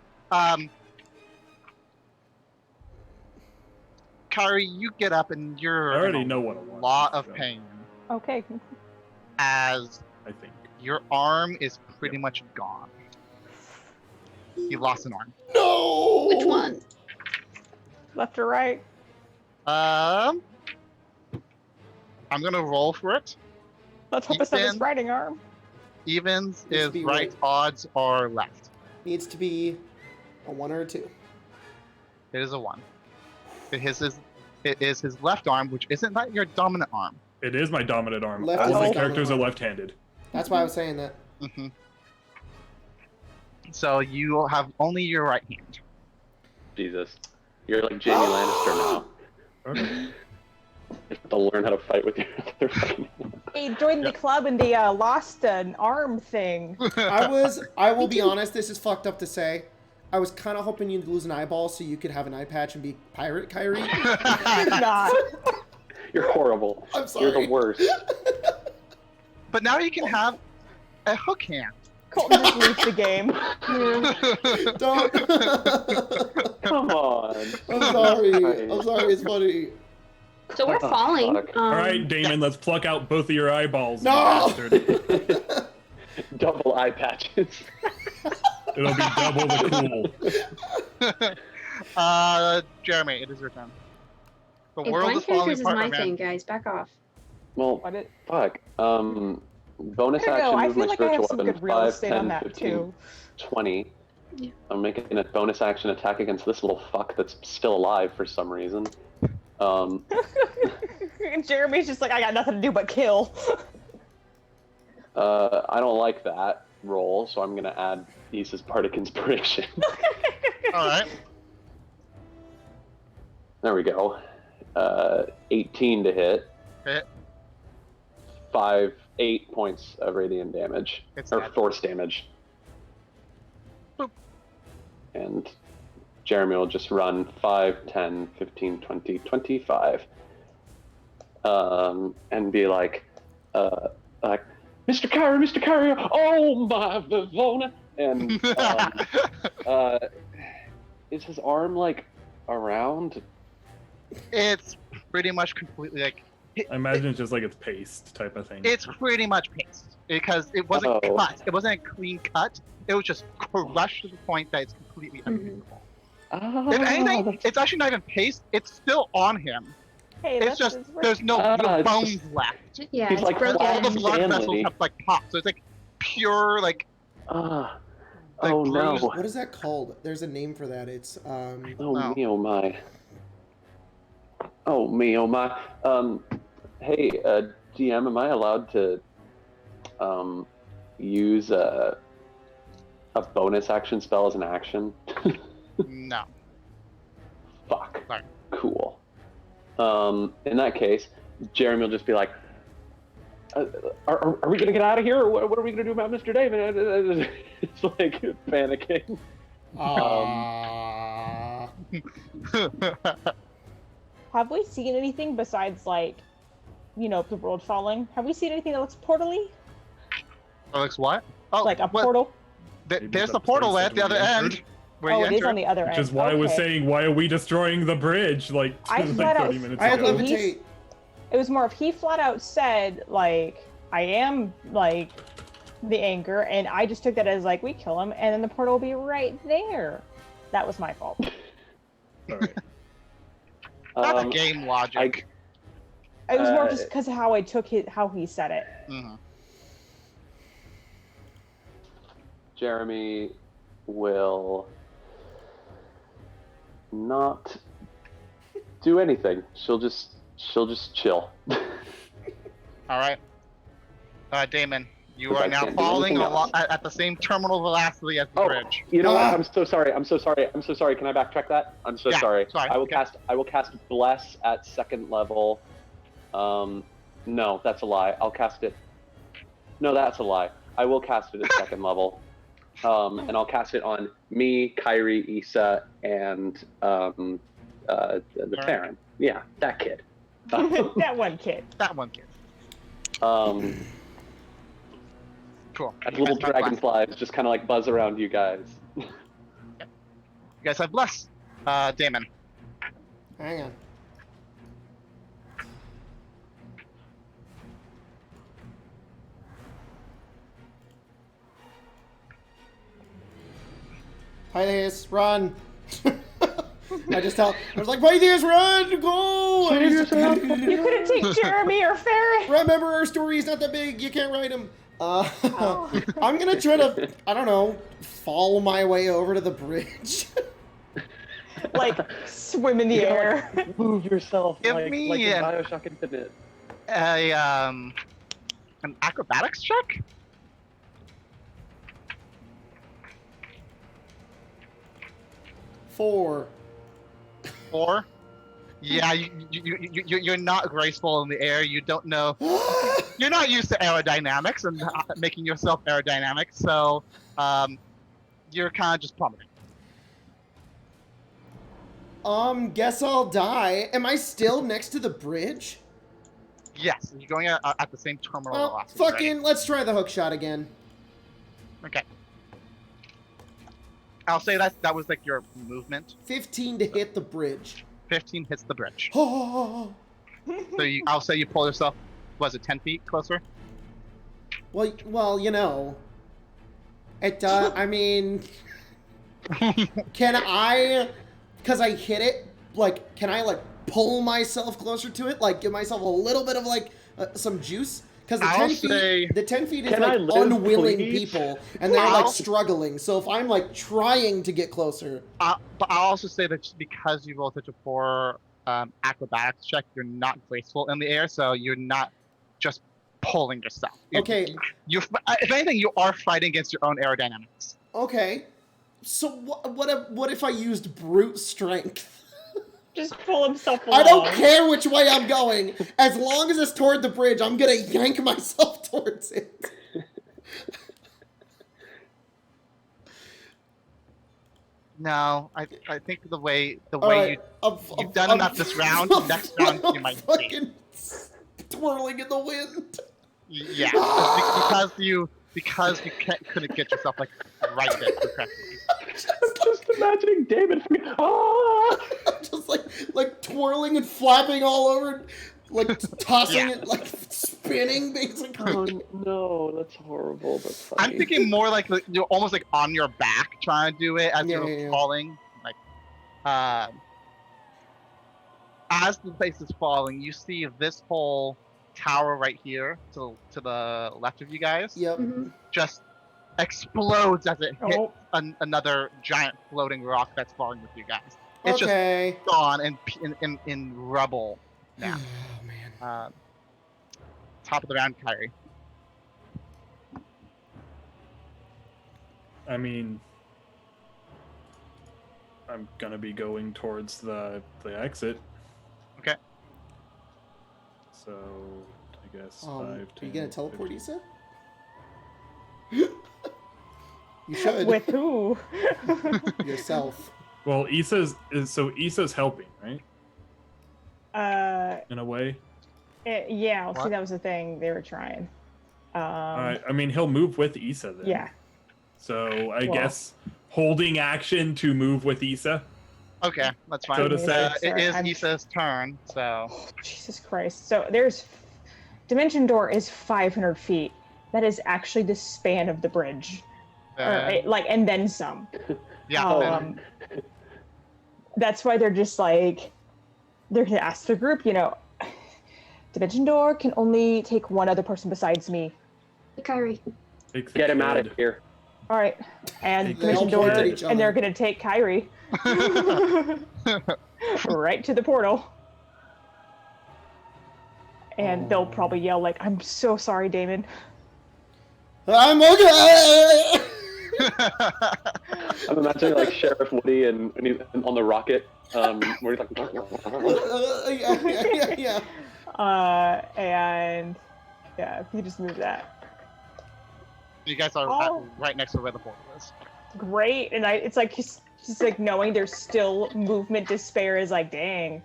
Kyrie, you get up and you're I already in a know what I want. lot of so, pain Okay. as I think. your arm is pretty much gone. You lost an arm. No! Which one? Left or right? I'm gonna roll for it. Let's hope it's not his Ethan? riding arm. Evens Needs to is be right, right. odds are left. Needs to be a 1 or a 2. It is a 1. It is his left arm, which isn't that your dominant arm. It is my dominant arm. Left All is my his characters are dominant left-handed. That's why I was saying that. hmm So you have only your right hand. Jesus. You're like Jamie Lannister now. Okay. You have to learn how to fight with your other fucking hands. He joined the club and they lost an arm thing. I will be honest, this is fucked up to say. I was kind of hoping you'd lose an eyeball so you could have an eye patch and be Pirate Kyrie. You're not. You're horrible. I'm sorry. You're the worst. But now you can have a hook hand. Colton just leaves the game. Don't. Come on. I'm sorry. I'm sorry. It's funny. So we're Oh, falling. fuck. All right, Damon, let's pluck out both of your eyeballs. you No! bastard. Double eye patches. It'll be double the cool. Jeremy, it is your turn. The Hey, world blind is falling characters is apart my around thing, you. guys. Back off. Well, What it? fuck. Bonus I don't action know. I move feel my like I have spiritual some weapon. good real 5, estate 10, on that 15, too. 20. Yeah. I'm making a bonus action attack against this little fuck that's still alive for some reason. And Jeremy's just like, I got nothing to do but kill. I don't like that roll, so I'm gonna add these as Bardic Inspiration. Alright. There we go. 18 to hit. Hit. 8 points of radiant damage. It's Or dead. force damage. Boop. And Jeremy will just run 5, 10, 15, 20, 25. And be like, Mr. Kyrie, oh my Vivona! And is his arm like around? It's pretty much completely like I imagine it's just like it's paste type of thing. it's pretty much paste because it wasn't Oh. cut. It wasn't a clean cut. It was just crushed to the point that it's completely unbelievable. Oh, If anything, it's actually not even paste. It's still on him. Hey, It's just there's no it's bones just- left. Yeah, He's it's like broken. All the blood Stanley. vessels have like popped, so it's like pure like oh Like no. bruised- What is that called? There's a name for that. It's Oh Oh. me, oh my. Oh me, oh my. Hey, GM, am I allowed to use a bonus action spell as an action? no. Fuck. Sorry. Cool. In that case, Jeremy will just be like, are we gonna get out of here, or what are we gonna do about Mr. David? It's like panicking. Have we seen anything besides like, you know, the world falling? Have we seen anything that looks portally? Alex, what? Oh, Like a what? portal? Maybe There's the the portal place at the that other we entered. end. Where Oh, you it is enter. on the other end. Which is why I was Okay. saying, why are we destroying the bridge? Like, I like flat out 30 minutes I had ago. levitate. It was more of he flat out said, like, I am, like, the anchor, and I just took that as, like, we kill him, and then the portal will be right there. That was my fault. Alright. That's game logic. It was more just because of how I took how he said it. Mhm. Jeremy will not do anything. She'll just chill. All right. Damon, you Because are I now can't do falling anything else. at the same terminal velocity as the bridge. You know what? Ah. I'm so sorry. I'm so sorry. Can I backtrack that? I'm so Yeah, sorry. sorry. I will Okay. cast Bless at second level. No, that's a lie. I'll cast it. No, that's a lie. I will cast it at second level. And I'll cast it on me, Kyrie, Issa, and the Terran. Yeah, that kid. That one kid. That one kid. Cool. As You little guys have dragonflies just kind of like buzz around you guys. bless. You guys have bless. Damon. Hang on. Pyus, run! I was like, Pyus, run! Go! I just- You couldn't take Jeremy or Farrah. Remember, our story is not that big. You can't write them. I'm gonna try to, I don't know, fall my way over to the bridge. Like, swim in the air. Move yourself Give like me in an- Bioshock Infinite. An acrobatics check. 4. 4. Yeah, you're not graceful in the air. You don't know. You're not used to aerodynamics and making yourself aerodynamic, so you're kind of just plummeting. Guess I'll die. Am I still next to the bridge? Yes, you're going at the same terminal Well, velocity. fucking, let's try the hook shot again. Okay. I'll say that was like your movement. 15 to hit the bridge. 15 hits the bridge. Oh, So I'll say you pull yourself, was it 10 feet closer? well, you know. It does, I mean... Can I... Because I hit it, like, can I, like, pull myself closer to it? Like, give myself a little bit of, like, some juice? Because the 10 feet is, Can I like, live, unwilling please? people, and they're, like, I'll- struggling. So if I'm, like, trying to get closer... But I'll also say that just because you rolled such a poor acrobatics check, you're not graceful in the air, so you're not just pulling yourself. Okay. If anything, you are fighting against your own aerodynamics. Okay. So what if I used brute strength? Just pull himself along. I don't care which way I'm going. As long as it's toward the bridge, I'm gonna yank myself towards it. No, I think the way Alright, you've done enough this round, next round you might see. fucking twirling in the wind. Yeah, because you couldn't get yourself like right there correctly. Just imagining David. Just like twirling and flapping all over, like tossing Yeah. it, like spinning basically. Oh no, that's horrible. That's funny. I'm thinking more like you're almost like on your back trying to do it as Yeah, you're yeah, yeah. falling. Like, as the place is falling, you see this whole tower right here to the left of you guys Yep. Mhm. just explodes as it hits Oh, another giant floating rock that's falling with you guys. It's Okay. just gone in rubble now. Oh man. Top of the round, Kyrie. I mean, I'm gonna be going towards the exit. Okay. So I guess 5, Are 10, you gonna teleport, 15. Issa? You should. with who? Yourself. Well, Issa's helping, right? In a way. Yeah, see, What? that was the thing they were trying. I mean, he'll move with Issa then. Yeah. So I guess holding action to move with Issa. Okay, that's fine. So to say, it is Issa's turn, so. Oh, Jesus Christ. So there's Dimension Door is 500 feet. That is actually the span of the bridge. And then some. Yeah. That's why they're just like, they're gonna ask the group, Dimension Door can only take one other person besides me. Kyrie. Get him out of here. All right. And They Dimension all Door, point at each and they're other. gonna take Kyrie right to the portal. And they'll probably yell like, "I'm so sorry, Damon." I'm okay. I'm imagining like Sheriff Woody and he's on the rocket, where he's like. Yeah. And yeah, if you just move that. You guys are right next to where the portal is. Great. And it's like just like knowing there's still movement despair is like, dang.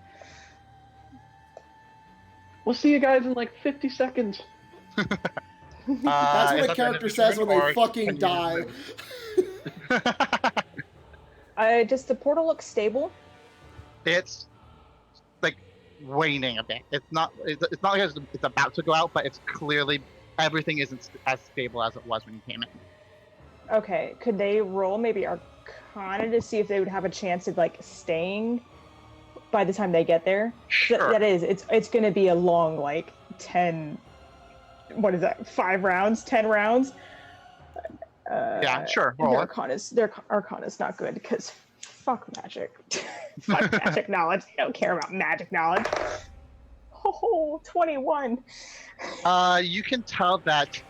We'll see you guys in like 50 seconds. That's what a character says when they fucking die. Does the portal look stable? It's like waning a bit. It's not like it's about to go out, but it's clearly everything isn't as stable as it was when you came in. Okay, could they roll maybe Arcana to see if they would have a chance of like staying by the time they get there? Sure. That is, it's going to be a long 10. What is that? 5 rounds, 10 rounds. Yeah, sure. Their Roll it. Arcana's not good because fuck magic. Fuck magic knowledge. I don't care about magic knowledge. Oh, 21. You can tell that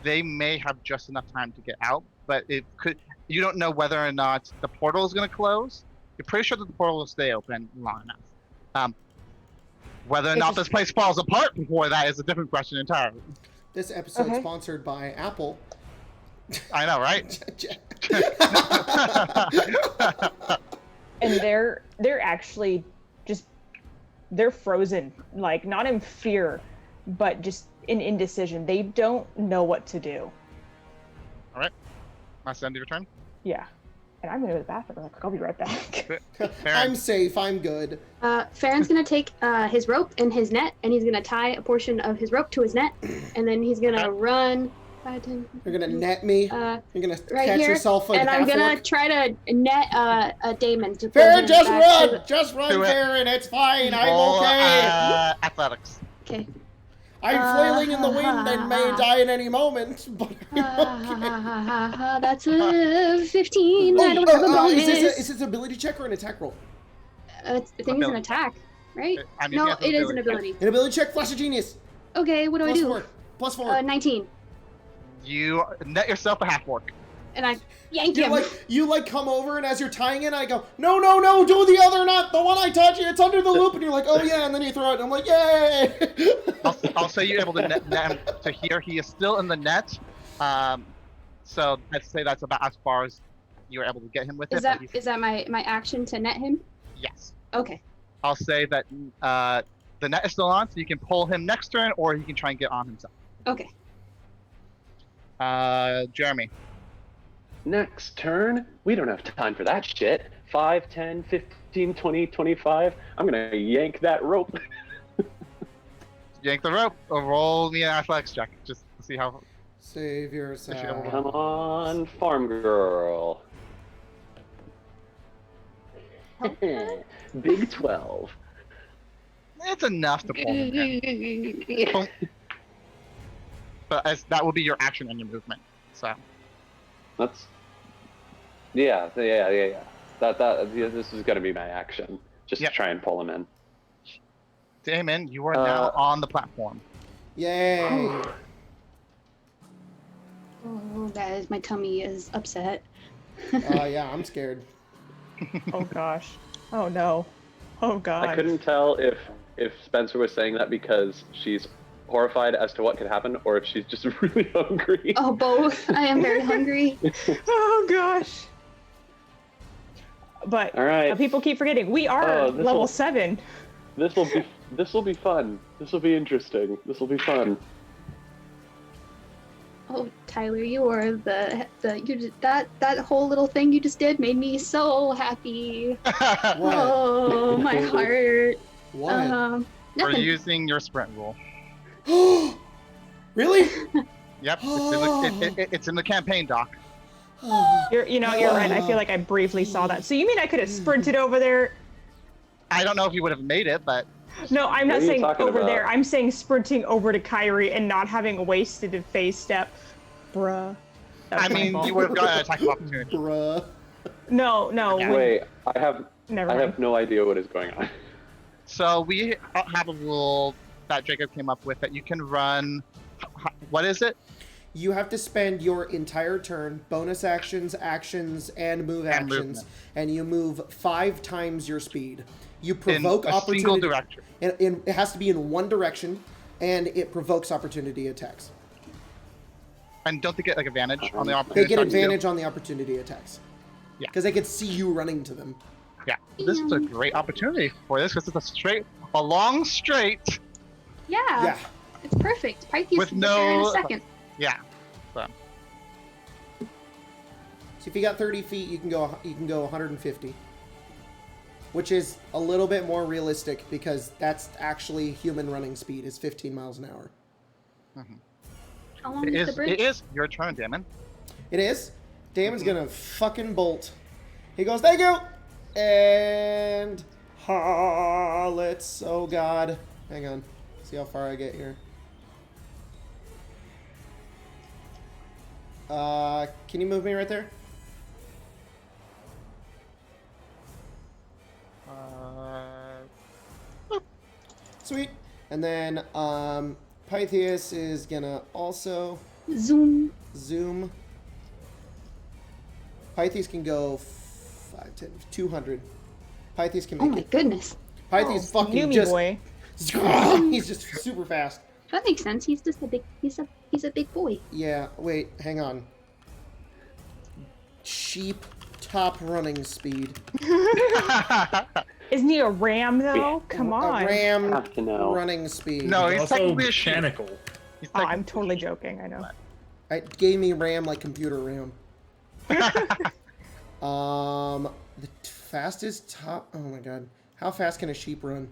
they may have just enough time to get out, but you don't know whether or not the portal is going to close. You're pretty sure that the portal will stay open long enough. Whether or not this place falls apart before that is a different question entirely. This episode sponsored by Apple. I know, right? And they're actually they're frozen, like not in fear, but just in indecision. They don't know what to do. All right. Last end of your turn. Yeah. And I'm gonna go to the bathroom. I'll be right back. I'm safe. I'm good. Farron's gonna take his rope and his net, and he's gonna tie a portion of his rope to his net, and then he's gonna run. 5, 10, You're gonna net me. You're gonna right catch here, yourself. and I'm gonna try to net a Damon. To pull Farron, him just back run! to the- Just run, Do it. Farron. It's fine. I'm Roll, okay. Athletics. Okay. I'm flailing in the wind and may die at any moment, but I'm okay. That's a 15. I don't have a bonus. Is this an ability check or an attack roll? I think it's an attack, right? I mean, No, yes, it is an ability. ability. An ability check, Flash of Genius. Okay, what do I Plus do? 4. Plus 4. 19. You net yourself a half orc. And I yank him. You come over, and as you're tying it, I go, no, do the other knot, the one I taught you, it's under the loop, and you're like, oh yeah, and then you throw it, and I'm like, yay! I'll say you're able to net him to here. He is still in the net. So I'd say that's about as far as you're able to get him with Is it. that my action to net him? Yes. Okay. I'll say that the net is still on, so you can pull him next turn, or he can try and get on himself. Okay. Jeremy. Next turn, we don't have time for that shit. 5, 10, 15, 20, 25. I'm gonna yank that rope. Yank the rope. Or roll me an athletics check, just to see how. Save yourself. Come on, farm girl. Big 12. It's enough to pull him in. Boom. But that will be your action and your movement. So. That's yeah. This is gonna be my action, just to try and pull him in. Damon, you are now on the platform. Yay! Oh, guys, my tummy is upset. Yeah, I'm scared. Oh gosh. Oh no. Oh god. I couldn't tell if Spencer was saying that because she's horrified as to what could happen, or if she's just really hungry. Oh, both. I am very hungry. Oh gosh. But All right. people keep forgetting we are this level will- 7. This will be fun. This will be interesting. This will be fun. Oh, Tyler, you are that whole little thing you just did made me so happy. What? Oh, my heart. What? We're Nothing. using your sprint rule. Really? Yep, it's in the campaign doc. You're right. I feel like I briefly saw that. So you mean I could have sprinted over there? I don't know if you would have made it, but No, I'm What not are you saying talking over about? there. I'm saying sprinting over to Kyrie and not having wasted a phase step. Bruh. That's I my mean, fault. you would have got an attack of opportunity. Bruh. No. Yeah. Wait, I have Never I mind. have no idea what is going on. So we have a rule that Jacob came up with that you can run. What is it? You have to spend your entire turn, bonus actions, and move And actions, movement. and you move 5 times your speed. You In provoke a single opportunity. direction. It has to be in one direction, and it provokes opportunity attacks. And don't they get like advantage on the They opportunity? get attacks too? advantage on the opportunity attacks. Yeah. Because they can see you running to them. Yeah, this is a great opportunity for this because it's a long straight. Yeah. Yeah. It's perfect. Pythias With can get there in a no- second. Yeah. So So if you got 30 feet, you can go 150, which is a little bit more realistic because that's actually human running speed is 15 miles an hour. How long it is the is. bridge? It is your turn, Damon. It is. Damon's gonna fucking bolt. He goes, thank you, and let's. Oh God, hang on. See how far I get here. Can you move me right there? Sweet. And then Pythias is gonna also Zoom. zoom. Pythias can go 5, 10, 200. Pythias can Oh make my it. goodness. Pythias fucking Noomy just boy. he's just super fast. That makes sense. He's just a big. He's a big boy. Yeah, wait, hang on. Cheap top running speed. Isn't he a ram though? Come on. A ram Have to know. running speed. No, he's Also technically a sheep. mechanical. He's Oh, technically I'm totally joking. I know. It gave me RAM like computer RAM. The fastest top. Oh my god, how fast can a sheep run?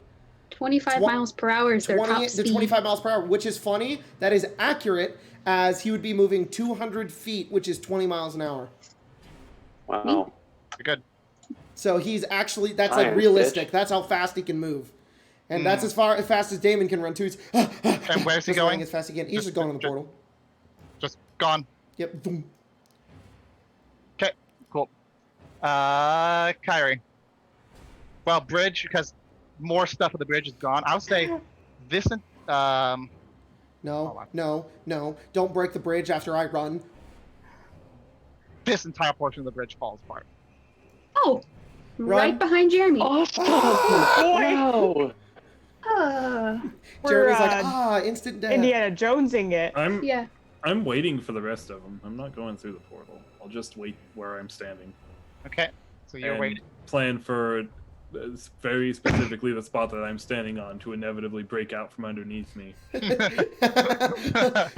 25 miles per hour is their top 20 speed. to 25 miles per hour, which is funny. That is accurate, as he would be moving 200 feet, which is 20 miles an hour. Wow. good. So he's actually, that's Iron like realistic. Bitch. That's how fast he can move. And that's as fast as Damon can run too. And where's he going? As fast as he can. He's just going in the portal. Just gone. Yep. Boom. Okay, cool. Kyrie. Well, bridge, because more stuff of the bridge is gone. I would say this, No, Hold on. no. Don't break the bridge after I run. this entire portion of the bridge falls apart. Oh, Run. right behind Jeremy. Awesome. Oh, Wow. Jeremy's We're, like, instant death. Indiana Jonesing it. yeah. I'm waiting for the rest of them. I'm not going through the portal. I'll just wait where I'm standing. Okay, so you're and waiting. Plan for very specifically the spot that I'm standing on to inevitably break out from underneath me.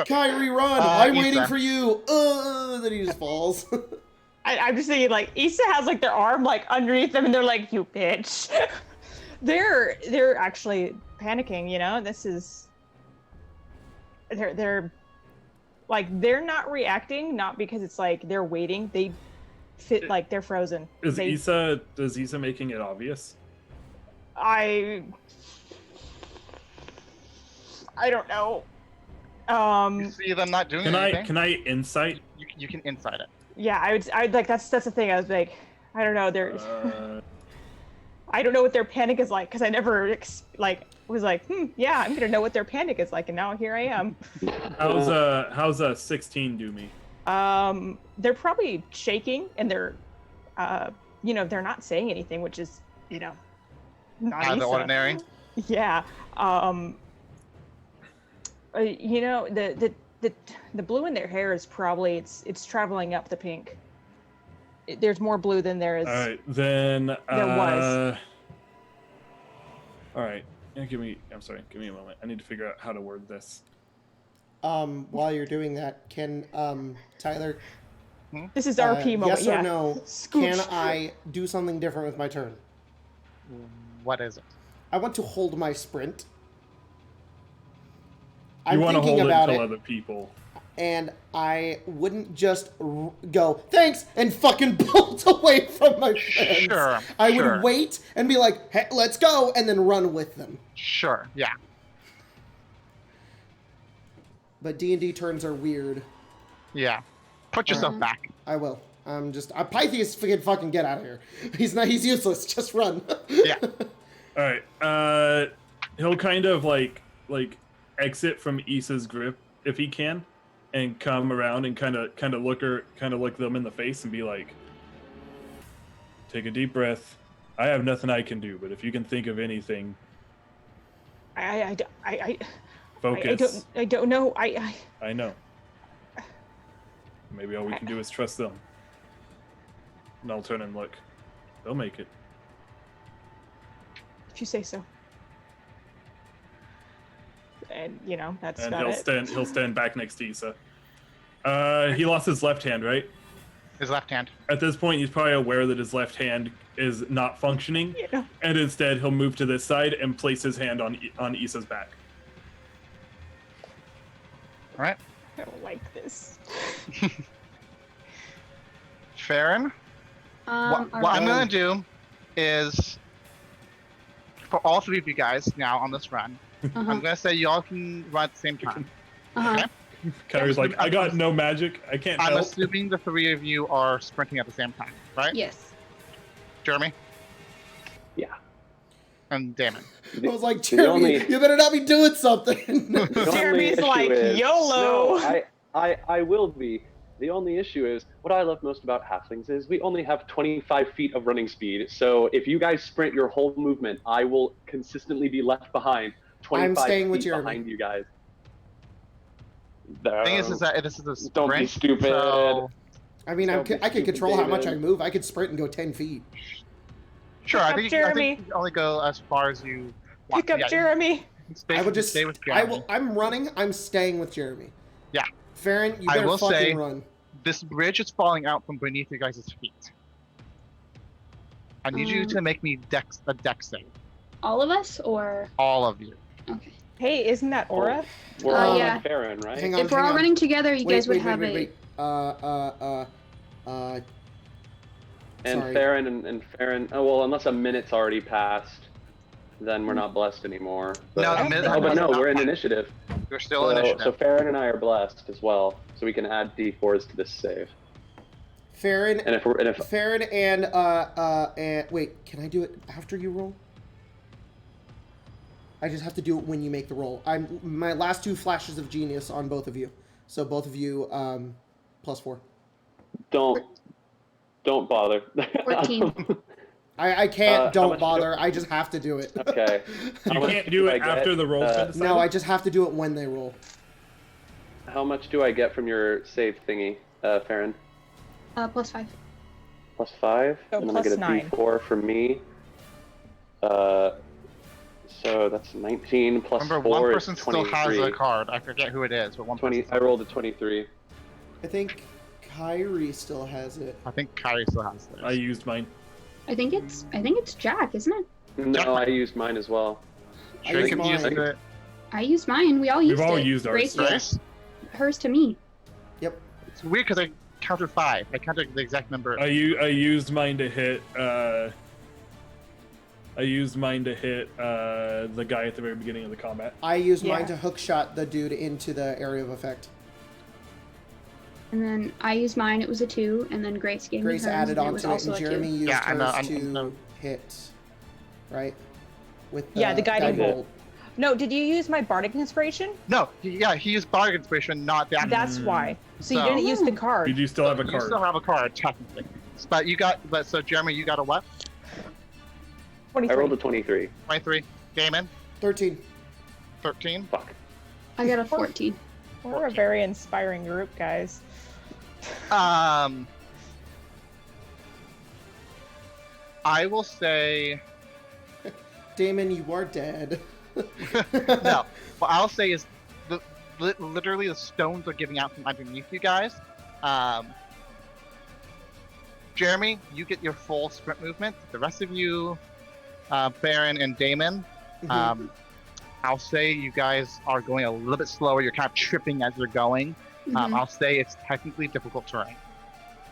Kyrie, run! I'm Issa. waiting for you. Then he just falls. I'm just thinking like Issa has like their arm like underneath them and they're like, you bitch. they're actually panicking, you know? This is they're like they're not reacting, not because it's like they're waiting. They fit like they're frozen. Is Issa making it obvious? I don't know. You see them not doing Can anything? I insight? You can inside it. Yeah, I'd like that's the thing. I was like, I don't know. They're Uh, I don't know what their panic is like because I never was like, yeah, I'm gonna know what their panic is like, and now here I am. how's a 16 do me? They're probably shaking and they're, they're not saying anything, which is, not Out of the Issa. ordinary. Yeah. The blue in their hair is probably it's traveling up the pink. There's more blue than there is. All right, then There was. All right, give me a moment. I need to figure out how to word this. while you're doing that, can Tyler, This is RP moment. yes yeah. or no, Scooch. can I do something different with my turn? What is it? I want to hold my sprint. You I'm want to thinking hold it about until it, other people. and I wouldn't just go, thanks, and fucking bolt away from my friends. Sure. I sure. would wait and be like, hey, let's go, and then run with them. Sure. Yeah. But D&D turns are weird. Yeah. Put yourself back. I will. Pythias fucking get out of here. He's useless. Just run. Yeah. All right. He'll kind of like exit from Issa's grip if he can, and come around and kind of look them in the face and be like, "Take a deep breath. I have nothing I can do, but if you can think of anything, focus." I don't know. I know. Maybe all we can do is trust them. And I'll turn and look. They'll make it. If you say so. And that's And about it. he'll stand back next to Issa. He lost his left hand, right? His left hand. At this point, he's probably aware that his left hand is not functioning, Yeah. and instead he'll move to this side and place his hand on Issa's back. All right. I don't like this. Farron. What I'm alright. gonna do is, for all three of you guys now on this run, I'm gonna say y'all can run at the same time. Uh-huh. Okay? Kyrie's like, I got no magic. I can't I'm help. assuming the three of you are sprinting at the same time, right? Yes. Jeremy Yeah. and Damon. I was like, The Jeremy, only- you better not be doing something. The only Jeremy's issue like, is- YOLO. No, I will be. The only issue is, what I love most about halflings is we only have 25 feet of running speed. So if you guys sprint your whole movement, I will consistently be left behind 25 I'm staying with feet Jeremy. behind you guys. The thing is that this is a sprint. Don't be stupid. So, I mean, Don't be I could stupid, control how much I David. move. I could sprint and go 10 feet. sure, Pick I up think you Jeremy. can only go as far as you want. Pick up Yeah, Jeremy. I will just stay with Jeremy. I'm running. I'm staying with Jeremy. Yeah. Farron, you I better will fucking say- run. This bridge is falling out from beneath your guys' feet. I need you to make me a dex save. All of us, or All of you. okay. Hey, isn't that Aura? We're all yeah. on Farron, right? Hang on. If we're all running together, you guys would have wait. And Sorry. Farron and Farron. Oh well, unless a minute's already passed, then we're not blessed anymore. But, No, the minute- oh, but no, not we're in fine. initiative. You're still So, initiative. so Farron and I are blessed as well, so we can add d4s to this save. Farron, And if Farron and wait, can I do it after you roll? I just have to do it when you make the roll. My last two flashes of genius on both of you, so both of you +4. don't bother. 14. I can't. how Don't much bother. I just have to do it. Okay. You How much can't do I it get? after the roll's been decided? No, I just have to do it when they roll. How much do I get from your save thingy, Farron? +5. +5, So and then I get a +9. d4 from me. So that's 19 plus Remember, 4 one is person still 23. has a card. I forget who it is, but one 20. person. I rolled a 23. I think Kyrie still has it. I think Kyrie still has theirs. I used mine. I think it's Jack, isn't it? No, I used mine as well. I Sure, used you can use mine. it. I used mine. We all used We've all it. used ours. Grace used Grace? hers to me. Yep. It's weird because I counted 5. I counted the exact number. I used mine to hit. I used mine to hit the guy at the very beginning of the combat. I used mine Yeah. to hook shot the dude into the area of effect. And then I used mine. It was a 2. And then Grace gave Grace me hers. added and it onto was it, also and a 2. Jeremy used Yeah, I know, hers I to know. hit. Right? With Yeah, the guiding bolt. bolt. No, did you use my bardic inspiration? No, he used bardic inspiration, not that. That's why. So you So- didn't use the You card. do still have a You card. still have a card, technically. So Jeremy, you got a what? I 23. rolled a 23. 23. Damon, 13. 13. Fuck. I got a 14. We're a very inspiring group, guys. I will say Damon, you are dead. no. What I'll say is literally the stones are giving out from underneath you guys. Jeremy, you get your full sprint movement. The rest of you, Baron and Damon, I'll say you guys are going a little bit slower. You're kind of tripping as you're going. Mhm. I'll say it's technically difficult terrain.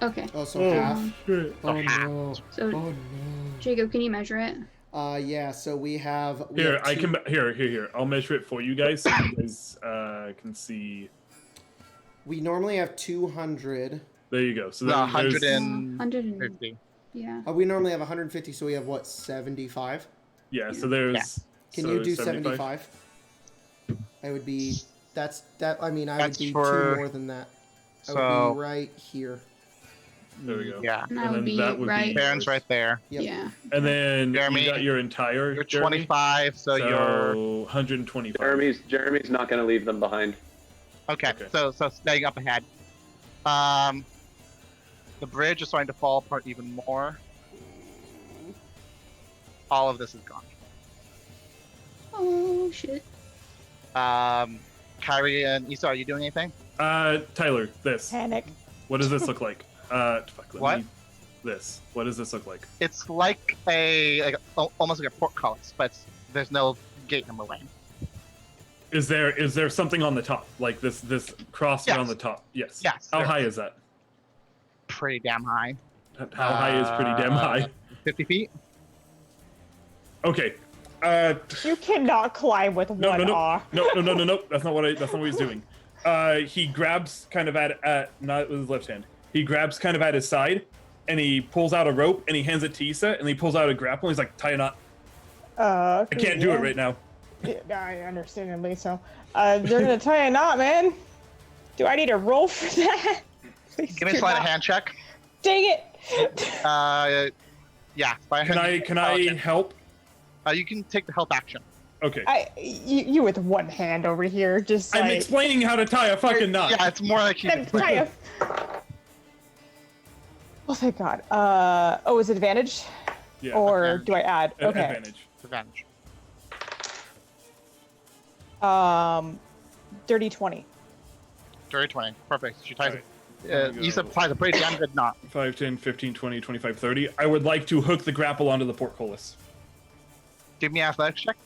Okay. Oh, so half. Shit. Oh half. no. So Oh no. Jacob, can you measure it? Yeah. So we have. Here, I can. Here. I'll measure it for you guys, so you guys can see. We normally have 200. There you go. So No, there's 150. Yeah. We normally have 150, so we have what, 75? Yeah. So there's. Yeah. Can so you do 75? 75? I would be. That's that. I mean, I That's would be for- 2 more than that. I would So be right here. There we go. yeah, And I And would then be that would right. be- Baron's right there. Yep. Yeah. And then Jeremy, you got your entire. You're Jeremy? 25, so you're 125. Jeremy's not going to leave them behind. okay. Okay. So staying up ahead. The bridge is starting to fall apart even more. All of this is gone. Oh shit. Kyrie and Issa, are you doing anything? Tyler, this. Panic. What does this look like? Fuck, let What? me- This. What does this look like? It's like almost like a portcullis, but there's no gate in the way. Is there something on the top, like this cross Yes. on the top? Yes. Yes, How there high is. is that? Pretty damn high. How high is pretty damn high? 50 feet? Okay. You cannot climb with No, one no, no. R. No. That's not what he's doing. He grabs kind of at not with his left hand. He grabs kind of at his side, and he pulls out a rope and he hands it to Issa, and he pulls out a grapple. And he's like, tie a knot. I can't do it right now. Yeah, I understandably so. They're gonna tie a knot, man. Do I need a roll for that? Please Give me a do sleight of not. hand check. Dang it! Yeah. Sleight of Can hand. I help? You can take the help action. Okay. You with one hand over here, just I'm like explaining how to tie a fucking knot. Yeah, it's more like you. then tie a. Oh, thank God. Oh, is it advantage? Yeah. Or do I add? Okay. Advantage. Advantage. Dirty 20. Dirty 20. Perfect. She ties Alright. it. Issa ties a pretty damn good knot. 5, 10, 15, 20, 25, 30. I would like to hook the grapple onto the portcullis. Give me an athletics check.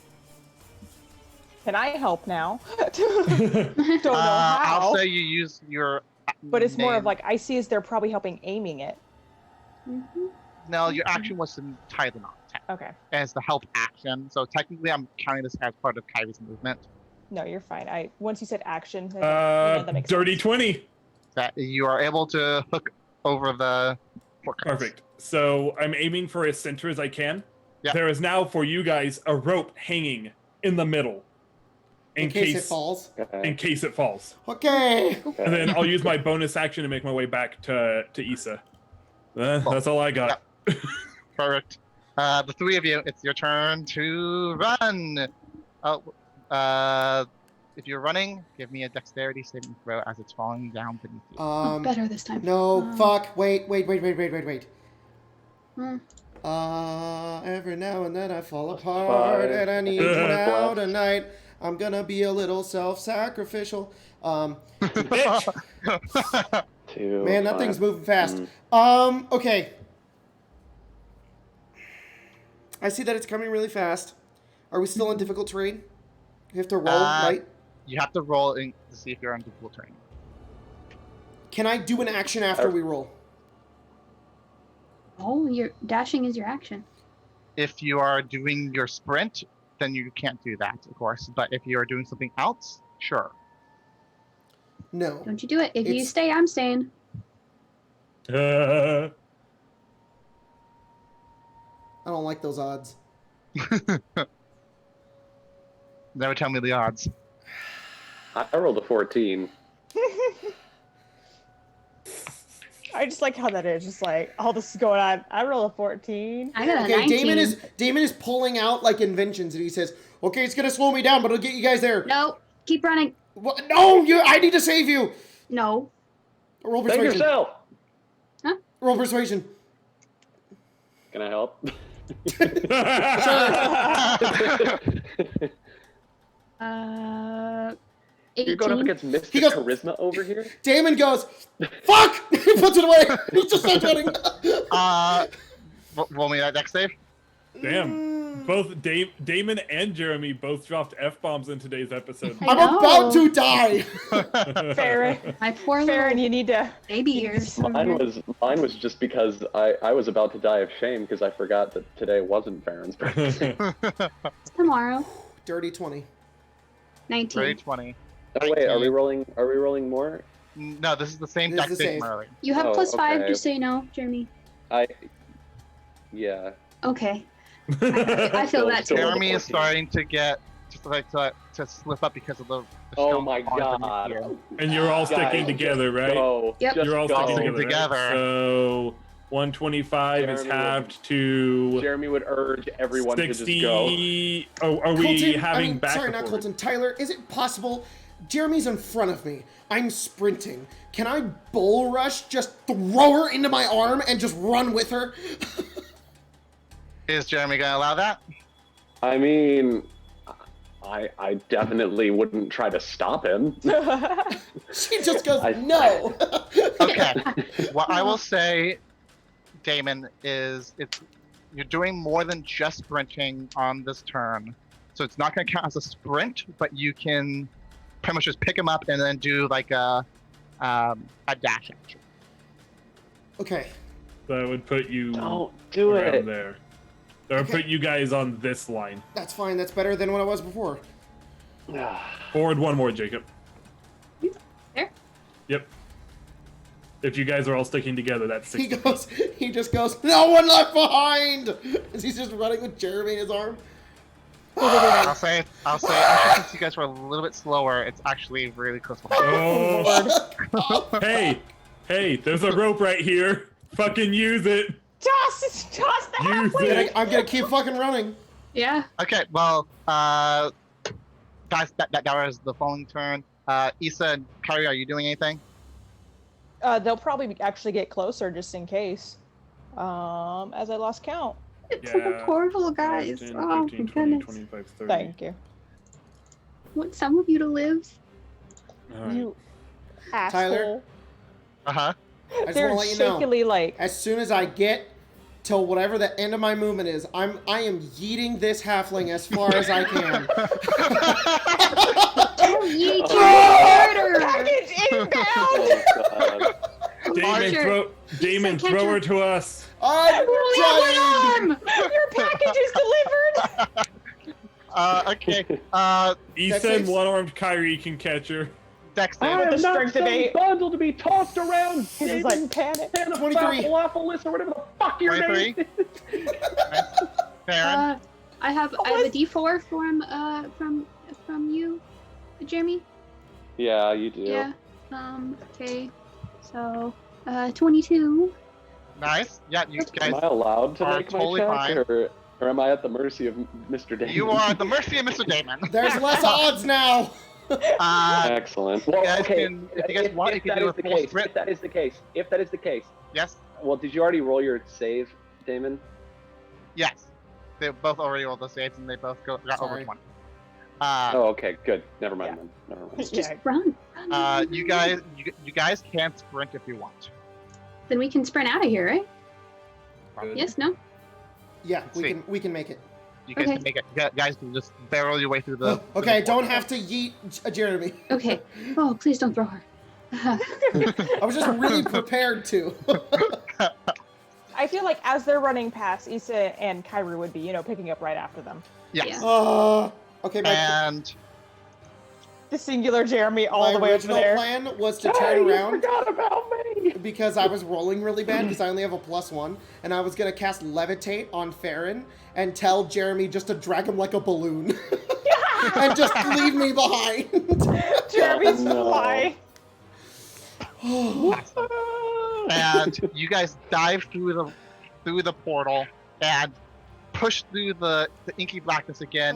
Can I help now? Don't know how. I'll say you use your. But it's more of name. like I see as they're probably helping aiming it. No, your action was to tie the knot. Okay. As the help action. So technically, I'm counting this as part of Kyrie's movement. No, you're fine. Once you said action, that makes Dirty sense. 20. That you are able to hook over the portcullis. Perfect. So I'm aiming for as center as I can. Yeah. There is now for you guys a rope hanging in the middle. In case it falls. In case it falls. Okay. And then I'll use my bonus action to make my way back to Issa. That's all I got. Perfect. The three of you, it's your turn to run. If you're running, give me a dexterity saving throw as it's falling down beneath you. Better this time. No, fuck. Wait. Hmm. Every now and then I fall apart and I need you now tonight. I'm gonna be a little self-sacrificial. Bitch. Man, that thing's moving fast. Okay. I see that it's coming really fast. Are we still on difficult terrain? You have to roll, right? You have to roll in to see if you're on difficult terrain. Can I do an action after we roll? Oh, your dashing is your action. If you are doing your sprint, then you can't do that, of course. But if you are doing something else, sure. No. Don't you do it. If you It's- stay, I'm staying. I don't like those odds. Never tell me the odds. I rolled a 14. I just like how that is. Just like all this is going on. I roll a 14. I got a Okay, 19. Damon is pulling out like inventions, and he says, "Okay, it's gonna slow me down, but it'll get you guys there." No, keep running. What? No, I need to save you. No. Roll Save persuasion. yourself. Roll persuasion. Can I help? You're going up 18. against Mr. He goes- Charisma over here? Damon goes, fuck! He puts it away. He just starts running. Roll me that dex save. Damn. Both Damon and Jeremy both dropped F-bombs in today's episode. I I'm know. about to die. Farron, My poor Farron, little you need to. baby ears. Mine was just because I was about to die of shame because I forgot that today wasn't Farron's birthday. Tomorrow. Dirty 20. 19. Ready 20. Oh wait, are we rolling more? No, this is the same This is dex the save same. from earlier. You have Oh, plus 5, okay. just so you know, Jeremy. Yeah. Okay. I feel that too. Still- Jeremy is starting to get to slip up because of the Oh stone my arms underneath god. you. And you're all sticking Guys, together, right? Go. Yep. Just You're all go. sticking together. Together. So 125 is Jeremy halved to Jeremy would urge everyone to just go. 60. Oh, are we Colton, having back sorry, and not forth? Colton. Tyler, is it possible? Jeremy's in front of me. I'm sprinting. Can I bull rush, just throw her into my arm and just run with her? Is Jeremy gonna allow that? I mean, I definitely wouldn't try to stop him. She just goes, I- no. Okay. What I will say, Damon, is you're doing more than just sprinting on this turn. So it's not going to count as a sprint, but you can pretty much just pick him up and then do like a dash action. Okay. That would put you Don't do around it. there. That would Okay. put you guys on this line. That's fine. That's better than what I was before. Forward one more, Jacob. There? Yep. If you guys are all sticking together, that's 60. He just goes, no one left behind! As he's just running with Jeremy in his arm. I'll say, actually, since you guys were a little bit slower, it's actually really close behind. Oh, hey, there's a rope right here. Fucking use it. Toss the Use halfway. it. I'm gonna keep fucking running. Yeah. Okay, well, guys, that was the following turn. Issa and Kyrie, are you doing anything? They'll probably actually get closer just in case. As I lost count. It's like a Yeah. portal, guys. 10, Oh 15, my 20, goodness. 25, 30. Thank you. Want some of you to live? All right. You asshole. Tyler? Uh-huh. I just They're wanna let you know. shakily like. As soon as I get to whatever the end of my movement is, I am yeeting this halfling as far as I can. Oh, yeet, Oh, you murderer! Package inbound! Oh, God. Damon, Sure. Damon, Catch throw her. her to us. I'm trying. Your package is delivered! Okay. Issa and six. one-armed Kyrie can catch her. Dex I save. the am not strength of some 8. bundle to be tossed around. He's just like panic. 23. Falafel or whatever the fuck your 23. name is. Farron. I have a D4 from you, Jeremy. Yeah, you do. Yeah. Okay. So 22. Nice. Yeah, you Am guys. I allowed to are make totally my check, fine. or am I at the mercy of Mr. Damon? You are at the mercy of Mr. Damon. There's less odds now. Excellent. Well, guys okay. can- if you guys want, you can that do is a the full case, sprint. if that is the case, Yes. well, did you already roll your save, Damon? Yes. They both already rolled the saves and they both got over Sorry. 20. Oh, okay, good. Never mind Yeah. then. Never mind. Let's just Yeah. run. You guys can sprint if you want. Then we can sprint out of here, right? Good. Yes. No. Yeah, Sweet. we can make it. You guys Okay. can make it. You guys can just barrel your way through the. Okay, through the don't have to yeet Jeremy. Okay. Oh, please don't throw her. I was just really prepared to. I feel like as they're running past, Issa and Kyrie would be, picking up right after them. Yes. Yeah. Okay, And The singular Jeremy all my the way over original there. plan was to Hey, turn you around forgot about me. because I was rolling really bad because I only have a +1, and I was gonna cast Levitate on Farron and tell Jeremy just to drag him like a balloon and just leave me behind. Jeremy's No. fly. and you guys dive through the portal and push through the inky blackness again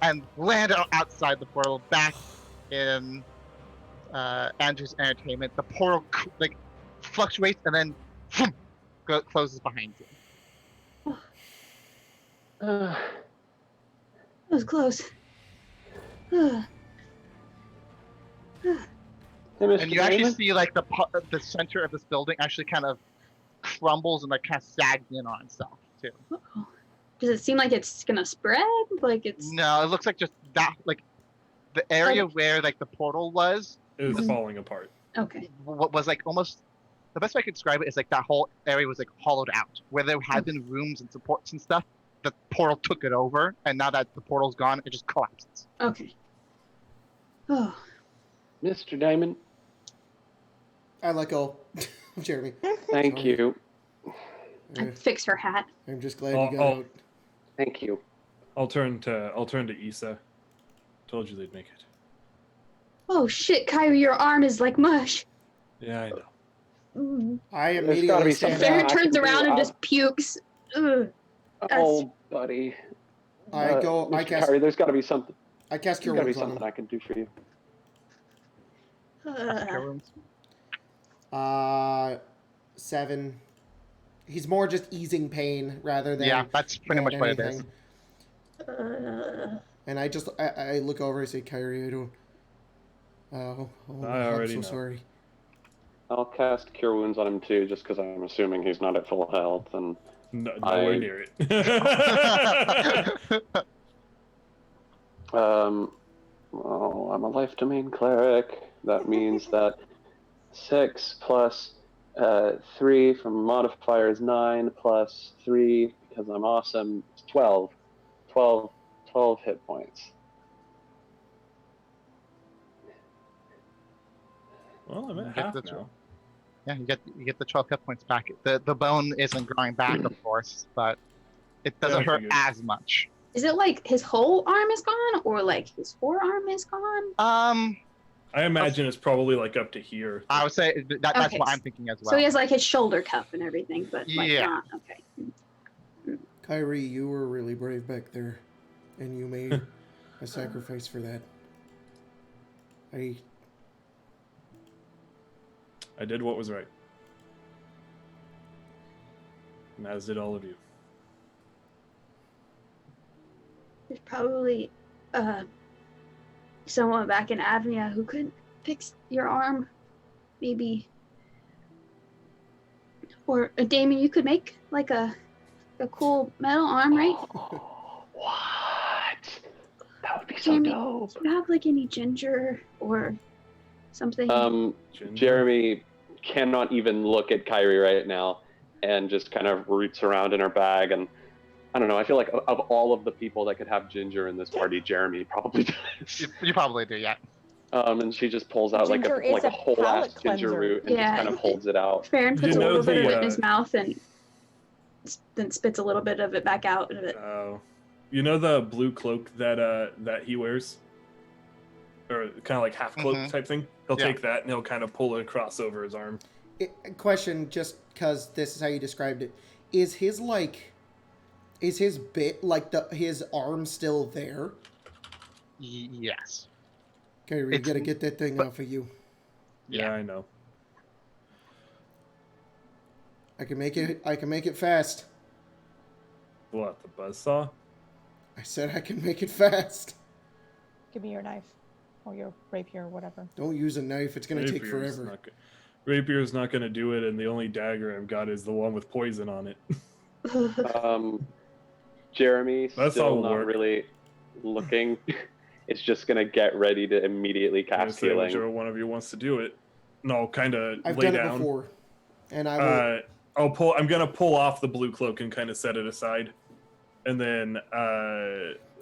and land outside the portal back in Andrew's entertainment. The portal fluctuates and then closes behind you. That was close. Hey, Mr. And you actually Damon? see like the center of this building actually kind of crumbles and like kind of sags in on itself too. Uh-oh. Does it seem like it's gonna spread? Like it's No, it looks like just that like the area where like the portal was It was Mhm. falling apart. okay. what was like almost the best way I could describe it is like that whole area was like hollowed out where there had been rooms and supports and stuff. The portal took it over, and now that the portal's gone, it just collapses. Okay. Oh, Mr. Damon, I let go of Jeremy. thank Sorry. you. I fix her hat. I'm just glad Oh, you got oh. out. Thank you. I'll turn to Issa. Told you they'd make it. Oh shit, Kyrie, your arm is like mush. Yeah, I know. Mm. I There's gotta immediately be stand something Farron I up. can turns do. around and just pukes. Ugh. Oh, buddy. I go. I Mr. cast. Kyrie, there's got to be something. I cast Cure There's got to be Wounds on something him. I can do for you. Uh, 7. He's more just easing pain rather than. Yeah, that's pretty than much what it is. anything. uh, And I look over and say, Kyrie, I don't. I I'm already so know. sorry. I'll cast Cure Wounds on him too, just because I'm assuming he's not at full health. And Nowhere near it. well, I'm a life domain cleric. That means that 6 plus 3 from modifier is 9 plus 3 because I'm awesome. It's 12. 12 hit points. Well, I'm You at get half the now. Yeah, you get the 12 hit points back. The bone isn't growing back, of course, but it doesn't I hurt figured. as much. is it like his whole arm is gone, or like his forearm is gone? I imagine it's probably like up to here. I would say that's Okay, what I'm thinking as well. So he has like his shoulder cup and everything, but like Yeah. not okay. Kyrie, you were really brave back there, and you made a sacrifice for that. I did what was right. And as did all of you. There's probably someone back in AVNIA who could fix your arm, maybe. Or Damon, you could make like a cool metal arm, right? What? That would be so Jeremy, dope. do you have like any ginger or something? Ginger? Jeremy cannot even look at Kyrie right now and just kind of roots around in her bag. And I don't know, I feel like of all of the people that could have ginger in this party, Jeremy probably does. You probably do, yeah. And she just pulls out like Ginger a is a whole ass palate ginger cleanser. root and Yeah. just kind of holds it out. Farron puts You a know little bit of the, it in his mouth and then spits a little bit of it back out. Oh. You know the blue cloak that he wears? Or kind of like half cloak Mhm. type thing? He'll Yeah. take that and he'll kind of pull it across over his arm. Question, just because this is how you described it, is his bit like his arm still there? Yes. Kyrie, you It's- gotta get that thing but- off of you. Yeah, I know. I can make it fast. What, the buzzsaw? I said I can make it fast. Give me your knife or your rapier or whatever. Don't use a knife. It's gonna take Rapier's forever. Rapier's not gonna do it, and the only dagger I've got is the one with poison on it. Jeremy That's still all not work. really looking. It's just gonna get ready to immediately I'm gonna cast say healing. whichever one of you wants to do it. And I'll kind of I've lay done it down. before, and I will. I'm gonna pull off the blue cloak and kind of set it aside, and then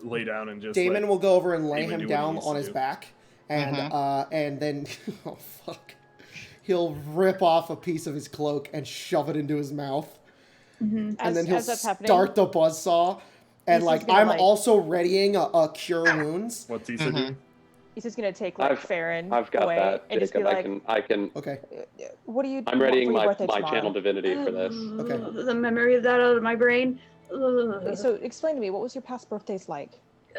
lay down and just. Damon let will go over and lay Damon him do what he down needs on to his do. back, and then oh fuck, he'll rip off a piece of his cloak and shove it into his mouth, Mhm. and then he'll as that's happening, start the buzzsaw. And He's like just gonna, I'm like- also readying a cure wounds. What's Issa Mhm. doing? he's just gonna take like Farron I've got away that, and just be Jacob. like, I can. Okay. "What do you? I'm want readying for your my birthday channel tomorrow?" divinity for this. Okay. The memory of that out of my brain. Okay, so explain to me, what was your past birthdays like?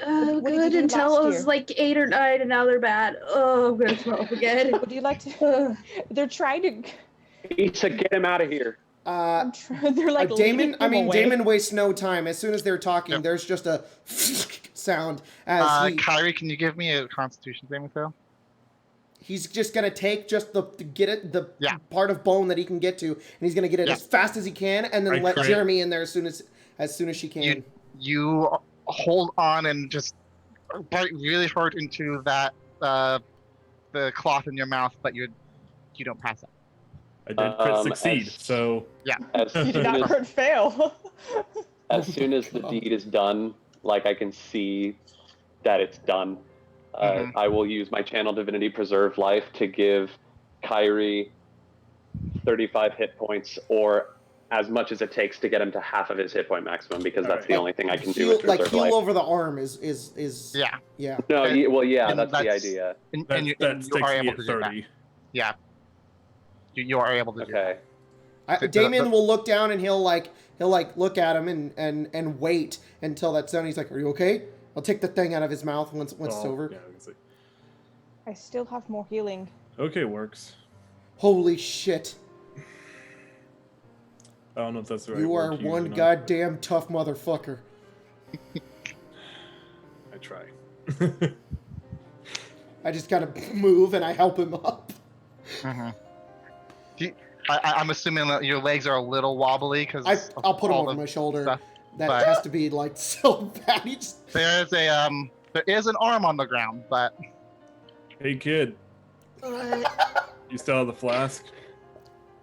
what did you Good do until last I was year? like 8 or 9, and now they're bad. Oh, I'm gonna throw up again. Would you like to? They're trying to. Issa, get him out of here. They're like Damon. leading I him mean, away. Damon wastes no time. As soon as they're talking, Yep. there's just a sound as he. Kyrie, can you give me a Constitution saving throw? he's just gonna take just the Yeah. part of bone that he can get to, and he's gonna get it Yeah. as fast as he can, and then I let crit. Jeremy in there as soon as she can. You hold on and just bite really hard into that the cloth in your mouth, but you don't pass out. I did crit succeed, as- so As You did soon not as, crit fail. as soon as the deed is done, like I can see that it's done, Mhm. I will use my channel divinity preserve life to give Kyrie 35 hit points, or as much as it takes to get him to half of his hit point maximum, because that's the Like, only thing I can do heal, with like preserve heal life. over the arm is Yeah. yeah. No, well, yeah, And that's the that's- idea. And that, you that are sticks me able at to do that. 30. Yeah. You are able to do that. Okay. Damien will look down and he'll look at him and wait until that's done. He's like, "Are you okay?" I'll take the thing out of his mouth once it's Oh, over. yeah, I was like, I still have more healing. okay, works. Holy shit! I don't know if that's the right You word are to use or one not. goddamn tough motherfucker. I try. I just gotta move and I help him up. Mhm. I'm assuming that your legs are a little wobbly because I'll put him over my shoulder. stuff, That but- has to be like so bad. He just... there is an arm on the ground, but Hey, kid, you still have the flask?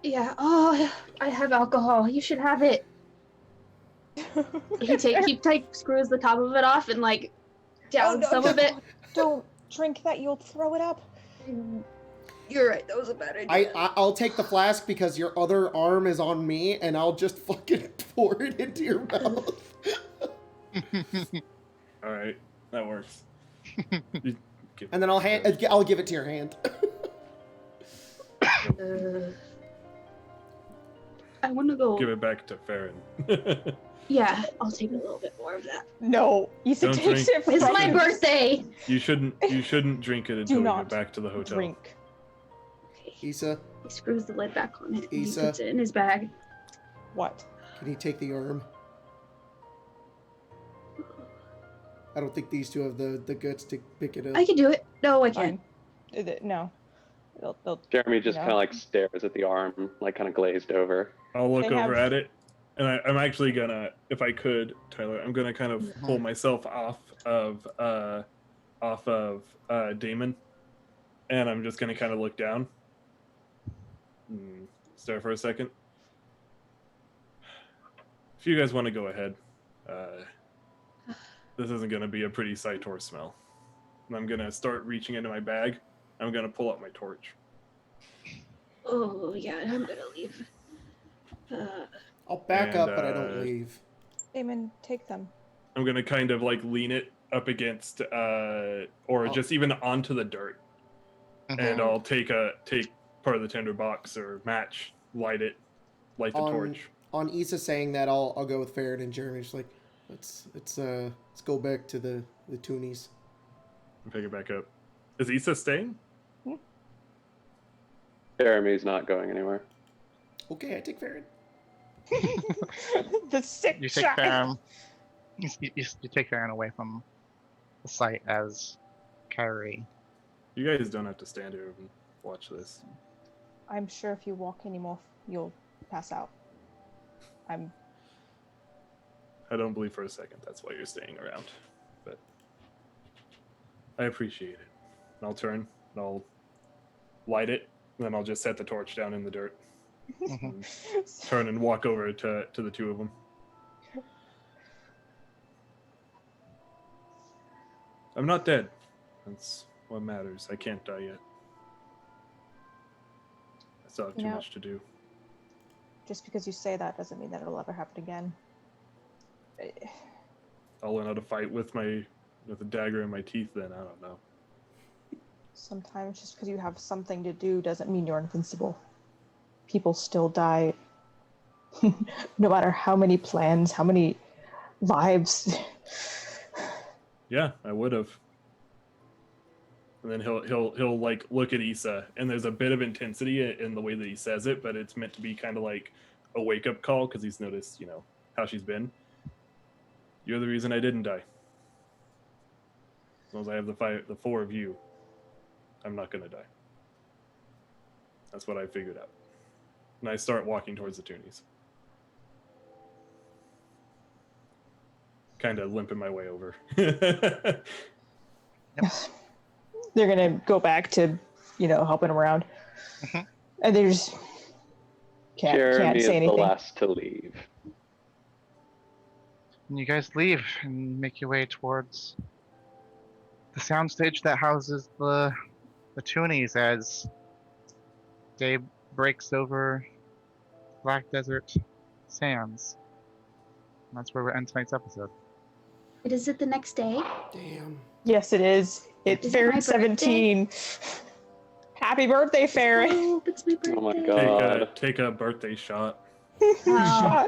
Yeah. Oh, I have alcohol. You should have it. He screws the top of it off and like down some of it. Don't drink that. You'll throw it up. You're right. That was a bad idea. I'll take the flask because your other arm is on me, and I'll just fucking pour it into your mouth. All right, that works. And then I'll give it to your hand. I want to go. Give it back to Farron. Yeah, I'll take a little bit more of that. No, Issa Don't takes drink. it from It's my you. birthday. You shouldn't drink it until we not get back to the hotel. Drink. Okay. Issa, He screws the lid back on it. And he Issa. puts it in his bag. What? can you take the arm? I don't think these two have the guts to pick it up. I can do it. No, I can't. Fine. No. They'll Jeremy just No. kind of like stares at the arm, like kind of glazed over. I'll look They over have- at it, and I'm actually gonna, if I could, Tyler, I'm gonna kind of pull myself off of Damon, and I'm just gonna kind of look down, stare for a second. If you guys want to go ahead, this isn't gonna be a pretty sight or smell. And I'm gonna start reaching into my bag. I'm gonna pull out my torch. Oh, yeah, I'm gonna leave. I'll back And, up, but I don't leave. Damon, take them. I'm gonna kind of like lean it up against, or just even onto the dirt, and I'll take part of the tinder box or match, light the torch. On Issa saying that, I'll go with Farron and Jeremy. Just like, let's go back to the toonies. And pick it back up. Is Issa staying? Jeremy's not going anywhere. Okay, I take Farron. The sick you take child. Farron. You take Farron away from the site as Kyrie. You guys don't have to stand here and watch this. I'm sure if you walk anymore, you'll pass out. I don't believe for a second that's why you're staying around, but I appreciate it. And I'll turn and I'll light it, and then I'll just set the torch down in the dirt. And turn and walk over to the two of them. I'm not dead. That's what matters. I can't die yet. I still have too You know- much to do. Just because you say that doesn't mean that it'll ever happen again. I'll learn how to fight with a dagger in my teeth then. I don't know. Sometimes just because you have something to do doesn't mean you're invincible. People still die. No matter how many plans, how many lives. Yeah, I would have. And then he'll like look at Issa, and there's a bit of intensity in the way that he says it, but it's meant to be kind of like a wake up call because he's noticed, how she's been. You're the reason I didn't die. As long as I have the four of you, I'm not gonna die. That's what I figured out. And I start walking towards the toonies. Kind of limping my way over. They're gonna go back to, helping around, and they just can't Jeremy say is anything. the last to leave. And you guys leave and make your way towards the soundstage that houses the toonies as day breaks over Black Desert Sands. And that's where we end tonight's episode. Is it the next day? Damn. Yes, it is. It's Is it my Fairy birthday? 17. Happy birthday, Fairy! Oh, it's my birthday. Oh my god. Take a birthday shot.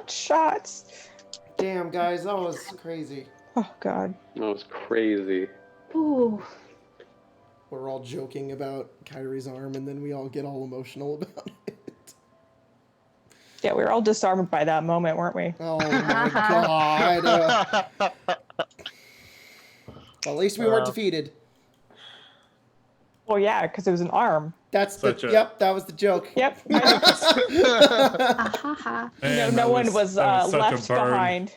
Shots. Damn, guys, that was crazy. Oh God. That was crazy. Ooh. We're all joking about Kyrie's arm, and then we all get all emotional about it. Yeah, we were all disarmed by that moment, weren't we? Oh my god. Well, at least we weren't defeated. Well, yeah, because it was an arm. That's Yep, that was the joke. Yep. Ahaha. Man, no that one was that such a left burn. behind.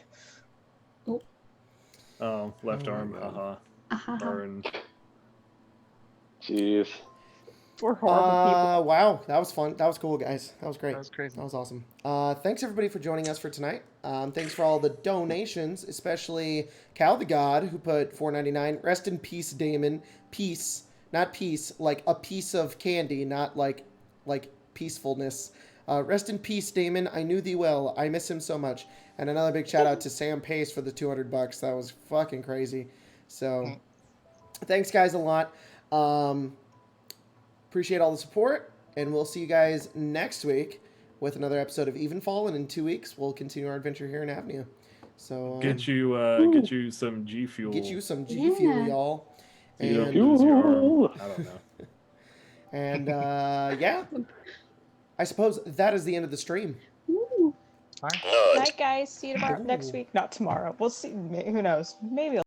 Oh, left arm, haha. Ahaha. Burn. Jeez. We're horrible people. Wow, that was fun. That was cool, guys. That was great. That was crazy. That was awesome. Thanks everybody for joining us for tonight. Thanks for all the donations, especially Cal the God who put $4.99. Rest in peace, Damon. Peace, not peace, like a piece of candy, not like peacefulness. Rest in peace, Damon. I knew thee well. I miss him so much. And another big shout out to Sam Pace for the $200. That was fucking crazy. So, thanks guys a lot. Appreciate all the support, and we'll see you guys next week with another episode of Evenfall, and in 2 weeks we'll continue our adventure here in AVNIA. So Get you some G Fuel. get you some G Fuel, Yeah. y'all. You don't And, lose your arm. I don't know. and yeah, I suppose that is the end of the stream. Ooh. Night, guys. See you tomorrow. Next week. Not tomorrow. We'll see. Who knows? Maybe